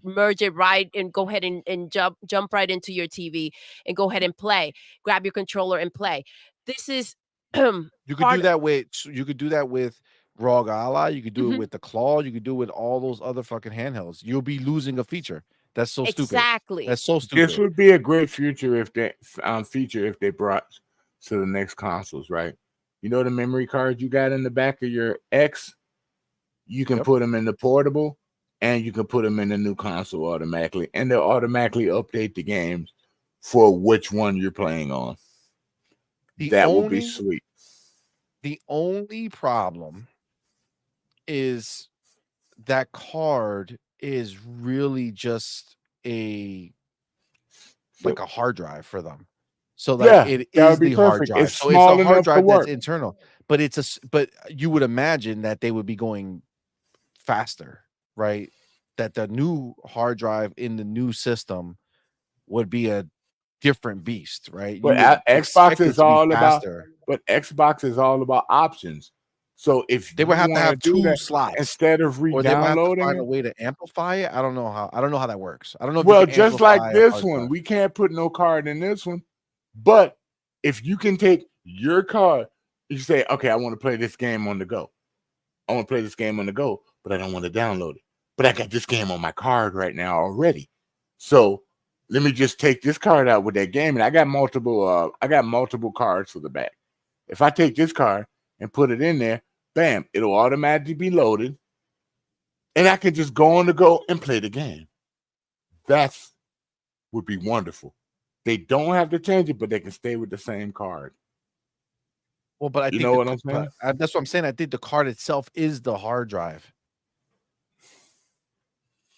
Speaker 3: merge it right and go ahead and jump right into your TV and go ahead and play. Grab your controller and play. This is
Speaker 1: you could do that with ROG Ally, you could do it with the Claw, you could do it with all those other fucking handhelds. You'll be losing a feature. That's so stupid.
Speaker 3: Exactly.
Speaker 1: That's so stupid.
Speaker 2: This would be a great future if they brought to the next consoles, right? You know the memory cards you got in the back of your X? You can put them in the portable, and you can put them in the new console automatically, and they'll automatically update the games for which one you're playing on. That would be sweet.
Speaker 1: The only problem is that card is really just like a hard drive for them. So it is the hard drive. So it's a hard drive that's internal, but but you would imagine that they would be going faster, right? That the new hard drive in the new system would be a different beast, right?
Speaker 2: But Xbox is all about options. So if
Speaker 1: they would have to have two slots
Speaker 2: instead of re-downloading,
Speaker 1: or they would have to find a way to amplify it. I don't know how that works. I don't know.
Speaker 2: Well, just like this one, we can't put no card in this one. But if you can take your card, you say, okay, I want to play this game on the go. I want to play this game on the go, but I don't want to download it. But I got this game on my card right now already. So let me just take this card out with that game, and I got multiple cards for the back. If I take this card and put it in there, bam, it'll automatically be loaded, and I can just go on the go and play the game. That would be wonderful. They don't have to change it, but they can stay with the same card.
Speaker 1: Well, but I think
Speaker 2: what I'm saying?
Speaker 1: That's what I'm saying. I think the card itself is the hard drive.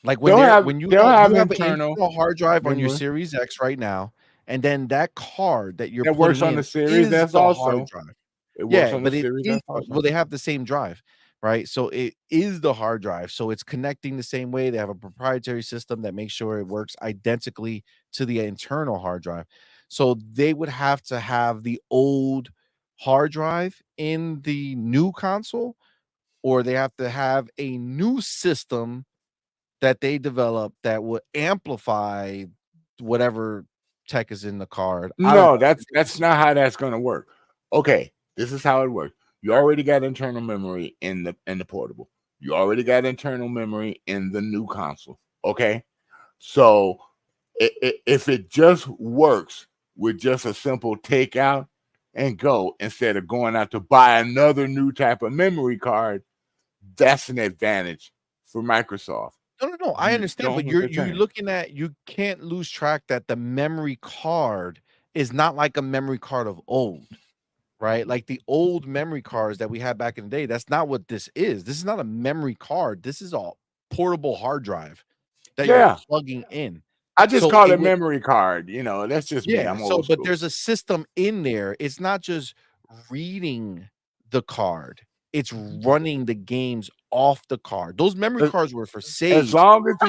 Speaker 1: Like when you have an internal hard drive on your Series X right now, and then that card that you're
Speaker 2: works on the Series S also.
Speaker 1: Hard drive. Well, they have the same drive, right? So it is the hard drive. So it's connecting the same way. They have a proprietary system that makes sure it works identically to the internal hard drive. So they would have to have the old hard drive in the new console, or they have to have a new system that they develop that would amplify whatever tech is in the card.
Speaker 2: No, that's not how that's going to work. Okay, this is how it works. You already got internal memory in the portable. You already got internal memory in the new console. Okay, so if it just works with just a simple take out and go instead of going out to buy another new type of memory card, that's an advantage for Microsoft.
Speaker 1: No. I understand, but you're looking at, you can't lose track that the memory card is not like a memory card of old, right? Like the old memory cards that we had back in the day. That's not what this is. This is not a memory card. This is a portable hard drive that you're plugging in.
Speaker 2: I just call it memory card. That's just me. I'm old school.
Speaker 1: But there's a system in there. It's not just reading the card. It's running the games off the card. Those memory cards were for saves.
Speaker 2: As long as the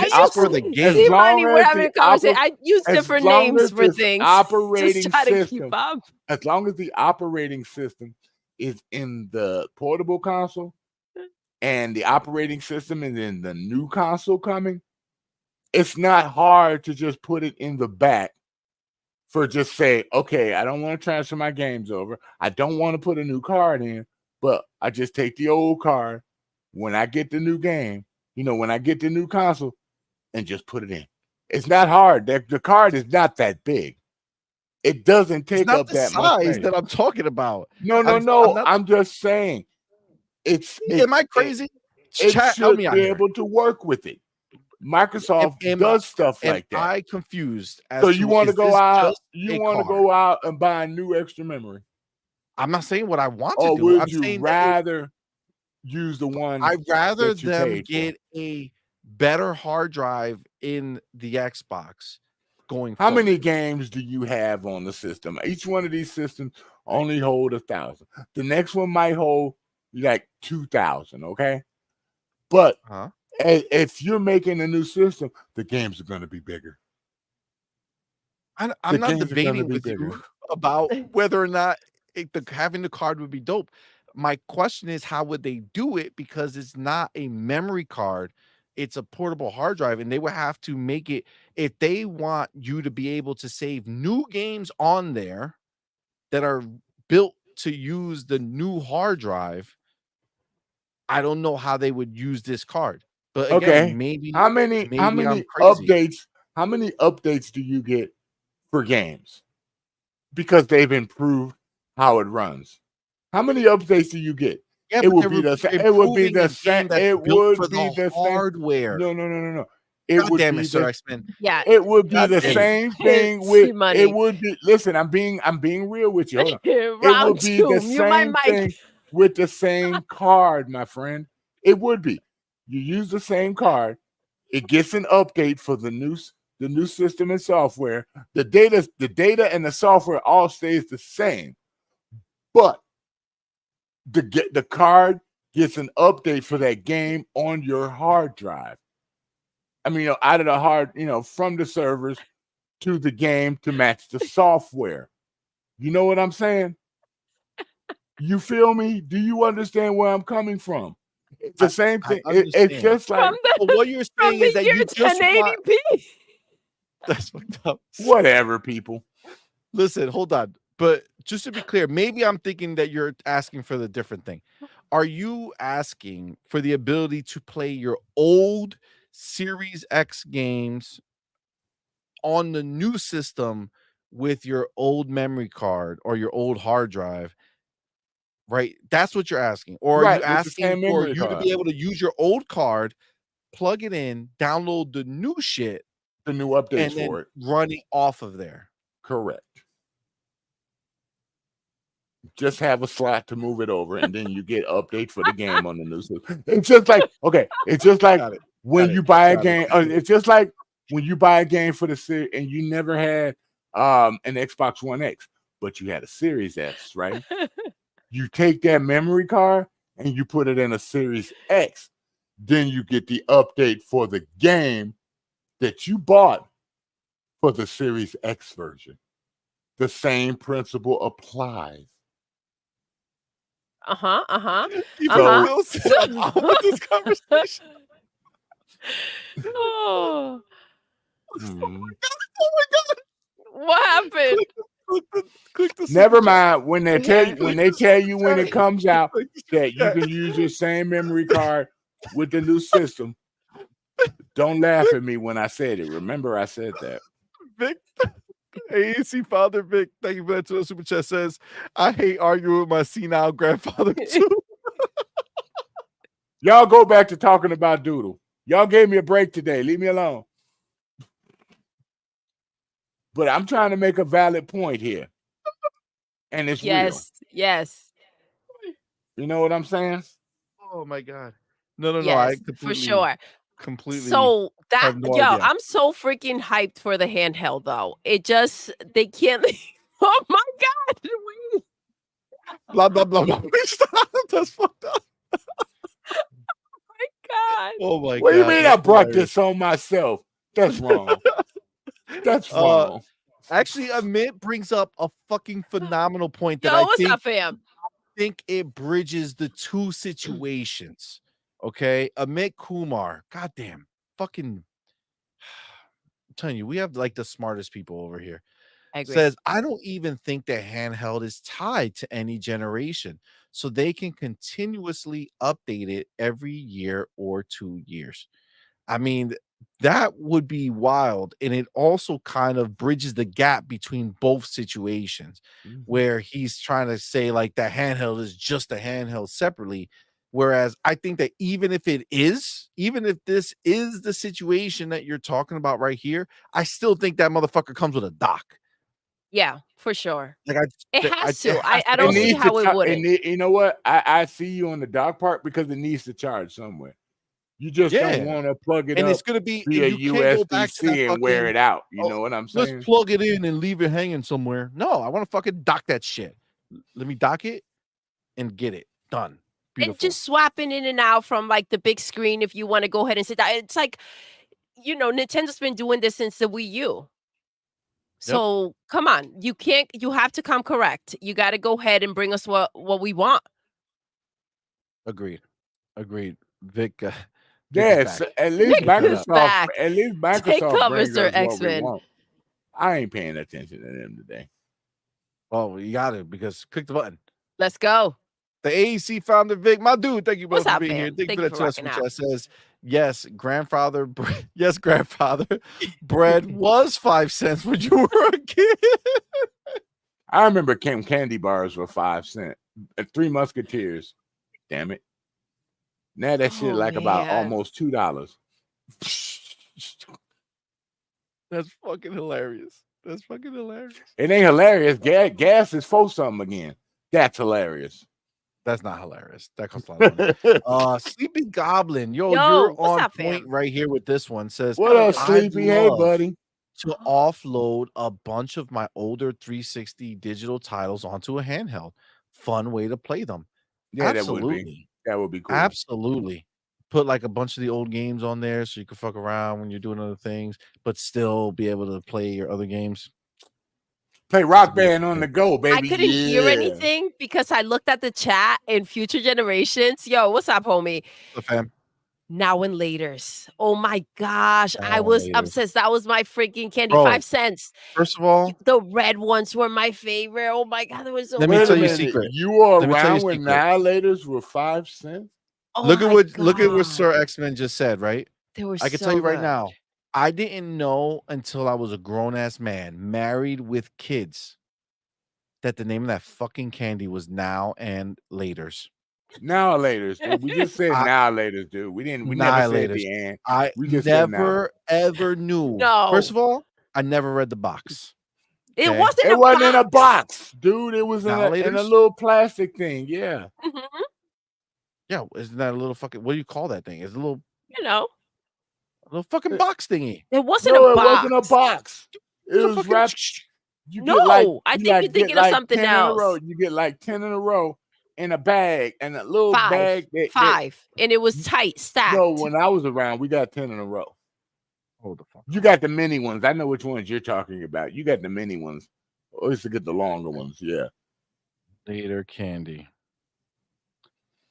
Speaker 3: I use different names for things.
Speaker 2: Operating
Speaker 3: just try to
Speaker 2: system.
Speaker 3: keep up.
Speaker 2: As long as the operating system is in the portable console and the operating system is in the new console coming, it's not hard to just put it in the back for just say, okay, I don't want to transfer my games over. I don't want to put a new card in, but I just take the old card when I get the new game, when I get the new console, and just put it in. It's not hard. The card is not that big. It doesn't take up that much
Speaker 1: size that I'm talking about.
Speaker 2: No. I'm just saying.
Speaker 1: Am I crazy?
Speaker 2: It should be able to work with it. Microsoft does stuff like that.
Speaker 1: I confused.
Speaker 2: So you want to go out? You want to go out and buy a new extra memory?
Speaker 1: I'm not saying what I want to do.
Speaker 2: Would
Speaker 1: I'm
Speaker 2: you
Speaker 1: saying
Speaker 2: rather use the one?
Speaker 1: I'd rather them get a better hard drive in the Xbox. Going
Speaker 2: How many games do you have on the system? Each one of these systems only hold 1,000. The next one might hold like 2,000. Okay, but if you're making a new system, the games are going to be bigger.
Speaker 1: I'm not debating with you about whether or not having the card would be dope. My question is, how would they do it? Because it's not a memory card. It's a portable hard drive, and they would have to make it, if they want you to be able to save new games on there that are built to use the new hard drive. I don't know how they would use this card. But again, maybe
Speaker 2: how many updates? How many updates do you get for games? Because they've improved how it runs. How many updates do you get?
Speaker 1: Yeah,
Speaker 2: it would be the same. It would be the same. It would be the
Speaker 1: hardware.
Speaker 2: No. It would be
Speaker 3: X-Men. Yeah.
Speaker 2: It would be the same thing with CMoney. It would be. Listen, I'm being real with you. Hold on. It would be the same thing with the same card, my friend. It would be. You use the same card. It gets an update for the new system and software. The data and the software all stays the same, but the card gets an update for that game on your hard drive. I mean, out of the hard, from the servers to the game to match the software. You know what I'm saying? You feel me? Do you understand where I'm coming from? It's the same thing. It's just like
Speaker 1: what you're saying is that you just
Speaker 3: 1080p.
Speaker 1: That's fucked up.
Speaker 2: Whatever, people.
Speaker 1: Listen, hold on. But just to be clear, maybe I'm thinking that you're asking for the different thing. Are you asking for the ability to play your old Series X games on the new system with your old memory card or your old hard drive? Right? That's what you're asking. Or are you asking for you to be able to use your old card, plug it in, download the new shit,
Speaker 2: the new updates for it,
Speaker 1: running off of there?
Speaker 2: Correct. Just have a slot to move it over, and then you get updates for the game on the new system. It's just like It's just like when you buy a game. It's just like when you buy a game for the series, and you never had an Xbox One X, but you had a Series S, right? You take that memory card and you put it in a Series X. Then you get the update for the game that you bought for the Series X version. The same principle applies.
Speaker 1: This conversation.
Speaker 3: Oh.
Speaker 1: Oh my god!
Speaker 3: What happened?
Speaker 1: Click the
Speaker 2: Never mind. When they tell you when it comes out that you can use your same memory card with the new system, don't laugh at me when I said it. Remember, I said that.
Speaker 1: Vic, AAC Father Vic, thank you for that. To the super chat says, I hate arguing with my senile grandfather too.
Speaker 2: Y'all go back to talking about Doodle. Y'all gave me a break today. Leave me alone. But I'm trying to make a valid point here. And it's real.
Speaker 3: Yes.
Speaker 2: You know what I'm saying?
Speaker 1: Oh my god. No.
Speaker 3: Yes, for sure.
Speaker 1: Completely.
Speaker 3: So that
Speaker 1: idea.
Speaker 3: I'm so freaking hyped for the handheld though. It just they can't. Oh my god! Wait.
Speaker 1: Blah blah blah blah. Stop. That's fucked up.
Speaker 3: Oh my god.
Speaker 1: Oh my god.
Speaker 2: What do you mean I brought this on myself? That's wrong. That's wrong.
Speaker 1: Actually, Amit brings up a fucking phenomenal point that
Speaker 3: Yo,
Speaker 1: I
Speaker 3: what's
Speaker 1: think
Speaker 3: up, fam?
Speaker 1: think it bridges the two situations. Okay, Amit Kumar, goddamn, fucking. I'm telling you, we have like the smartest people over here.
Speaker 3: I agree.
Speaker 1: Says, I don't even think the handheld is tied to any generation, so they can continuously update it every year or 2 years. I mean, that would be wild, and it also kind of bridges the gap between both situations, where he's trying to say like the handheld is just a handheld separately. Whereas I think that even if this is the situation that you're talking about right here, I still think that motherfucker comes with a dock.
Speaker 3: Yeah, for sure.
Speaker 1: Like
Speaker 3: It has to. I don't see
Speaker 2: needs
Speaker 3: how
Speaker 2: to
Speaker 3: it
Speaker 2: char-
Speaker 3: wouldn't.
Speaker 2: You know what? I see you on the dock part because it needs to charge somewhere. You just don't want to plug it
Speaker 1: and
Speaker 2: up
Speaker 1: it's gonna be
Speaker 2: via
Speaker 1: you can't go back to that
Speaker 2: USB-C and wear
Speaker 1: fucking,
Speaker 2: it out. You
Speaker 1: "Oh,
Speaker 2: know what I'm saying?
Speaker 1: let's plug it in and leave it hanging somewhere." No, I want to fucking dock that shit. Let me dock it and get it done. Beautiful.
Speaker 3: And just swapping in and out from like the big screen if you want to go ahead and sit down. It's like, Nintendo's been doing this since the Wii U. So come on, you have to come correct. You got to go ahead and bring us what we want.
Speaker 1: Agreed. Vic,
Speaker 2: Yes, at least Microsoft
Speaker 3: Take cover,
Speaker 2: brings
Speaker 3: Sir
Speaker 2: us what we
Speaker 3: X-Men.
Speaker 2: want. I ain't paying attention to them today.
Speaker 1: Well, you got to, because click the button.
Speaker 3: Let's go.
Speaker 1: The AEC founder, Vic, my dude, thank you both
Speaker 3: What's
Speaker 1: for
Speaker 3: up,
Speaker 1: being here.
Speaker 3: fam?
Speaker 1: Thank you
Speaker 3: Thank
Speaker 1: for
Speaker 3: you
Speaker 1: that
Speaker 3: for
Speaker 1: super
Speaker 3: rocking
Speaker 1: chat. Says, yes, grandfather, bread was 5 cents when you were a kid.
Speaker 2: I remember candy bars were 5 cents. 3 Musketeers. Damn it. Now that shit about almost $2.
Speaker 1: That's fucking hilarious.
Speaker 2: It ain't hilarious. Gas is for something again. That's hilarious.
Speaker 1: That's not hilarious. That costs a lot of money. Sleepy Goblin, you're on
Speaker 3: up,
Speaker 1: point
Speaker 3: fam?
Speaker 1: right here with this one. Says,
Speaker 2: what up, Sleepy? Hey, buddy.
Speaker 1: To offload a bunch of my older 360 digital titles onto a handheld. Fun way to play them.
Speaker 2: Yeah,
Speaker 1: Absolutely.
Speaker 2: That would be cool.
Speaker 1: Absolutely. Put like a bunch of the old games on there so you can fuck around when you're doing other things, but still be able to play your other games.
Speaker 2: Play Rock Band on the go, baby.
Speaker 3: I couldn't hear anything because I looked at the chat in future generations. Yo, what's up, homie?
Speaker 1: The fam.
Speaker 3: Now and laters. Oh my gosh. I was obsessed. That was my freaking candy.
Speaker 1: Bro,
Speaker 3: 5 cents.
Speaker 1: First of all,
Speaker 3: the red ones were my favorite. Oh my God. They were so
Speaker 1: let me tell you a secret.
Speaker 2: You were around when annihilators were 5 cents?
Speaker 3: Oh
Speaker 1: look at what Sir X-Men just said, right?
Speaker 3: They were
Speaker 1: I can tell you right now, I didn't know until I was a grown-ass man, married with kids, that the name of that fucking candy was Now and Laters.
Speaker 2: Now laters, dude. We just said now laters, dude. We never said the end.
Speaker 1: We just never ever knew.
Speaker 3: No.
Speaker 1: First of all, I never read the box.
Speaker 3: It
Speaker 1: Okay?
Speaker 3: wasn't.
Speaker 2: It wasn't in a box, dude. It was in a
Speaker 1: Laters?
Speaker 2: little plastic thing. Yeah.
Speaker 3: Mhm.
Speaker 1: Yeah, isn't that a little fucking? What do you call that thing? It's a little,
Speaker 3: a
Speaker 1: little fucking box thingy.
Speaker 3: It wasn't
Speaker 2: No,
Speaker 3: a box.
Speaker 2: it wasn't a box. It was
Speaker 1: fucking
Speaker 2: wrapped.
Speaker 3: I think you're thinking of something else.
Speaker 2: You get like 10 in a row in a bag, and a little bag.
Speaker 3: Five, and it was tight, stacked.
Speaker 2: No, when I was around, we got 10 in a row.
Speaker 1: Hold the fuck.
Speaker 2: You got the mini ones. I know which ones you're talking about. You got the mini ones. Or used to get the longer ones. Yeah.
Speaker 1: Later candy.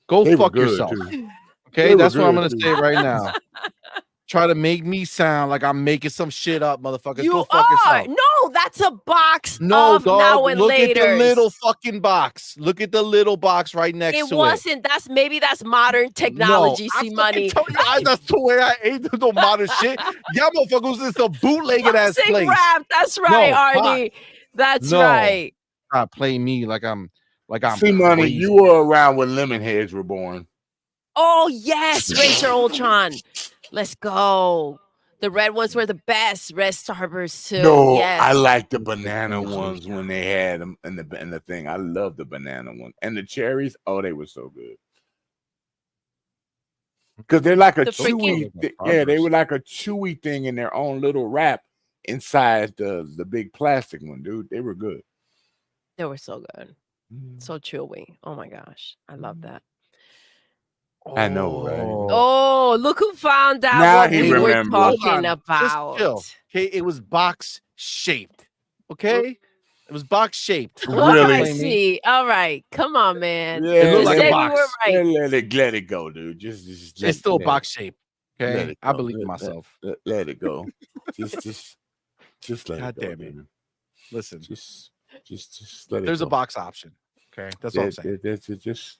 Speaker 1: Go
Speaker 2: They were
Speaker 1: fuck
Speaker 2: good,
Speaker 1: yourself.
Speaker 2: too.
Speaker 1: Okay,
Speaker 2: They were
Speaker 1: that's what I'm
Speaker 2: good,
Speaker 1: gonna
Speaker 2: too.
Speaker 1: say right now. Try to make me sound like I'm making some shit up, motherfuckers.
Speaker 3: You
Speaker 1: Go fuck
Speaker 3: are.
Speaker 1: yourself.
Speaker 3: No, that's a box
Speaker 1: No,
Speaker 3: of
Speaker 1: dog.
Speaker 3: now and
Speaker 1: Look
Speaker 3: later.
Speaker 1: at the little fucking box. Look at the little box right next to it.
Speaker 3: It wasn't. That's modern technology.
Speaker 1: No,
Speaker 3: C-Money.
Speaker 1: That's the way I ate no modern shit. Y'all motherfuckers is a bootlegging ass
Speaker 3: Plastic
Speaker 1: place.
Speaker 3: wrap. That's right,
Speaker 1: No,
Speaker 3: Arnie. That's
Speaker 1: No.
Speaker 3: right.
Speaker 1: Not play me like I'm
Speaker 2: C-Money,
Speaker 1: crazy.
Speaker 2: you were around when lemon heads were born.
Speaker 3: Oh yes, Racer Ultron. Let's go. The red ones were the best. Red Starburst too.
Speaker 2: No,
Speaker 3: yes.
Speaker 2: I like the banana ones when they had them in the thing. I love the banana one. And the cherries, oh, they were so good. Because they're like a chewy thing. Yeah, they were like a chewy thing in their own little wrap inside the big plastic one, dude. They were good.
Speaker 3: They were so good. So chewy. Oh my gosh. I love that.
Speaker 2: I know, right?
Speaker 3: Oh, look who found out
Speaker 2: Now
Speaker 3: what
Speaker 2: he
Speaker 3: we were
Speaker 2: remembers.
Speaker 3: talking
Speaker 1: Hold on.
Speaker 3: about.
Speaker 1: Just chill. Okay, it was box shaped. Okay, It was box shaped.
Speaker 2: Really?
Speaker 3: I see. All right. Come on, man.
Speaker 2: Yeah,
Speaker 1: It looked
Speaker 3: You
Speaker 1: like a
Speaker 3: said we
Speaker 1: box.
Speaker 3: were right.
Speaker 2: Let it go, dude. Just
Speaker 1: It's still a
Speaker 2: let
Speaker 1: box shape.
Speaker 2: let
Speaker 1: Okay,
Speaker 2: it
Speaker 1: I
Speaker 2: go.
Speaker 1: believe in
Speaker 2: Let
Speaker 1: myself.
Speaker 2: it go. just let
Speaker 1: God
Speaker 2: it go.
Speaker 1: damn it.
Speaker 2: Dude.
Speaker 1: Listen,
Speaker 2: Just let it
Speaker 1: there's
Speaker 2: go.
Speaker 1: a box option. Okay, that's all I'm saying.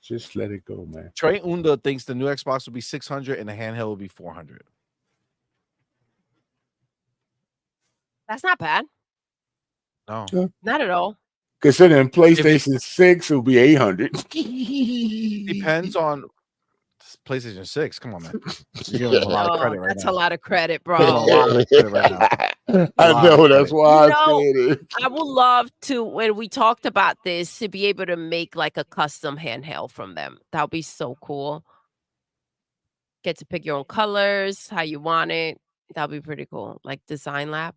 Speaker 2: Just let it go, man.
Speaker 1: Trey Unda thinks the new Xbox will be 600 and the handheld will be 400.
Speaker 3: That's not bad.
Speaker 1: No,
Speaker 3: Not at all.
Speaker 2: Considering PlayStation 6 will be 800.
Speaker 1: depends on PlayStation 6. Come on, man. You're giving a lot of
Speaker 3: Oh,
Speaker 1: credit right
Speaker 3: that's
Speaker 1: now.
Speaker 3: a lot of credit,
Speaker 1: You're giving a
Speaker 3: bro.
Speaker 1: lot of credit right now.
Speaker 2: I know that's why
Speaker 3: You
Speaker 2: I
Speaker 3: know,
Speaker 2: said it.
Speaker 3: I would love to, when we talked about this, to be able to make like a custom handheld from them. That would be so cool. Get to pick your own colors, how you want it. That would be pretty cool. Like Design Lab.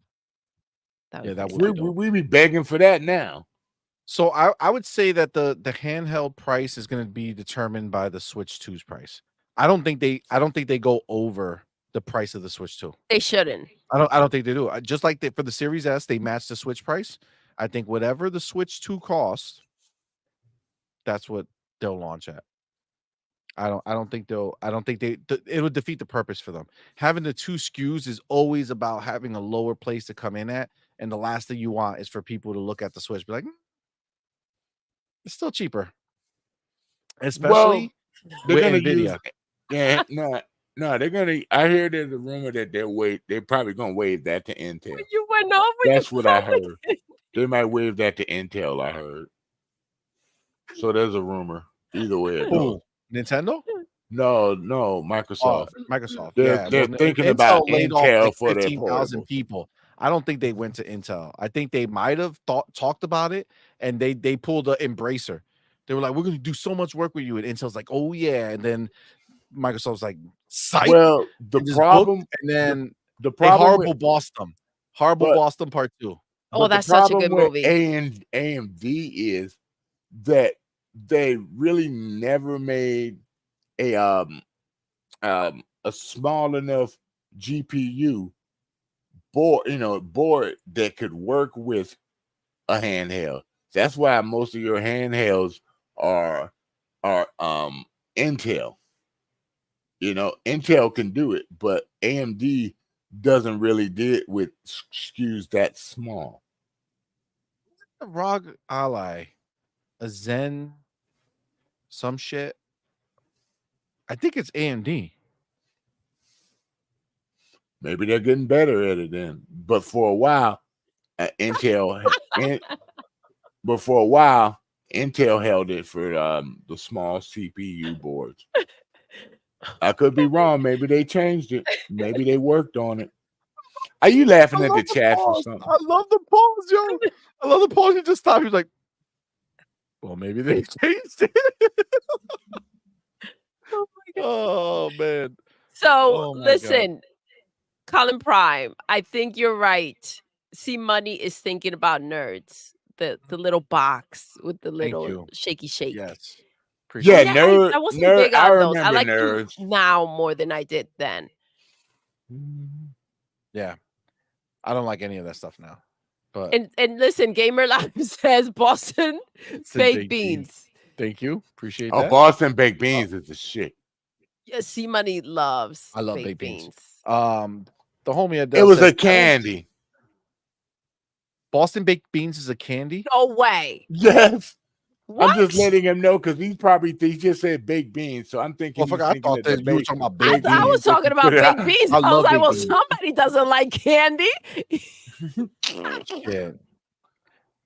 Speaker 1: Yeah, that would be dope.
Speaker 2: We be begging for that now.
Speaker 1: So I would say that the handheld price is going to be determined by the Switch 2's price. I don't think they go over the price of the Switch 2.
Speaker 3: They shouldn't.
Speaker 1: I don't think they do. Just like for the Series S, they match the Switch price. I think whatever the Switch 2 costs, that's what they'll launch at. I don't think it would defeat the purpose for them. Having the 2 SKUs is always about having a lower place to come in at, and the last thing you want is for people to look at the Switch, be like, it's still cheaper. Especially with Nvidia.
Speaker 2: They're gonna. I hear there's a rumor that they're probably gonna wave that to Intel.
Speaker 3: You went over.
Speaker 2: That's what I heard. They might wave that to Intel. I heard. So there's a rumor. Either way it goes.
Speaker 1: Nintendo?
Speaker 2: No, Microsoft.
Speaker 1: Microsoft.
Speaker 2: They're thinking about Intel for their
Speaker 1: 15,000 people. I don't think they went to Intel. I think they might have talked about it, and they pulled an Embracer. They were like, "We're going to do so much work with you," and Intel's like, "Oh yeah," and then Microsoft's like, "Psych."
Speaker 2: Well, the problem,
Speaker 1: and then
Speaker 2: the problem,
Speaker 1: horrible bossed them. Horrible bossed them part 2.
Speaker 3: Oh, that's such a good movie.
Speaker 2: AMD is that they really never made a small enough GPU board that could work with a handheld. That's why most of your handhelds are Intel. Intel can do it, but AMD doesn't really do it with SKUs that small.
Speaker 1: A ROG Ally, a Zen, some shit. I think it's AMD.
Speaker 2: Maybe they're getting better at it then. But for a while, Intel held it for the small CPU boards. I could be wrong. Maybe they changed it. Maybe they worked on it. Are you laughing at the chat for something?
Speaker 1: I love the pause, yo. I love the pause. You just stop. He's like, well, maybe they changed it. Oh man.
Speaker 3: So listen, Colin Prime, I think you're right. CMoney is thinking about nerds. The little box with the little shaky shake.
Speaker 1: Yes.
Speaker 2: Yeah,
Speaker 3: I wasn't big on those. I like
Speaker 2: nerds
Speaker 3: them now more than I did then.
Speaker 1: Yeah. I don't like any of that stuff now. But
Speaker 3: and listen, Gamer Lab says Boston baked beans.
Speaker 1: Thank you. Appreciate that.
Speaker 2: Boston baked beans is the shit.
Speaker 3: Yeah, CMoney loves
Speaker 1: I love
Speaker 3: baked beans.
Speaker 1: The homie
Speaker 2: it was a candy.
Speaker 1: Boston baked beans is a candy?
Speaker 3: No way.
Speaker 2: Yes.
Speaker 3: What?
Speaker 2: I'm just letting him know because he just said baked beans, so I'm thinking.
Speaker 1: I thought that you were talking about baked beans.
Speaker 3: I was talking about baked beans. I was like, well, somebody doesn't like candy.
Speaker 1: Yeah,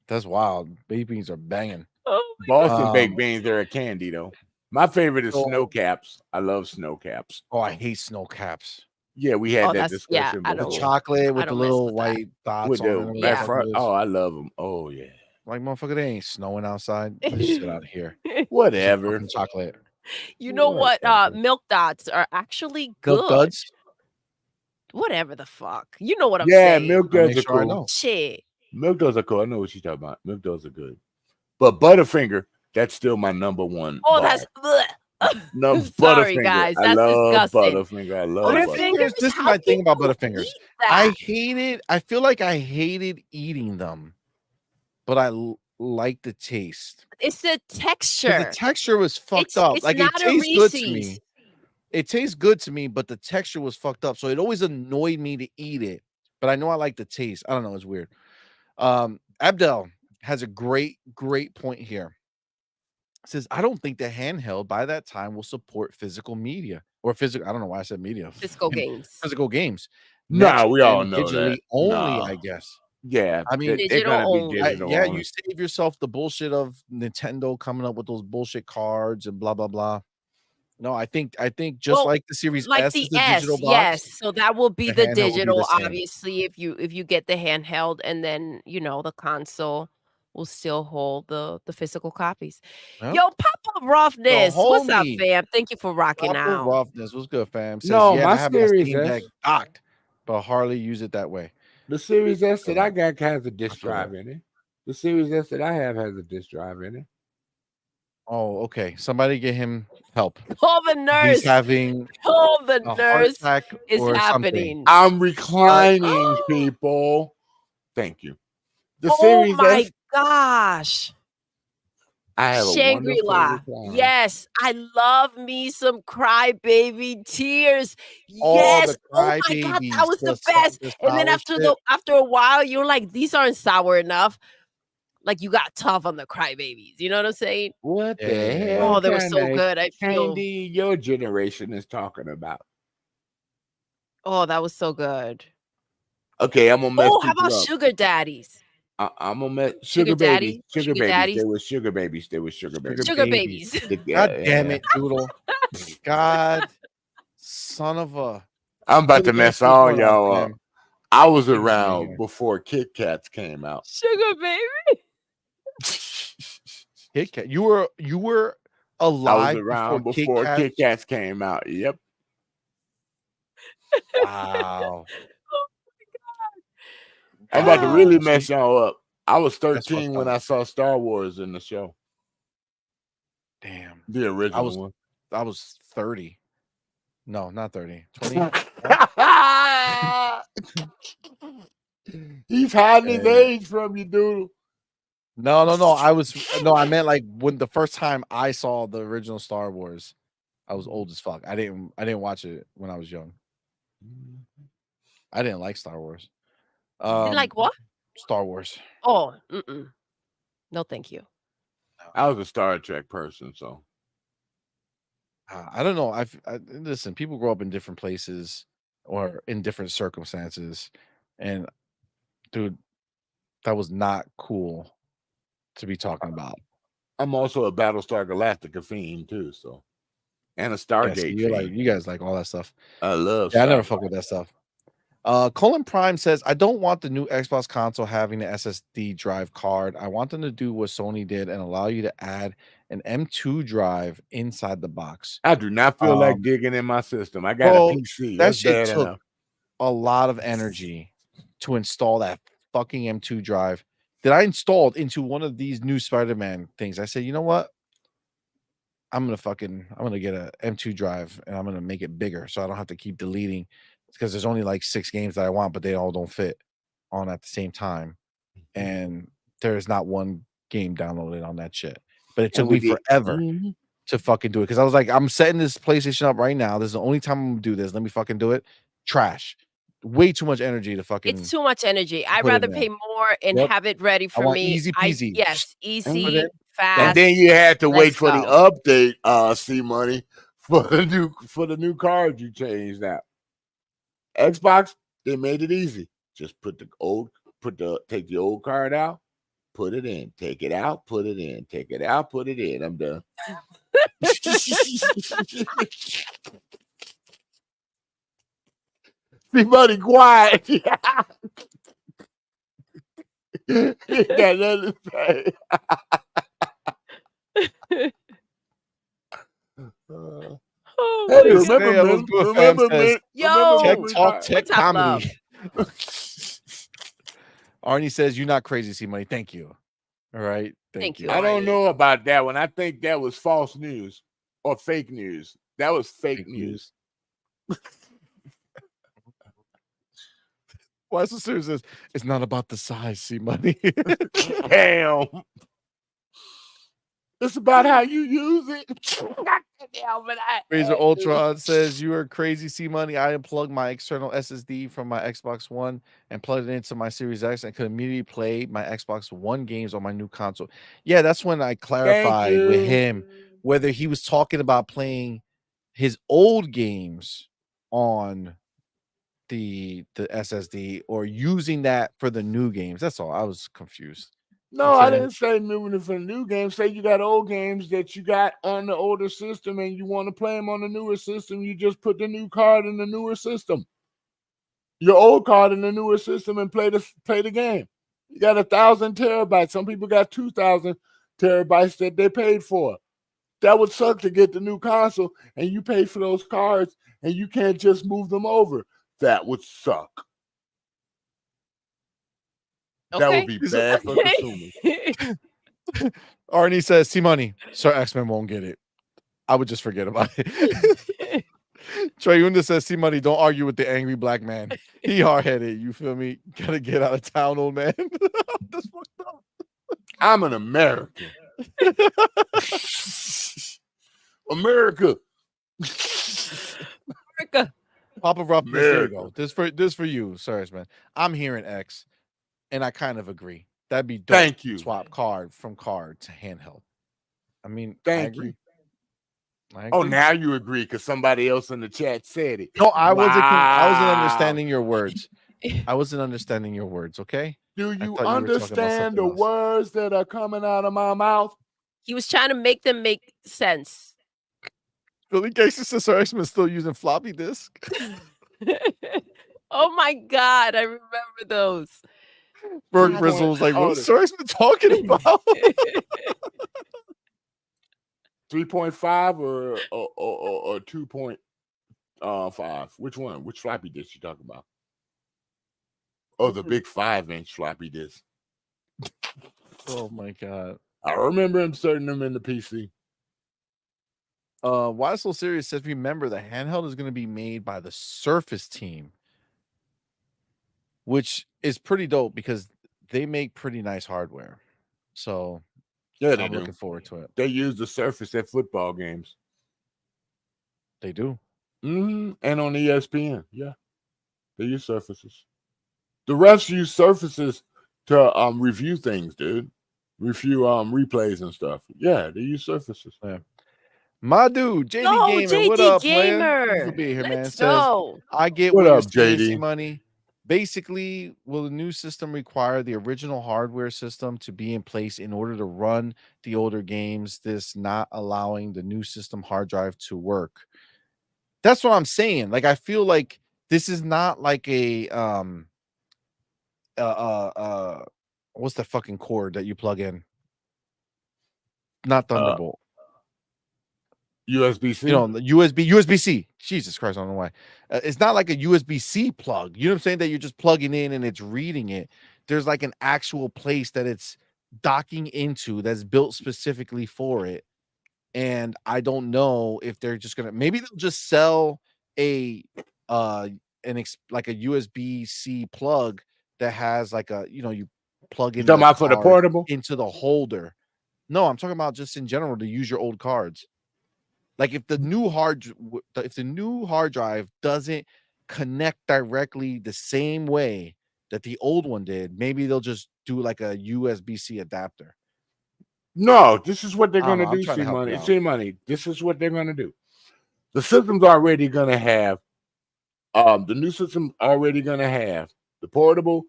Speaker 1: that's wild. Baked beans are banging.
Speaker 3: Oh
Speaker 2: Boston baked beans are a candy though. My favorite is snow caps. I love snow caps.
Speaker 1: Oh, I hate snow caps.
Speaker 2: Yeah, we had that discussion.
Speaker 3: Yeah,
Speaker 1: the chocolate with the little white dots on it.
Speaker 2: Oh, I love them. Oh yeah.
Speaker 1: Like, motherfucker, they ain't snowing outside. Just get out of here.
Speaker 2: Whatever.
Speaker 1: Chocolate.
Speaker 3: You know what? Milk dots are actually good.
Speaker 1: Milk duds?
Speaker 3: Whatever the fuck. You know what I'm saying.
Speaker 2: Yeah, milk duds are cool.
Speaker 3: Shit.
Speaker 2: Milk duds are cool. I know what you're talking about. Milk duds are good. But Butterfinger, that's still my number one.
Speaker 3: Oh, that's...
Speaker 2: No,
Speaker 3: sorry, guys. That's disgusting.
Speaker 2: Butterfinger. I love Butterfingers.
Speaker 1: This is my thing about Butterfingers. I feel like I hated eating them. but I like the taste.
Speaker 3: It's the texture.
Speaker 1: The texture was fucked up.
Speaker 3: It's
Speaker 1: Like,
Speaker 3: not
Speaker 1: it
Speaker 3: a
Speaker 1: tastes good to
Speaker 3: Reese's.
Speaker 1: me. It tastes good to me, but the texture was fucked up. So it always annoyed me to eat it. But I know I like the taste. I don't know. It's weird. Abdel has a great point here. Says, I don't think the handheld by that time will support physical media or physical. I don't know why I said media.
Speaker 3: Physical games.
Speaker 1: Physical games.
Speaker 2: No, we all
Speaker 1: Next-gen,
Speaker 2: know
Speaker 1: digitally
Speaker 2: that.
Speaker 1: only,
Speaker 2: No.
Speaker 1: I guess.
Speaker 2: Yeah,
Speaker 1: I mean,
Speaker 2: they're
Speaker 3: Digital
Speaker 2: gonna be
Speaker 3: only.
Speaker 2: digital
Speaker 1: yeah,
Speaker 2: only.
Speaker 1: you save yourself the bullshit of Nintendo coming up with those bullshit cards and blah blah blah. No, I think just like the Series
Speaker 3: like
Speaker 1: S
Speaker 3: the
Speaker 1: is the
Speaker 3: S,
Speaker 1: digital box.
Speaker 3: yes. So that will be
Speaker 1: the
Speaker 3: the
Speaker 1: handheld will be
Speaker 3: digital,
Speaker 1: the same.
Speaker 3: obviously, if you get the handheld, and then the console will still hold the physical copies.
Speaker 1: Yep.
Speaker 3: Yo, Papa Roughness, what's up,
Speaker 1: homie.
Speaker 3: fam? Thank you for rocking
Speaker 1: Proper
Speaker 3: out.
Speaker 1: roughness. What's good, fam? Says,
Speaker 2: No,
Speaker 1: yeah,
Speaker 2: my
Speaker 1: I have my
Speaker 2: Series
Speaker 1: Steam
Speaker 2: S.
Speaker 1: Deck docked, but hardly use it that way.
Speaker 2: The Series S that I got has a disk
Speaker 1: feel that.
Speaker 2: drive in it. The Series S that I have has a disk drive in it.
Speaker 1: Oh, okay. Somebody get him help.
Speaker 3: Call the nurse.
Speaker 1: He's having
Speaker 3: Call the
Speaker 1: a heart
Speaker 3: nurse.
Speaker 1: attack
Speaker 3: Is
Speaker 1: or
Speaker 3: happening.
Speaker 1: something.
Speaker 2: I'm reclining, people. Thank you. The
Speaker 3: Oh
Speaker 2: Series
Speaker 3: my
Speaker 2: S,
Speaker 3: gosh.
Speaker 2: I have a
Speaker 3: Shangri-La.
Speaker 2: wonderful recliner.
Speaker 3: Yes, I love me some crybaby tears.
Speaker 1: All
Speaker 3: Yes.
Speaker 1: the
Speaker 3: Oh my God,
Speaker 1: crybabies,
Speaker 3: that was the
Speaker 1: the
Speaker 3: best.
Speaker 1: the
Speaker 3: And then
Speaker 1: sour
Speaker 3: after a while, you're like, these aren't sour enough. Like, you got tough on the crybabies. You know what I'm saying?
Speaker 2: What the
Speaker 1: Yeah.
Speaker 2: hell?
Speaker 3: Oh, they were so
Speaker 2: kind of
Speaker 3: good. I feel.
Speaker 2: candy your generation is talking about?
Speaker 3: Oh, that was so good.
Speaker 2: Okay, I'm gonna mess
Speaker 3: Oh, how
Speaker 2: people
Speaker 3: about
Speaker 2: up.
Speaker 3: sugar daddies?
Speaker 2: I'm gonna mess
Speaker 3: Sugar
Speaker 2: sugar babies.
Speaker 3: daddy?
Speaker 2: Sugar
Speaker 3: Sugar
Speaker 2: babies.
Speaker 3: daddies?
Speaker 2: They were sugar babies. They were sugar babies.
Speaker 3: Sugar babies.
Speaker 1: God damn it, Doodle. God, son of a.
Speaker 2: I'm about to
Speaker 1: Could've
Speaker 2: mess
Speaker 1: answered
Speaker 2: all
Speaker 1: one,
Speaker 2: y'all up.
Speaker 1: fam.
Speaker 2: I was
Speaker 1: Get me
Speaker 2: around
Speaker 1: here.
Speaker 2: before Kit Kats came out.
Speaker 3: Sugar baby.
Speaker 1: Kit Kat. You were
Speaker 2: I was
Speaker 1: alive
Speaker 2: around
Speaker 1: before
Speaker 2: before
Speaker 1: Kit
Speaker 2: Kit Kats came out. Yep.
Speaker 1: Wow.
Speaker 2: I'm about to really
Speaker 1: Wow.
Speaker 2: mess y'all up. I was
Speaker 1: That's
Speaker 2: 13
Speaker 1: fucked
Speaker 2: when
Speaker 1: up.
Speaker 2: I saw Star Wars in the show.
Speaker 1: Damn.
Speaker 2: The original one.
Speaker 1: I was 30. No, not 30. 20.
Speaker 2: He's hiding his age from you, Doodle.
Speaker 1: No. I meant like when the first time I saw the original Star Wars, I was old as fuck. I didn't watch it when I was young. I didn't like Star Wars.
Speaker 3: You like what?
Speaker 1: Star Wars.
Speaker 3: Oh, no, thank you.
Speaker 2: I was a Star Trek person, so
Speaker 1: I don't know. I listen. People grow up in different places or in different circumstances, and dude, that was not cool to be talking about.
Speaker 2: I'm also a Battlestar Galactica fiend too, so and a Stargate
Speaker 1: You're like,
Speaker 2: fiend.
Speaker 1: you guys like all that stuff.
Speaker 2: I love.
Speaker 1: Yeah, I never fuck with that stuff. Colin Prime says, I don't want the new Xbox console having the SSD drive card. I want them to do what Sony did and allow you to add an M2 drive inside the box.
Speaker 2: I do not feel like digging in my system. I got
Speaker 1: bro,
Speaker 2: a PC.
Speaker 1: That
Speaker 2: That's
Speaker 1: shit
Speaker 2: bad
Speaker 1: took
Speaker 2: enough.
Speaker 1: a lot of energy to install that fucking M2 drive that I installed into one of these new Spider-Man things. I said, you know what? I'm gonna get a M2 drive and I'm gonna make it bigger so I don't have to keep deleting, because there's only like 6 games that I want, but they all don't fit on at the same time. And there's not one game downloaded on that shit. But it took me forever to fucking do it, because I was like, I'm setting this PlayStation up right now. This is the only time I'm gonna do this. Let me fucking do it. Trash. Way too much energy to fucking.
Speaker 3: It's too much energy. I'd
Speaker 1: put it
Speaker 3: rather
Speaker 1: in
Speaker 3: pay
Speaker 1: there.
Speaker 3: more and
Speaker 1: Yep.
Speaker 3: have it ready
Speaker 1: I
Speaker 3: for
Speaker 1: want
Speaker 3: me.
Speaker 1: easy peasy.
Speaker 3: Yes,
Speaker 1: Put
Speaker 3: easy,
Speaker 1: it,
Speaker 3: fast.
Speaker 2: And then you had to wait
Speaker 3: Let's
Speaker 2: for the
Speaker 3: go.
Speaker 2: update, CMoney, for the new card you changed out. Xbox, they made it easy. Just take the old card out, put it in, take it out, put it in, take it out, put it in. I'm done. CMoney quiet. He got nothing to say.
Speaker 3: Oh,
Speaker 2: Hey,
Speaker 3: my
Speaker 2: remember
Speaker 1: says,
Speaker 3: Yo,
Speaker 1: Tech Talk,
Speaker 3: what's
Speaker 1: Tech
Speaker 3: up,
Speaker 1: Comedy. Arnie says, you're not crazy, CMoney. Thank you. All right. Thank you.
Speaker 2: I don't
Speaker 3: Arnie.
Speaker 2: know about that one. I think that was false news or fake news. That was fake news.
Speaker 1: Why so serious? It's not about the size, CMoney.
Speaker 2: Damn. It's about how you use it.
Speaker 1: Razor Ultron says, you are crazy, CMoney. I unplugged my external SSD from my Xbox One and plugged it into my Series X and could immediately play my Xbox One games on my new console. Yeah, that's when I clarified with him whether he was talking about playing his old games on the SSD or using that for the new games. That's all. I was confused.
Speaker 2: No, I didn't say moving it for the new games. Say you got old games that you got on the older system and you want to play them on the newer system. You just put the new card in the newer system, your old card in the newer system, and play the game. You got 1,000 terabytes. Some people got 2,000 terabytes that they paid for. That would suck to get the new console and you pay for those cards and you can't just move them over. That would suck. That would be bad for consumers.
Speaker 1: Arnie says, CMoney, Sir X-Men won't get it. I would just forget about it. Treyunda says, CMoney, don't argue with the angry black man. He hard-headed. You feel me? Gotta get out of town, old man. That's fucked up.
Speaker 2: I'm an American. America.
Speaker 1: Papa Roughness, there you go. This for you, Sir X-Men. I'm hearing X. And I kind of agree. That'd be dope.
Speaker 2: Thank you.
Speaker 1: Swap card from card to handheld. I mean,
Speaker 2: thank you.
Speaker 1: I agree.
Speaker 2: Oh, now you agree because somebody else in the chat said it.
Speaker 1: No, I wasn't understanding your words. I wasn't understanding your words. Okay.
Speaker 2: Do you understand the words that are coming out of my mouth?
Speaker 3: He was trying to make them make sense.
Speaker 1: Billy Casey says Sir X-Men still using floppy disk.
Speaker 3: Oh my God, I remember those.
Speaker 1: Berg Brizzle was like, what's Sir X-Men talking about?
Speaker 2: 3.5 or 2.5? Which one? Which floppy disk you talking about? Oh, the big 5-inch floppy disk.
Speaker 1: Oh my God.
Speaker 2: I remember inserting them in the PC.
Speaker 1: Why So Serious says, remember the handheld is going to be made by the Surface team, which is pretty dope because they make pretty nice hardware. So
Speaker 2: yeah,
Speaker 1: I'm looking forward to it.
Speaker 2: They use the Surface at football games.
Speaker 1: They do.
Speaker 2: And on ESPN, yeah, they use Surfaces. The refs use Surfaces to review things, dude. Review replays and stuff. Yeah, they use Surfaces.
Speaker 1: Yeah. My dude, JD Gamer, what up, player? Thanks for being here, man. Says, I get what up, JD Money. Basically, will the new system require the original hardware system to be in place in order to run the older games, this not allowing the new system hard drive to work? That's what I'm saying. Like, I feel like this is not like a what's the fucking cord that you plug in? Not Thunderbolt.
Speaker 2: USB-C.
Speaker 1: You know, the USB-C. Jesus Christ, I don't know why. It's not like a USB-C plug. You know what I'm saying? That you're just plugging in and it's reading it. There's like an actual place that it's docking into that's built specifically for it. And I don't know if they're just gonna. Maybe they'll just sell like a USB-C plug that has like a, you plug in
Speaker 2: the for the portable
Speaker 1: into the holder. No, I'm talking about just in general to use your old cards. Like if the new hard drive doesn't connect directly the same way that the old one did, maybe they'll just do like a USB-C adapter.
Speaker 2: No, this is what they're going to do. CMoney. This is what they're going to do. The system's already going to have the new system already going to have the portable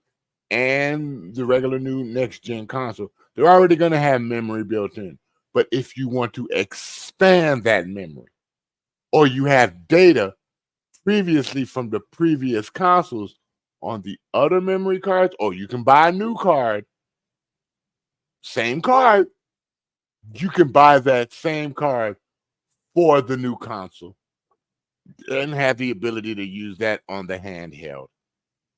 Speaker 2: and the regular new next gen console. They're already going to have memory built in. But if you want to expand that memory, or you have data previously from the previous consoles on the other memory cards, or you can buy a new card, same card, you can buy that same card for the new console and have the ability to use that on the handheld.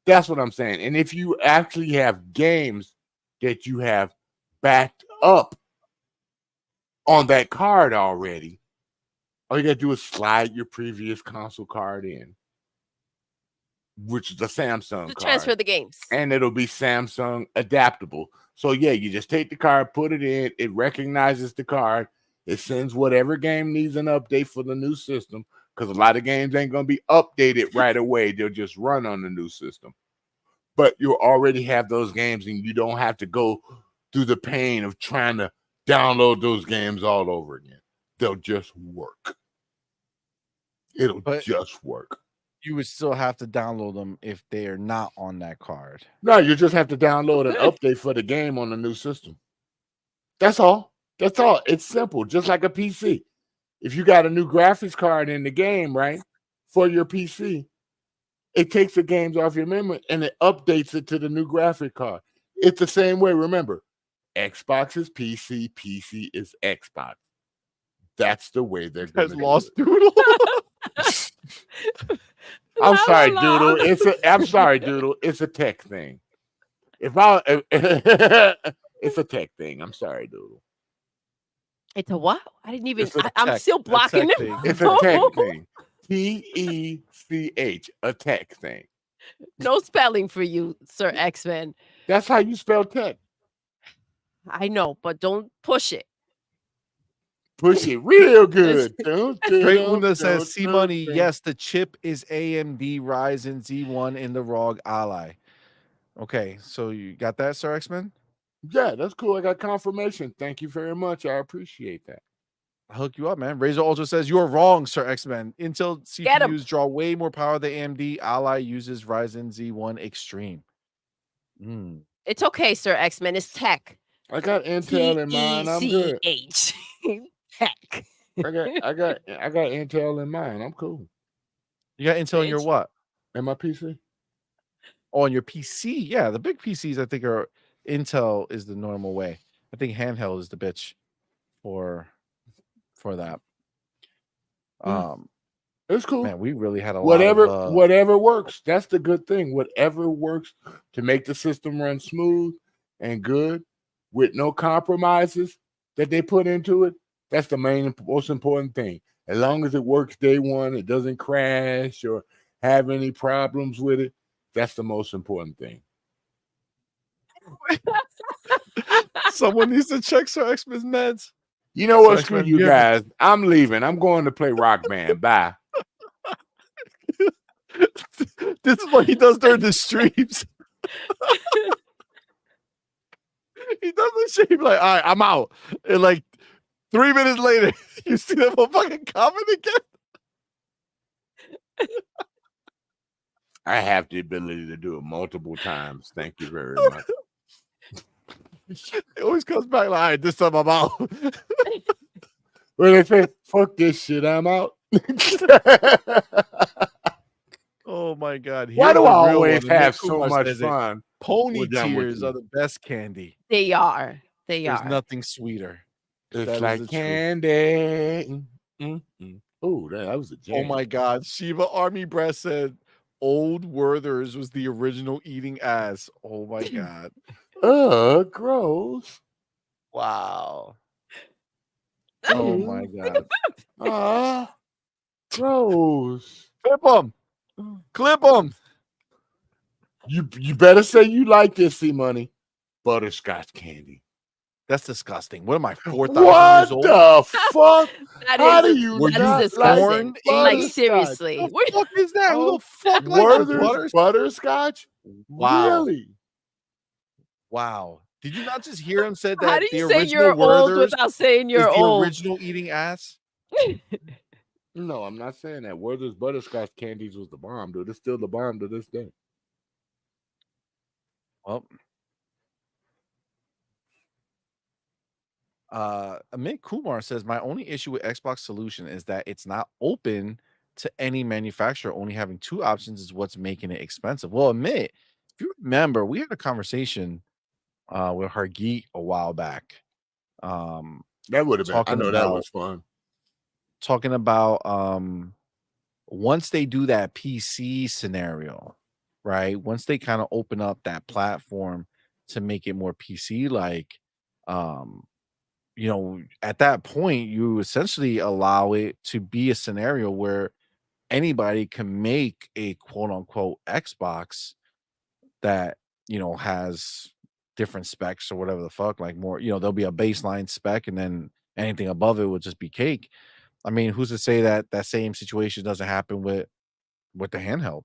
Speaker 2: That's what I'm saying. And if you actually have games that you have backed up on that card already, all you gotta do is slide your previous console card in. which is the Samsung
Speaker 3: To
Speaker 2: card.
Speaker 3: transfer the games.
Speaker 2: And it'll be Samsung adaptable. So yeah, you just take the card, put it in, it recognizes the card, it sends whatever game needs an update for the new system, because a lot of games ain't gonna be updated right away. They'll just run on the new system. But you already have those games, and you don't have to go through the pain of trying to download those games all over again. They'll just work. It'll just work.
Speaker 1: You would still have to download them if they are not on that card.
Speaker 2: No, you just have to download an update for the game on the new system. That's all. That's all. It's simple, just like a PC. If you got a new graphics card in the game, right, for your PC, it takes the games off your memory and it updates it to the new graphic card. It's the same way. Remember, Xbox is PC, PC is Xbox. That's the way they're going to
Speaker 1: lost Doodle.
Speaker 2: I'm sorry, Doodle. I'm sorry, Doodle. It's a tech thing. It's a tech thing. I'm sorry, Doodle.
Speaker 3: It's a what? I didn't even. I'm still blocking it.
Speaker 2: It's a tech thing. TECH, a tech thing.
Speaker 3: No spelling for you, Sir X-Men.
Speaker 2: That's how you spell tech.
Speaker 3: I know, but don't push it.
Speaker 2: Push it real good.
Speaker 1: Great one that says CMoney. Yes, the chip is AMD Ryzen Z1 in the ROG Ally. Okay, so you got that, Sir X-Men?
Speaker 2: Yeah, that's cool. I got confirmation. Thank you very much. I appreciate that.
Speaker 1: I'll hook you up, man. Razor Ultra says you're wrong, Sir X-Men. Intel CPUs draw way more power than AMD. Ally uses Ryzen Z1 Extreme.
Speaker 3: It's okay, Sir X-Men. It's tech.
Speaker 2: I got Intel in mind. I'm good.
Speaker 3: Tech.
Speaker 2: I got Intel in mind. I'm cool.
Speaker 1: You got Intel in your what?
Speaker 2: In my PC.
Speaker 1: Oh, on your PC? Yeah, the big PCs I think are Intel is the normal way. I think handheld is the bitch for that.
Speaker 2: It's cool.
Speaker 1: Man, we really had a
Speaker 2: whatever
Speaker 1: lot of,
Speaker 2: whatever works. That's the good thing. Whatever works to make the system run smooth and good with no compromises that they put into it. That's the most important thing. As long as it works day one, it doesn't crash or have any problems with it. That's the most important thing.
Speaker 1: Someone needs to check Sir X-Men's meds.
Speaker 2: You know what? Screw you guys. I'm leaving. I'm going to play Rock Band. Bye.
Speaker 1: This is what he does during the streams. He does the stream like, all right, I'm out. And like 3 minutes later, you see that motherfucking comment again.
Speaker 2: I have the ability to do it multiple times. Thank you very much.
Speaker 1: It always comes back like, all right, this time I'm out.
Speaker 2: When they say, fuck this shit, I'm out.
Speaker 1: Oh my God.
Speaker 2: Why do I always have so much fun?
Speaker 1: Pony tears are the best candy.
Speaker 3: They are.
Speaker 1: There's nothing sweeter.
Speaker 2: It's like candy. Oh, that was a jam.
Speaker 1: Oh my God. Shiva Army Breast said Old Werther's was the original eating ass. Oh my God.
Speaker 2: Gross.
Speaker 1: Wow. Oh my God.
Speaker 2: Gross.
Speaker 1: Clip them. Clip them.
Speaker 2: You better say you like this, CMoney. Butterscotch candy.
Speaker 1: That's disgusting. What am I, 4,000 years old?
Speaker 2: What the fuck?
Speaker 3: How
Speaker 2: do you
Speaker 3: disgusting? Like seriously.
Speaker 1: What the fuck is that? Who the fuck
Speaker 2: likes butterscotch?
Speaker 1: Wow.
Speaker 2: Really?
Speaker 1: Wow. Did you not just hear him said that?
Speaker 3: How do you say you're old without saying you're old?
Speaker 1: The original eating ass?
Speaker 2: No, I'm not saying that. Werther's butterscotch candies was the bomb, dude. It's still the bomb to this day.
Speaker 1: Well, Amit Kumar says my only issue with Xbox solution is that it's not open to any manufacturer. Only having two options is what's making it expensive. Well, Amit, if you remember, we had a conversation with Hargeet a while back.
Speaker 2: That would have been. I know that was fun.
Speaker 1: Talking about once they do that PC scenario, right? Once they kind of open up that platform to make it more PC like, at that point you essentially allow it to be a scenario where anybody can make a quote unquote Xbox that, you know, has different specs or whatever the fuck, like more, you know, there'll be a baseline spec and then anything above it will just be cake. I mean, who's to say that that same situation doesn't happen with the handheld?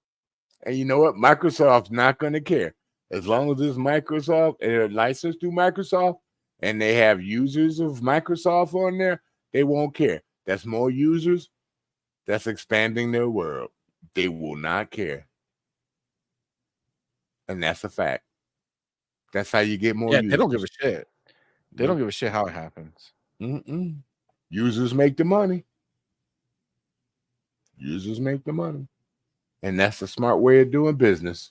Speaker 2: And you know what? Microsoft's not going to care. As long as it's Microsoft and they're licensed through Microsoft and they have users of Microsoft on there, they won't care. That's more users. That's expanding their world. They will not care. And that's a fact. That's how you get more users.
Speaker 1: They don't give a shit. They don't give a shit how it happens.
Speaker 2: Users make the money. Users make the money. And that's a smart way of doing business.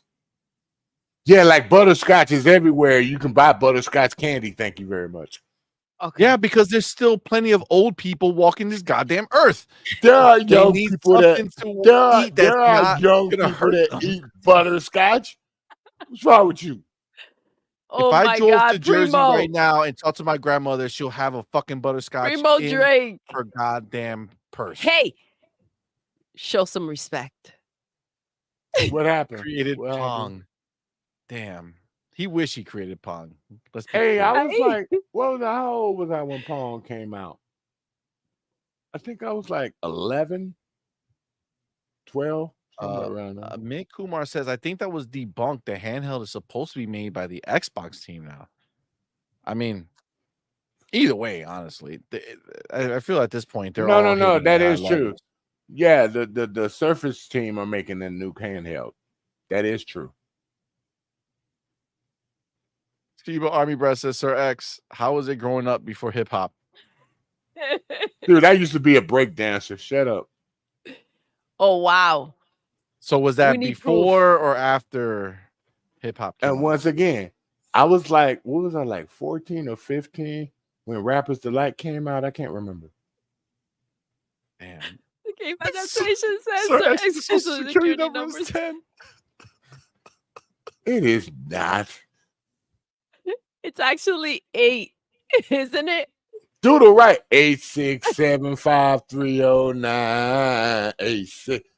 Speaker 2: Yeah, like butterscotch is everywhere. You can buy butterscotch candy. Thank you very much.
Speaker 1: Okay. Yeah, because there's still plenty of old people walking this goddamn earth.
Speaker 2: There are young people that eat butterscotch. What's wrong with you?
Speaker 1: If I drove to Jersey right now and talked to my grandmother, she'll have a fucking butterscotch in her goddamn purse.
Speaker 3: Hey, show some respect.
Speaker 2: What happened?
Speaker 1: Created Pong. Damn. He wish he created Pong.
Speaker 2: I was like, how old was I when Pong came out? I think I was like 11, 12.
Speaker 1: Mick Kumar says, I think that was debunked. The handheld is supposed to be made by the Xbox team now. I mean, either way, honestly, I feel at this point they're all
Speaker 2: no. That is true. Yeah, the Surface team are making a new handheld. That is true.
Speaker 1: Steve Army Breast says, Sir X, how was it growing up before hip hop?
Speaker 2: Dude, I used to be a break dancer. Shut up.
Speaker 3: Oh wow.
Speaker 1: So was that before or after hip hop?
Speaker 2: And once again, I was like, what was I like, 14 or 15 when Rappers Delight came out? I can't remember.
Speaker 1: Damn.
Speaker 3: The game adaptation says Social Security number is 10.
Speaker 2: It is not.
Speaker 3: It's actually 8, isn't it?
Speaker 2: Doodle right. 8675309.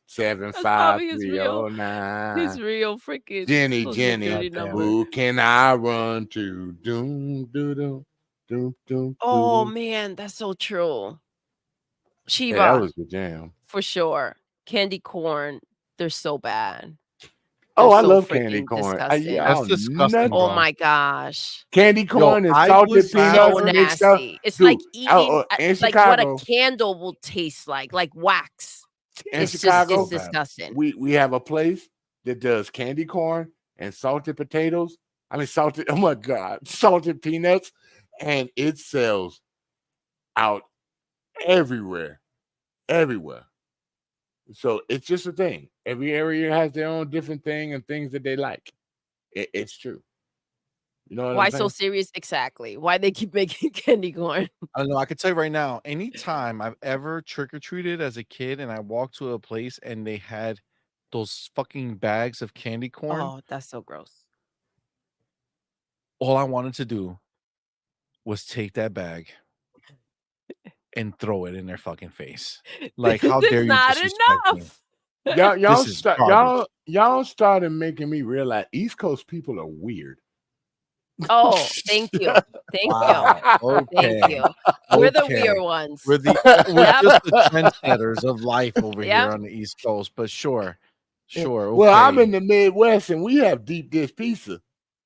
Speaker 2: 8675309.
Speaker 3: His real freaking
Speaker 2: Jenny, who can I run to? Doom.
Speaker 3: Oh man, that's so true. Shiva,
Speaker 2: that was the jam
Speaker 3: for sure. Candy corn, they're so bad.
Speaker 2: I love candy corn.
Speaker 1: That's disgusting.
Speaker 3: Oh my gosh.
Speaker 2: Candy corn and salted peanuts mixed up.
Speaker 3: It's like eating like what a candle will taste like wax.
Speaker 2: In Chicago,
Speaker 3: it's disgusting.
Speaker 2: We have a place that does candy corn and salted potatoes. Salted peanuts, and it sells out everywhere. So it's just a thing. Every area has their own different thing and things that they like. It's true. You know what
Speaker 3: why
Speaker 2: I'm saying?
Speaker 3: So serious? Exactly. Why they keep making candy corn?
Speaker 1: I don't know. I can tell you right now, anytime I've ever trick-or-treated as a kid and I walked to a place and they had those fucking bags of candy corn.
Speaker 3: Oh, that's so gross.
Speaker 1: All I wanted to do was take that bag and throw it in their fucking face. Like, how dare you disrespect me?
Speaker 2: Y'all started making me realize East Coast people are weird.
Speaker 3: Oh, thank you. Okay. Thank you. We're the weird ones.
Speaker 1: We're just the trendsetters of life over here on the East Coast, but sure. Okay.
Speaker 2: Well, I'm in the Midwest and we have deep dish pizza.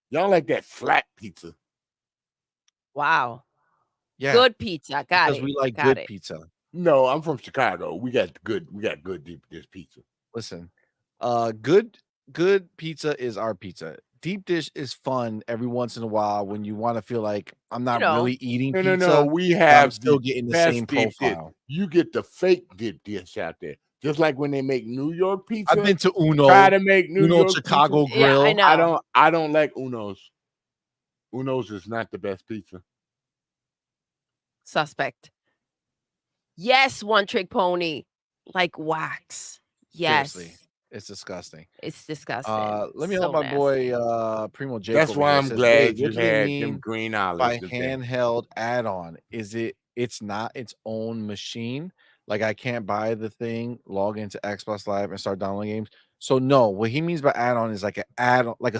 Speaker 2: Y'all like that flat pizza.
Speaker 3: Wow.
Speaker 1: Yeah.
Speaker 3: Good pizza. Got it.
Speaker 1: We like good pizza.
Speaker 2: No, I'm from Chicago. We got good deep dish pizza.
Speaker 1: Listen, good pizza is our pizza. Deep dish is fun every once in a while when you want to feel like I'm not really eating pizza.
Speaker 2: No. We have
Speaker 1: still getting the same profile.
Speaker 2: You get the fake deep dish out there. Just like when they make New York pizza.
Speaker 1: I've been to Uno.
Speaker 2: Try to make New York
Speaker 1: Chicago
Speaker 2: pizza.
Speaker 1: Grill.
Speaker 3: Yeah, I know.
Speaker 2: I don't like Uno's. Uno's is not the best pizza.
Speaker 3: Suspect. Yes, one trick pony. Like wax. Yes.
Speaker 1: Seriously. It's disgusting.
Speaker 3: It's disgusting.
Speaker 1: Let me help my boy Primo Jake.
Speaker 2: That's why I'm glad you had them green olives.
Speaker 1: By handheld add-on. It's not its own machine. Like I can't buy the thing, log into Xbox Live, and start downloading games. So no, what he means by add-on is like an add-on, like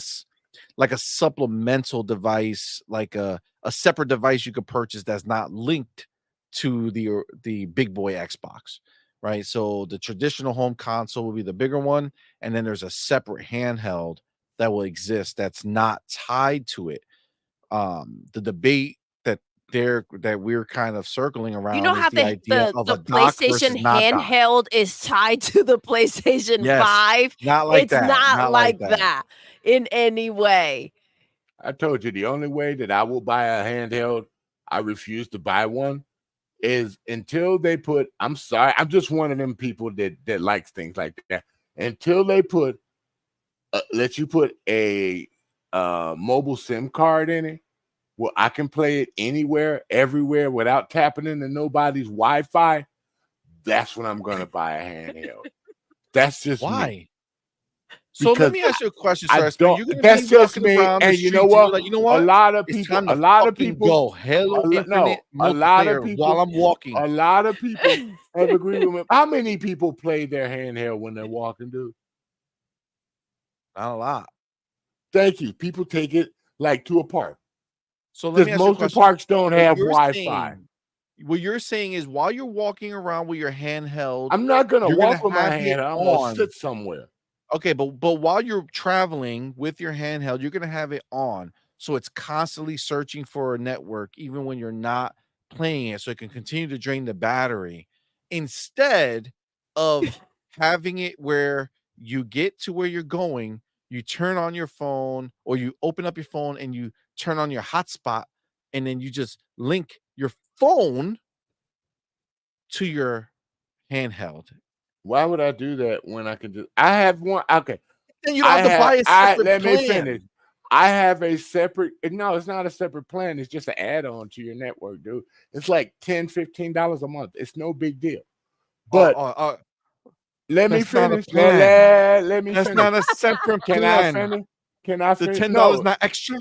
Speaker 1: a supplemental device, like a separate device you could purchase that's not linked to the big boy Xbox, right? So the traditional home console will be the bigger one, and then there's a separate handheld that will exist that's not tied to it. The debate that we're kind of circling around
Speaker 3: You know
Speaker 1: is
Speaker 3: how
Speaker 1: the idea of a dock versus
Speaker 3: PlayStation
Speaker 1: not dock.
Speaker 3: handheld is tied to the PlayStation
Speaker 1: Yes,
Speaker 3: 5?
Speaker 1: not like
Speaker 3: It's
Speaker 1: that.
Speaker 3: not like
Speaker 1: that.
Speaker 3: that in any way.
Speaker 2: I told you the only way that I will buy a handheld, I refuse to buy one, is until they put. I'm sorry, I'm just one of them people that likes things like that. Until they put, let you put a mobile SIM card in it. Well, I can play it anywhere, everywhere without tapping into nobody's Wi-Fi. That's when I'm going to buy a handheld. That's just
Speaker 1: why.
Speaker 2: Me.
Speaker 1: So
Speaker 2: Because
Speaker 1: let me ask you a question,
Speaker 2: I
Speaker 1: sir.
Speaker 2: don't.
Speaker 1: You're gonna
Speaker 2: That's
Speaker 1: be
Speaker 2: just
Speaker 1: walking
Speaker 2: me.
Speaker 1: around the
Speaker 2: And you
Speaker 1: streets
Speaker 2: know
Speaker 1: and
Speaker 2: what?
Speaker 1: you're like, you know what?
Speaker 2: A lot of
Speaker 1: It's
Speaker 2: people.
Speaker 1: time to
Speaker 2: A lot of
Speaker 1: fucking
Speaker 2: people
Speaker 1: go. Halo Infinite
Speaker 2: a lot of
Speaker 1: multiplayer
Speaker 2: people
Speaker 1: while I'm walking.
Speaker 2: A lot of people have agreed with me. How many people play their handheld when they're walking, dude?
Speaker 1: Not a lot.
Speaker 2: Thank you. People take it like to a park.
Speaker 1: So let me ask you a
Speaker 2: most of the
Speaker 1: question.
Speaker 2: parks don't
Speaker 1: What
Speaker 2: have
Speaker 1: you're
Speaker 2: Wi-Fi.
Speaker 1: saying- What you're saying is while you're walking around with your handheld,
Speaker 2: I'm not gonna
Speaker 1: you're
Speaker 2: walk
Speaker 1: gonna
Speaker 2: with my
Speaker 1: have it
Speaker 2: hand. I'm
Speaker 1: on.
Speaker 2: gonna sit somewhere.
Speaker 1: Okay, but while you're traveling with your handheld, you're gonna have it on, so it's constantly searching for a network, even when you're not playing it, so it can continue to drain the battery. Instead of having it where you get to where you're going, you turn on your phone, or you open up your phone and you turn on your hotspot, and then you just link your phone to your handheld.
Speaker 2: Why would I do that when I can just? I have one. Okay,
Speaker 1: Then you don't have to buy a separate
Speaker 2: let
Speaker 1: plan.
Speaker 2: me finish. I have a separate. No, it's not a separate plan. It's just an add-on to your network, dude. It's like $10, $15 a month. It's no big deal. But let me finish. Let me
Speaker 1: That's
Speaker 2: finish.
Speaker 1: not a separate
Speaker 2: Can
Speaker 1: plan.
Speaker 2: I finish? Can I
Speaker 1: The
Speaker 2: finish?
Speaker 1: $10
Speaker 2: No,
Speaker 1: not extra?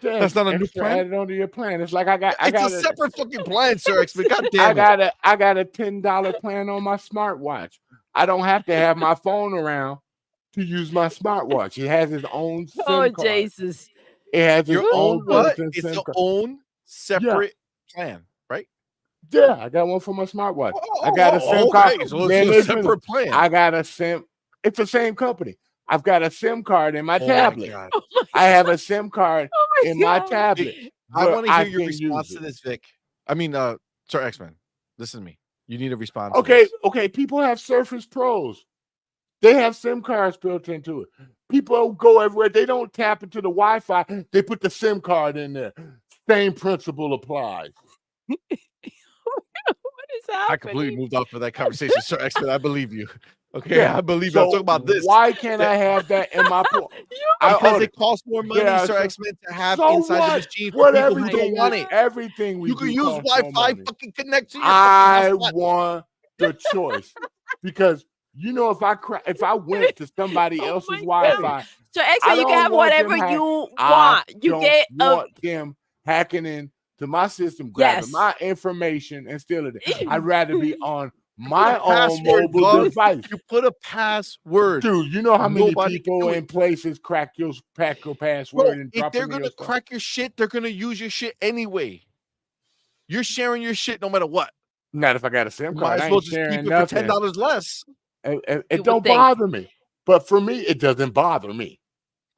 Speaker 2: That's
Speaker 1: That's not a new
Speaker 2: extra
Speaker 1: plan?
Speaker 2: added onto your plan. It's like I got
Speaker 1: It's a separate fucking plan, sir. God damn it.
Speaker 2: I got a $10 plan on my smartwatch. I don't have to have my phone around to use my smartwatch. It has its own SIM card.
Speaker 3: Jesus.
Speaker 2: It has
Speaker 1: Your
Speaker 2: its
Speaker 1: own
Speaker 2: own
Speaker 1: what?
Speaker 2: built-in
Speaker 1: It's
Speaker 2: SIM
Speaker 1: your
Speaker 2: card.
Speaker 1: own separate plan, right?
Speaker 2: Yeah, I got one for my smartwatch. I got a SIM card.
Speaker 1: Okay, so it's a separate plan.
Speaker 2: I got a SIM. It's the same company. I've got a SIM card in my tablet.
Speaker 1: God.
Speaker 2: I have a SIM card in my tablet.
Speaker 1: I want to hear your
Speaker 2: can
Speaker 1: response
Speaker 2: use
Speaker 1: to
Speaker 2: it.
Speaker 1: this, Vic. I mean, Sir X-Men, listen to me. You need a response.
Speaker 2: Okay. People have Surface Pros. They have SIM cards built into it. People go everywhere. They don't tap into the Wi-Fi. They put the SIM card in there. Same principle applies.
Speaker 3: What is happening?
Speaker 1: I completely moved off of that conversation, Sir X-Men. I believe you. Okay,
Speaker 2: Yeah.
Speaker 1: I believe you. I'm talking about this.
Speaker 2: Why can't I have that in my phone?
Speaker 1: Because it costs more money,
Speaker 2: Yeah,
Speaker 1: Sir
Speaker 2: so-
Speaker 1: X-Men, to have
Speaker 2: So
Speaker 1: inside
Speaker 2: what?
Speaker 1: the machine for
Speaker 2: What
Speaker 1: people who don't want it.
Speaker 2: Everything we
Speaker 1: You can
Speaker 2: do
Speaker 1: use
Speaker 2: costs more
Speaker 1: Wi-Fi,
Speaker 2: money.
Speaker 1: fucking connect to your
Speaker 2: I
Speaker 1: fucking hotspot.
Speaker 2: want the choice because you know if I went to somebody else's Wi-Fi,
Speaker 3: So X-Men,
Speaker 2: I
Speaker 3: you
Speaker 2: don't
Speaker 3: can have
Speaker 2: want them
Speaker 3: whatever you
Speaker 2: I
Speaker 3: want. You
Speaker 2: don't
Speaker 3: get
Speaker 2: want them hacking in to my system, grabbing my information and stealing it. I'd rather be on my own mobile device.
Speaker 1: You put a password.
Speaker 2: Dude, you know how many
Speaker 1: Nobody can
Speaker 2: people
Speaker 1: do it.
Speaker 2: in places crack your password
Speaker 1: Bro,
Speaker 2: and
Speaker 1: if
Speaker 2: drop
Speaker 1: they're
Speaker 2: it in your
Speaker 1: gonna
Speaker 2: stuff?
Speaker 1: crack your shit, they're gonna use your shit anyway. You're sharing your shit no matter what.
Speaker 2: Not if I got a SIM card.
Speaker 1: Might
Speaker 2: I
Speaker 1: as well
Speaker 2: ain't
Speaker 1: just
Speaker 2: sharing
Speaker 1: keep it
Speaker 2: nothing.
Speaker 1: for $10 less.
Speaker 2: It don't bother me. But for me, it doesn't bother me.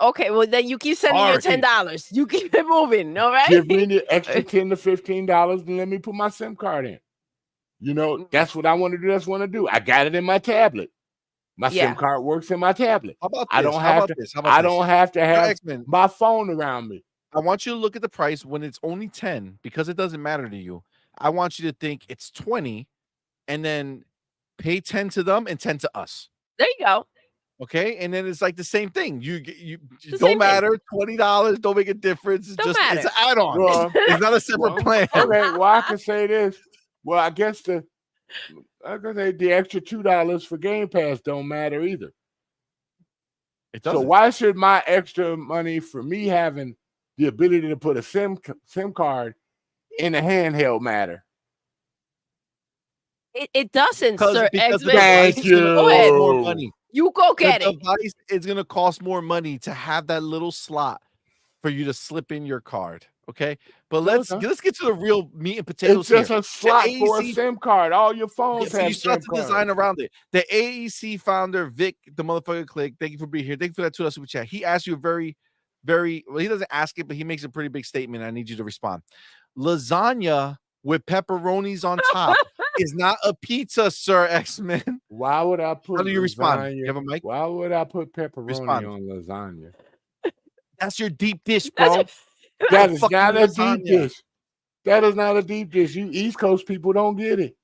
Speaker 3: Okay, well then you keep sending your $10. You keep it moving, all right?
Speaker 2: Give me the extra $10 to $15 and let me put my SIM card in. You know, that's what I want to do. That's what I do. I got it in my tablet. My SIM card works in my tablet.
Speaker 1: How about
Speaker 2: I
Speaker 1: this?
Speaker 2: don't
Speaker 1: How
Speaker 2: have
Speaker 1: about
Speaker 2: to.
Speaker 1: this? How about
Speaker 2: I
Speaker 1: this?
Speaker 2: don't have to have
Speaker 1: X-Men,
Speaker 2: my phone around me.
Speaker 1: I want you to look at the price when it's only 10 because it doesn't matter to you. I want you to think it's 20 and then pay 10 to them and 10 to us.
Speaker 3: There you go.
Speaker 1: Okay, and then it's like the same thing. You don't matter. $20 don't make a difference. It's just it's an add-on.
Speaker 2: Well,
Speaker 1: it's not a separate plan.
Speaker 2: Okay, well I can say this. Well, I guess the extra $2 for Game Pass don't matter either.
Speaker 1: It
Speaker 2: So
Speaker 1: doesn't.
Speaker 2: why should my extra money for me having the ability to put a SIM card in a handheld matter?
Speaker 3: It doesn't, Sir
Speaker 1: because the
Speaker 3: X-Men.
Speaker 1: device is gonna
Speaker 3: Go ahead.
Speaker 1: cost more money.
Speaker 3: You go get
Speaker 1: The
Speaker 3: it.
Speaker 1: device is gonna cost more money to have that little slot for you to slip in your card. Okay, but let's get to the real meat and potatoes.
Speaker 2: It's just
Speaker 1: here.
Speaker 2: a slot for a SIM card. All your phones have
Speaker 1: you still have
Speaker 2: SIM
Speaker 1: to design
Speaker 2: cards.
Speaker 1: around it. The AEC founder Vic, the motherfucker Click, thank you for being here. Thank you for that $2 super chat. He asked you a very well, he doesn't ask it, but he makes a pretty big statement. I need you to respond. Lasagna with pepperonis on top is not a pizza, Sir X-Men.
Speaker 2: Why would I put?
Speaker 1: How do you respond? You have a mic?
Speaker 2: Why would I put pepperoni
Speaker 1: Respond.
Speaker 2: on lasagna?
Speaker 1: That's your deep dish, bro.
Speaker 2: That is not a
Speaker 1: lasagna.
Speaker 2: deep dish. That is not a deep dish. You East Coast people don't get it.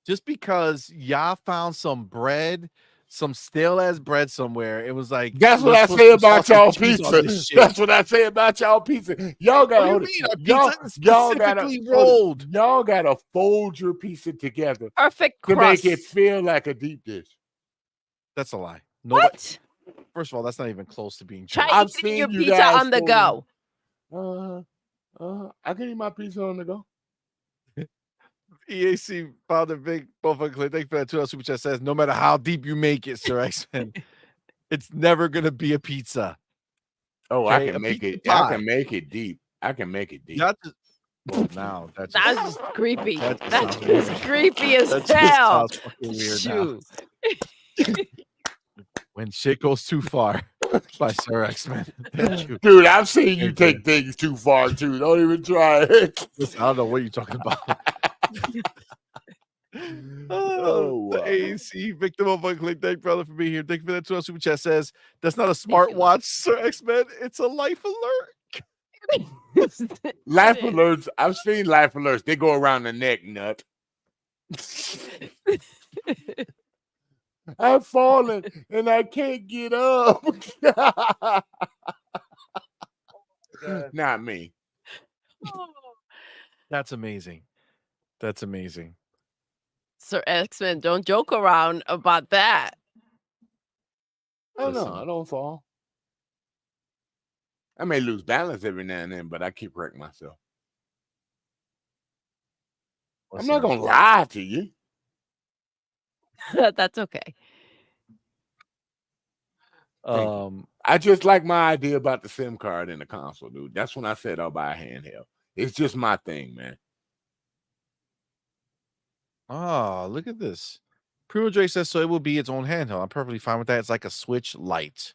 Speaker 1: Just because y'all found some bread, some stale ass bread somewhere, it was like
Speaker 2: that's what I say about y'all pizza. That's what I say about y'all pizza. Y'all got y'all gotta fold your pizza together.
Speaker 3: Perfect
Speaker 2: to
Speaker 3: crust.
Speaker 2: make it feel like a deep dish.
Speaker 1: That's a lie.
Speaker 3: What?
Speaker 1: First of all, that's not even close to being
Speaker 3: true.
Speaker 1: true.
Speaker 3: Try eating your pizza on the go.
Speaker 2: I can eat my pizza on the go.
Speaker 1: EAC found a big motherfucker clip. Thank you for that $2 super chat. Says no matter how deep you make it, Sir X-Men, it's never gonna be a pizza.
Speaker 2: Oh, okay? I can make it. Pie. I can make it deep. I can make it deep.
Speaker 1: Now that's
Speaker 3: just creepy. That's just creepy as hell.
Speaker 1: Shoot. When shit goes too far by Sir X-Men. Thank you.
Speaker 2: Dude, I've seen you take things too far too. Don't even try it.
Speaker 1: Listen, I don't know what you're talking about. The AEC victim of unclick. Thank brother for being here. Thank you for that $2 super chat. Says that's not a smartwatch, Sir X-Men. It's a life alert.
Speaker 2: Life alerts. I've seen life alerts. They go around the neck, nut. I've fallen and I can't get up. Not me.
Speaker 1: That's amazing. That's amazing.
Speaker 3: Sir X-Men, don't joke around about that.
Speaker 2: Oh no, I don't fall. I may lose balance every now and then, but I keep correcting myself. I'm not gonna lie to you.
Speaker 3: That's okay.
Speaker 2: I just like my idea about the SIM card in the console, dude. That's when I said I'll buy a handheld. It's just my thing, man.
Speaker 1: Oh, look at this. Primo Dre says so it will be its own handheld. I'm perfectly fine with that. It's like a Switch Lite.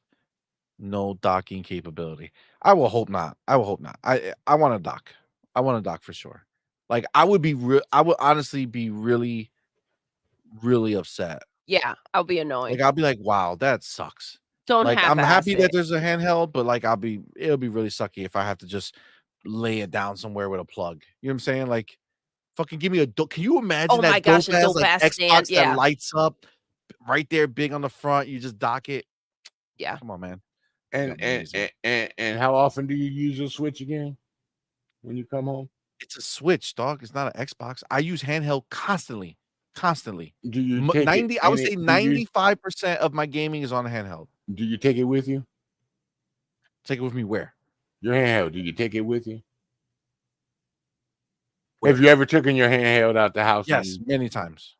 Speaker 1: No docking capability. I will hope not. I will hope not. I want a dock. I want a dock for sure. Like I would honestly be really, really upset.
Speaker 3: Yeah, I'll be annoyed.
Speaker 1: Like I'll be like, wow, that sucks.
Speaker 3: Don't
Speaker 1: like I'm happy
Speaker 3: it.
Speaker 1: that there's a handheld, but like it'll be really sucky if I have to just lay it down somewhere with a plug. You know what I'm saying? Like fucking give me a can you imagine that dope ass like Xbox that lights up right there big on the front? You just dock it.
Speaker 3: Yeah.
Speaker 1: Come on, man.
Speaker 2: And how often do you use your Switch again when you come home?
Speaker 1: It's a Switch, dog. It's not an Xbox. I use handheld constantly. Do you 90? I would say 95% of my gaming is on a handheld.
Speaker 2: Do you take it with you?
Speaker 1: Take it with me where?
Speaker 2: Your handheld. Do you take it with you? Where? Have you ever taken your handheld out the house?
Speaker 1: Yes, many times.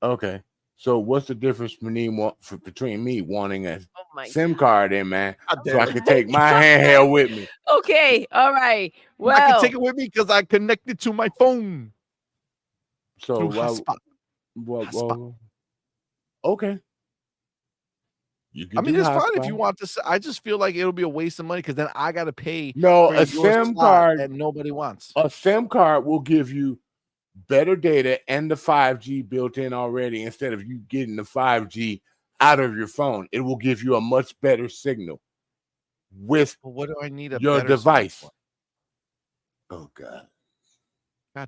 Speaker 2: Okay. So what's the difference between me wanting a SIM card in, man, so I can take my handheld with me?
Speaker 3: Okay, all right. Well,
Speaker 1: I can take it with me because I connect it to my phone.
Speaker 2: So well, okay.
Speaker 1: I mean, it's fine if you want to. I just feel like it'll be a waste of money because then I got to pay.
Speaker 2: No, a SIM card
Speaker 1: that nobody wants.
Speaker 2: A SIM card will give you better data and the 5G built in already instead of you getting the 5G out of your phone. It will give you a much better signal with
Speaker 1: what do I need
Speaker 2: your device.
Speaker 1: Oh God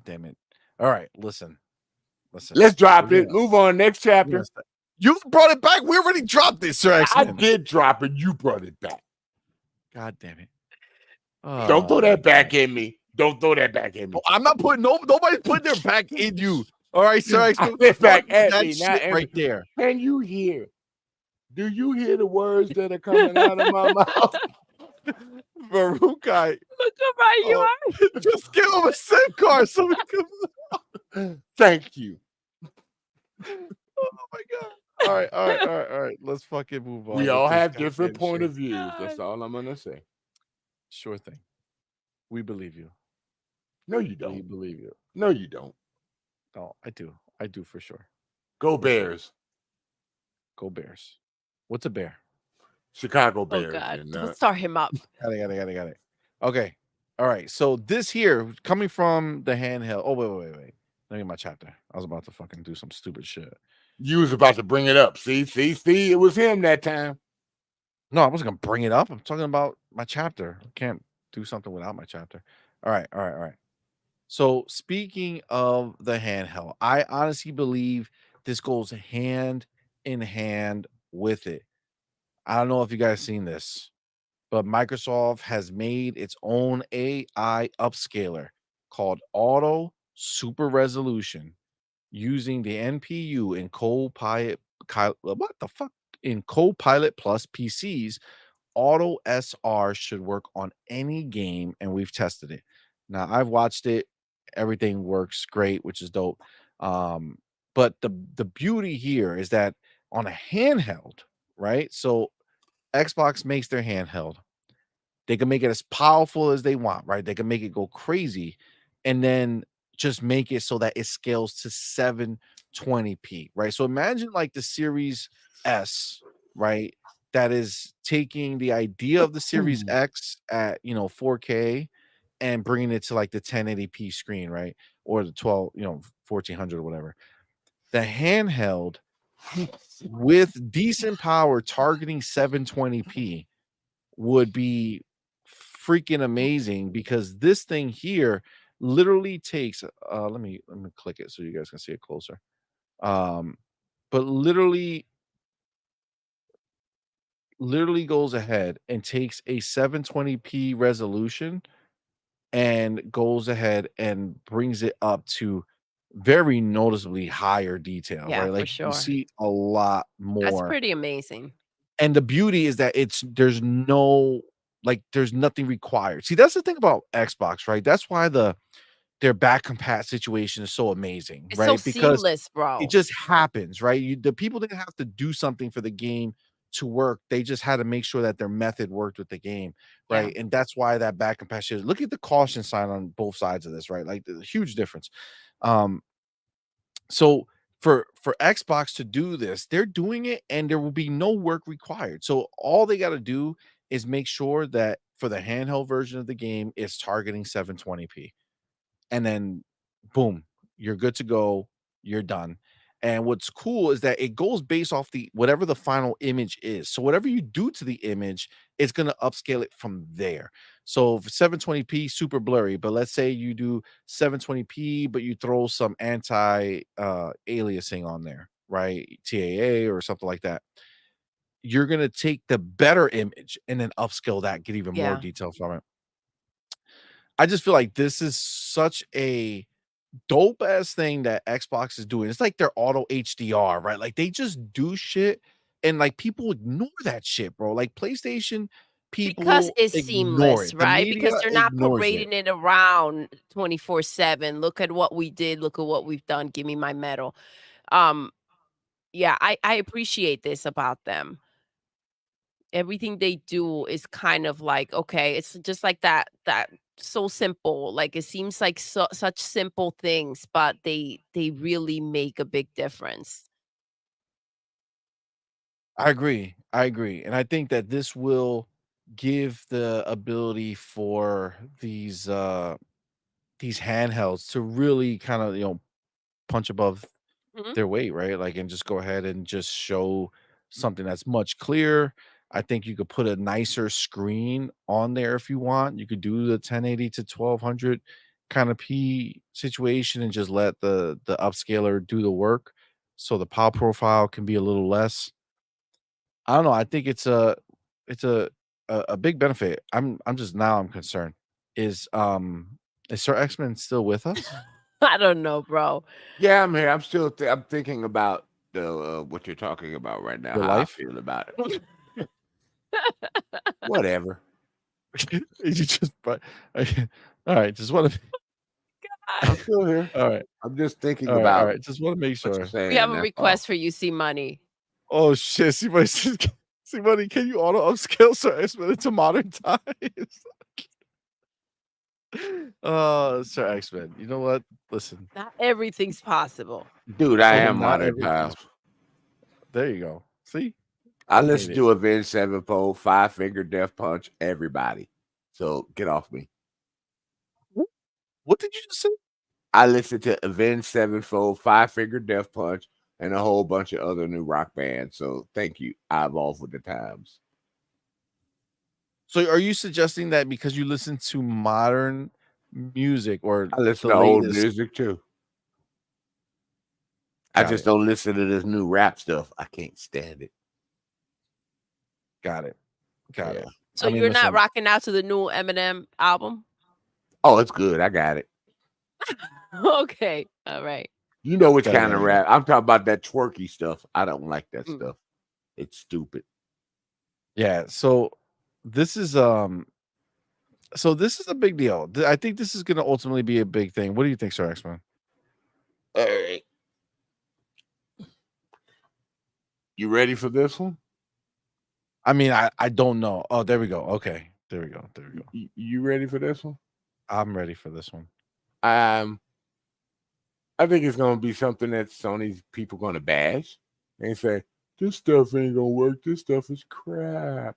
Speaker 1: damn it. All right, listen.
Speaker 2: Let's drop it. Move on. Next chapter.
Speaker 1: You brought it back. We already dropped this, Sir X-Men.
Speaker 2: I did drop it. You brought it back.
Speaker 1: God damn it.
Speaker 2: Don't throw that back at me. Don't throw that back at me.
Speaker 1: I'm not putting nobody's putting their back in you. All right, Sir X-Men.
Speaker 2: Back at me.
Speaker 1: Not right there.
Speaker 2: Can you hear? Do you hear the words that are coming out of my mouth?
Speaker 1: Barukai.
Speaker 3: Look how right you are.
Speaker 1: Just give him a SIM card so we can.
Speaker 2: Thank you.
Speaker 1: Oh my god. All right. Let's fucking move on.
Speaker 2: We
Speaker 1: with
Speaker 2: all
Speaker 1: this
Speaker 2: have different
Speaker 1: goddamn
Speaker 2: point
Speaker 1: shit.
Speaker 2: of views. That's all I'm gonna say.
Speaker 1: Sure thing. We believe you.
Speaker 2: No, you
Speaker 1: We
Speaker 2: don't.
Speaker 1: believe you.
Speaker 2: No, you don't.
Speaker 1: No, I do. I do for sure.
Speaker 2: Go
Speaker 1: For sure.
Speaker 2: Bears.
Speaker 1: Go Bears. What's a bear?
Speaker 2: Chicago
Speaker 3: Oh
Speaker 2: Bears.
Speaker 3: God,
Speaker 2: And,
Speaker 3: don't start him up.
Speaker 1: Got it. Okay. All right. So this here coming from the handheld. Oh, wait. Let me get my chapter. I was about to fucking do some stupid shit.
Speaker 2: you was about to bring it up. See, it was him that time.
Speaker 1: No, I wasn't gonna bring it up. I'm talking about my chapter. I can't do something without my chapter. All right. So speaking of the handheld, I honestly believe this goes hand in hand with it. I don't know if you guys seen this, but Microsoft has made its own AI upscaler called Auto Super Resolution using the NPU in Copilot. What the fuck? In Copilot Plus PCs, Auto SR should work on any game, and we've tested it. Now I've watched it; everything works great, which is dope. But the beauty here is that on a handheld, right? So Xbox makes their handheld. They can make it as powerful as they want, right? They can make it go crazy, and then just make it so that it scales to 720p, right? So imagine like the Series S, right? That is taking the idea of the Series X at 4K and bringing it to like the 1080p screen, right? Or the 1400 or whatever. The handheld with decent power targeting 720p would be freaking amazing, because this thing here literally takes let me click it so you guys can see it closer. But literally goes ahead and takes a 720p resolution and goes ahead and brings it up to very noticeably higher detail,
Speaker 3: Yeah,
Speaker 1: right?
Speaker 3: for
Speaker 1: Like you
Speaker 3: sure.
Speaker 1: see a lot
Speaker 3: That's
Speaker 1: more.
Speaker 3: pretty amazing.
Speaker 1: And the beauty is that there's nothing required. See, that's the thing about Xbox, right? That's why their back compat situation is so amazing,
Speaker 3: It's so
Speaker 1: right? Because
Speaker 3: seamless,
Speaker 1: it
Speaker 3: bro.
Speaker 1: just happens, right? The people didn't have to do something for the game to work. They just had to make sure that their method worked with the game, right?
Speaker 3: Yeah.
Speaker 1: And that's why that back compat. Look at the caution sign on both sides of this, right? Like there's a huge difference. So for Xbox to do this, they're doing it and there will be no work required. So all they got to do is make sure that for the handheld version of the game, it's targeting 720p. And then boom, you're good to go. You're done. And what's cool is that it goes based off the whatever the final image is. So whatever you do to the image, it's going to upscale it from there. So for 720p, super blurry, but let's say you do 720p, but you throw some anti aliasing on there, right? TAA or something like that. You're going to take the better image and then upscale that, get even more
Speaker 3: Yeah.
Speaker 1: detail from it. I just feel like this is such a dope ass thing that Xbox is doing. It's like their auto HDR, right? Like they just do shit and like people ignore that shit, bro. Like PlayStation
Speaker 3: Because
Speaker 1: people
Speaker 3: it's
Speaker 1: ignore
Speaker 3: seamless,
Speaker 1: it. The
Speaker 3: right? Because
Speaker 1: media
Speaker 3: they're not
Speaker 1: ignores it.
Speaker 3: parading it around 24/7. Look at what we did. Look at what we've done. Give me my medal. Yeah, I appreciate this about them. Everything they do is kind of like, okay, it's just like that so simple. Like it seems like such simple things, but they really make a big difference.
Speaker 1: I agree. And I think that this will give the ability for these handhelds to really kind of, punch above
Speaker 3: Mhm.
Speaker 1: their weight, right? Like, and just go ahead and just show something that's much clearer. I think you could put a nicer screen on there if you want. You could do the 1080 to 1200 kind of P situation and just let the upscaler do the work, so the power profile can be a little less. I don't know. I think it's a big benefit. I'm just now I'm concerned. Is Sir X-Men still with us?
Speaker 3: I don't know, bro.
Speaker 2: Yeah, I'm here. I'm still. I'm thinking about the what you're talking about right now.
Speaker 1: Your
Speaker 2: How
Speaker 1: life?
Speaker 2: I feel about it. Whatever.
Speaker 1: You just but all right, just want to
Speaker 2: I'm still here.
Speaker 1: All right.
Speaker 2: I'm just thinking
Speaker 1: All
Speaker 2: about
Speaker 1: right. Just want to make
Speaker 6: What you're
Speaker 1: sure.
Speaker 6: saying.
Speaker 3: We have a
Speaker 2: that's
Speaker 3: request for you, CMoney.
Speaker 1: Oh shit! CMoney, can you auto upscale Sir X-Men into modern times? Sir X-Men. You know what? Listen,
Speaker 3: Not everything's possible.
Speaker 2: Dude, I
Speaker 1: Oh,
Speaker 2: am
Speaker 1: not
Speaker 2: modern
Speaker 1: everything's-
Speaker 2: times.
Speaker 1: there you go. See,
Speaker 2: I
Speaker 1: You
Speaker 2: listen
Speaker 1: made
Speaker 2: to Avenged Sevenfold, Five Finger Death Punch, everybody. So get off me.
Speaker 1: what did you just say?
Speaker 2: I listen to Avenged Sevenfold, Five Finger Death Punch, and a whole bunch of other new rock bands. So thank you. I evolve with the times.
Speaker 1: So, are you suggesting that because you listen to modern music or
Speaker 2: I listen
Speaker 1: the
Speaker 2: to old
Speaker 1: latest?
Speaker 2: music too. I just don't listen to this new rap stuff. I can't stand it.
Speaker 1: Got it. Got it.
Speaker 3: So you're not rocking out to the new Eminem album?
Speaker 2: Oh, it's good. I got it.
Speaker 3: Okay. All right.
Speaker 2: You know which kind of rap. I'm talking about that twerky stuff. I don't like that stuff. It's stupid.
Speaker 1: Yeah. So this is a big deal. I think this is going to ultimately be a big thing. What do you think, Sir X-Man?
Speaker 2: All right. You ready for this one?
Speaker 1: I mean, I don't know. Oh, there we go. Okay. There we go.
Speaker 2: You ready for this one?
Speaker 1: I'm ready for this one.
Speaker 2: I think it's going to be something that Sony's people going to bash and say, this stuff ain't going to work. This stuff is crap.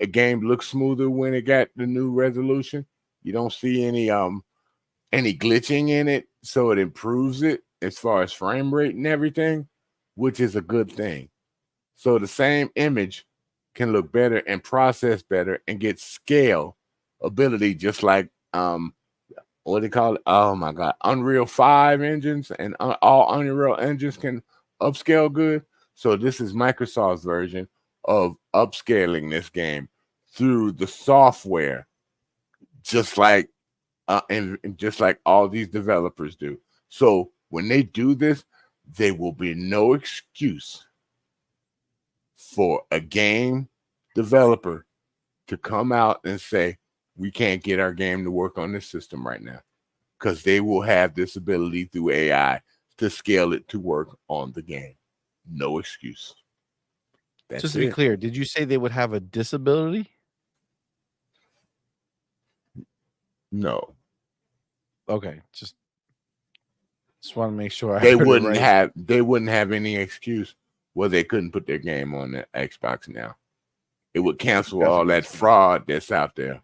Speaker 2: A game looks smoother when it got the new resolution. You don't see any glitching in it, so it improves it as far as frame rate and everything, which is a good thing. So the same image can look better and process better and get scale ability, just like what do they call it? Oh my God, Unreal 5 engines and all Unreal engines can upscale good. So this is Microsoft's version of upscaling this game through the software, just like and just like all these developers do. So when they do this, there will be no excuse for a game developer to come out and say, we can't get our game to work on this system right now, because they will have this ability through AI to scale it to work on the game. No excuse. That's
Speaker 1: Just to be clear, did you say they would have a disability?
Speaker 2: No.
Speaker 1: Okay, just want to make sure
Speaker 2: they wouldn't have any excuse where they couldn't put their game on the Xbox now. It would cancel all that fraud that's out there.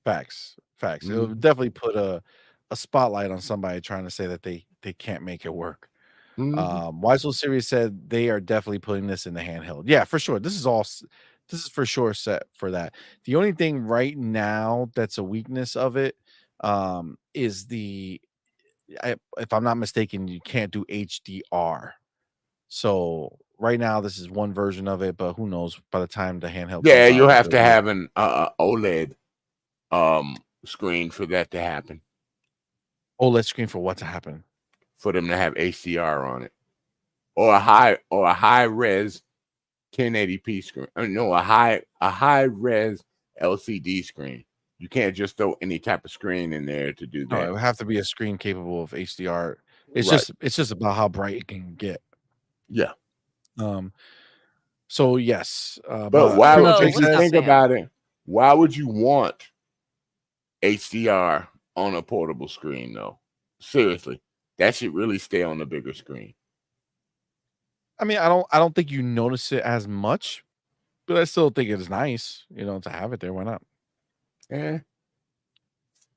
Speaker 1: Facts. It would definitely put a spotlight on somebody trying to say that they can't make it work. Wiselow Series said they are definitely putting this in the handheld. Yeah, for sure. This is for sure set for that. The only thing right now that's a weakness of it is if I'm not mistaken, you can't do HDR. So right now this is one version of it, but who knows by the time the handheld
Speaker 2: Yeah,
Speaker 1: comes
Speaker 2: you'll
Speaker 1: out,
Speaker 2: have to have an OLED screen for that to happen.
Speaker 1: OLED screen for what to happen?
Speaker 2: For them to have HDR on it, or a high res 1080p screen. No, a high res LCD screen. You can't just throw any type of screen in there to do that.
Speaker 1: No, it would have to be a screen capable of HDR. It's just about how bright it can get.
Speaker 2: Yeah.
Speaker 1: So yes,
Speaker 2: but why would you think about it? Why would you want HDR on a portable screen though? Seriously, that should really stay on the bigger screen.
Speaker 1: I mean, I don't think you notice it as much, but I still think it is nice, to have it there. Why not?
Speaker 2: Yeah.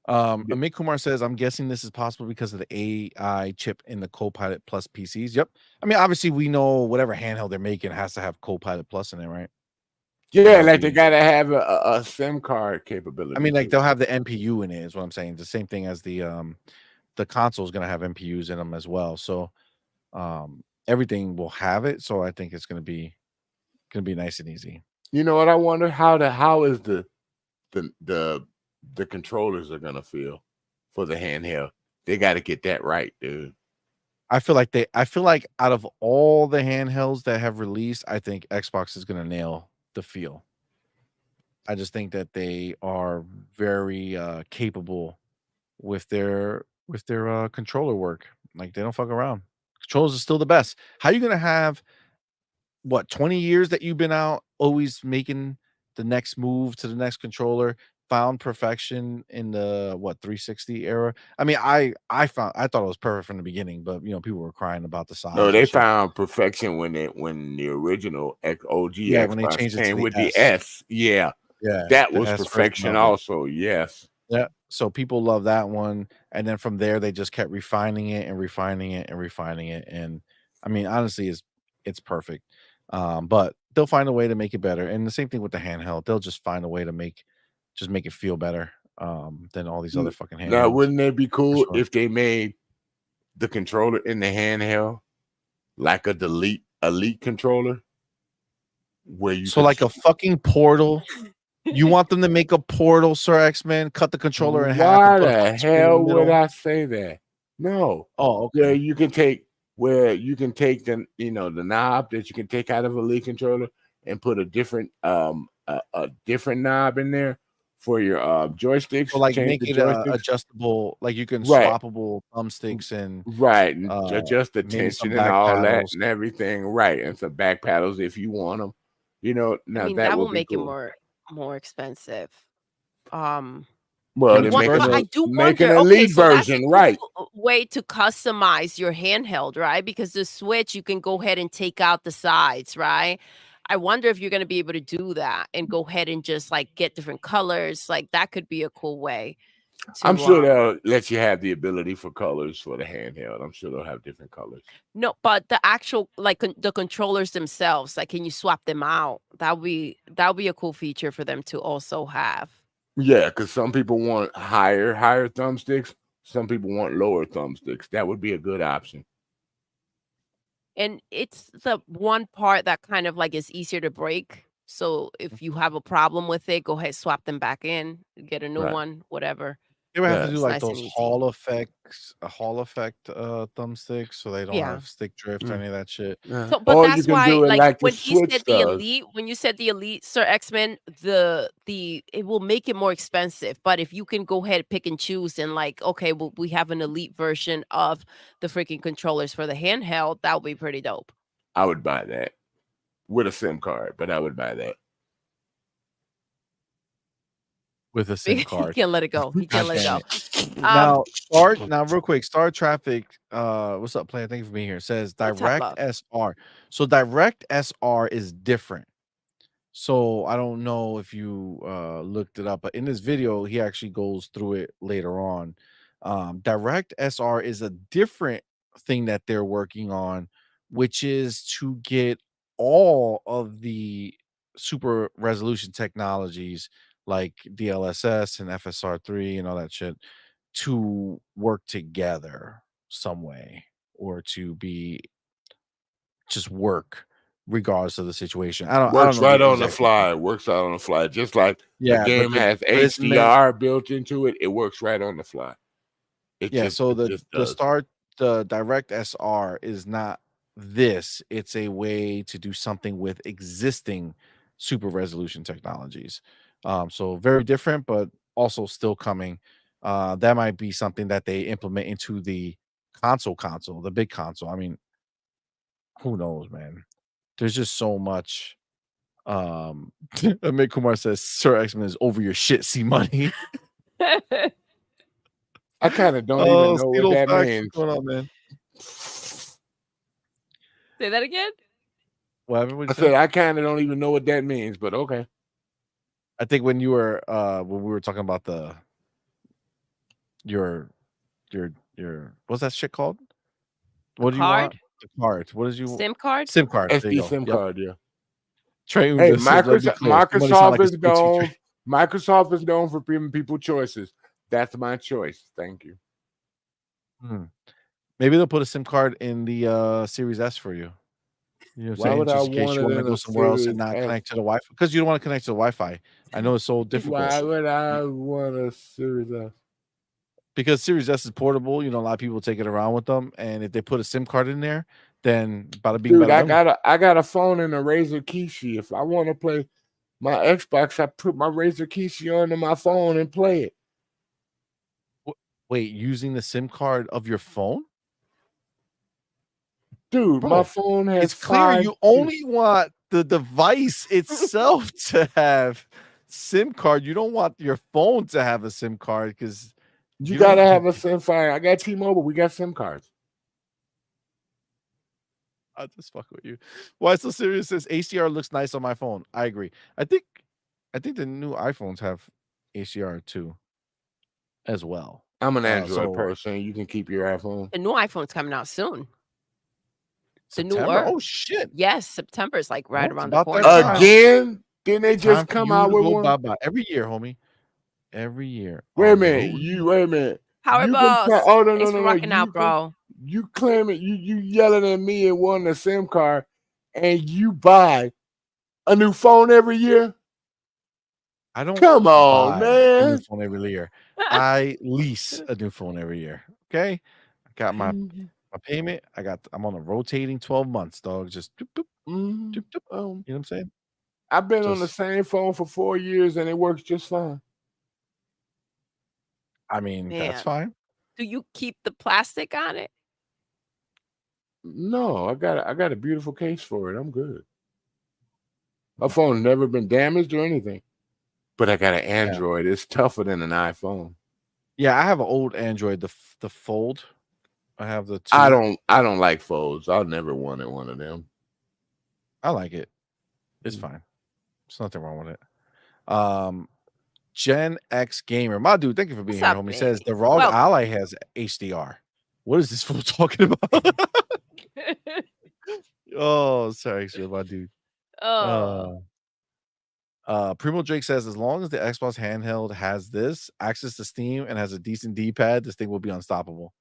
Speaker 1: Amit Kumar says, I'm guessing this is possible because of the AI chip in the Copilot Plus PCs. Yep. I mean, obviously we know whatever handheld they're making has to have Copilot Plus in it, right?
Speaker 2: Yeah, like they gotta have a SIM card capability.
Speaker 1: I mean, like they'll have the NPU in it, is what I'm saying. The same thing as the console is gonna have NPUs in them as well. So everything will have it. So I think it's gonna be nice and easy.
Speaker 2: You know what? I wonder how is the controllers are gonna feel for the handheld. They got to get that right, dude.
Speaker 1: I feel like out of all the handhelds that have released, I think Xbox is gonna nail the feel. I just think that they are very capable with their controller work. Like, they don't fuck around. Controllers are still the best. How you gonna have 20 years that you've been out always making the next move to the next controller, found perfection in the 360 era? I mean, I thought it was perfect from the beginning, but people were crying about the size.
Speaker 2: No, they found perfection when the original OG
Speaker 1: when they
Speaker 2: Xbox
Speaker 1: changed it to
Speaker 2: came
Speaker 1: the
Speaker 2: with
Speaker 1: S.
Speaker 2: the S. Yeah, that was
Speaker 1: S
Speaker 2: perfection also. Yes.
Speaker 1: Yeah, so people love that one, and then from there they just kept refining it and refining it and refining it, and I mean, honestly, it's perfect. But they'll find a way to make it better, and the same thing with the handheld. They'll just find a way to make it feel better than all these other fucking handhelds.
Speaker 2: Now, wouldn't it be cool
Speaker 1: sure.
Speaker 2: if they made the controller in the handheld like a elite controller, where you
Speaker 1: like a fucking Portal? You want them to make a Portal, Sir X-Men? Cut the controller in half.
Speaker 2: Why
Speaker 1: And put
Speaker 2: the
Speaker 1: a screen in
Speaker 2: hell
Speaker 1: the
Speaker 2: would
Speaker 1: middle?
Speaker 2: I say that? No.
Speaker 1: Oh, okay.
Speaker 2: Where you can take the the knob that you can take out of a Elite controller and put a different different knob in there for your joysticks.
Speaker 1: So like
Speaker 2: change
Speaker 1: make
Speaker 2: the
Speaker 1: it
Speaker 2: joysticks.
Speaker 1: adjustable, like you can
Speaker 2: Right.
Speaker 1: swappable thumbsticks and
Speaker 2: and adjust the
Speaker 1: maybe some
Speaker 2: tension and
Speaker 1: back
Speaker 2: all that
Speaker 1: paddles.
Speaker 2: and everything. Right, and some back paddles if you want them. Now
Speaker 3: I mean,
Speaker 2: that
Speaker 3: that will
Speaker 2: would be
Speaker 3: make it
Speaker 2: cool.
Speaker 3: more expensive.
Speaker 2: Well,
Speaker 1: And
Speaker 2: they're
Speaker 1: it's
Speaker 2: making
Speaker 3: But I
Speaker 2: a
Speaker 3: do
Speaker 2: make an
Speaker 3: wonder. Okay,
Speaker 2: elite
Speaker 3: so that's a
Speaker 2: version,
Speaker 3: cool
Speaker 2: right?
Speaker 3: way to customize your handheld, right? Because the Switch, you can go ahead and take out the sides, right? I wonder if you're going to be able to do that and go ahead and just like get different colors. Like that could be a cool way
Speaker 2: I'm
Speaker 3: to.
Speaker 2: sure they'll let you have the ability for colors for the handheld. I'm sure they'll have different colors.
Speaker 3: No, but the actual the controllers themselves, like, can you swap them out? That would be a cool feature for them to also have.
Speaker 2: Yeah, because some people want higher thumbsticks. Some people want lower thumbsticks. That would be a good option.
Speaker 3: And it's the one part that kind of like is easier to break. So if you have a problem with it, go ahead, swap them back in, get a new
Speaker 2: Right.
Speaker 3: one, whatever.
Speaker 1: They would have to
Speaker 2: Yeah.
Speaker 1: do
Speaker 3: It's
Speaker 1: like
Speaker 3: nice and
Speaker 1: those
Speaker 3: easy.
Speaker 1: Hall effect thumbsticks, so they don't
Speaker 3: Yeah.
Speaker 1: have stick drift or any of that shit.
Speaker 3: So, but
Speaker 2: Or you
Speaker 3: that's
Speaker 2: can
Speaker 3: why,
Speaker 2: do it
Speaker 3: like
Speaker 2: like the
Speaker 3: when he said
Speaker 2: Switch
Speaker 3: the
Speaker 2: does.
Speaker 3: elite, when you said the elite, Sir X-Men, the it will make it more expensive. But if you can go ahead, pick and choose, and like, okay, well, we have an elite version of the freaking controllers for the handheld, that would be pretty dope.
Speaker 2: I would buy that with a SIM card, but I would buy that.
Speaker 1: With a SIM
Speaker 3: He
Speaker 1: card.
Speaker 3: can't let it go. He can't let it go.
Speaker 1: Now, real quick, Star Traffic. What's up, player? Thank you for being here. It says
Speaker 3: What's up,
Speaker 1: Direct
Speaker 3: love?
Speaker 1: SR. So Direct SR is different. So I don't know if you looked it up, but in this video, he actually goes through it later on. Direct SR is a different thing that they're working on, which is to get all of the super resolution technologies like DLSS and FSR3 and all that shit to work together some way, or to be just work regardless of the situation. I don't
Speaker 2: Works
Speaker 1: know
Speaker 2: right
Speaker 1: the
Speaker 2: on the
Speaker 1: exact
Speaker 2: fly. Works out on the fly. Just like
Speaker 1: Yeah,
Speaker 2: the
Speaker 1: but
Speaker 2: game has
Speaker 1: but it's meant
Speaker 2: HDR built into it, it works right on the fly.
Speaker 1: so
Speaker 2: It just does.
Speaker 1: the Direct SR is not this. It's a way to do something with existing super resolution technologies. So very different, but also still coming. That might be something that they implement into the console, the big console. I mean, who knows, man? There's just so much. Amit Kumar says Sir X-Men is over your shit, CMoney.
Speaker 2: I kind of don't even know what
Speaker 1: Steelo
Speaker 2: that
Speaker 1: Facts,
Speaker 2: means.
Speaker 1: what's going on, man?
Speaker 3: Say that again.
Speaker 1: What happened? What'd
Speaker 2: I
Speaker 1: you say?
Speaker 2: said I kind of don't even know what that means, but okay.
Speaker 1: I think when you were when we were talking about your what's that shit called? What do you want?
Speaker 3: Card?
Speaker 1: The card. What is you
Speaker 3: SIM card?
Speaker 1: SIM card? There you
Speaker 2: SD
Speaker 1: go.
Speaker 2: SIM
Speaker 1: Yep.
Speaker 2: card, yeah.
Speaker 1: Trey
Speaker 2: Hey,
Speaker 1: just said, "Let me clear." Somebody sound like a school teacher.
Speaker 2: Microsoft is known for giving people choices. That's my choice. Thank you.
Speaker 1: Maybe they'll put a SIM card in the Series S for you. You know what I'm
Speaker 2: Why
Speaker 1: saying?
Speaker 2: would I
Speaker 1: Just in case
Speaker 2: want
Speaker 1: you
Speaker 2: it
Speaker 1: want to
Speaker 2: in
Speaker 1: go
Speaker 2: a
Speaker 1: somewhere else and
Speaker 2: Series
Speaker 1: not
Speaker 2: S?
Speaker 1: connect to the Wi-Fi, because you don't want to connect to the Wi-Fi. I know it's so difficult.
Speaker 2: Why would I want a Series S?
Speaker 1: Because Series S is portable. A lot of people take it around with them, and if they put a SIM card in there, then bada bing,
Speaker 2: Dude,
Speaker 1: bada boom.
Speaker 2: I got a phone and a Razer Kishi. If I want to play my Xbox, I put my Razer Kishi onto my phone and play it.
Speaker 1: Wait, using the SIM card of your phone?
Speaker 2: Dude,
Speaker 1: Bro,
Speaker 2: my phone has
Speaker 1: it's clear you
Speaker 2: 5G.
Speaker 1: only want the device itself to have SIM card. You don't want your phone to have a SIM card because
Speaker 2: you gotta have a SIM card. I got T-Mobile. We got SIM cards.
Speaker 1: I'll just fuck with you. Why so serious? Says HDR looks nice on my phone. I agree. I think the new iPhones have HDR too, as well.
Speaker 2: I'm an Android person. You can keep your iPhone.
Speaker 3: The new iPhone's coming out soon.
Speaker 1: September?
Speaker 3: The new
Speaker 1: Oh shit!
Speaker 3: Yes, September is like right around the
Speaker 1: about
Speaker 3: corner.
Speaker 1: that time.
Speaker 2: Again? Didn't they just come out with one?
Speaker 1: Bye-bye. Every year, homie. Every year.
Speaker 2: Wait a minute. Wait a minute.
Speaker 3: Power Boss.
Speaker 2: Oh no,
Speaker 3: Thanks
Speaker 2: no,
Speaker 3: for
Speaker 2: no, no.
Speaker 3: rocking out, bro.
Speaker 2: You claiming you yelling at me and wanting a SIM card, and you buy a new phone every year?
Speaker 1: I don't
Speaker 2: come on,
Speaker 1: buy
Speaker 2: man.
Speaker 1: a new phone every year. I lease a new phone every year. Okay. I got my payment. I'm on a rotating 12 months, dog. Just doop, doop, doop, doop. You know what I'm saying?
Speaker 2: I've been on the same phone for 4 years and it works just fine.
Speaker 1: I mean, that's fine.
Speaker 3: Do you keep the plastic on it?
Speaker 2: No, I got a beautiful case for it. I'm good. My phone's never been damaged or anything. But I got an Android. It's tougher than an iPhone.
Speaker 1: Yeah, I have an old Android, the Fold. I have the 2.
Speaker 2: I don't like folds. I'll never wanted one of them.
Speaker 1: I like it. It's fine. There's nothing wrong with it. Gen X Gamer, my dude, thank you for being here, homie. Says the ROG Ally has HDR. What is this fool talking about? Oh, sorry, my dude. Primo Drake says as long as the Xbox handheld has this access to Steam and has a decent D-pad, this thing will be unstoppable.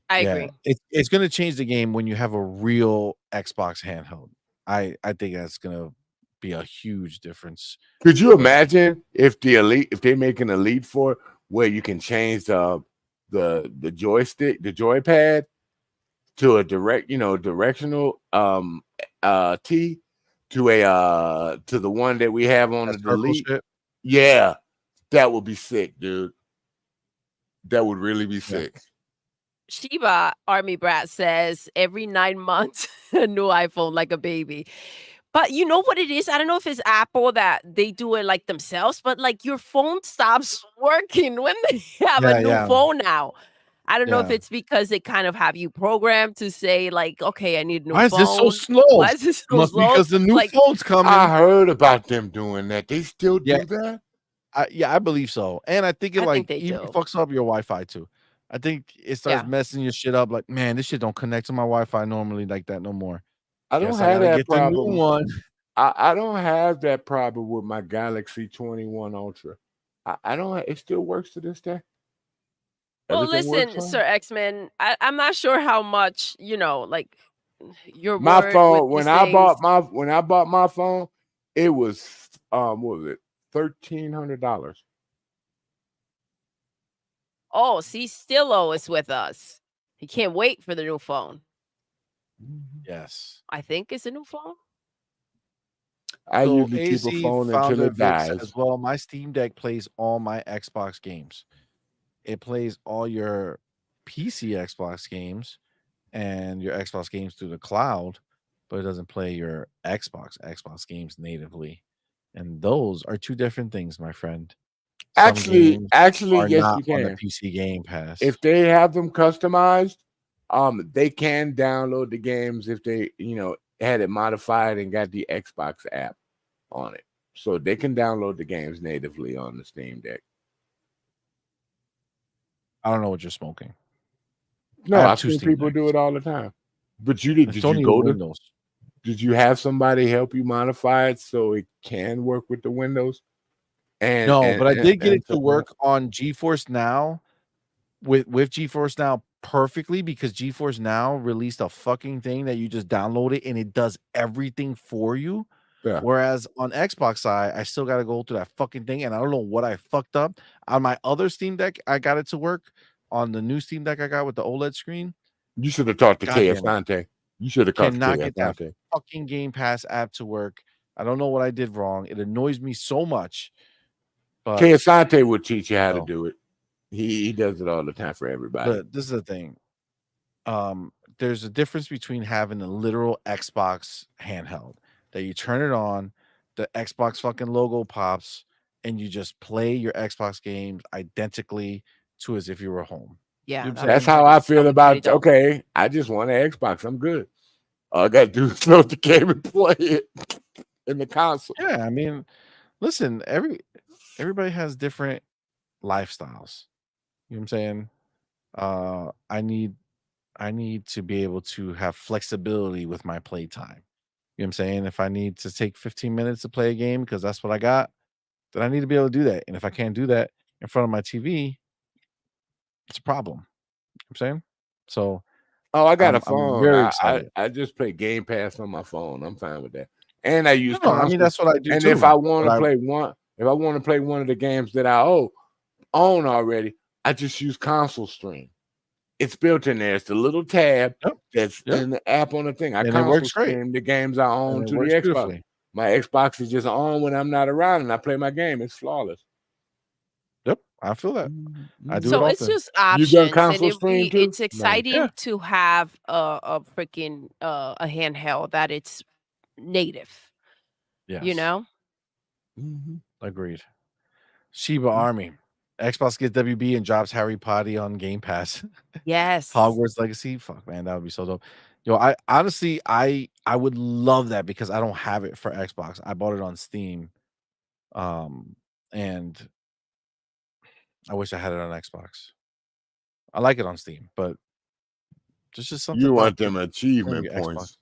Speaker 3: I agree.
Speaker 1: It's going to change the game when you have a real Xbox handheld. I think that's going to be a huge difference.
Speaker 2: Could you imagine if they make an Elite for it where you can change the joystick, the joypad to a directional T to the one that we have on the Elite? Yeah, that would be sick, dude. That would really be sick.
Speaker 3: Shiba Army Brat says every 9 months a new iPhone like a baby. But you know what it is? I don't know if it's Apple that they do it like themselves, but like your phone stops working when they have a new phone now. I don't know if it's because they kind of have you programmed to say like, okay, I need a new phone.
Speaker 1: Why is this so slow?
Speaker 3: Why is this so slow?
Speaker 1: Because the new phone's coming.
Speaker 2: I heard about them doing that. They still do that?
Speaker 1: I believe so. And I think it even
Speaker 3: do.
Speaker 1: fucks up your Wi-Fi too. I think it starts messing your shit up. Like, man, this shit don't connect to my Wi-Fi normally like that no more.
Speaker 2: I don't have that problem. One. I don't have that problem with my Galaxy 21 Ultra. I don't. It still works to this day.
Speaker 3: Well, listen, Sir X-Men, I'm not sure how much like your
Speaker 2: my phone. When I bought my phone, it was what was it, $1,300.
Speaker 3: Oh, see, Stillo is with us. He can't wait for the new phone.
Speaker 1: Yes,
Speaker 3: I think it's a new phone.
Speaker 2: I usually keep a phone until it dies.
Speaker 1: As well, my Steam Deck plays all my Xbox games. It plays all your PC Xbox games and your Xbox games through the cloud, but it doesn't play your Xbox games natively. And those are two different things, my friend.
Speaker 2: Actually, yes, you can.
Speaker 1: On the PC Game Pass.
Speaker 2: If they have them customized, they can download the games if they, had it modified and got the Xbox app on it. So they can download the games natively on the Steam Deck.
Speaker 1: I don't know what you're smoking.
Speaker 2: No, I've seen people do it all the time. But did you go to Windows? Did you have somebody help you modify it so it can work with the Windows?
Speaker 1: But I did get it to work on GeForce Now with GeForce Now perfectly, because GeForce Now released a fucking thing that you just download it and it does everything for you.
Speaker 2: Yeah.
Speaker 1: Whereas on Xbox side, I still got to go through that fucking thing, and I don't know what I fucked up. On my other Steam Deck, I got it to work. On the new Steam Deck I got with the OLED screen,
Speaker 2: you should have talked to Asante. You should have talked to
Speaker 1: cannot get that fucking Game Pass app to work. I don't know what I did wrong. It annoys me so much. But
Speaker 2: Asante would teach you how to do it. He does it all the time for everybody.
Speaker 1: But this is the thing. There's a difference between having a literal Xbox handheld that you turn it on, the Xbox fucking logo pops, and you just play your Xbox games identically to as if you were home.
Speaker 3: Yeah,
Speaker 2: that's how I feel about. Okay, I just want an Xbox. I'm good. All I gotta do is load the game and play it in the console.
Speaker 1: Yeah, I mean, listen, everybody has different lifestyles. You know what I'm saying? I need to be able to have flexibility with my play time. You know what I'm saying? If I need to take 15 minutes to play a game because that's what I got, then I need to be able to do that. And if I can't do that in front of my TV, it's a problem. You know what I'm saying? So
Speaker 2: I got a phone.
Speaker 1: I'm very excited.
Speaker 2: I just play Game Pass on my phone. I'm fine with that. And I use
Speaker 1: I mean, that's what I do.
Speaker 2: And
Speaker 1: too,
Speaker 2: if I want to play one of the games that I own already, I just use Console Stream. It's built in there. It's the little tab that's in the app on the thing. I Console Stream the games I own to the Xbox. Beautifully. My Xbox is just on when I'm not around, and I play my game. It's flawless.
Speaker 1: Yep, I feel that. I do.
Speaker 3: So
Speaker 1: it
Speaker 3: it's
Speaker 1: often.
Speaker 3: just options,
Speaker 2: You done Console Stream too?
Speaker 3: it's exciting to have a freaking a handheld that it's native.
Speaker 1: Yes.
Speaker 3: You know.
Speaker 1: Agreed. Shiba Army. Xbox gets WB and drops Harry Potter on Game Pass.
Speaker 3: Yes.
Speaker 1: Hogwarts Legacy. Fuck, man, that would be so dope. Yo, I honestly, I would love that because I don't have it for Xbox. I bought it on Steam, and I wish I had it on Xbox. I like it on Steam, but there's just something.
Speaker 2: You want them achievement points?
Speaker 1: Xbox.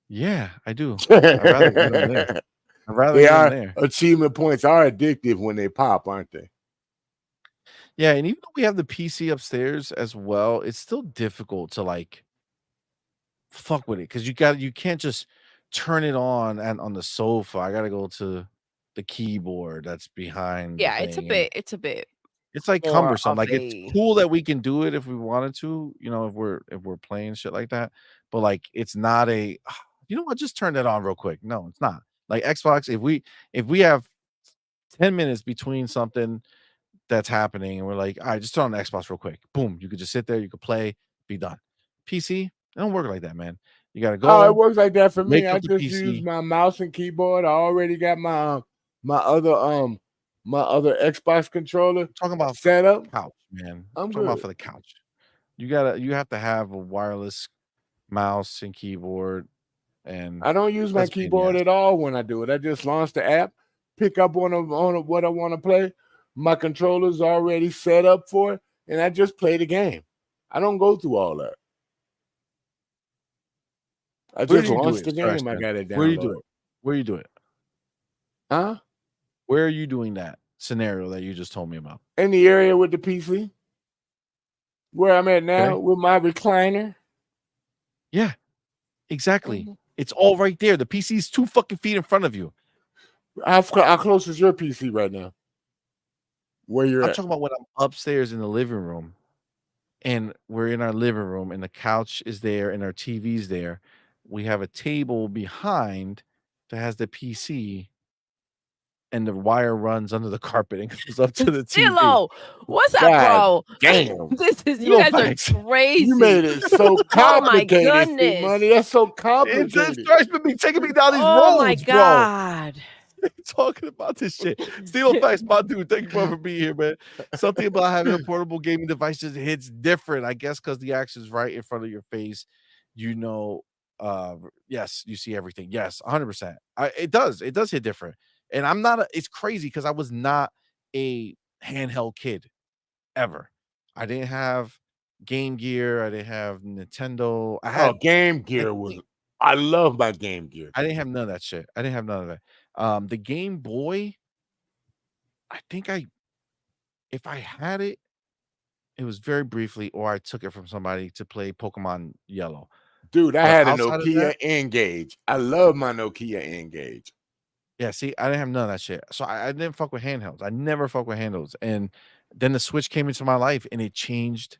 Speaker 1: Yeah, I do. I'd rather get them there. I'd rather get them there.
Speaker 2: Achievement points are addictive when they pop, aren't they?
Speaker 1: Yeah, and even though we have the PC upstairs as well, it's still difficult to like fuck with it because you can't just turn it on and on the sofa. I gotta go to the keyboard that's behind.
Speaker 3: Yeah, it's a bit.
Speaker 1: It's like cumbersome. Like it's cool that we can do it if we wanted to, you know, if we're playing shit like that. But like it's not a you know what, just turn that on real quick. No, it's not. Like Xbox, if we have 10 minutes between something that's happening and we're like, all right, just turn on the Xbox real quick. Boom. You could just sit there, you could play, be done. PC, it don't work like that, man. You gotta go.
Speaker 2: Oh, it works like that for me. I just use my mouse and keyboard. I already got my other Xbox controller.
Speaker 1: Talking about
Speaker 2: set up
Speaker 1: couch, man.
Speaker 2: I'm
Speaker 1: talking about for the couch. You have to have a wireless mouse and keyboard. And
Speaker 2: I don't use my keyboard at all when I do it. I just launch the app, pick up on what I want to play. My controller's already set up for it, and I just play the game. I don't go through all that. I just launched the game. I got it downloaded.
Speaker 1: Where you do it? Where you do it?
Speaker 2: Huh?
Speaker 1: Where are you doing that scenario that you just told me about?
Speaker 2: In the area with the PC. Where I'm at now with my recliner.
Speaker 1: Yeah, exactly. It's all right there. The PC's 2 fucking feet in front of you.
Speaker 2: How close is your PC right now? Where you're
Speaker 1: I'm talking about when I'm upstairs in the living room, and we're in our living room, and the couch is there, and our TV's there. We have a table behind that has the PC, and the wire runs under the carpet and goes up to the TV.
Speaker 3: Hello, what's up, bro?
Speaker 2: Damn,
Speaker 3: this is you guys are crazy.
Speaker 2: You made it so complicated.
Speaker 3: Oh my goodness,
Speaker 2: money. That's so complicated.
Speaker 1: It starts with me taking me down these roads,
Speaker 3: oh my god.
Speaker 1: Bro. Talking about this shit. Steel Facts, my dude. Thank you for being here, man. Something about having a portable gaming device just hits different, I guess, because the action's right in front of your face. You know, yes, you see everything. Yes, 100%. It does hit different. And I'm not. It's crazy because I was not a handheld kid ever. I didn't have Game Gear. I didn't have Nintendo. I had
Speaker 2: Game Gear I love my Game Gear.
Speaker 1: I didn't have none of that shit. I didn't have none of that. The Game Boy, I think if I had it, it was very briefly, or I took it from somebody to play Pokemon Yellow.
Speaker 2: Dude, I had a Nokia N-Gage. I love my Nokia N-Gage.
Speaker 1: Yeah, see, I didn't have none of that shit. So I didn't fuck with handhelds. I never fuck with handhelds. And then the Switch came into my life and it changed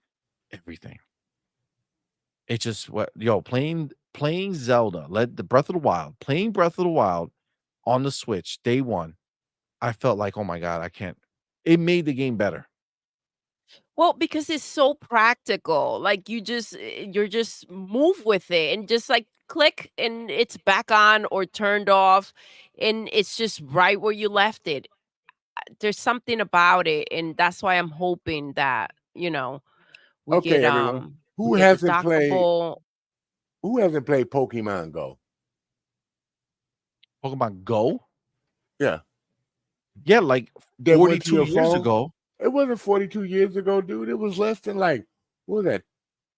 Speaker 1: everything. It just playing Zelda, playing Breath of the Wild on the Switch day one, I felt like, oh my god, I can't. It made the game better.
Speaker 3: Well, because it's so practical. Like you're just move with it and just like click and it's back on or turned off and it's just right where you left it. There's something about it and that's why I'm hoping that, we
Speaker 2: Okay, everyone.
Speaker 3: we get the dockable.
Speaker 2: Who hasn't played Pokemon Go?
Speaker 1: Pokemon Go?
Speaker 2: Yeah.
Speaker 1: Yeah, like 42 years ago.
Speaker 2: It wasn't 42 years ago, dude. It was less than like, what was that,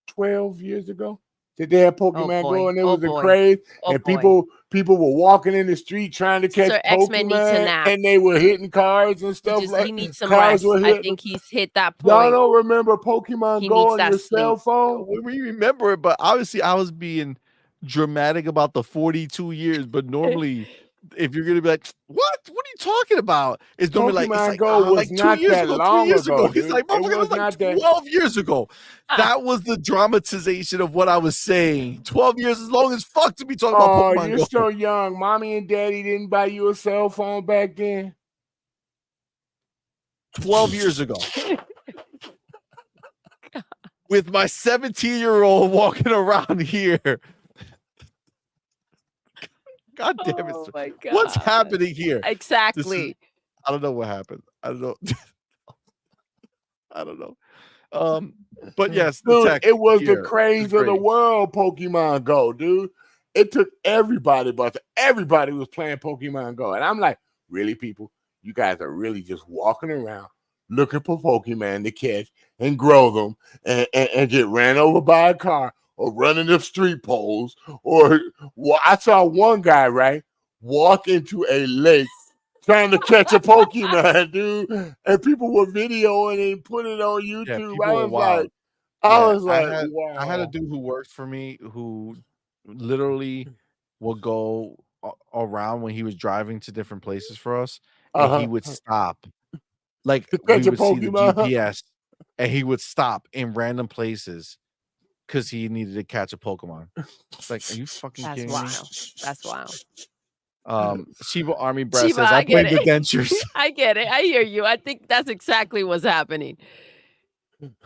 Speaker 2: 12 years ago? Did they have Pokemon Go and it was a craze? And people were walking in the street trying to catch Pokemon and they were hitting cars and stuff
Speaker 3: He needs some rest. I think he's hit that point.
Speaker 2: Y'all don't remember Pokemon Go on your cell phone?
Speaker 1: We remember it, but obviously I was being dramatic about the 42 years, but normally if you're gonna be like, what are you talking about? It's normally
Speaker 2: Pokemon Go was not 2 years ago, 3 years ago.
Speaker 1: He's like, motherfucker, it was like 12 years ago. That was the dramatization of what I was saying. 12 years is long as fuck to be talking about Pokemon Go.
Speaker 2: You're so young. Mommy and daddy didn't buy you a cell phone back then.
Speaker 1: 12 years ago. With my 17-year-old walking around here. God damn it.
Speaker 3: Oh my God.
Speaker 1: What's happening here?
Speaker 3: Exactly.
Speaker 1: I don't know what happened. I don't know. I don't know. But yes,
Speaker 2: dude, it was the craze of the world, Pokemon Go, dude. It took everybody, but everybody was playing Pokemon Go. And I'm like, really, people? You guys are really just walking around looking for Pokemon to catch and grow them and get ran over by a car or running up street poles, or I saw one guy, right, walk into a lake trying to catch a Pokemon, dude, and people were videoing it and putting it on YouTube. I was like, wow.
Speaker 1: I had a dude who worked for me who literally would go around when he was driving to different places for us, and he would stop. Like we would see the GPS, and he would stop in random places because he needed to catch a Pokemon. It's like, are you fucking kidding me?
Speaker 3: That's wild.
Speaker 1: Shiba Army Breast says, I played the Dentures.
Speaker 3: I get it. I hear you. I think that's exactly what's happening.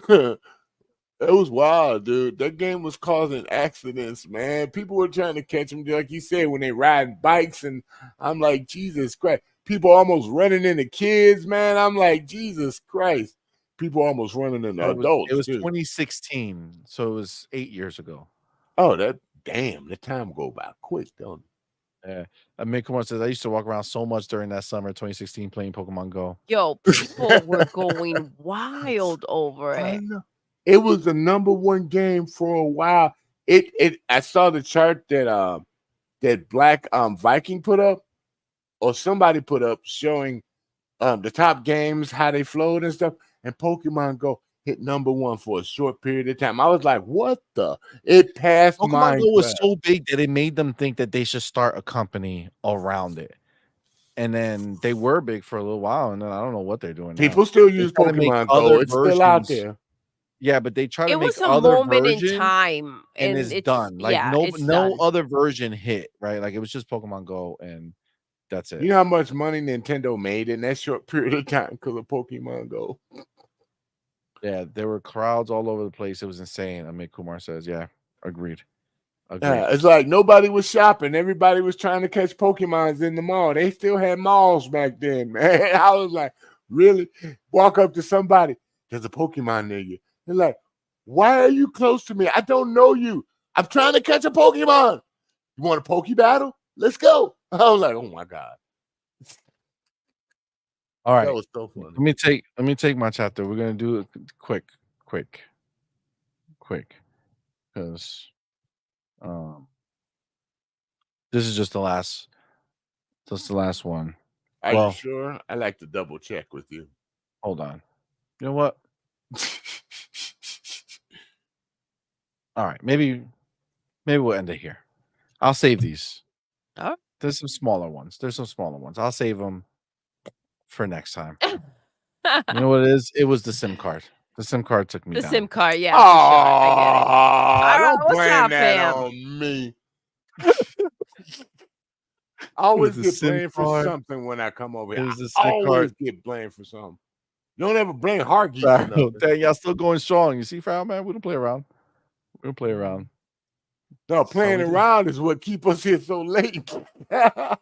Speaker 2: It was wild, dude. That game was causing accidents, man. People were trying to catch them, like you said, when they ride bikes, and I'm like, Jesus Christ. People almost running into kids, man. I'm like, Jesus Christ. People almost running into adults.
Speaker 1: It was 2016, so it was 8 years ago.
Speaker 2: Oh, the time go by quick, don't it?
Speaker 1: Yeah. Midcomer says, I used to walk around so much during that summer 2016 playing Pokemon Go.
Speaker 3: Yo, people were going wild over it.
Speaker 2: It was the #1 game for a while. I saw the chart that Black Viking put up, or somebody put up, showing the top games, how they flowed and stuff. And Pokemon Go hit #1 for a short period of time. I was like, what the? It passed
Speaker 1: Pokemon Go was so big that it made them think that they should start a company around it. And then they were big for a little while, and then I don't know what they're doing.
Speaker 2: People still use Pokemon Go. It's still out there.
Speaker 1: Yeah, but they try to make
Speaker 3: other versions. It was a moment in time,
Speaker 1: and it's done. Like no other version hit, right? Like it was just Pokemon Go, and that's it.
Speaker 2: You know how much money Nintendo made in that short period of time because of Pokemon Go?
Speaker 1: Yeah, there were crowds all over the place. It was insane. Amit Kumar says, yeah, agreed.
Speaker 2: Yeah, it's like nobody was shopping. Everybody was trying to catch Pokemons in the mall. They still had malls back then, man. I was like, really? Walk up to somebody, there's a Pokemon near you. They're like, why are you close to me? I don't know you. I'm trying to catch a Pokemon. You want a Poke battle? Let's go. I was like, oh my God.
Speaker 1: All right.
Speaker 2: That was so funny.
Speaker 1: Let me take my chapter. We're gonna do it quick. Because this is just the last. That's the last one.
Speaker 2: Are you sure? I like to double check with you.
Speaker 1: Hold on. You know what? All right, maybe we'll end it here. I'll save these.
Speaker 3: Oh.
Speaker 1: There's some smaller ones. I'll save them for next time. You know what it is? It was the SIM card. The SIM card took me down.
Speaker 3: SIM card, yeah.
Speaker 2: Oh,
Speaker 3: I get it.
Speaker 2: Don't blame that on me. I always get blamed for something when I come over here. I always get blamed for something. You don't ever bring hard geese. Or nothing.
Speaker 1: Dang, y'all still going strong. You see, Foul man, we don't play around. We don't play around.
Speaker 2: No, playing around is what keep us here so late.
Speaker 1: I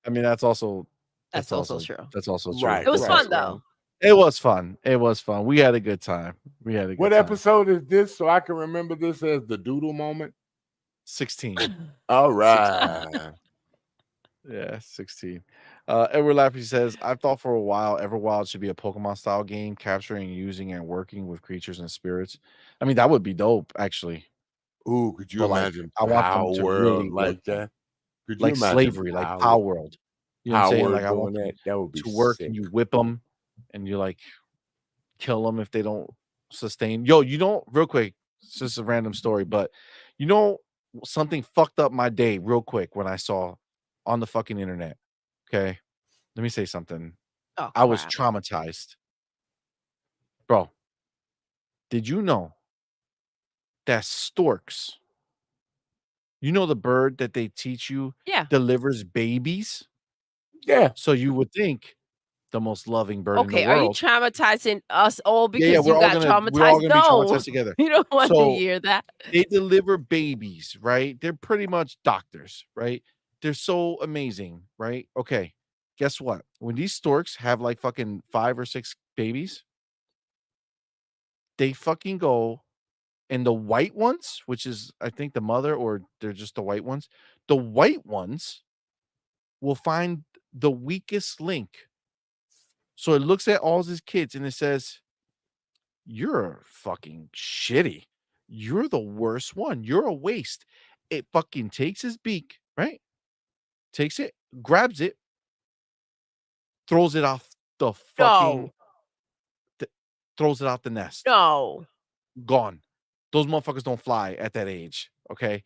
Speaker 1: mean, that's also
Speaker 3: true.
Speaker 1: That's also true.
Speaker 2: Right.
Speaker 3: It was fun though.
Speaker 1: It was fun. It was fun. We had a good time. We had a good
Speaker 2: What
Speaker 1: time.
Speaker 2: episode is this? So I can remember this as the Doodle moment.
Speaker 1: 16.
Speaker 2: All right.
Speaker 1: 16. Yeah, 16. Edward Lappy says, I've thought for a while Everwild should be a Pokemon style game, capturing, using, and working with creatures and spirits. I mean, that would be dope, actually.
Speaker 2: Ooh, could you imagine
Speaker 1: I want them to really
Speaker 2: like that? Could you
Speaker 1: like
Speaker 2: imagine
Speaker 1: slavery, like Power World. You know what I'm saying? Like I want
Speaker 2: that would be
Speaker 1: to work
Speaker 2: sick.
Speaker 1: and you whip them and you like kill them if they don't sustain. Yo, you know, real quick, it's just a random story, but you know, something fucked up my day real quick when I saw on the fucking internet. Okay. Let me say something.
Speaker 3: Oh,
Speaker 1: I was traumatized. Bro, did you know that storks, you know, the bird that they teach you delivers babies?
Speaker 2: Yeah.
Speaker 1: So you would think the most loving bird in the world.
Speaker 3: Are you traumatizing us all because
Speaker 1: we're
Speaker 3: you got traumatized?
Speaker 1: We're all gonna be traumatized together.
Speaker 3: You don't want to hear that.
Speaker 1: They deliver babies, right? They're pretty much doctors, right? They're so amazing, right? Okay, guess what? When these storks have like fucking 5 or 6 babies, they fucking go, and the white ones, which is I think the mother, or they're just the white ones will find the weakest link. So it looks at all his kids and it says, you're fucking shitty. You're the worst one. You're a waste. It fucking takes his beak, right? Takes it, grabs it, throws it off the fucking, throws it out the nest.
Speaker 3: No.
Speaker 1: Gone. Those motherfuckers don't fly at that age, okay?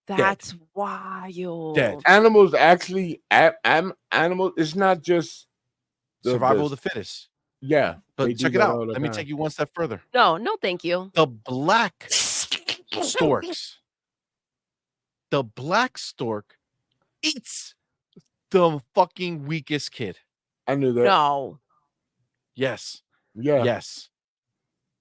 Speaker 3: That's wild.
Speaker 1: Dead.
Speaker 2: Animals actually, animals, it's not just
Speaker 1: survival of the fittest.
Speaker 2: Yeah.
Speaker 1: But check it out. Let me take you one step further.
Speaker 3: No, thank you.
Speaker 1: The black storks. The black stork eats the fucking weakest kid.
Speaker 2: I knew that.
Speaker 3: No.
Speaker 1: Yes.
Speaker 2: Yeah.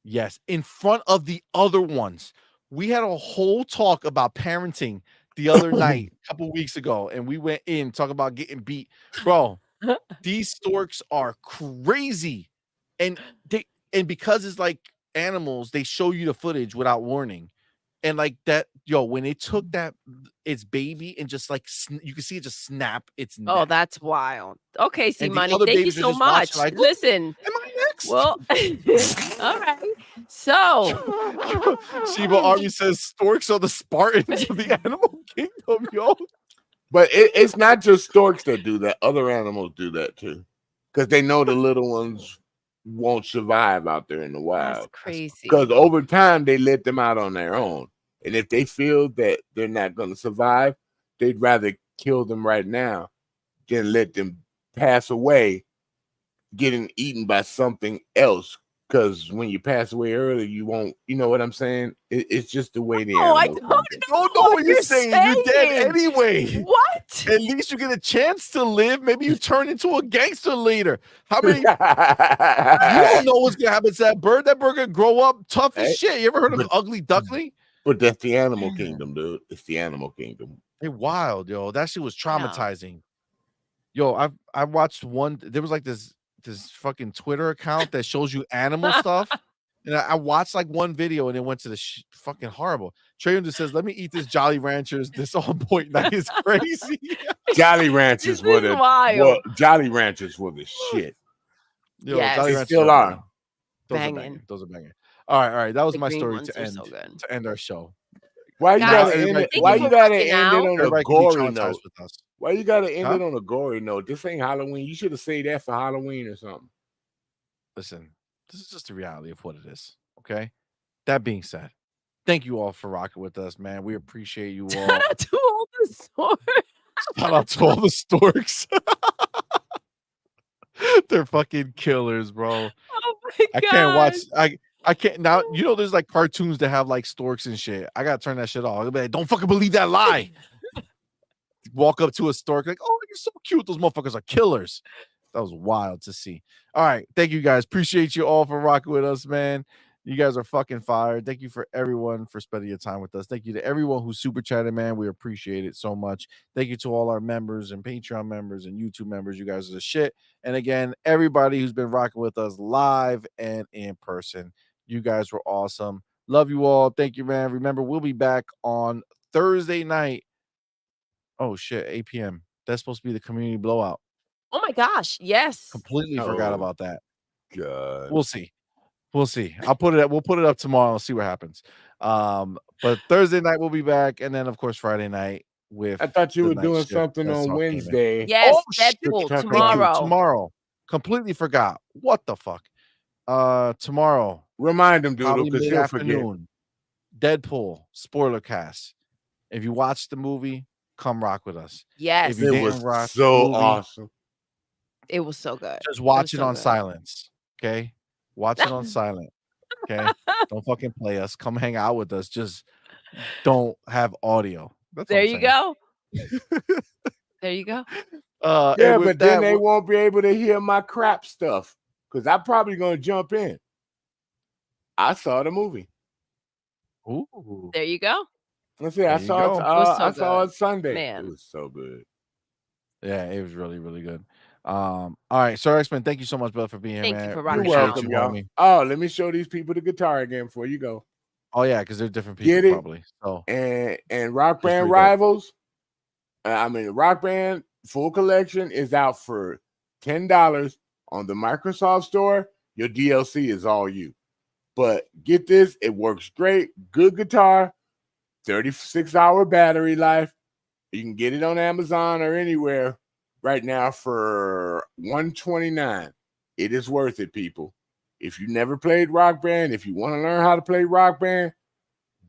Speaker 1: Yes. In front of the other ones. We had a whole talk about parenting the other night, a couple weeks ago, and we went in talking about getting beat. Bro, these storks are crazy. And because it's like animals, they show you the footage without warning. And like that, when it took its baby and just like you can see it just snap its neck.
Speaker 3: Oh, that's wild. Okay, CMoney,
Speaker 1: thank
Speaker 3: you so much.
Speaker 1: Like,
Speaker 3: listen,
Speaker 1: am I next?
Speaker 3: Well, all right. So
Speaker 1: Shiba Army says storks are the Spartans of the animal kingdom, yo.
Speaker 2: But it's not just storks that do that. Other animals do that too, because they know the little ones won't survive out there in the wild.
Speaker 3: That's crazy.
Speaker 2: Because over time they let them out on their own, and if they feel that they're not going to survive, they'd rather kill them right now than let them pass away, getting eaten by something else. Because when you pass away early, you won't. You know what I'm saying? It's just the way the animals.
Speaker 3: I don't
Speaker 1: know what you're saying. You're dead anyway.
Speaker 3: What?
Speaker 1: At least you get a chance to live. Maybe you turn into a gangster later. How many? You don't know what's gonna happen to that bird. That bird gonna grow up tough as shit. You ever heard of Ugly Duckling?
Speaker 2: But that's the animal kingdom, dude. It's the animal kingdom.
Speaker 1: They're wild, yo. That shit was traumatizing. Yo, I watched one. There was like this fucking Twitter account that shows you animal stuff. And I watched like one video and it went to the fucking horrible. Trey just says, let me eat this Jolly Ranchers. This on point night is crazy.
Speaker 2: Jolly Ranchers were the
Speaker 3: wild.
Speaker 2: Jolly Ranchers were the shit.
Speaker 1: Yo, Jolly Ranchers
Speaker 2: still are.
Speaker 1: Those are banging. All right. That was my story to end
Speaker 3: so
Speaker 1: end our show.
Speaker 2: Why you gotta end it? Why you gotta end it on a gory note?
Speaker 1: With us.
Speaker 2: Why you gotta end it on a gory note? This ain't Halloween. You should have saved that for Halloween or something.
Speaker 1: Listen, this is just the reality of what it is. Okay. That being said, thank you all for rocking with us, man. We appreciate you all.
Speaker 3: Shout out to all the storks.
Speaker 1: Shout out to all the storks. They're fucking killers, bro.
Speaker 3: Oh my God.
Speaker 1: I can't watch. I can't now. You know, there's like cartoons that have like storks and shit. I gotta turn that shit off. I'll be like, don't fucking believe that lie. Walk up to a stork like, oh, you're so cute. Those motherfuckers are killers. was wild to see. All right, thank you guys. Appreciate you all for rocking with us, man. You guys are fucking fire. Thank you for everyone for spending your time with us. Thank you to everyone who super chatted, man. We appreciate it so much. Thank you to all our members and Patreon members and YouTube members. You guys are the shit. And again, everybody who's been rocking with us live and in person. You guys were awesome. Love you all. Thank you, man. Remember, we'll be back on Thursday night. Oh shit, 8 p.m. That's supposed to be the community blowout.
Speaker 3: Oh my gosh, yes.
Speaker 1: Completely forgot about that.
Speaker 2: God.
Speaker 1: We'll see. We'll see. We'll put it up tomorrow and see what happens. But Thursday night we'll be back, and then of course Friday night with
Speaker 2: I thought you
Speaker 1: the
Speaker 2: were
Speaker 1: night
Speaker 2: doing
Speaker 1: shift.
Speaker 2: something
Speaker 1: That's
Speaker 2: on
Speaker 1: all came in.
Speaker 2: Wednesday.
Speaker 3: Yes,
Speaker 1: shit.
Speaker 3: Deadpool
Speaker 2: Thank you.
Speaker 3: tomorrow.
Speaker 1: Tomorrow. Completely forgot. What the fuck? Tomorrow.
Speaker 2: Remind them, Doodle,
Speaker 1: Probably
Speaker 2: because he'll forget.
Speaker 1: mid-afternoon. Deadpool spoiler cast. If you watched the movie, come rock with us.
Speaker 3: Yes,
Speaker 1: If you
Speaker 2: It
Speaker 1: didn't
Speaker 2: was
Speaker 1: watch the
Speaker 2: so
Speaker 1: movie,
Speaker 2: awesome.
Speaker 3: it was so good.
Speaker 1: just watch
Speaker 3: It
Speaker 1: it
Speaker 3: was so
Speaker 1: on
Speaker 3: good.
Speaker 1: silence. Okay? Watch it on silent. Okay? Don't fucking play us. Come hang out with us. Just don't have audio. That's
Speaker 3: There
Speaker 1: what
Speaker 3: you
Speaker 1: I'm
Speaker 3: go. There you go.
Speaker 1: saying.
Speaker 2: Yeah,
Speaker 1: And with
Speaker 2: but then
Speaker 1: that,
Speaker 2: they won't be able to hear my crap stuff because I'm probably going to jump in. I saw the movie.
Speaker 1: ooh,
Speaker 3: There you go.
Speaker 2: Let's see. I
Speaker 1: There you
Speaker 2: saw
Speaker 1: go.
Speaker 2: it.
Speaker 3: It was so
Speaker 2: I saw
Speaker 3: good.
Speaker 2: it Sunday.
Speaker 3: Man.
Speaker 2: It was so good.
Speaker 1: Yeah, it was really, really good. All right, Sir X-Men, thank you so much, brother, for being here,
Speaker 3: Thank you
Speaker 1: man.
Speaker 3: for
Speaker 2: You're
Speaker 3: rocking
Speaker 1: Appreciate
Speaker 3: out.
Speaker 2: welcome,
Speaker 1: you,
Speaker 2: y'all.
Speaker 1: homie.
Speaker 2: Oh, let me show these people the guitar again before you go.
Speaker 1: Oh yeah, because they're different people,
Speaker 2: Get it?
Speaker 1: probably. So
Speaker 2: And Rock
Speaker 1: Just
Speaker 2: Band
Speaker 1: read that.
Speaker 2: Rivals. Rock Band full collection is out for $10 on the Microsoft Store. Your DLC is all you. But get this, it works great. Good guitar, 36-hour battery life. You can get it on Amazon or anywhere right now for $129. It is worth it, people. If you never played Rock Band, if you want to learn how to play Rock Band,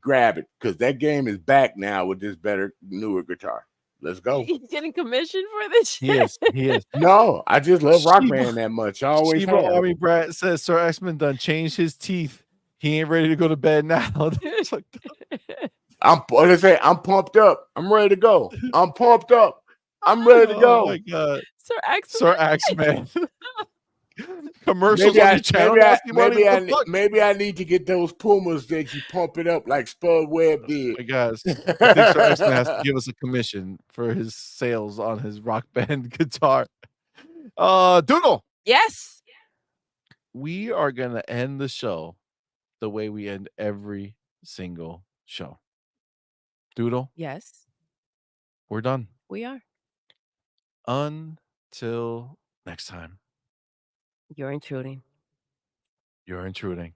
Speaker 2: grab it because that game is back now with this better, newer guitar. Let's go.
Speaker 3: You getting commission for this shit?
Speaker 1: he is.
Speaker 2: No, I just love Rock
Speaker 1: Shiva-
Speaker 2: Band that much. I always
Speaker 1: Shiva
Speaker 2: have.
Speaker 1: Army Brat says Sir X-Men done changed his teeth. He ain't ready to go to bed now. It's like,
Speaker 2: Like I say, I'm pumped up. I'm ready to go. I'm pumped up. I'm ready to go.
Speaker 1: oh my god,
Speaker 3: Sir X.
Speaker 1: Sir X-Men. Commercials on your channel.
Speaker 2: Maybe I need to get those Pumas that you pump it up like Spud Webb did.
Speaker 1: Hey guys, I think Sir X-Men has to give us a commission for his sales on his Rock Band guitar. Doodle.
Speaker 3: Yes.
Speaker 1: We are gonna end the show the way we end every single show. Doodle,
Speaker 3: Yes,
Speaker 1: we're done.
Speaker 3: we are.
Speaker 1: Until next time,
Speaker 3: You're intruding.
Speaker 1: you're intruding.